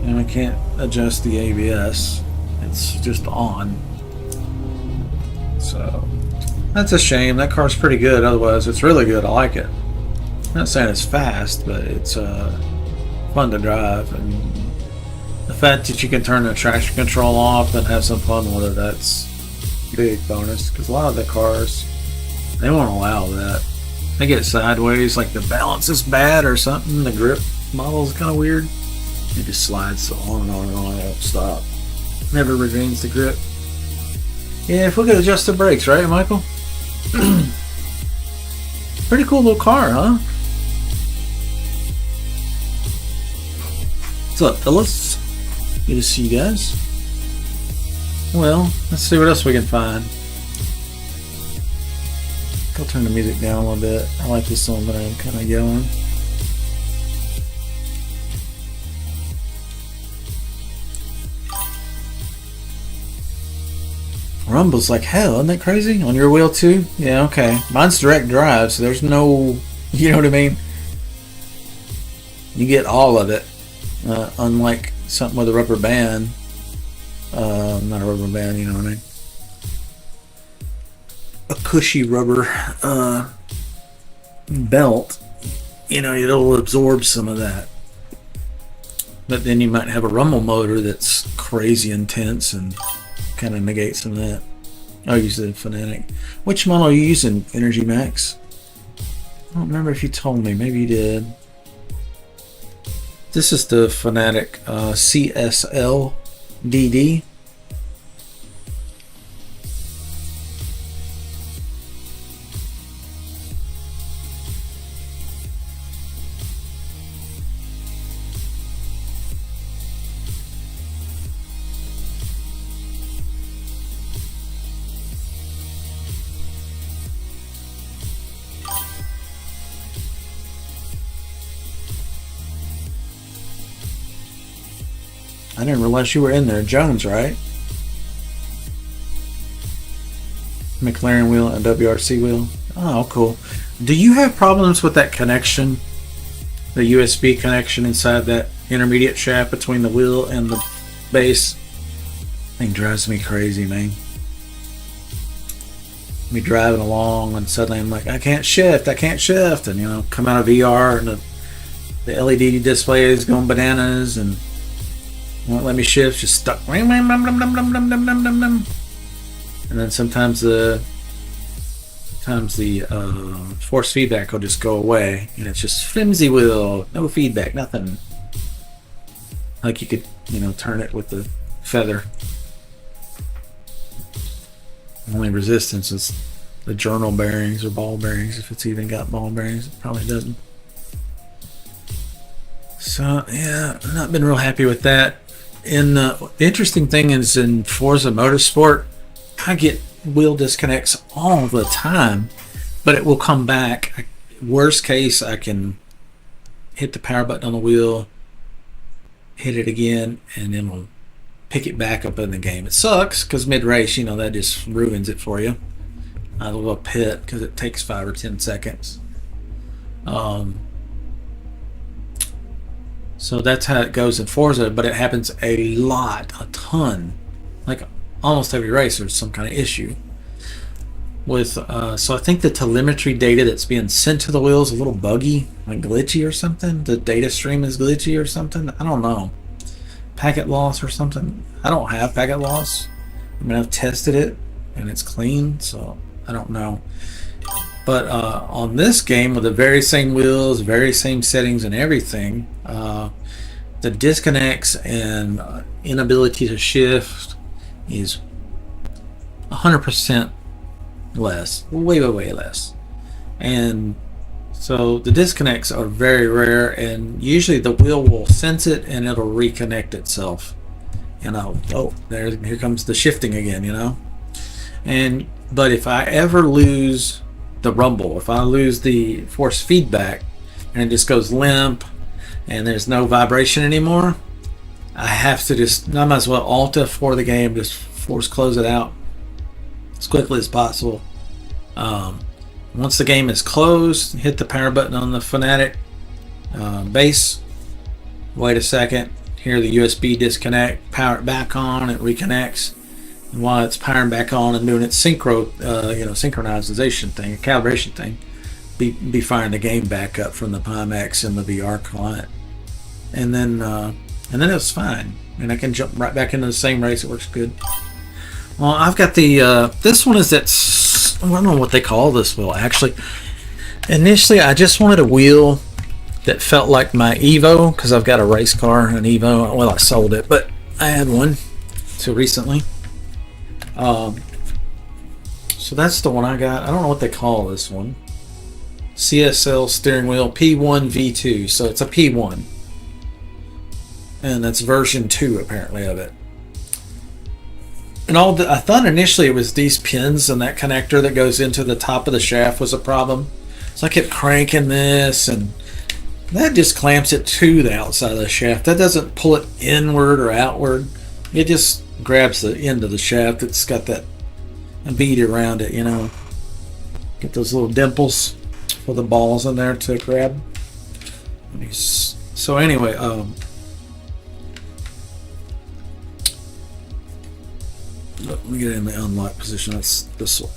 Speaker 2: and we can't adjust the ABS. It's just on. So that's a shame. That car's pretty good. Otherwise, it's really good. I like it. I'm not saying it's fast, but it's fun to drive, and the fact that you can turn the traction control off and have some fun with it, that's a big bonus, because a lot of the cars, they won't allow that. They get sideways, like the balance is bad or something, the grip model is kind of weird. It just slides on and on and on, it won't stop. Never regains the grip. Yeah, if we could adjust the brakes, right, Michael? Pretty cool little car, huh? What's up, fellas? Good to see you guys. Well, let's see what else we can find. I'll turn the music down a little bit. I like this song, but I'm kind of yelling. Rumble's like hell, isn't that crazy? On your wheel too? Yeah, okay. Mine's direct drive, so there's no, you know what I mean? You get all of it. Unlike something with a rubber band. Not a rubber band, you know what I mean? A cushy rubber belt, you know, it'll absorb some of that. But then you might have a rumble motor that's crazy intense and kind of negate some of that. I'll use the Fanatic. Which model are you using, Energy Max? I don't remember if you told me. Maybe you did. This is the Fanatic CSL DD. I didn't realize you were in there. Jones, right? McLaren wheel and WRC wheel. Oh, cool. Do you have problems with that connection? The USB connection inside that intermediate shaft between the wheel and the base? Thing drives me crazy, man. Me driving along and suddenly I'm like, I can't shift, and you know, come out of VR and the LED display is going bananas and won't let me shift, just stuck. And then sometimes the force feedback will just go away, and it's just flimsy wheel, no feedback, nothing. Like you could, you know, turn it with the feather. Only resistance is the journal bearings or ball bearings, if it's even got ball bearings. It probably doesn't. So yeah, not been real happy with that. And the interesting thing is in Forza Motorsport, I get wheel disconnects all the time, but it will come back. Worst case, I can hit the power button on the wheel, hit it again, and then we'll pick it back up in the game. It sucks because mid-race, you know, that just ruins it for you. A little pit because it takes 5 or 10 seconds. So that's how it goes in Forza, but it happens a lot, a ton. Like almost every race there's some kind of issue with so I think the telemetry data that's being sent to the wheels is a little buggy, like glitchy or something. The data stream is glitchy or something. I don't know. Packet loss or something. I don't have packet loss. I mean, I've tested it and it's clean, so I don't know. But on this game with the very same wheels, very same settings and everything, the disconnects and inability to shift is 100% less, way less. And so the disconnects are very rare, and usually the wheel will sense it and it'll reconnect itself. And here comes the shifting again, you know. But if I ever lose the rumble, if I lose the force feedback and it just goes limp and there's no vibration anymore, I have to I might as well alt F4 the game, just force close it out as quickly as possible. Once the game is closed, hit the power button on the Fanatic base, wait a second, hear the USB disconnect, power it back on, it reconnects. And while it's powering back on and doing its synchronization thing, calibration thing, be firing the game back up from the Pimax and the VR client, and then it's fine, and I can jump right back into the same race. It works good. Well, I've got the this one is I don't know what they call this wheel actually. Initially, I just wanted a wheel that felt like my EVO because I've got a race car, an EVO. Well, I sold it, but I had one so recently. So that's the one I got. I don't know what they call this one. CSL steering wheel P1 V2. So it's a P1. And that's version 2 apparently of it. And I thought initially it was these pins and that connector that goes into the top of the shaft was a problem. So I kept cranking this, and that just clamps it to the outside of the shaft. That doesn't pull it inward or outward. It just grabs the end of the shaft. It's got that bead around it, you know. Get those little dimples for the balls in there to grab. So anyway, let me get in the unlock position. That's this way.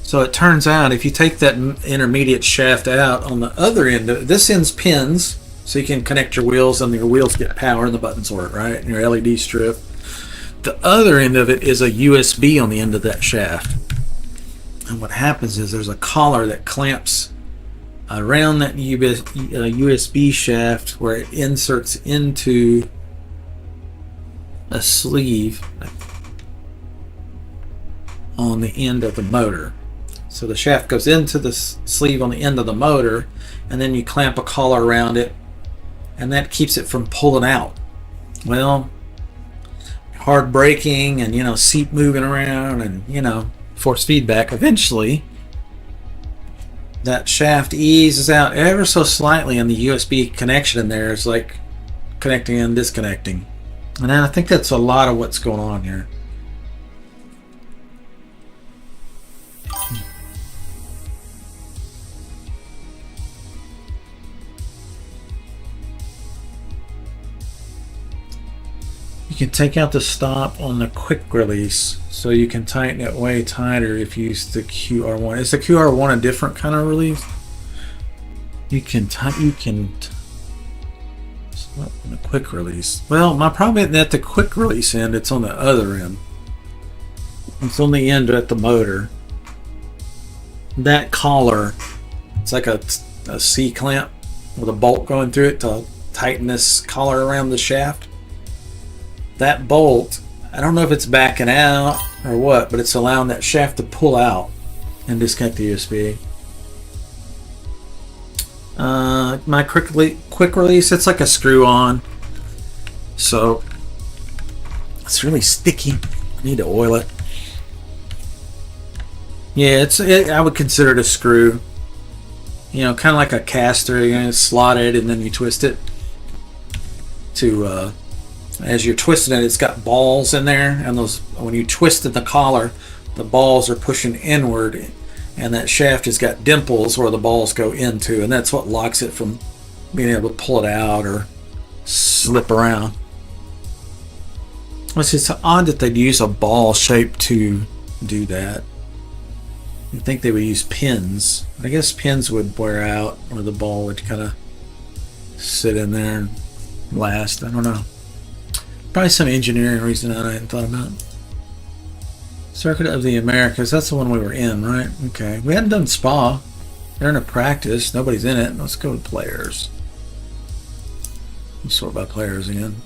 Speaker 2: So it turns out if you take that intermediate shaft out on the other end, this end's pins, so you can connect your wheels and your wheels get power and the buttons work, right? And your LED strip. The other end of it is a USB on the end of that shaft. And what happens is there's a collar that clamps around that USB shaft where it inserts into a sleeve on the end of the motor. So the shaft goes into the sleeve on the end of the motor, and then you clamp a collar around it, and that keeps it from pulling out. Well, hard braking and, you know, seat moving around and, you know, force feedback, eventually that shaft eases out ever so slightly, and the USB connection in there is like connecting and disconnecting. And I think that's a lot of what's going on here. You can take out the stop on the quick release, so you can tighten it way tighter if you use the QR1. Is the QR1 a different kind of release? You can stop on the quick release. Well, my problem isn't at the quick release end, it's on the other end. It's on the end at the motor. That collar, it's like a C clamp with a bolt going through it to tighten this collar around the shaft. That bolt, I don't know if it's backing out or what, but it's allowing that shaft to pull out and disconnect the USB. My quick release, it's like a screw on, so it's really sticky. I need to oil it. Yeah, I would consider it a screw. You know, kind of like a caster. You slot it and then you twist it. As you're twisting it, it's got balls in there, and those when you twisted the collar, the balls are pushing inward, and that shaft has got dimples where the balls go into, and that's what locks it from being able to pull it out or slip around. It's odd that they'd use a ball shape to do that. You'd think they would use pins. I guess pins would wear out, or the ball would kind of sit in there and last. I don't know. Probably some engineering reason that I hadn't thought about. Circuit of the Americas. That's the one we were in, right? Okay. We hadn't done Spa. They're in a practice. Nobody's in it. Let's go to players. Let's sort by players again.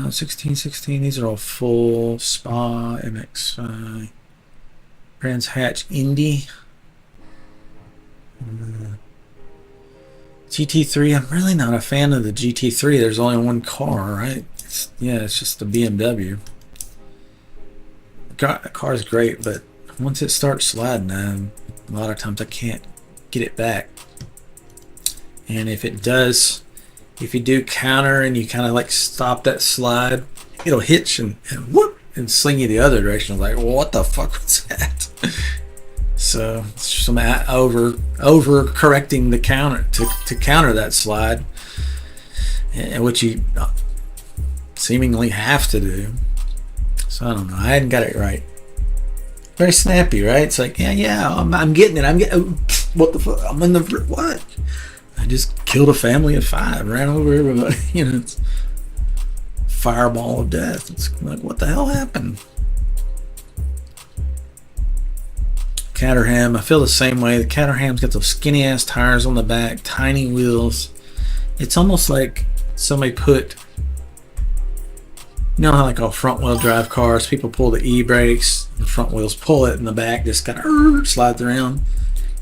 Speaker 2: 16. These are all full. Spa, MX5. Brands Hatch, Indy. GT3. I'm really not a fan of the GT3. There's only one car, right? It's just the BMW. The car's great, but once it starts sliding, a lot of times I can't get it back. And if it does, if you do counter and you kind of like stop that slide, it'll hitch and whoop and sling you the other direction. I'm like, well, what the fuck was that? So some over correcting the counter to counter that slide, and which you seemingly have to do. So I don't know. I hadn't got it right. Very snappy, right? It's like I'm getting it. What the fuck? I'm in the what? I just killed a family of 5, ran over everybody. It's fireball of death. It's like, what the hell happened? Caterham, I feel the same way. The Caterham's got those skinny ass tires on the back, tiny wheels. It's almost like somebody put, how like all front wheel drive cars, people pull the e-brakes, the front wheels pull it, and the back just kind of slides around.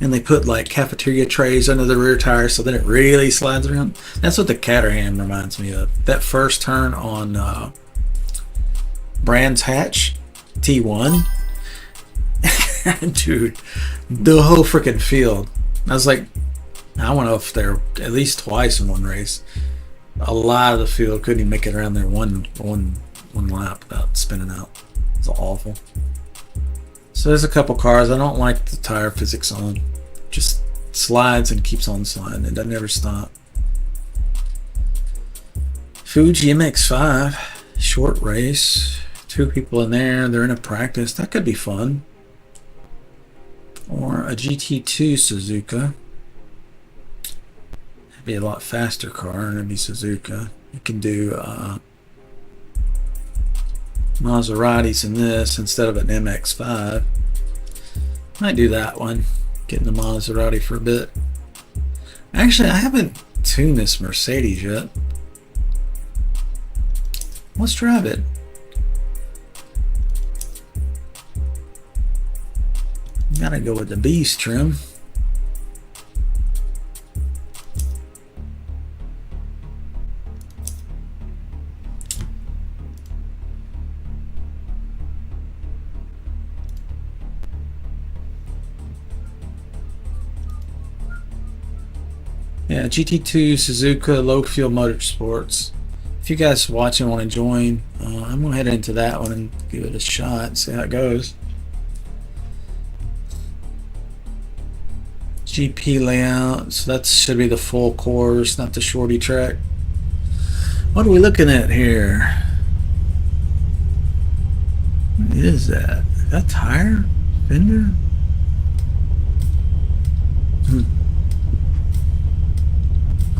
Speaker 2: And they put like cafeteria trays under the rear tires so that it really slides around. That's what the Caterham reminds me of. That first turn on Brands Hatch T1. Dude, the whole freaking field. I was like, I went off there at least twice in one race. A lot of the field couldn't even make it around there one lap without spinning out. It's awful. So there's a couple cars I don't like the tire physics on. Just slides and keeps on sliding. It doesn't ever stop. Fuji MX5 short race. 2 people in there. They're in a practice. That could be fun. Or a GT2 Suzuka. That'd be a lot faster car. It'd be Suzuka. You can do Maseratis in this instead of an MX5. Might do that one. Get in the Maserati for a bit. Actually, I haven't tuned this Mercedes yet. Let's drive it. Gotta go with the beast trim. Yeah, GT2 Suzuka Low Fuel Motorsports. If you guys watching want to join, I'm gonna head into that one and give it a shot, see how it goes. GP layout, so that should be the full course, not the shorty track. What are we looking at here? What is that? Is that tire? Fender?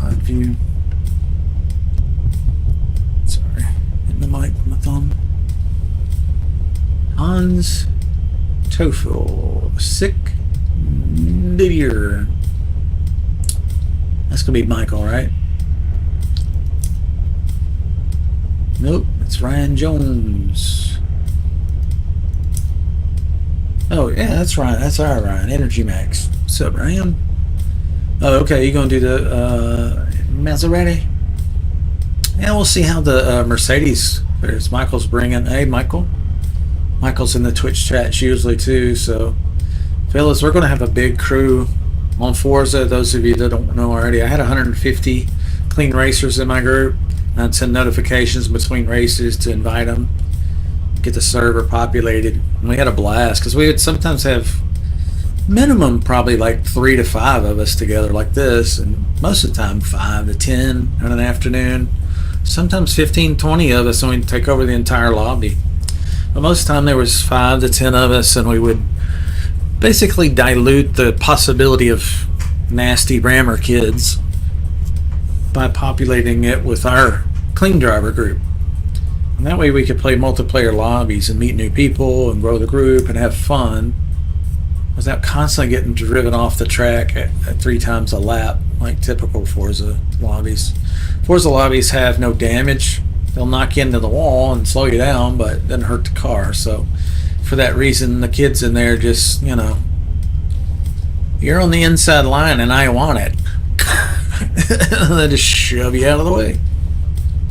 Speaker 2: Odd view. Sorry, hitting the mic with my thumb. Hans Tofu. Sick Didier. That's gonna be Michael, right? Nope, it's Ryan Jones. Oh yeah, that's Ryan. That's our Ryan. Energy Max. What's up, Ryan? Oh, okay. You're gonna do the Maserati? Yeah, we'll see how the Mercedes. There's Michael's bringing. Hey, Michael. Michael's in the Twitch chat usually too. So, fellas, we're gonna have a big crew on Forza. Those of you that don't know already, I had 150 clean racers in my group. I'd send notifications between races to invite them, get the server populated. And we had a blast because we would sometimes have minimum probably like 3 to 5 of us together like this, and most of the time 5 to 10 in an afternoon. Sometimes 15, 20 of us, and we'd take over the entire lobby. But most of the time there was 5 to 10 of us, and we would basically dilute the possibility of nasty rammer kids by populating it with our clean driver group. And that way we could play multiplayer lobbies and meet new people and grow the group and have fun without constantly getting driven off the track at 3 times a lap like typical Forza lobbies. Forza lobbies have no damage. They'll knock you into the wall and slow you down, but it doesn't hurt the car. So for that reason, the kids in there just, you know, you're on the inside line and I want it. They just shove you out of the way.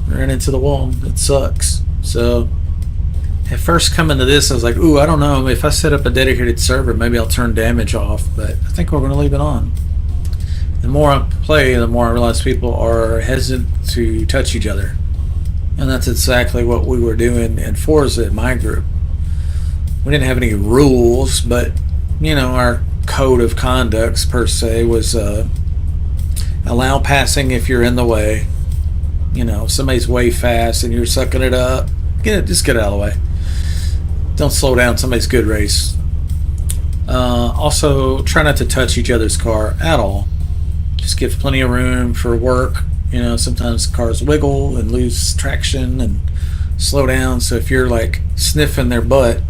Speaker 2: Ran into the wall. It sucks. So at first coming to this, I was like, ooh, I don't know. If I set up a dedicated server, maybe I'll turn damage off. But I think we're going to leave it on. The more I play, the more I realize people are hesitant to touch each other. And that's exactly what we were doing in Forza in my group. We didn't have any rules, but, you know, our code of conducts per se was allow passing if you're in the way. You know, if somebody's way fast and you're sucking it up, just get out of the way. Don't slow down somebody's good race. Also, try not to touch each other's car at all. Just give plenty of room for work. You know, sometimes cars wiggle and lose traction and slow down. So if you're like sniffing their butt,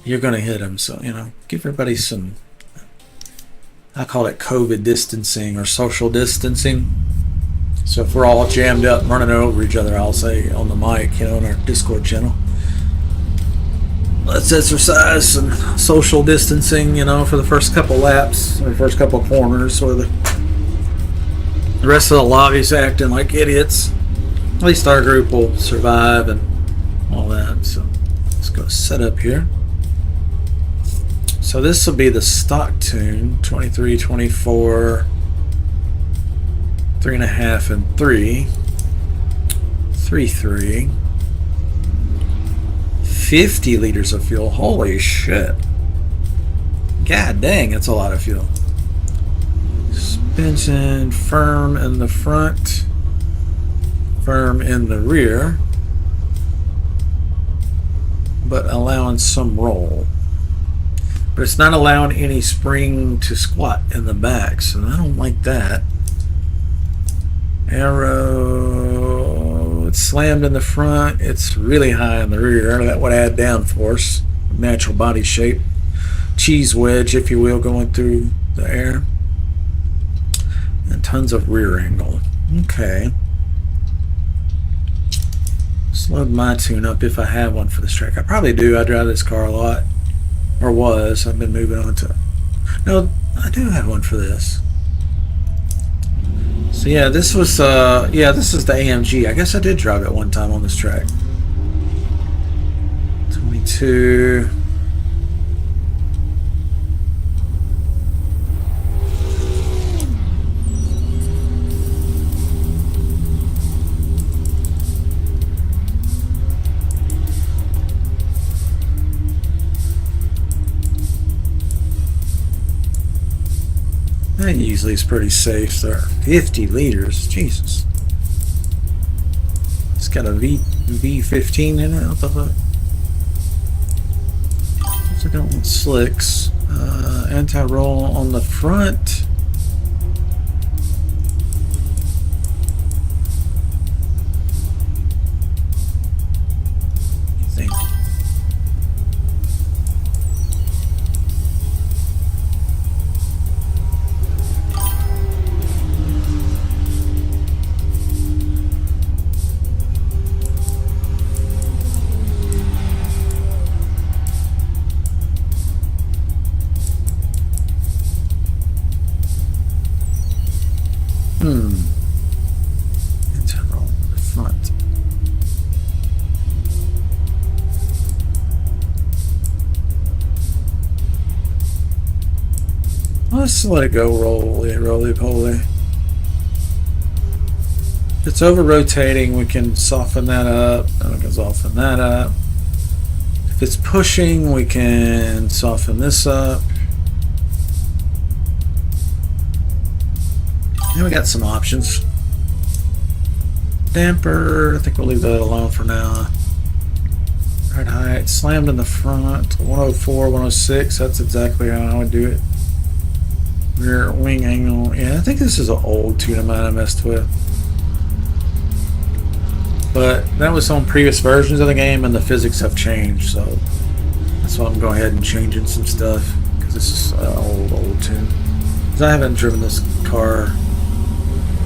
Speaker 2: you're going to hit them. So, you know, give everybody some, I call it COVID distancing or social distancing. So if we're all jammed up running over each other, I'll say on the mic, you know, in our Discord channel, let's exercise some social distancing, you know, for the first couple laps, or the first couple corners, or the rest of the lobby's acting like idiots. At least our group will survive and all that. So let's go set up here. So this will be the stock tune, 23, 24, 3.5 and 3, 3. 50 liters of fuel. Holy shit. God dang, that's a lot of fuel. Suspension firm in the front, firm in the rear, but allowing some roll. But it's not allowing any spring to squat in the back, so I don't like that. Aero, it's slammed in the front, it's really high in the rear. That would add downforce, natural body shape. Cheese wedge, if you will, going through the air. And tons of rear angle. Okay. Let's load my tune up if I have one for this track. I probably do. I drive this car a lot. Or was. I've been moving on to... No, I do have one for this. So yeah, this was this is the AMG. I guess I did drive it one time on this track. 22. That usually is pretty safe there. 50 liters, Jesus. It's got a V15 in it. What the fuck? I don't want slicks. Anti-roll on the front. I think. Let's let it go roly poly. If it's over rotating, we can soften that up. And we can soften that up. If it's pushing, we can soften this up. And we got some options. Damper, I think we'll leave that alone for now. Ride height, slammed in the front, 104, 106, that's exactly how I would do it. Rear wing angle, yeah, I think this is an old tune of mine I messed with. But that was on previous versions of the game and the physics have changed, so that's why I'm going ahead and changing some stuff, because this is an old tune. Because I haven't driven this car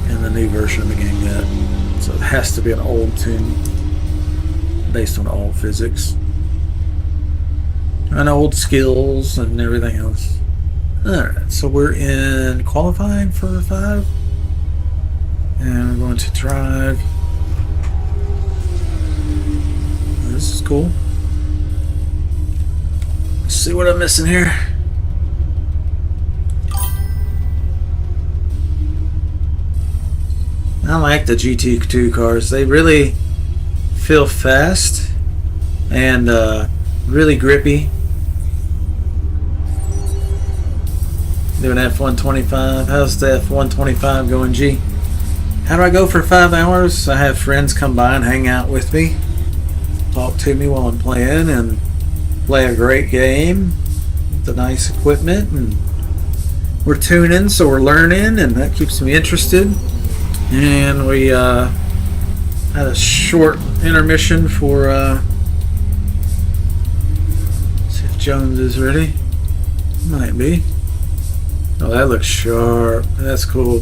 Speaker 2: in the new version of the game yet, so it has to be an old tune based on old physics and old skills and everything else. Alright, so we're in qualifying for 5 and we're going to drive. This is cool. Let's see what I'm missing here. I like the GT2 cars. They really feel fast and really grippy. Doing F125. How's the F125 going, G? How do I go for 5 hours? I have friends come by and hang out with me, talk to me while I'm playing, and play a great game with the nice equipment. And we're tuning, so we're learning, and that keeps me interested. And we had a short intermission for see if Jones is ready. Might be. Oh, that looks sharp. That's cool.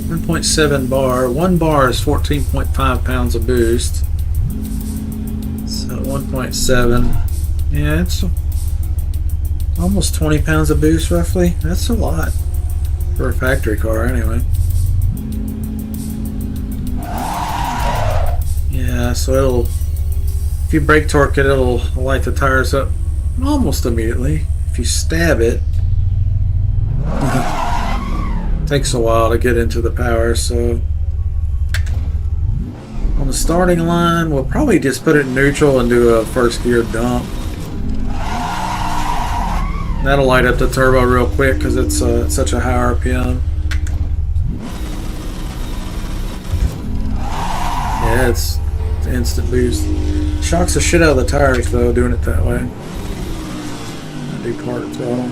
Speaker 2: 1.7 bar. 1 bar is 14.5 pounds of boost. So 1.7. Yeah, it's almost 20 pounds of boost roughly. That's a lot for a factory car anyway. Yeah, so it'll, if you brake torque it, it'll light the tires up almost immediately. If you stab it, takes a while to get into the power. So on the starting line, we'll probably just put it in neutral and do a first gear dump. That'll light up the turbo real quick because it's such a high RPM. Yeah, it's instant boost. Shocks the shit out of the tires though, doing it that way. I do part throttle.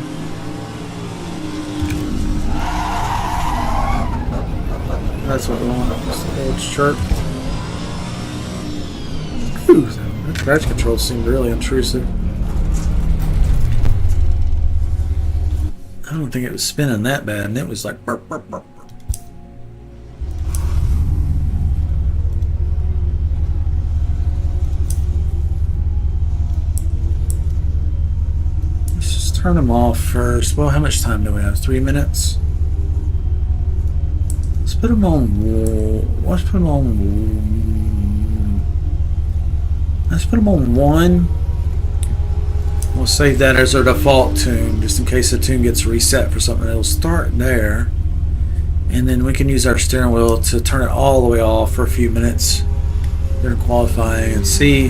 Speaker 2: That's what we want. Just a little chirp. Ooh, that crash control seemed really intrusive. I don't think it was spinning that bad, and it was like burp, burp, burp. Let's just turn them off first. Well, how much time do we have? 3 minutes? Let's put them on. Let's put them on. Let's put them on 1. We'll save that as our default tune, just in case the tune gets reset for something. It'll start there, and then we can use our steering wheel to turn it all the way off for a few minutes during qualifying and see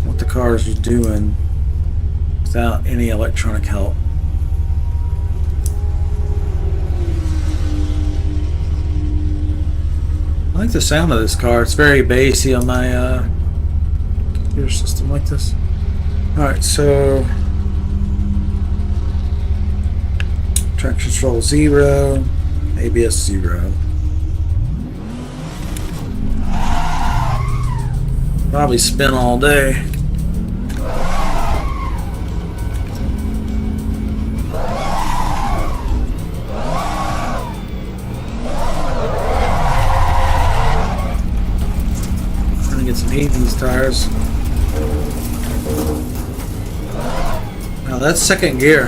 Speaker 2: what the car is doing without any electronic help. I like the sound of this car. It's very bassy on my computer system like this. Alright, so traction control 0, ABS 0. Probably spin all day. Trying to get some heat in these tires. Now that's second gear.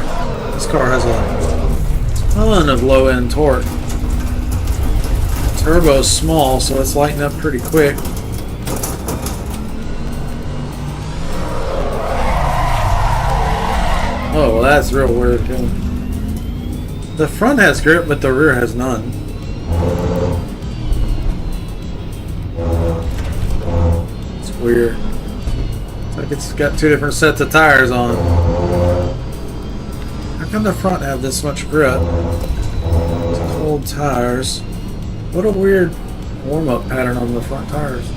Speaker 2: This car has a ton of low end torque. Turbo's small, so it's lighting up pretty quick.
Speaker 1: Oh, well, that's real weird too. The front has grip, but the rear has none. It's weird. It's like it's got two different sets of tires on. How come the front have this much grip? It's old tires. What a weird warm-up pattern on the front tires.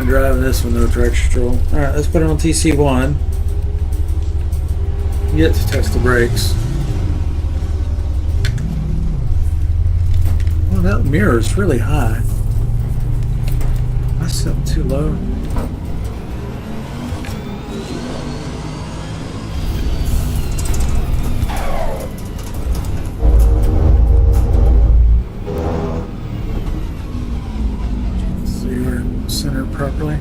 Speaker 1: Driving this with no traction control. Alright, let's put it on TC1. Get to test the brakes. Oh, that mirror is really high. That's something too low. Centered properly.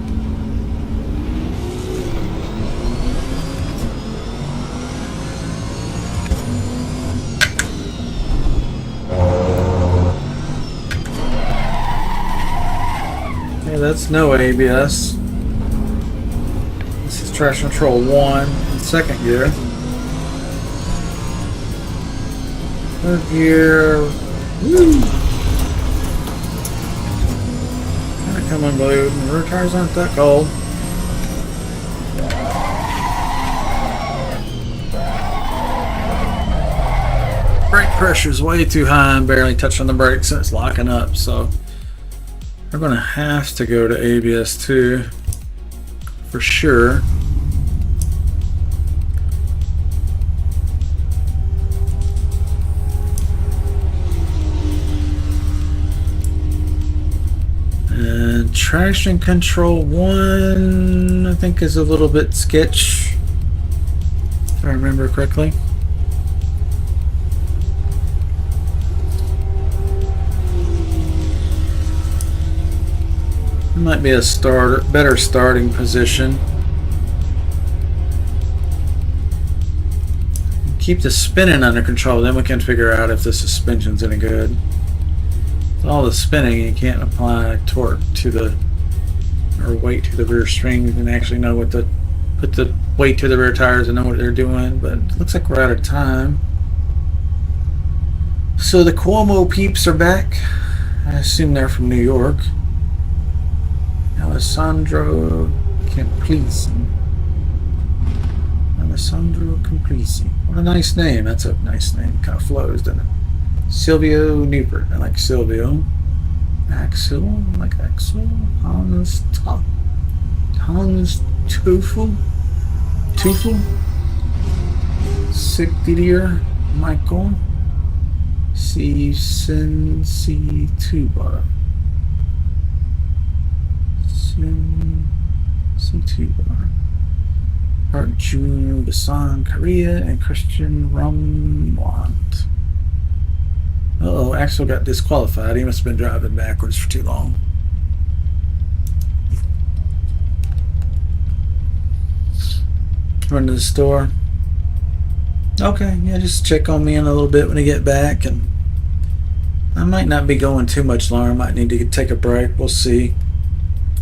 Speaker 1: Okay, that's no ABS. This is traction control 1 in second gear. Third gear. Woo! Come unglued, and the rear tires aren't that cold. Brake pressure is way too high. I'm barely touching the brakes and it's locking up, so we're going to have to go to ABS 2 for sure. And traction control 1, I think, is a little bit sketch, if I remember correctly. It might be a better starting position. Keep the spinning under control, then we can figure out if the suspension's any good. All the spinning, you can't apply torque to the, or weight to the rear springs and actually know what to put the weight to the rear tires and know what they're doing. But it looks like we're out of time. So the Cuomo peeps are back. I assume they're from New York. Alessandro Complici. Alessandro Complici. What a nice name. That's a nice name. Kind of flows, doesn't it? Silvio Newport. I like Silvio. Axel. I like Axel. Hans Teufel. Sigdier Michael. C Tuba. C Tuba. Art Junior Basan Korea and Christian Rumwant. Uh-oh, Axel got disqualified. He must have been driving backwards for too long. Run to the store. Okay, yeah, just check on me in a little bit when I get back. And I might not be going too much longer. I might need to take a break. We'll see.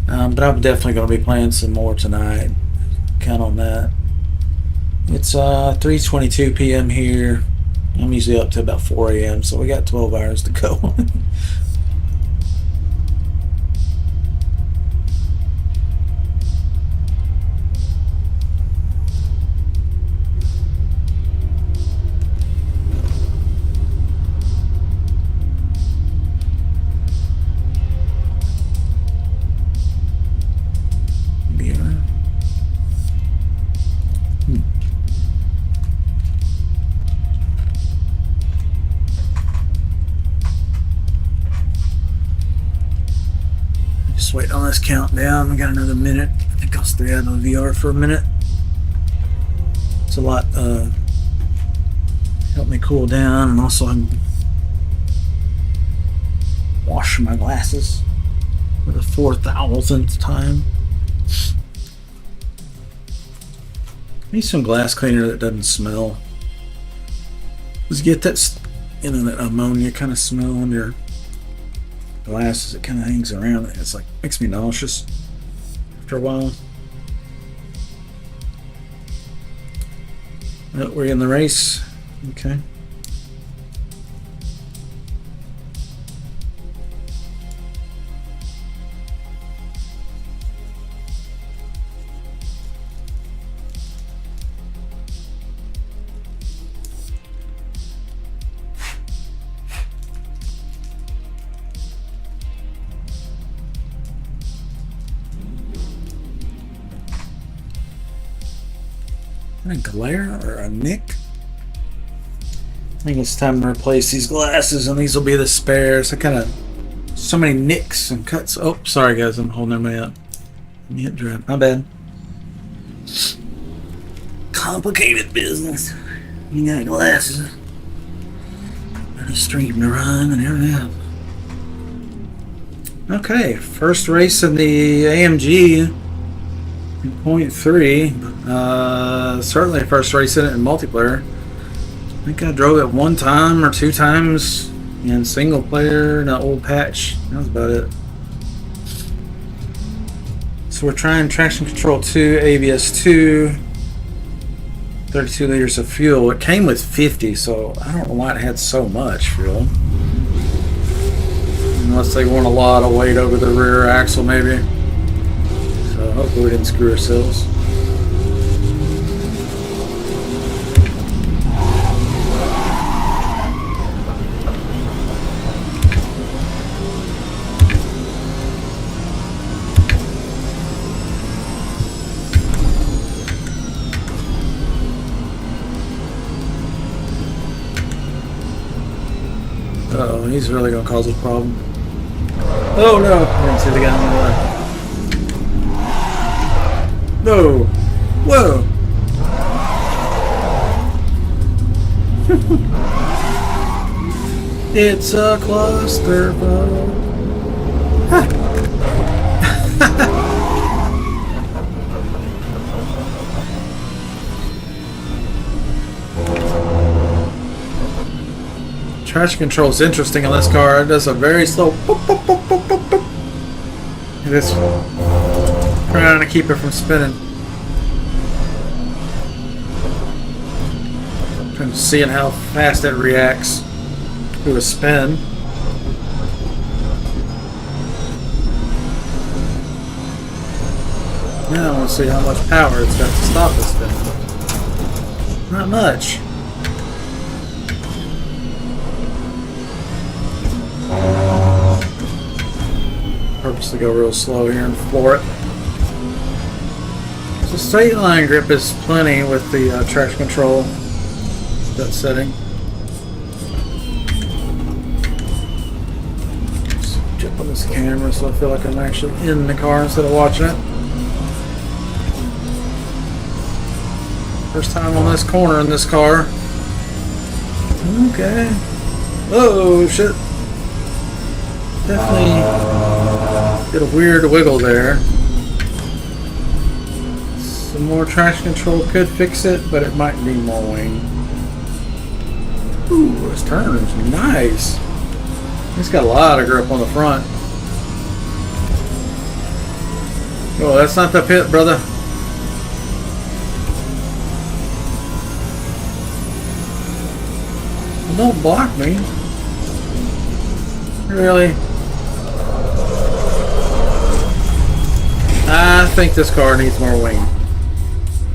Speaker 1: But I'm definitely going to be playing some more tonight. Count on that. It's 3:22 p.m. here. I'm usually up to about 4 a.m. so we got 12 hours to go. Wait on this countdown. We got another minute. I think I'll stay out on VR for a minute. It's a lot help me cool down, and also I'm washing my glasses for the 4,000th time. Need some glass cleaner that doesn't smell. Let's get that
Speaker 2: you know, that ammonia kind of smell on your glasses. It kind of hangs around. It's like makes me nauseous after a while. Oh, we're in the race. Okay. A glare or a nick? I think it's time to replace these glasses, and these will be the spares. I kind of so many nicks and cuts. Oh, sorry guys, I'm holding everybody up. Let me hit drive. My bad. Complicated business. You got glasses and a stream to run and everything. Okay, first race in the AMG. 0.3, certainly first race in it in multiplayer. I think I drove it one time or two times in single player in an old patch. That was about it. So we're trying traction control 2, ABS 2, 32 liters of fuel. It came with 50, so I don't know why it had so much fuel. Unless they want a lot of weight over the rear axle, maybe. So hopefully we didn't screw ourselves. Uh-oh, he's really gonna cause a problem. Oh no! I didn't see the guy on the left. No! Whoa! It's a cluster bug. Traction control is interesting on this car. It does a very slow boop, boop, boop, boop, boop, boop. It is trying to keep it from spinning. I'm seeing how fast it reacts to a spin. Now I want to see how much power it's got to stop the spin. Not much. Purposely go real slow here and floor it. So straight line grip is plenty with the traction control, that setting. Just jump on this camera so I feel like I'm actually in the car instead of watching it. First time on this corner in this car. Okay. Oh shit. Definitely did a weird wiggle there. Some more traction control could fix it, but it might need more wing. Ooh, this turns nice. It's got a lot of grip on the front. Oh, that's not the pit, brother. Well, don't block me. Really? I think this car needs more wing,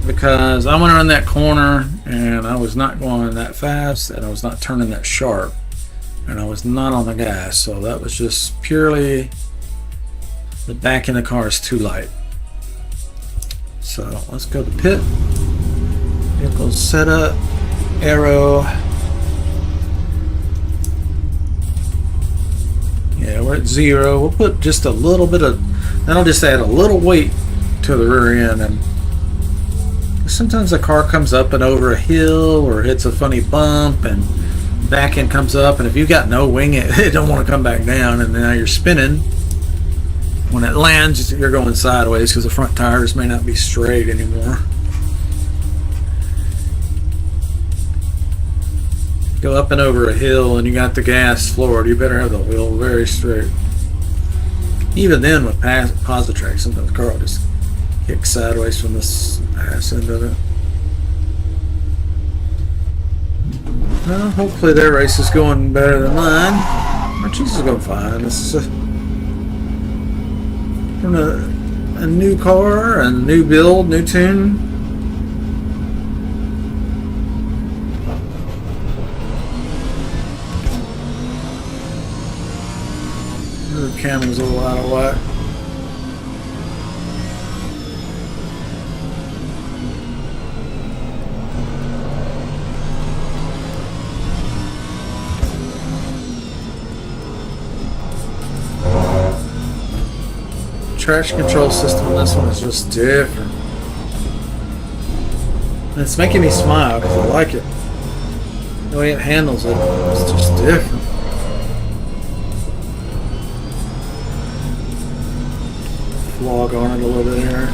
Speaker 2: because I went around that corner and I was not going that fast and I was not turning that sharp and I was not on the gas, so that was just purely the back end of the car is too light. So let's go to pit. Vehicle setup, aero. Yeah, we're at 0. We'll put just a little bit of, that'll just add a little weight to the rear end. And sometimes the car comes up and over a hill or hits a funny bump and back end comes up, and if you've got no wing, it don't want to come back down, and now you're spinning. When it lands, you're going sideways because the front tires may not be straight anymore.
Speaker 1: go up and over a hill and you got the gas floored, you better have the wheel very straight. Even then, with Positrack, sometimes the car will just kick sideways from this ass end of it. Well, hopefully their race is going better than mine. My cheese is going fine. This is a new car, a new build, new tune. The camera's a little out of whack. Traction control system on this one is just different. And it's making me smile because I like it. The way it handles it, it's just different. Vlog on it a little bit here.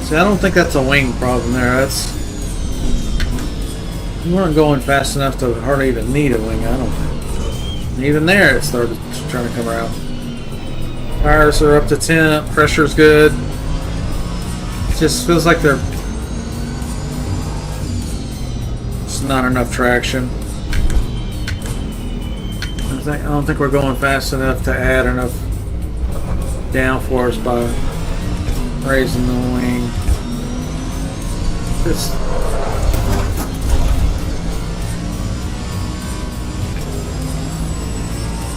Speaker 1: See, I don't think that's a wing problem there. That's, you weren't going fast enough to hardly even need a wing, I don't think. And even there, it started trying to come around. Tires are up to 10, pressure's good. It just feels like there's not enough traction. I don't think we're going fast enough to add enough downforce by raising the wing. Just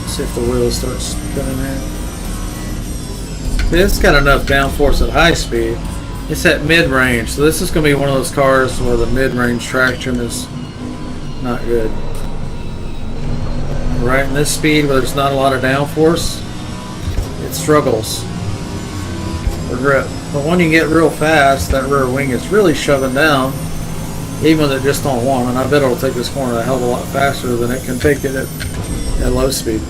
Speaker 1: see if the wheels start spinning there. See, it's got enough downforce at high speed. It's at mid-range, so this is going to be one of those cars where the mid-range traction is not good. Right in this speed where there's not a lot of downforce, it struggles for grip. But when you get real fast, that rear wing is really shoving down, even with it just on one. And I bet it'll take this corner a hell of a lot faster than it can take it at low speed.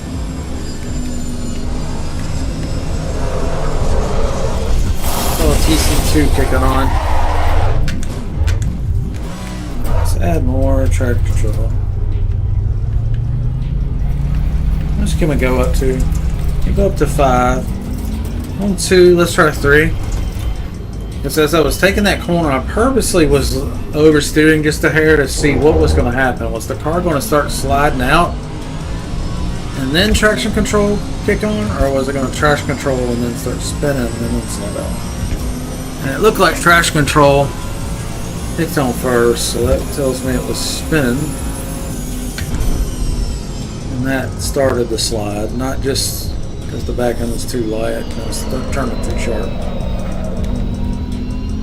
Speaker 1: Oh, TC2 kicking on. Let's add more traction control. How much can we go up to? We go up to 5. On 2, let's try 3. Because as I was taking that corner, I purposely was oversteering just a hair to see what was going to happen. Was the car going to start sliding out and then traction control kick on? Or was it going to traction control and then start spinning and then slide out? And it looked like traction control kicked on first, so that tells me it was spinning. And that started the slide, not just because the back end was too light, it was turning too sharp.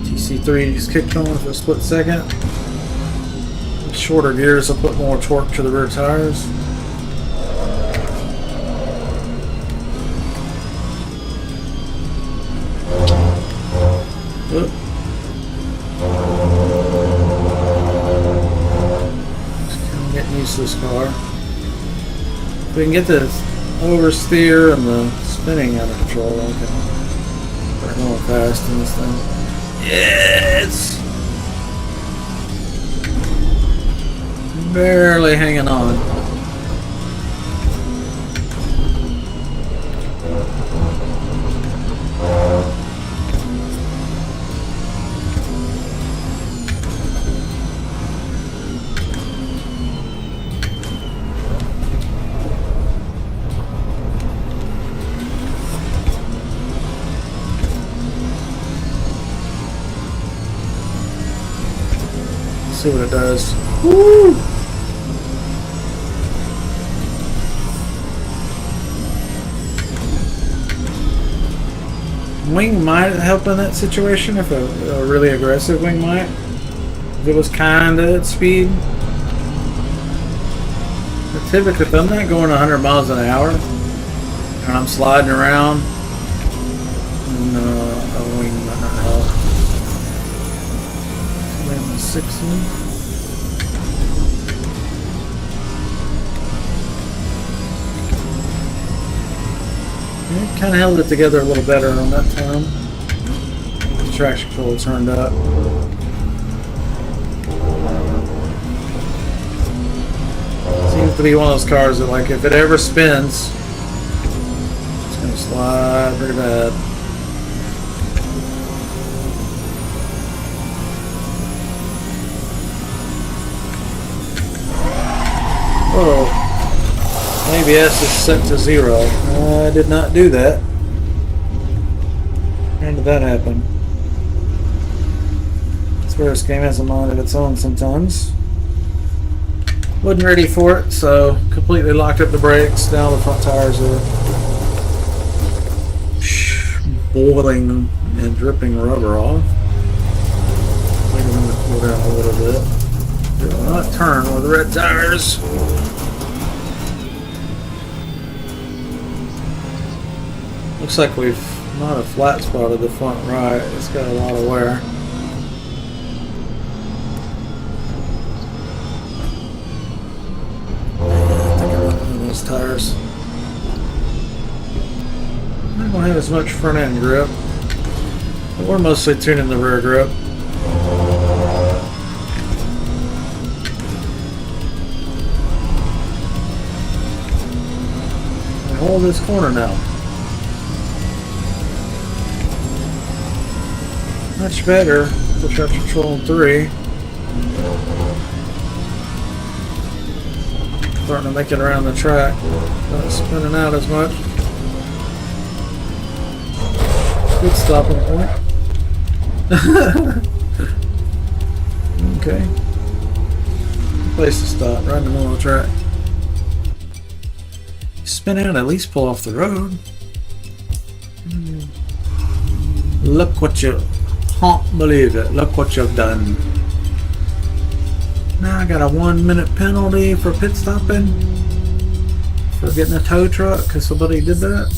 Speaker 1: TC3 just kicked on for a split second. Shorter gears will put more torque to the rear tires. Oop. Just kind of getting used to this car. If we can get the oversteer and the spinning out of control, we can start going fast in this thing. Yes! Barely hanging on. See what it does. Woo! Wing might help in that situation if a really aggressive wing might. If it was kinda at speed. But typically if I'm not going 100 miles an hour and I'm sliding around, no, a wing might not help. 60. It kind of held it together a little better on that time. traction control turned up. Seems to be one of those cars that, like, if it ever spins, it's gonna slide pretty bad. Whoa. ABS is set to 0. I did not do that. How did that happen? I swear this game has a mind of its own sometimes. Wasn't ready for it, so completely locked up the brakes. Now the front tires are boiling and dripping rubber off. Making them to cool down a little bit. Do not turn with the red tires. Looks like we've not a flat spot at the front right. It's got a lot of wear. Those tires. I don't have as much front end grip, but we're mostly tuning the rear grip. I hold this corner now. Much better. Push out control in 3. Starting to make it around the track. Not spinning out as much. Good stopping point. Okay. Good place to stop, right in the middle of the track. Spin out, at least pull off the road. Look what you... Can't believe it. Look what you've done. Now I got a 1 minute penalty for pit stopping. For getting a tow truck because somebody did that.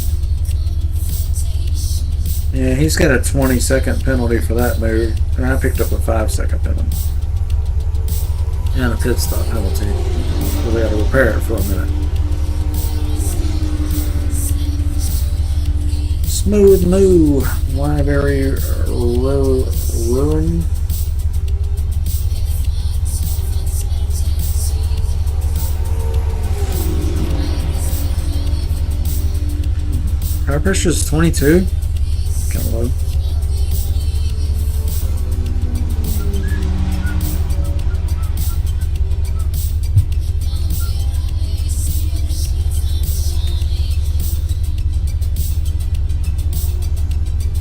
Speaker 1: Yeah, he's got a 20-second penalty for that move. And I picked up a 5-second penalty. And a pit stop penalty. So we had to repair it for a minute. Smooth move. Why very ruin? Tire pressure is 22. Kind of low.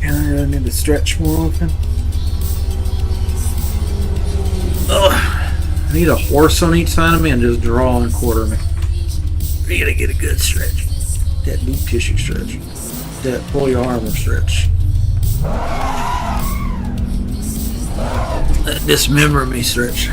Speaker 1: I need to stretch more often. Ugh. I need a horse on each side of me and just draw and quarter me. You gotta get a good stretch. That deep tissue stretch. That pull your arm and stretch. That dismember me stretch.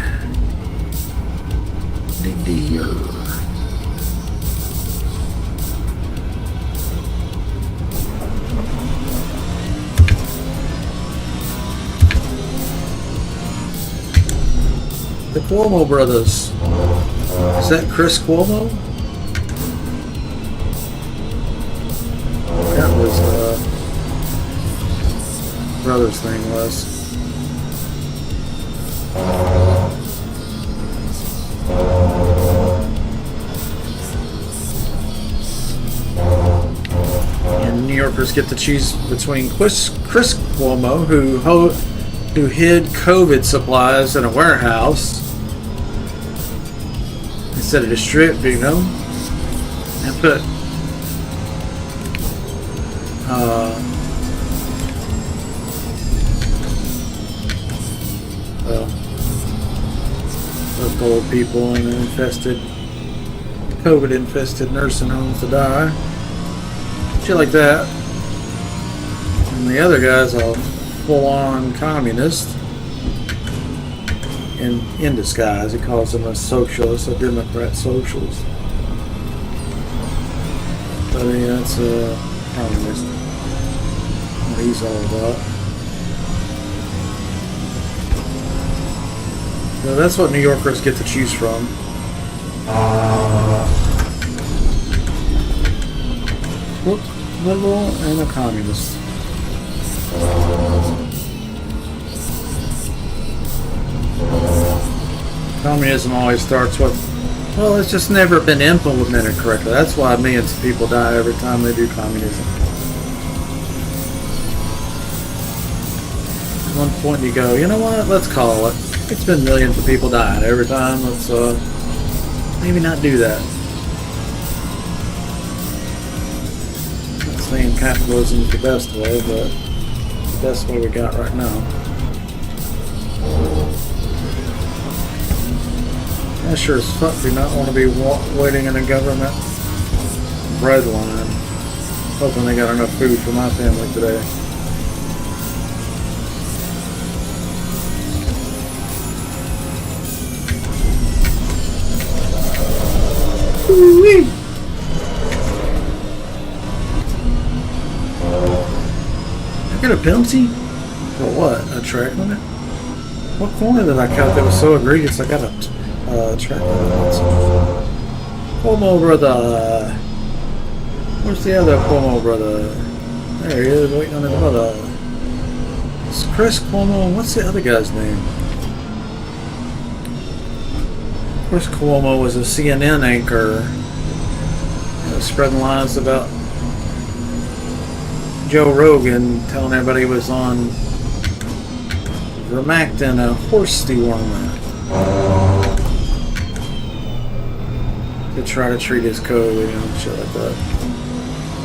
Speaker 1: The Cuomo brothers. Is that Chris Cuomo? That was brother's thing was. And New Yorkers get to choose between Chris Cuomo, who hid COVID supplies in a warehouse instead of distributing them, and put left old people in COVID-infested nursing homes to die. Shit like that. And the other guy's a full-on communist in disguise. He calls him a socialist, a Democrat socialist. But yeah, it's a communist. What he's all about. So that's what New Yorkers get to choose from. Liberal and a communist. Communism always starts with, well, it's just never been implemented correctly. That's why millions of people die every time they do communism. At one point you go, you know what, let's call it. It's been millions of people dying every time. Let's maybe not do that. Not saying capitalism is the best way, but the best way we got right now. I sure as fuck do not want to be waiting in a government bread line, hoping they got enough food for my family today. Ooh-wee. I got a penalty? For what? A track limit? What corner did I cut that was so egregious I got a track limit? Cuomo brother. Where's the other Cuomo brother? There he is, waiting on his brother. It's Chris Cuomo. What's the other guy's name? Chris Cuomo was a CNN anchor. Spreading lies about Joe Rogan, telling everybody he was on Vermactin, a horse dewormer, to try to treat his COVID and shit like that.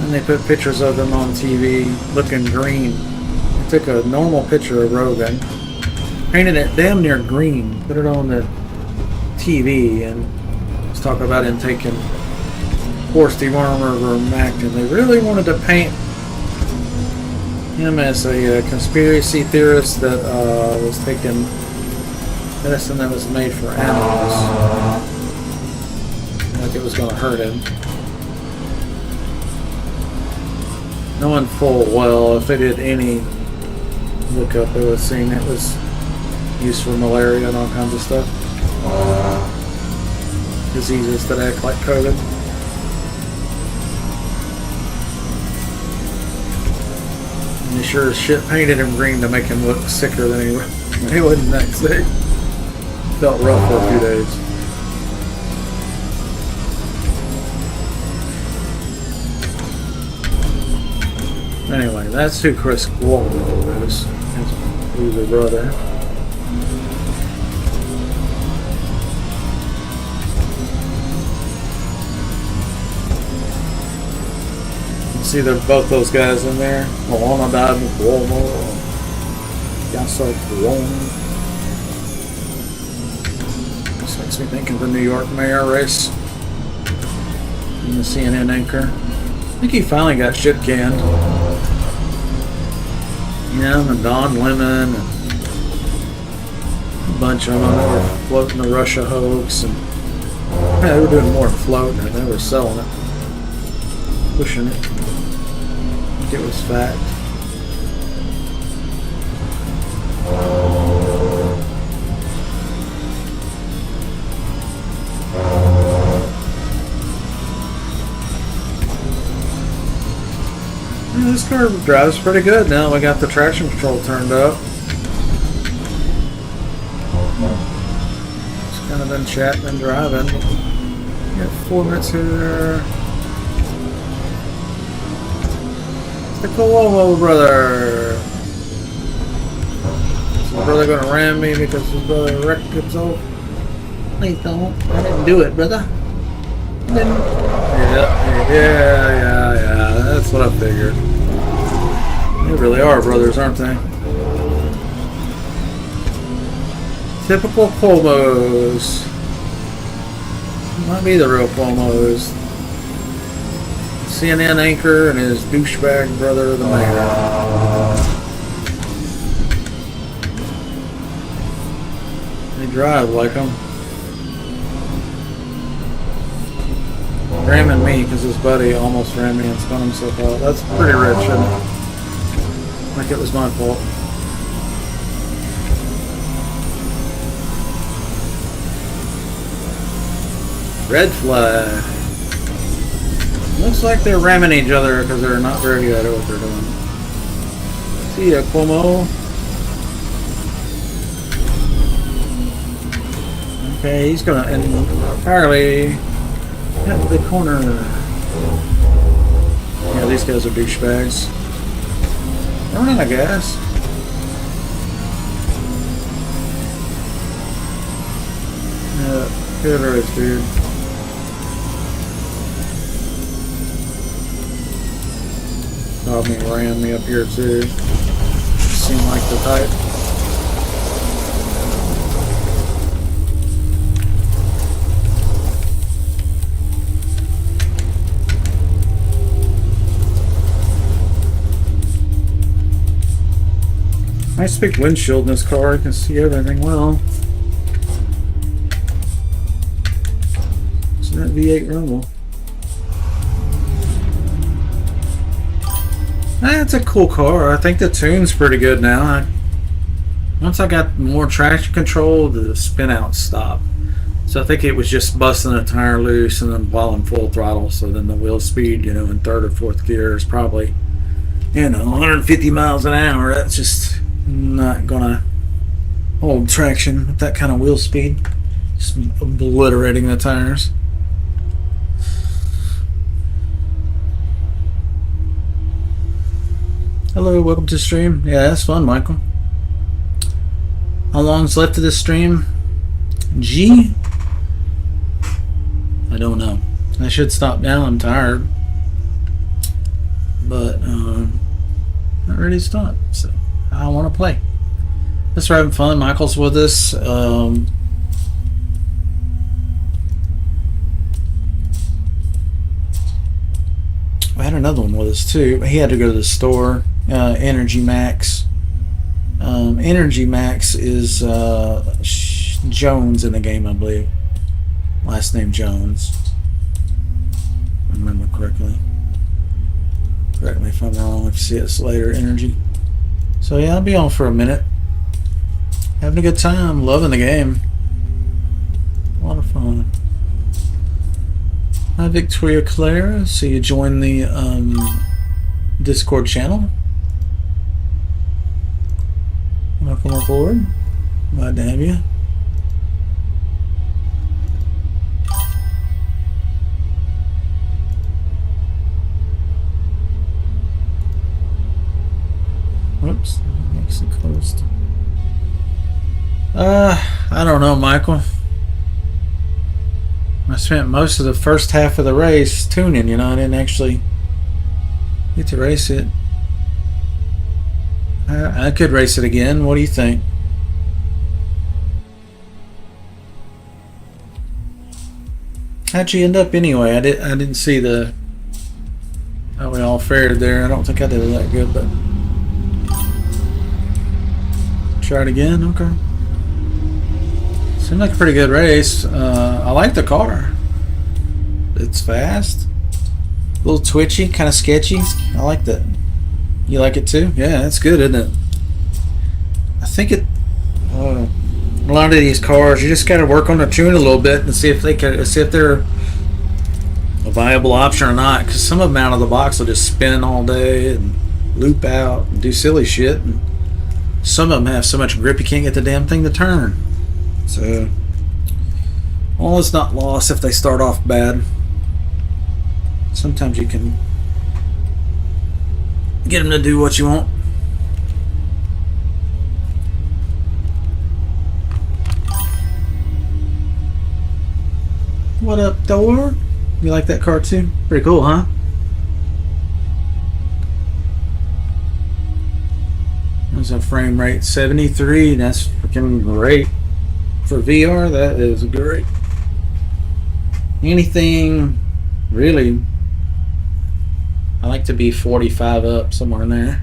Speaker 1: And they put pictures of him on TV looking green. They took a normal picture of Rogan, painted it damn near green, put it on the TV, and was talking about him taking horse dewormer Vermactin. They really wanted to paint him as a conspiracy theorist that was taking medicine that was made for animals, like it was going to hurt him. Knowing full well, if they did any lookup, they would have seen it was used for malaria and all kinds of stuff. Diseases that act like COVID. And they sure as shit painted him green to make him look sicker than he wasn't that sick. Felt rough for a few days. Anyway, that's who Chris Cuomo is. He's a brother. See, there's both those guys in there. Malona died with Cuomo. Yasso Cuomo. This makes me think of the New York mayor race. And the CNN anchor. I think he finally got shit canned. Him and Don Lemon and a bunch of them that were floating the Russia hoax, and yeah, they were doing more than floating it, they were selling it, pushing it. I think it was fact. This car drives pretty good now. We got the traction control turned up. Just kind of been chatting and driving. Got 4 minutes here. It's the Cuomo brother. Is his brother gonna ram me because his brother wrecked himself? Please don't. I didn't do it, brother. I didn't. Yeah. That's what I figured. They really are brothers, aren't they? Typical Cuomos. Might be the real Cuomos. CNN anchor and his douchebag brother, the mayor. They drive like them. Ramming me because his buddy almost ran me and spun himself out. That's pretty rich, isn't it? Like it was my fault. Red flag. Looks like they're ramming each other because they're not very good at what they're doing. See ya, Cuomo.
Speaker 2: Okay, he's gonna entirely at the corner. Yeah, these guys are douchebags. Running out of gas. Yeah, good race, dude. Oh, me ran me up here too. Seemed like the type. Nice big windshield in this car. You can see everything well. It's that V8 rumble. That's a cool car. I think the tune's pretty good now. Once I got more traction control, the spin out stopped. So I think it was just busting a tire loose and then while in full throttle. So then the wheel speed, you know, in third or fourth gear is probably, you know, 150 miles an hour. That's just not gonna hold traction with that kind of wheel speed. Just obliterating the tires. Hello, welcome to the stream. Yeah, that's fun, Michael. How long's left of this stream? G? I don't know. I should stop now. I'm tired. But, not ready to stop. So, I want to play. Let's having fun. Michael's with us. I had another one with us too. He had to go to the store. Energy Max. Energy Max is Jones in the game, I believe. Last name Jones. If I remember correctly. Correct me if I'm wrong. If you see us later, Energy. So yeah, I'll be on for a minute. Having a good time. Loving the game. A lot of fun. Hi, Victoria Claire. So you joined the Discord channel. Welcome aboard. Glad to have you. Whoops, makes it closed. I don't know, Michael. I spent most of the first half of the race tuning, you know, I didn't actually get to race it. I could race it again. What do you think? How'd you end up anyway? I didn't see the how we all fared there. I don't think I did that good, but try it again. Okay. Seemed like a pretty good race. I like the car. It's fast, a little twitchy, kind of sketchy. I like that. You like it too? Yeah, that's good, isn't it? I think it. A lot of these cars, you just got to work on the tune a little bit and see if they're a viable option or not. Because some of them out of the box will just spin all day and loop out and do silly shit. And some of them have so much grip you can't get the damn thing to turn. So, all is not lost if they start off bad. Sometimes you can get them to do what you want. What up, Thor? You like that car too? Pretty cool, huh? There's a frame rate 73. That's freaking great. For VR, that is great. Anything really, I like to be 45 up, somewhere in there.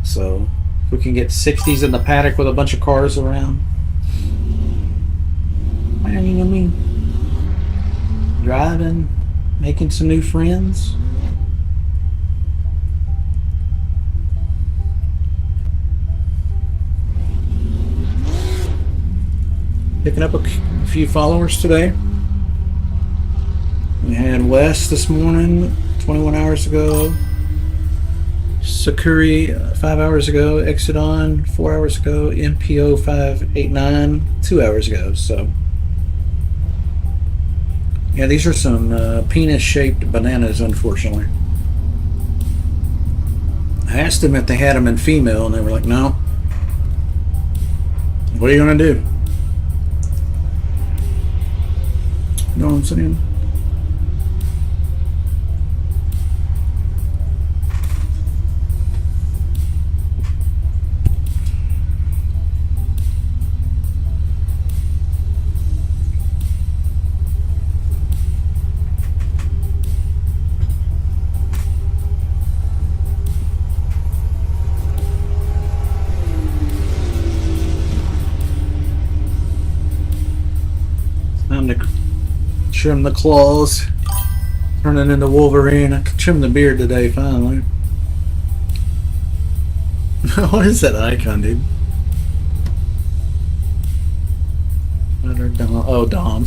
Speaker 2: So if we can get 60s in the paddock with a bunch of cars around. You know what I mean? Driving, making some new friends. Picking up a few followers today. We had Wes this morning, 21 hours ago. Sakuri 5 hours ago. Exodon 4 hours ago. MPO 589 2 hours ago. So Yeah, these are some penis-shaped bananas, unfortunately. I asked them if they had them in female, and they were like, no. What are you going to do? You know what I'm saying? Time to trim the claws, turning into Wolverine. I could trim the beard today, finally. What is that icon, dude? Oh, Dom.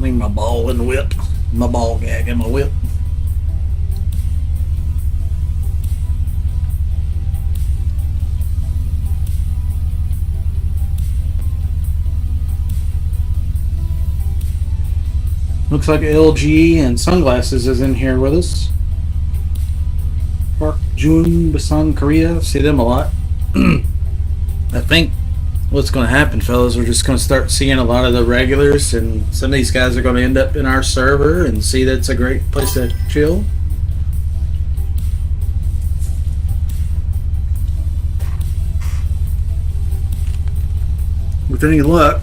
Speaker 2: Leave my ball in the whip. My ball gag in my whip. Looks like LG and Sunglasses is in here with us. Park Jun, Busan, Korea. See them a lot. I think what's going to happen, fellas, we're just going to start seeing a lot of the regulars, and some of these guys are going to end up in our server and see that it's a great place to chill. With any luck,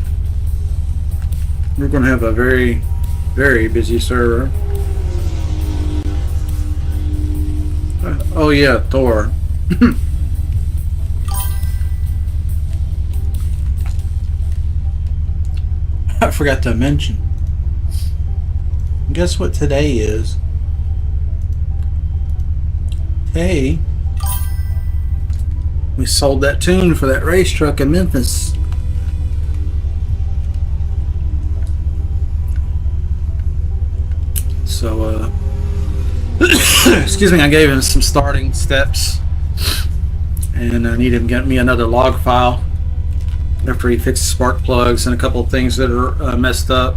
Speaker 2: we're going to have a very, very busy server. Oh yeah, Thor. I forgot to mention. Guess what today is? Hey, we sold that tune for that race truck in Memphis. So, excuse me, I gave him some starting steps, and I need him to get me another log file after he fixed spark plugs and a couple of things that are messed up.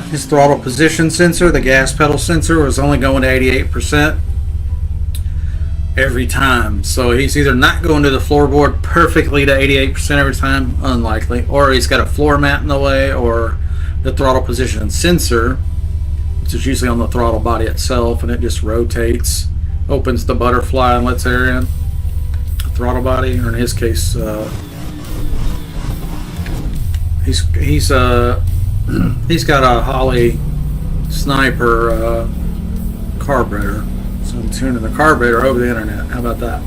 Speaker 2: His throttle position sensor, the gas pedal sensor, was only going to 88% every time. So he's either not going to the floorboard perfectly to 88% every time, unlikely, or he's got a floor mat in the way, or the throttle position sensor, which is usually on the throttle body itself, and it just rotates, opens the butterfly and lets air in the throttle body, or in his case, he's got a Holly Sniper carburetor, so I'm tuning the carburetor over the internet. How about that?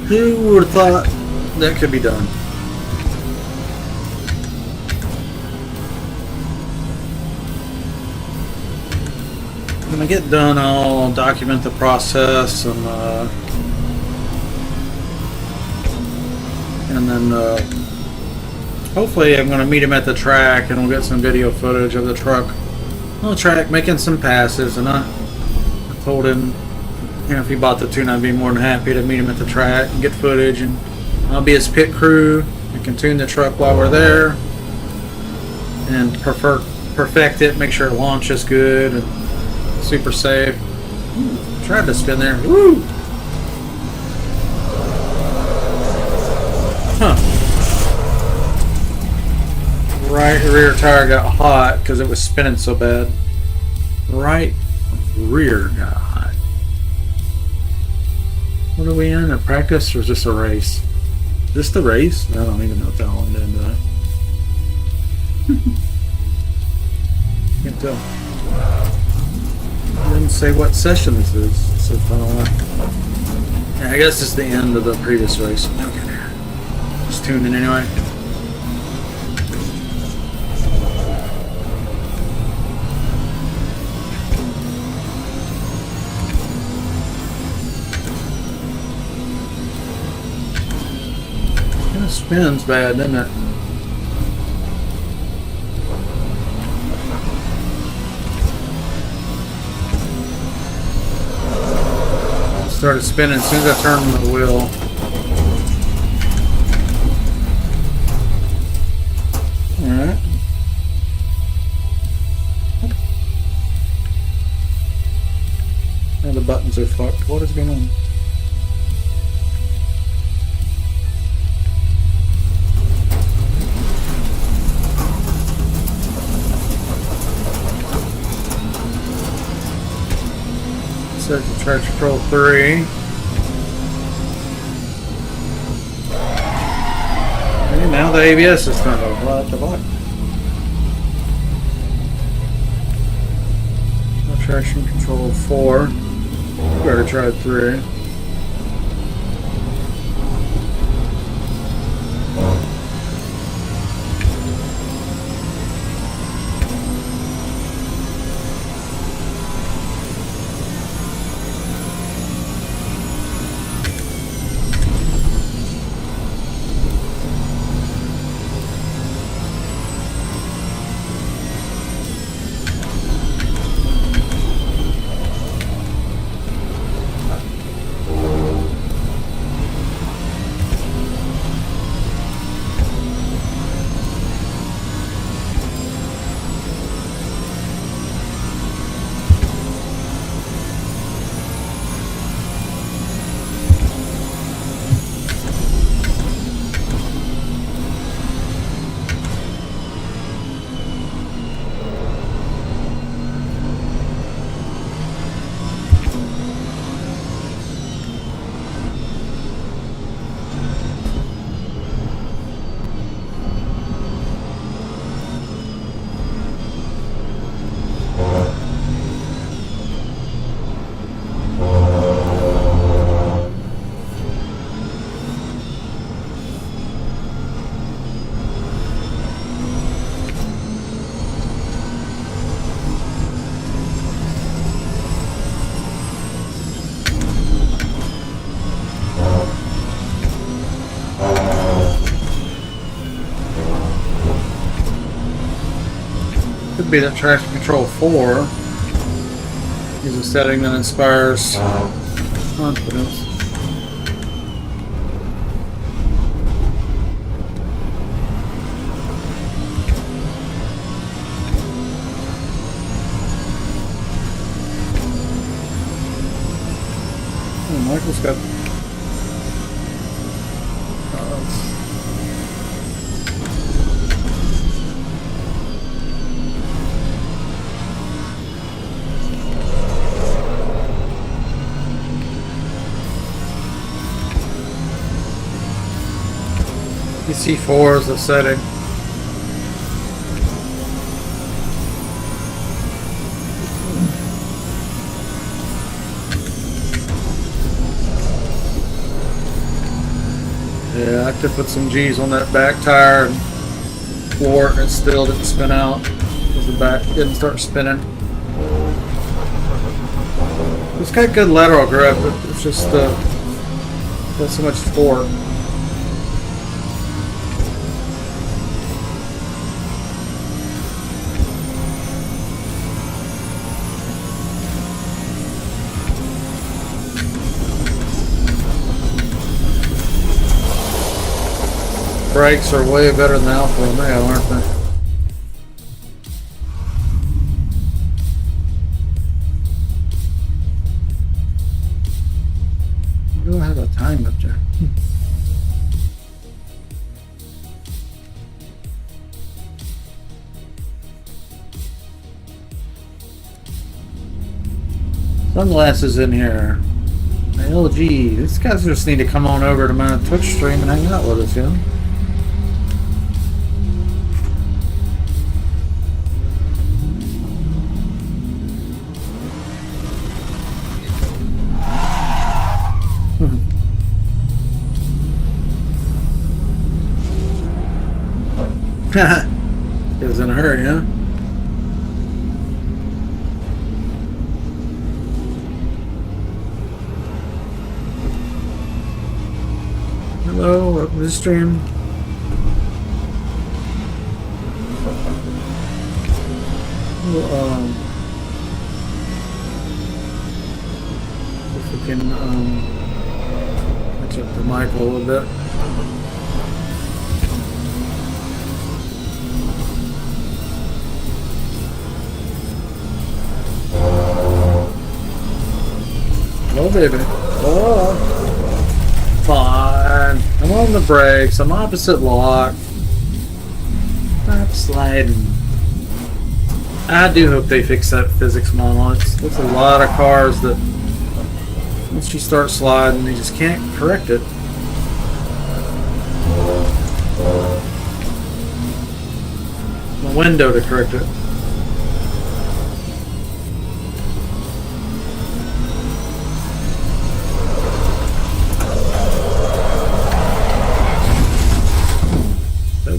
Speaker 2: Who would have thought that could be done? When I get done, I'll document the process, and then hopefully I'm going to meet him at the track, and we'll get some video footage of the truck on the track making some passes. And I told him, you know, if he bought the tune, I'd be more than happy to meet him at the track and get footage, and I'll be his pit crew. We can tune the truck while we're there and perfect it, make sure it launches good and super safe. Tried to spin there. Woo! Huh. Right rear tire got hot because it was spinning so bad. Right rear got hot. What are we in? A practice or is this a race? Is this the race? I don't even know what the hell I'm doing today. Can't tell. Didn't say what session this is. So yeah, I guess it's the end of the previous race. Okay. Just tuning anyway. Kind of spins bad, doesn't it?
Speaker 1: started spinning as soon as I turned the wheel. Alright. Now the buttons are fucked. What is going on? Set to traction control 3. And now the ABS is turned off. What the fuck? Traction control 4. Better try 3. Could be that traction control 4 is a setting that inspires confidence. Oh, Michael's got PC4 is the setting. Yeah, I could put some G's on that back tire and floor it and it still didn't spin out because the back didn't start spinning. It's got good lateral grip, but it's just got so much torque. Brakes are way better than Alpha Romeo, aren't they? Do I have a time up there? Sunglasses in here. LG. These guys just need to come on over to my Twitch stream and hang out with us, you know? He was in a hurry, huh? Hello, welcome to the stream. Well, can catch up to Michael a little bit. Oh, baby. Oh. Fine. I'm on the brakes. I'm opposite lock. Stop sliding. I do hope they fix that physics model. It's a lot of cars that once you start sliding, you just can't correct it. The window to correct it.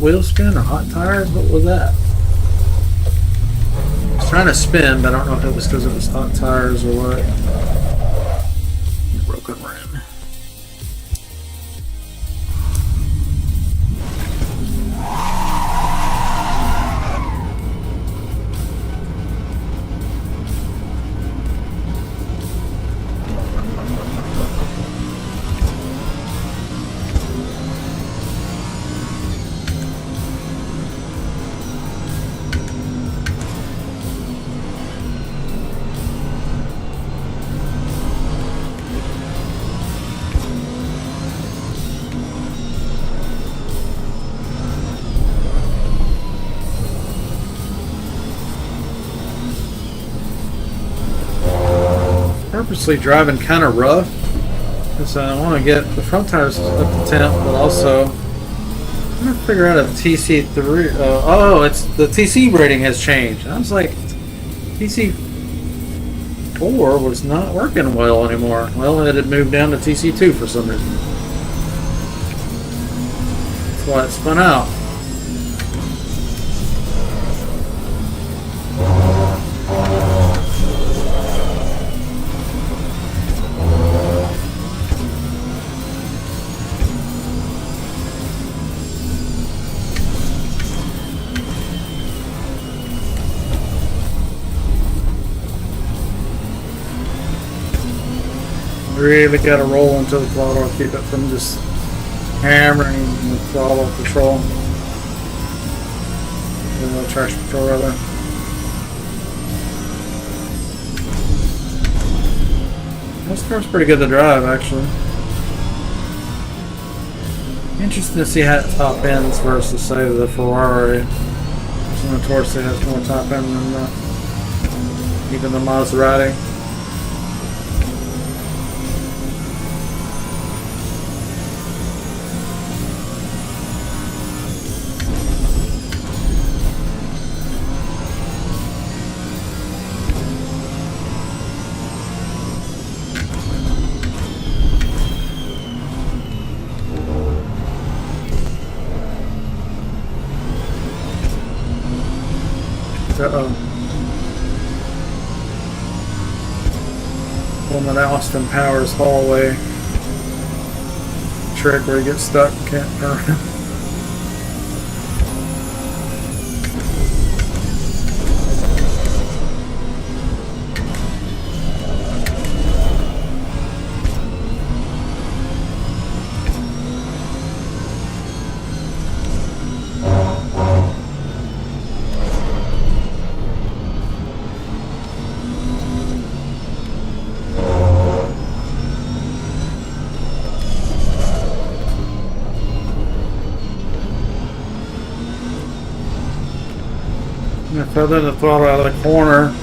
Speaker 1: Wheel spin or hot tires? What was that? I was trying to spin, but I don't know if it was because it was hot tires or what. Broken rim. Purposely driving kind of rough because I want to get the front tires up to temp, but also I'm going to figure out if TC3 oh, it's the TC rating has changed. I was like, TC4 was not working well anymore. Well, it had moved down to TC2 for some reason. That's why it spun out. Really got to roll into the throttle, keep it from just hammering the throttle control. The traction control rather. This car's pretty good to drive actually. Interesting to see how it top ends versus say the Ferrari. Some of the Corsa has more top end than even the Maserati. One of that Austin Powers hallway trick where you get stuck and can't turn. Feathering the throttle out of the corner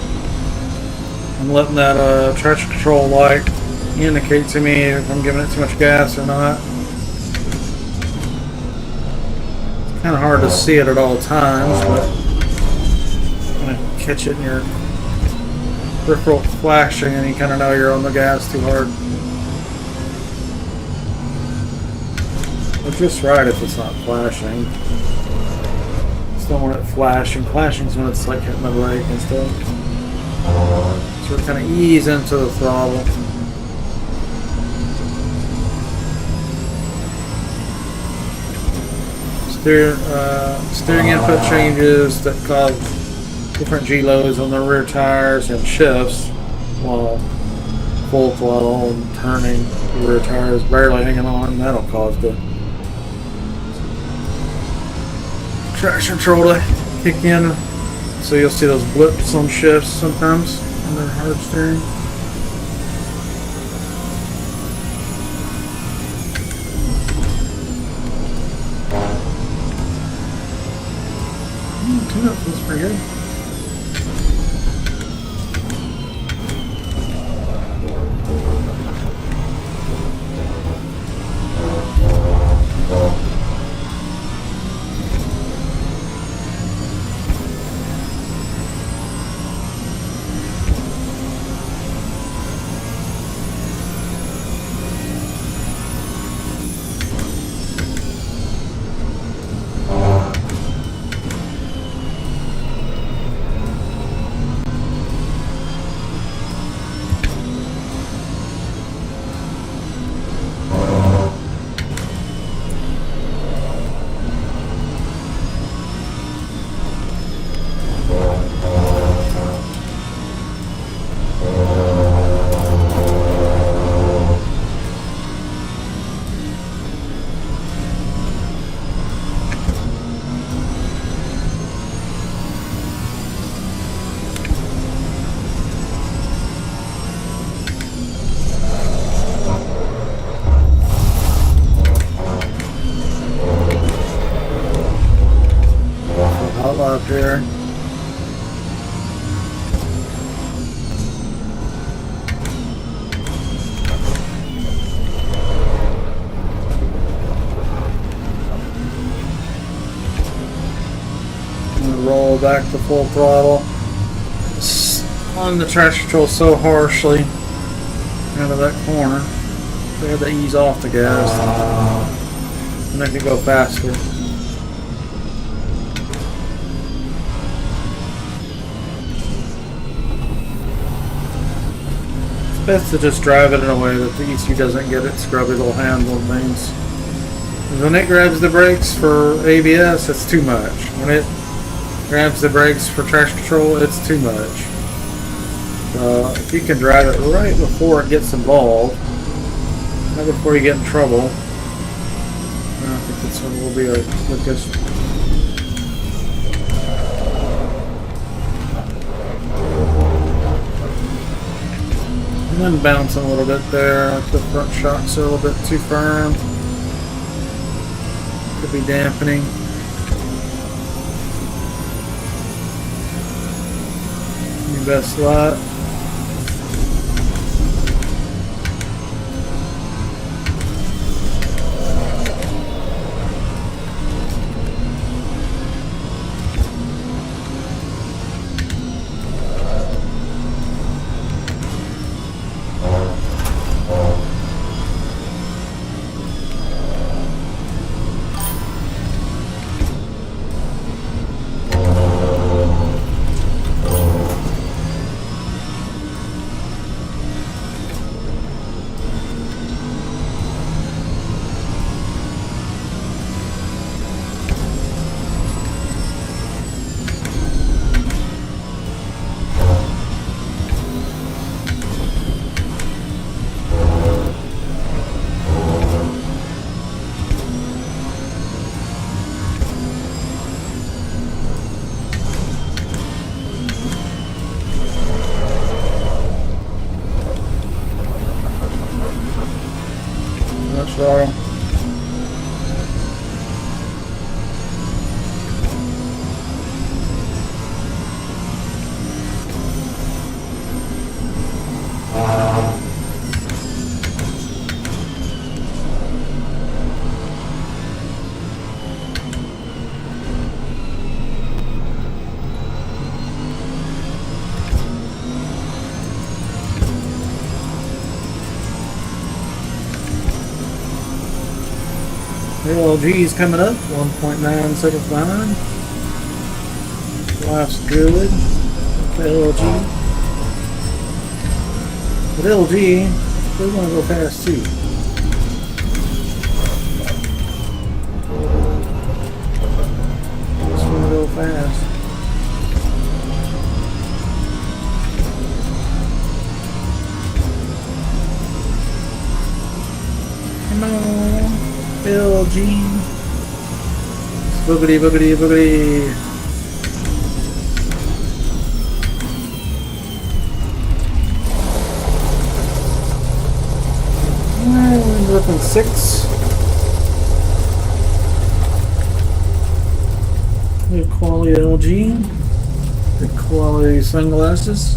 Speaker 1: and letting that traction control light indicate to me if I'm giving it too much gas or not. It's kind of hard to see it at all times, but when you catch it in your peripheral flashing and you kind of know you're on the gas too hard. It's just right if it's not flashing. Don't want it flashing. Flashing's when it's like hitting the brake and stuff. So we're kind of ease into the throttle. Steering input changes that cause different G-loads on the rear tires and shifts, while
Speaker 2: full throttle and turning, the rear tire is barely hanging on, that'll cause the traction control to kick in. So you'll see those blips on shifts sometimes when they're hard steering. Tune-up feels pretty good. Up here. Roll back to full throttle. On the traction control so harshly out of that corner. We had to ease off the gas and make it go faster. Best to just drive it in a way that the ECU doesn't get its scrubby little handle and things. When it grabs the brakes for ABS, it's too much. When it grabs the brakes for traction control, it's too much. If you can drive it right before it gets involved, right before you get in trouble, I think that's what will be a good. And then bouncing a little bit there, like the front shocks are a little bit too firm. Could be dampening. Your best lap. So LG is coming up, 1.975. Life's good. The LG. But LG, they want to go fast too. Just want to go fast. no. LG. Boogity, boogity, boogity. We're up in 6. Good quality LG. Good quality sunglasses.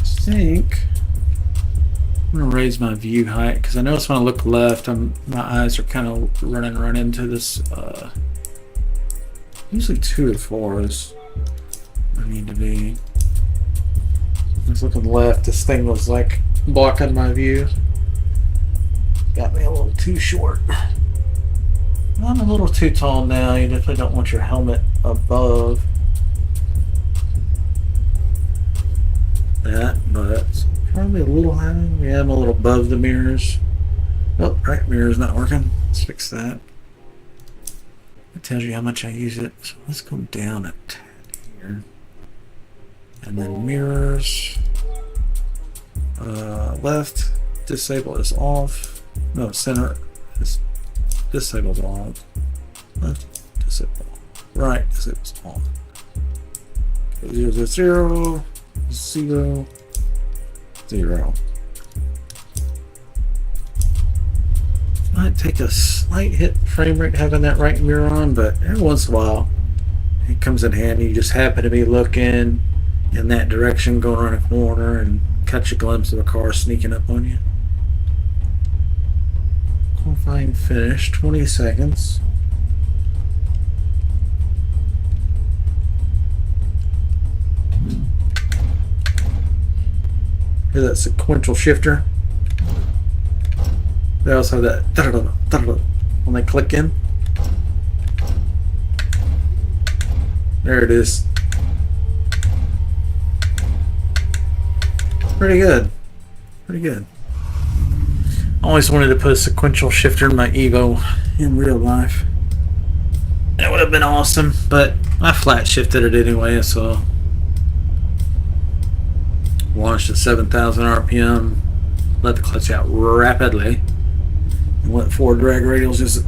Speaker 2: I think I'm gonna raise my view height because I notice when I look left, my eyes are kind of running into this. Usually 2 to 4 is I need to be. I was looking left. This thing was like blocking my view. Got me a little too short. I'm a little too tall now. You definitely don't want your helmet above that, but probably a little high. Yeah, I'm a little above the mirrors. Oh, right mirror's not working. Let's fix that. It tells you how much I use it. So let's go down a tad here. And then mirrors. Left, disable is off. No, center is disabled off. Left, disable. Right, disable's on. Okay, 0, 0, 0, 0, 0. Might take a slight hit frame rate having that right mirror on, but every once in a while it comes in handy. You just happen to be looking in that direction, going around a corner, and catch a glimpse of a car sneaking up on you. Qualifying finish, 20 seconds. Hear that sequential shifter? They also have that when they click in. There it is. Pretty good. Pretty good. I always wanted to put a sequential shifter in my EVO in real life. That would have been awesome, but I flat shifted it anyway, so launched at 7,000 RPM, let the clutch out rapidly, and let forward drag radials just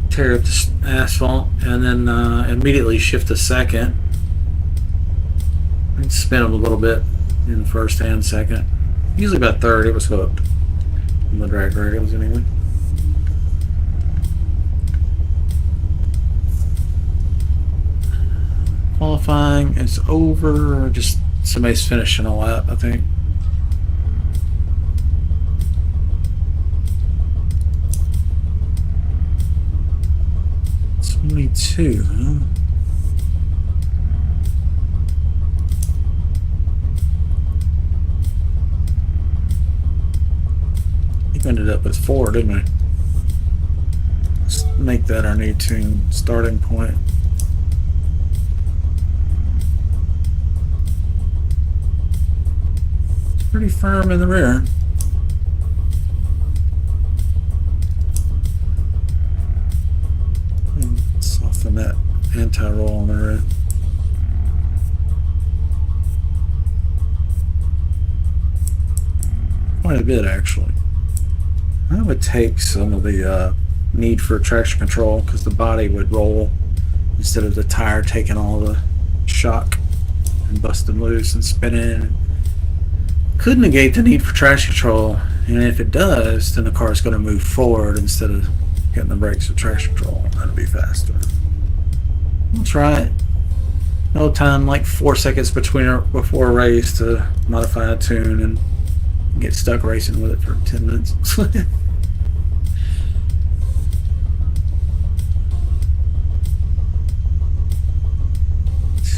Speaker 2: tear up the asphalt, and then immediately shift to second and spin them a little bit in the first and second. Usually about third, it was hooked in the drag radials anyway. Qualifying is over, just somebody's finishing a lap, I think. It's 22, huh? We ended up with 4, didn't we? Let's make that our new tune starting point. Pretty firm in the rear. And soften that anti-roll on the rear. Quite a bit, actually. I would take some of the need for traction control because the body would roll instead of the tire taking all the shock and busting loose and spinning. Could negate the need for traction control, and if it does, then the car is going to move forward instead of getting the brakes with traction control. That'll be faster. We'll try it. No time, like 4 seconds before a race to modify a tune and get stuck racing with it for 10 minutes.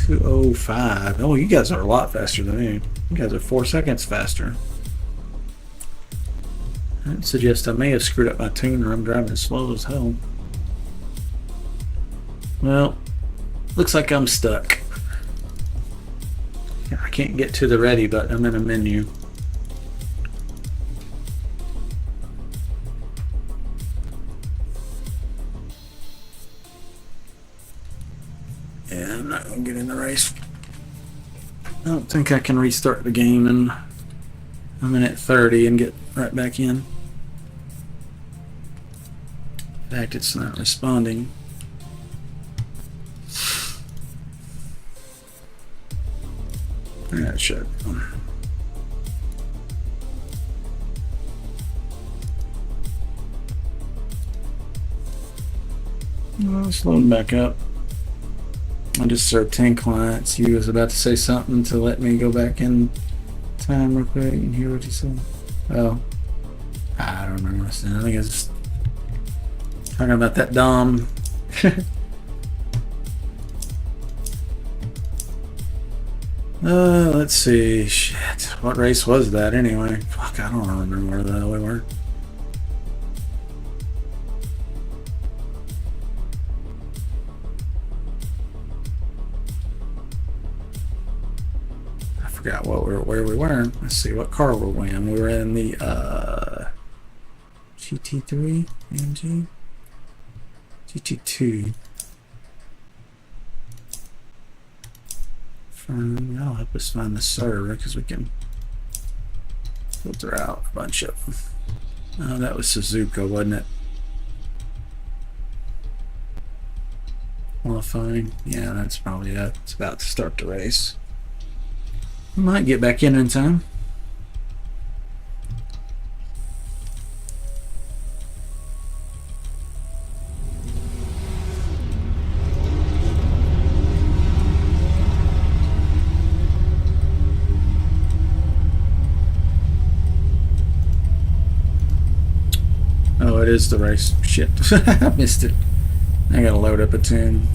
Speaker 2: 2:05. Oh, you guys are a lot faster than me. You guys are 4 seconds faster. I'd suggest I may have screwed up my tune or I'm driving slow as hell. Well, looks like I'm stuck. I can't get to the ready button. I'm in a menu. Yeah, I'm not gonna get in the race. I don't think I can restart the game in a minute 30 and get right back in. In fact, it's not responding. Alright, shut it down. Well, it's loading back up. I just served 10 clients. He was about to say something to let me go back in time real quick and hear what he said. Oh, I don't remember what I said. I think I was talking about that Dom. Let's see. Shit. What race was that anyway? Fuck, I don't remember where the hell we were. I forgot where we were. Let's see what car were we in. We were in the GT3 AMG GT2. That'll help us find the server because we can filter out a bunch of them. Oh, that was Suzuka, wasn't it? Qualifying. Yeah, that's probably it. It's about to start the race. We might get back in time. Oh, it is the race. Shit. I missed it. I gotta load up a tune.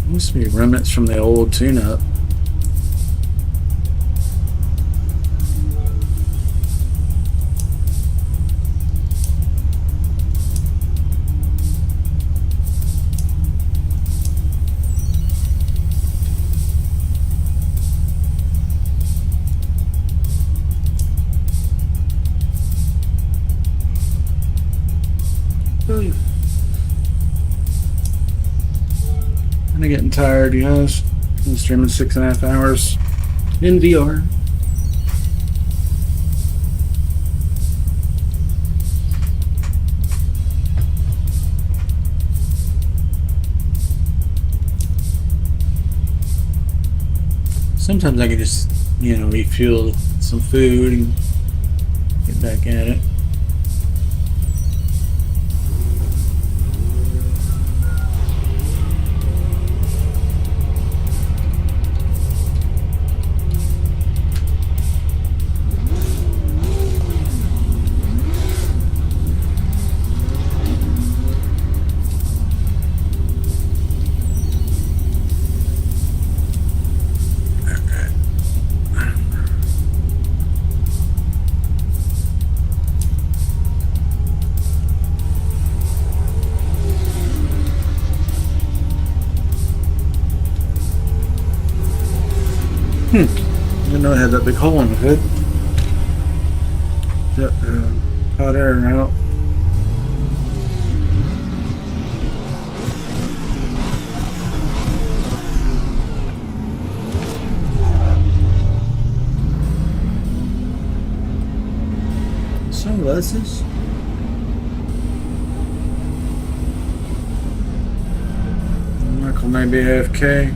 Speaker 2: Must be remnants from the old tune-up. Kind of getting tired, you guys. Been streaming 6.5 hours in VR. Sometimes I can just, refuel some food and get back at it. I didn't know it had that big hole in the hood. Hot air out. Sunglasses? Michael may be AFK.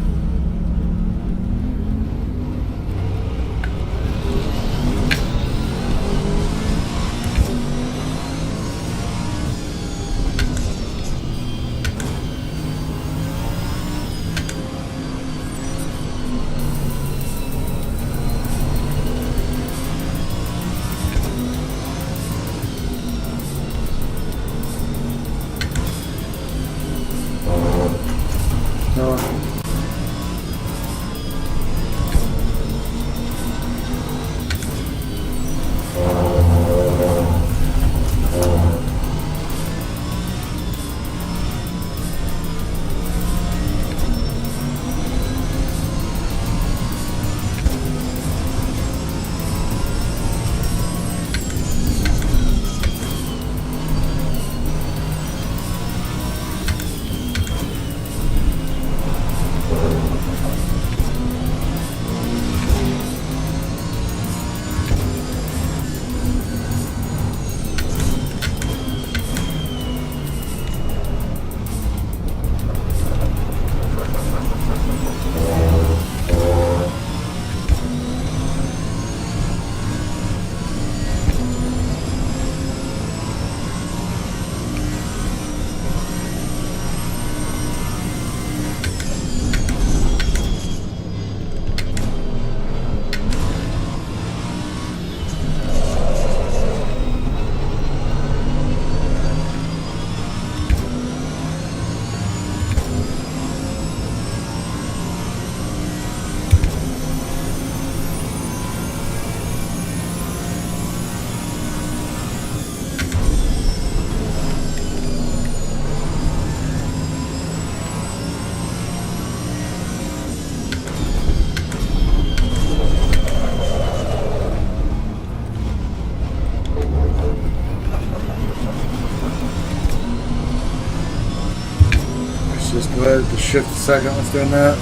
Speaker 3: ahead to shift a second. Let's do that.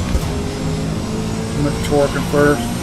Speaker 3: I'm gonna torquing first.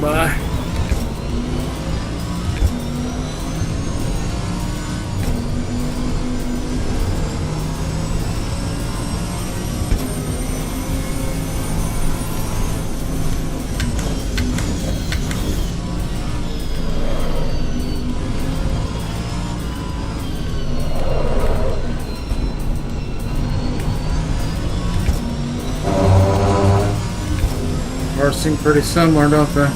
Speaker 3: Bye. Ours seem pretty similar, don't they?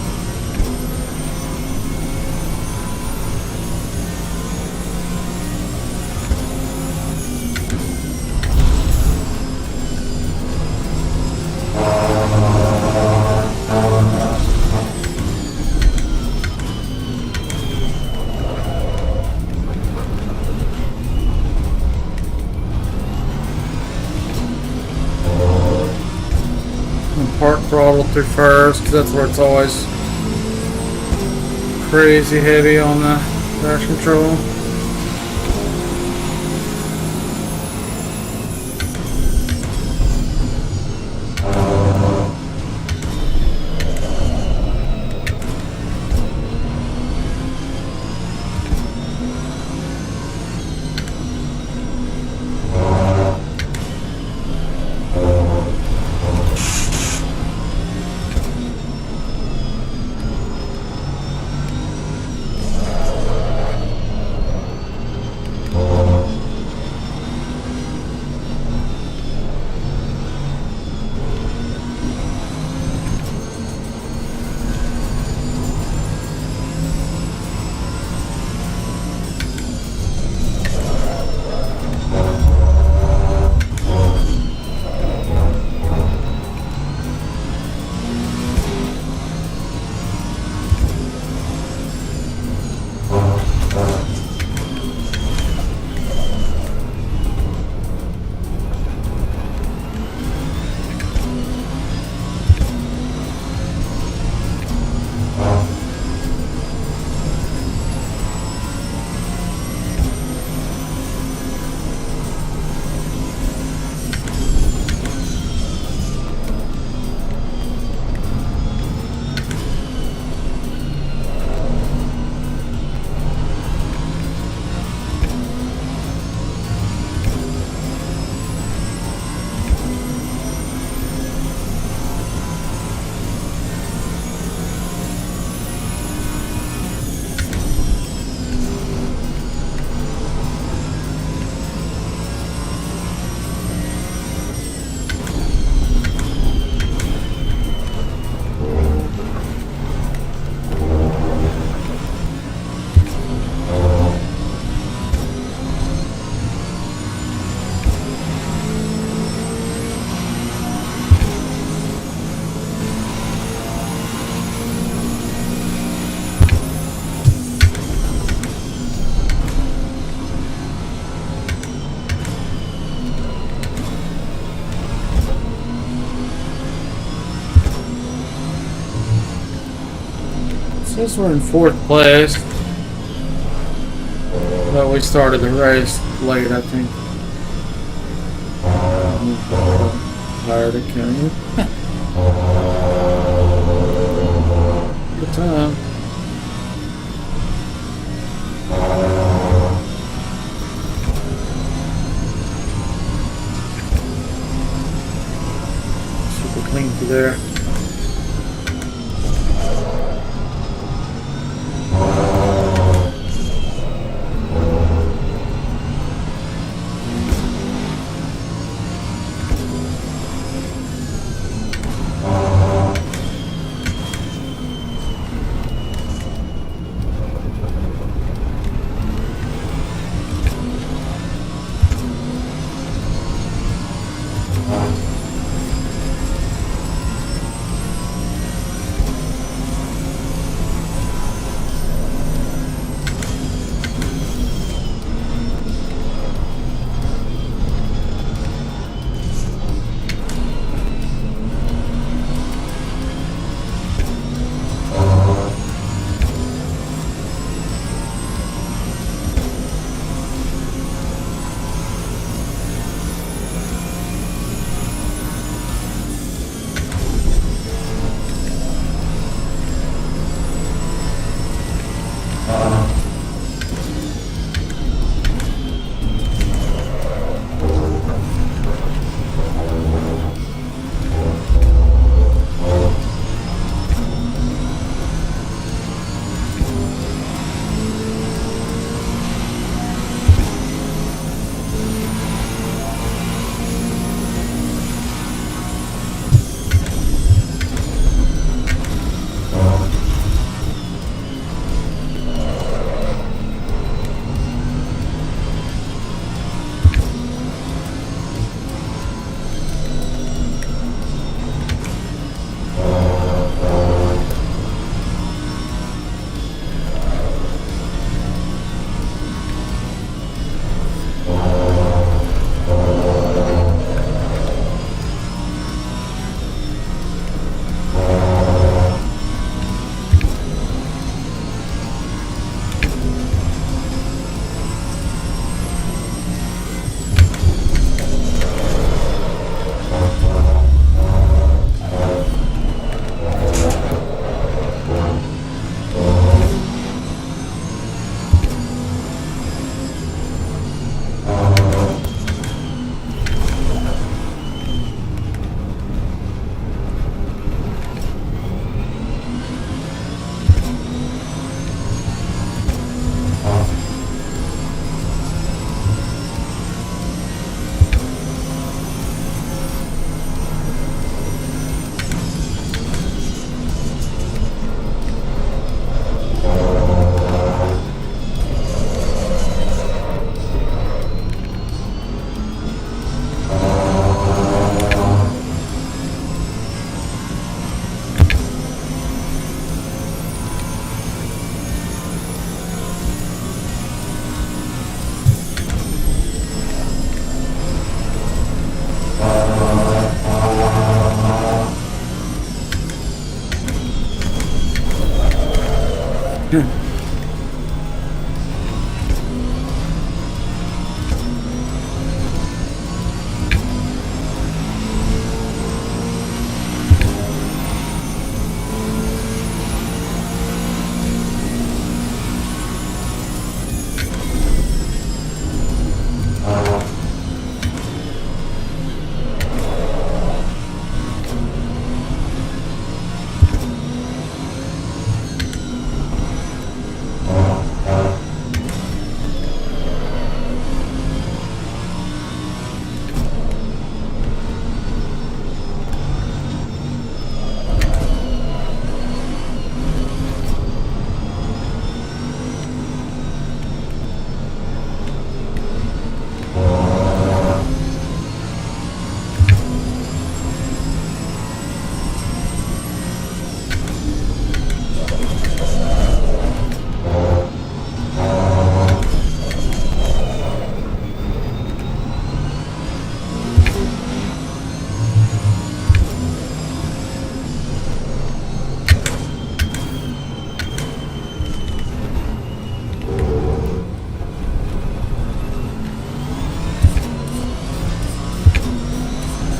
Speaker 3: Park throttle through first, because that's where it's always crazy heavy on the dash control. Since we're in fourth place, but we started the race late, I think. Tired of killing you. the time. Super clean through there.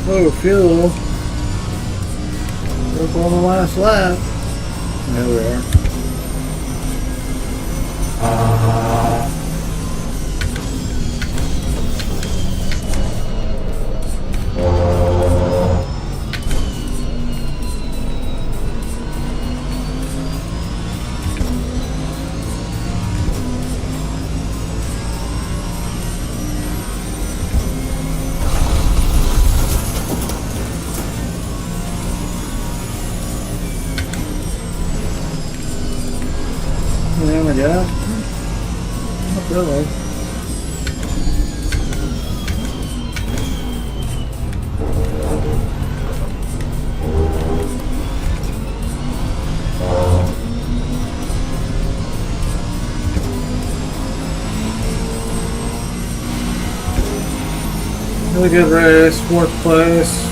Speaker 3: Oh, fuel. Up on the last lap. There we are. There we go. Not really. Really good race, 4th place.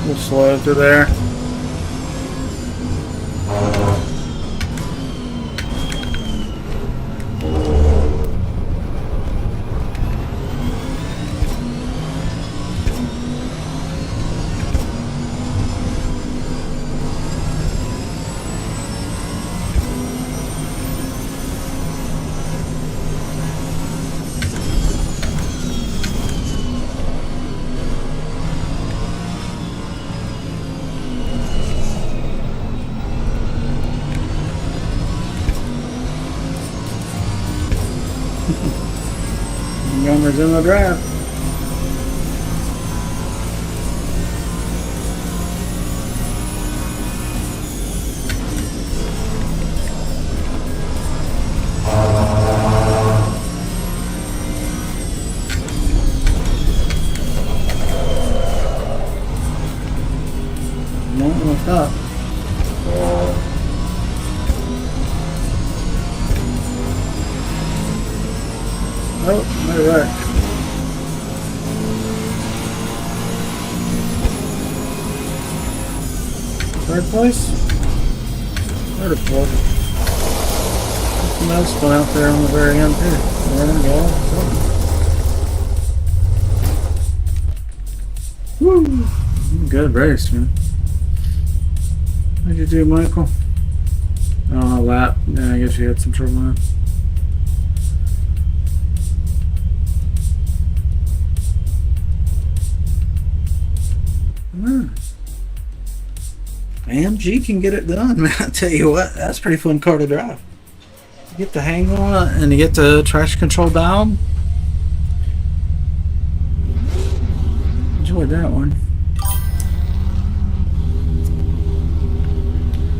Speaker 3: We'll slow through there. Montgomery's in the draft. No, what's up? Oh, no wreck. Third place? Third or fourth? Some else one out there on the very end too. There we go. Woo! Good race, man. How'd you do, Michael? Oh, lap. Yeah, I guess you had some trouble now. AMG can get it done, man. I tell you what, that's a pretty fun car to drive. You get the hang on it and you get the traction control dialed. Enjoyed that one.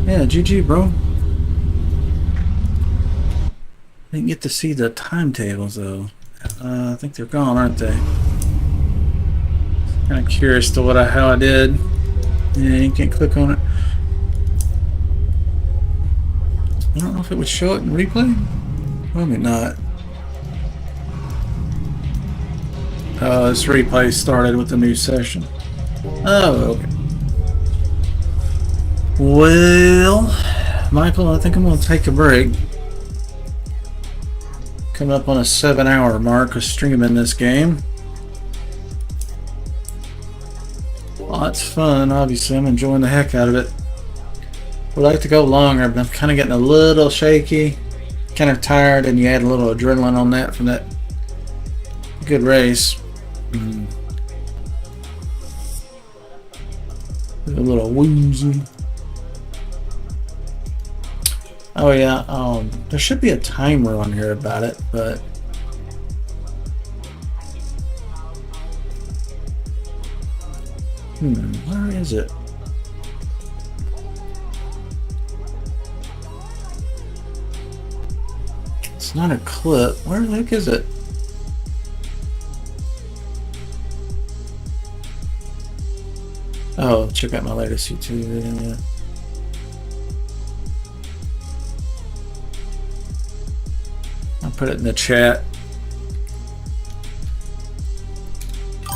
Speaker 3: Yeah, GG, bro. Didn't get to see the timetables though. I think they're gone, aren't they? Kind of curious to how I did. Yeah, you can't click on it. I don't know if it would show it in replay. Probably not. This replay started with a new session. Oh, okay. Well, Michael, I think I'm going to take a break. Coming up on a 7-hour mark of streaming this game. Lots of fun, obviously. I'm enjoying the heck out of it. Would like to go longer, but I'm kind of getting a little shaky, kind of tired, and you add a little adrenaline on that from that good race. A little woozy. Oh yeah, there should be a timer on here about it, but Where is it? It's not a clip. Where the heck is it? Oh, check out my latest YouTube video. I'll put it in the chat.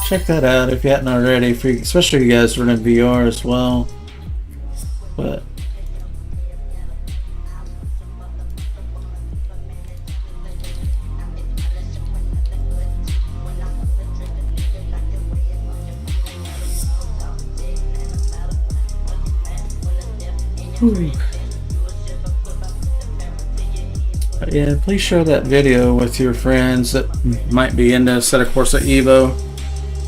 Speaker 3: Check that out if you hadn't already, especially if you guys are in VR as well. But yeah, please share that video with your friends that might be into Assetto Corsa EVO,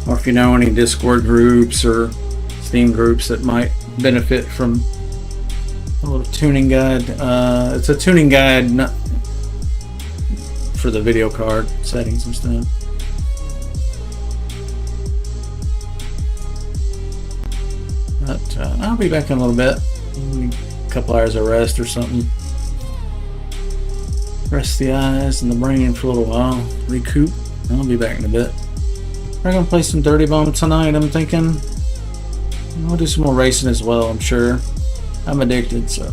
Speaker 3: or if you know any Discord groups or Steam groups that might benefit from a little tuning guide. It's a tuning guide not for the video card settings and stuff. But I'll be back in a little bit. A couple hours of rest or something. Rest the eyes and the brain for a little while. Recoup. I'll be back in a bit. We're gonna play some Dirty Bomb tonight, I'm thinking. We'll do some more racing as well, I'm sure. I'm addicted, so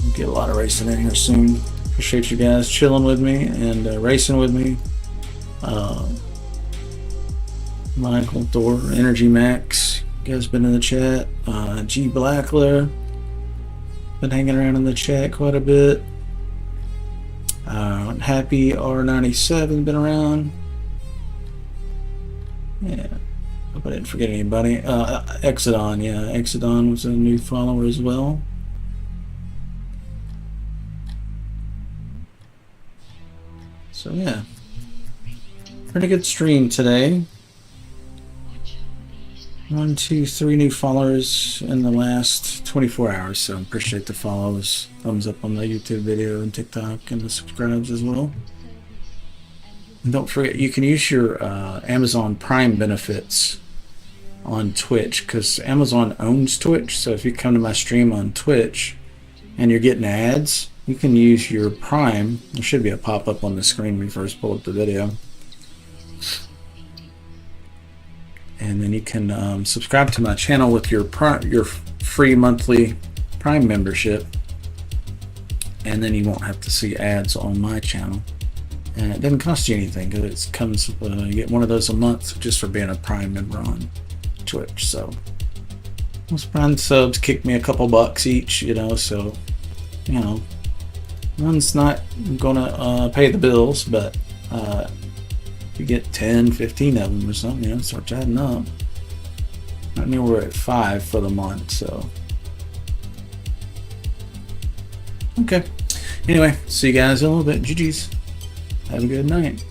Speaker 3: we'll get a lot of racing in here soon. Appreciate you guys chilling with me and racing with me. Michael, Thor, Energy Max, you guys been in the chat. G Blackler, been hanging around in the chat quite a bit. Happy R97 been around. Yeah, hope I didn't forget anybody. Exodon, yeah, Exodon was a new follower as well. So yeah, pretty good stream today. 1, 2, 3 new followers in the last 24 hours, so appreciate the follows. Thumbs up on the YouTube video and TikTok, and the subscribes as well. And don't forget, you can use your Amazon Prime benefits on Twitch, because Amazon owns Twitch. So if you come to my stream on Twitch and you're getting ads, you can use your Prime. There should be a pop-up on the screen when you first pull up the video. And then you can subscribe to my channel with your free monthly Prime membership, and then you won't have to see ads on my channel. And it doesn't cost you anything, because it comes you get one of those a month just for being a Prime member on Twitch. So most Prime subs kick me a couple bucks each, you know. So you know, one's not gonna pay the bills, but you get 10, 15 of them or something, you know, starts adding up. I mean, we're at 5 for the month, so. Okay. Anyway, see you guys in a little bit. GG's. Have a good night.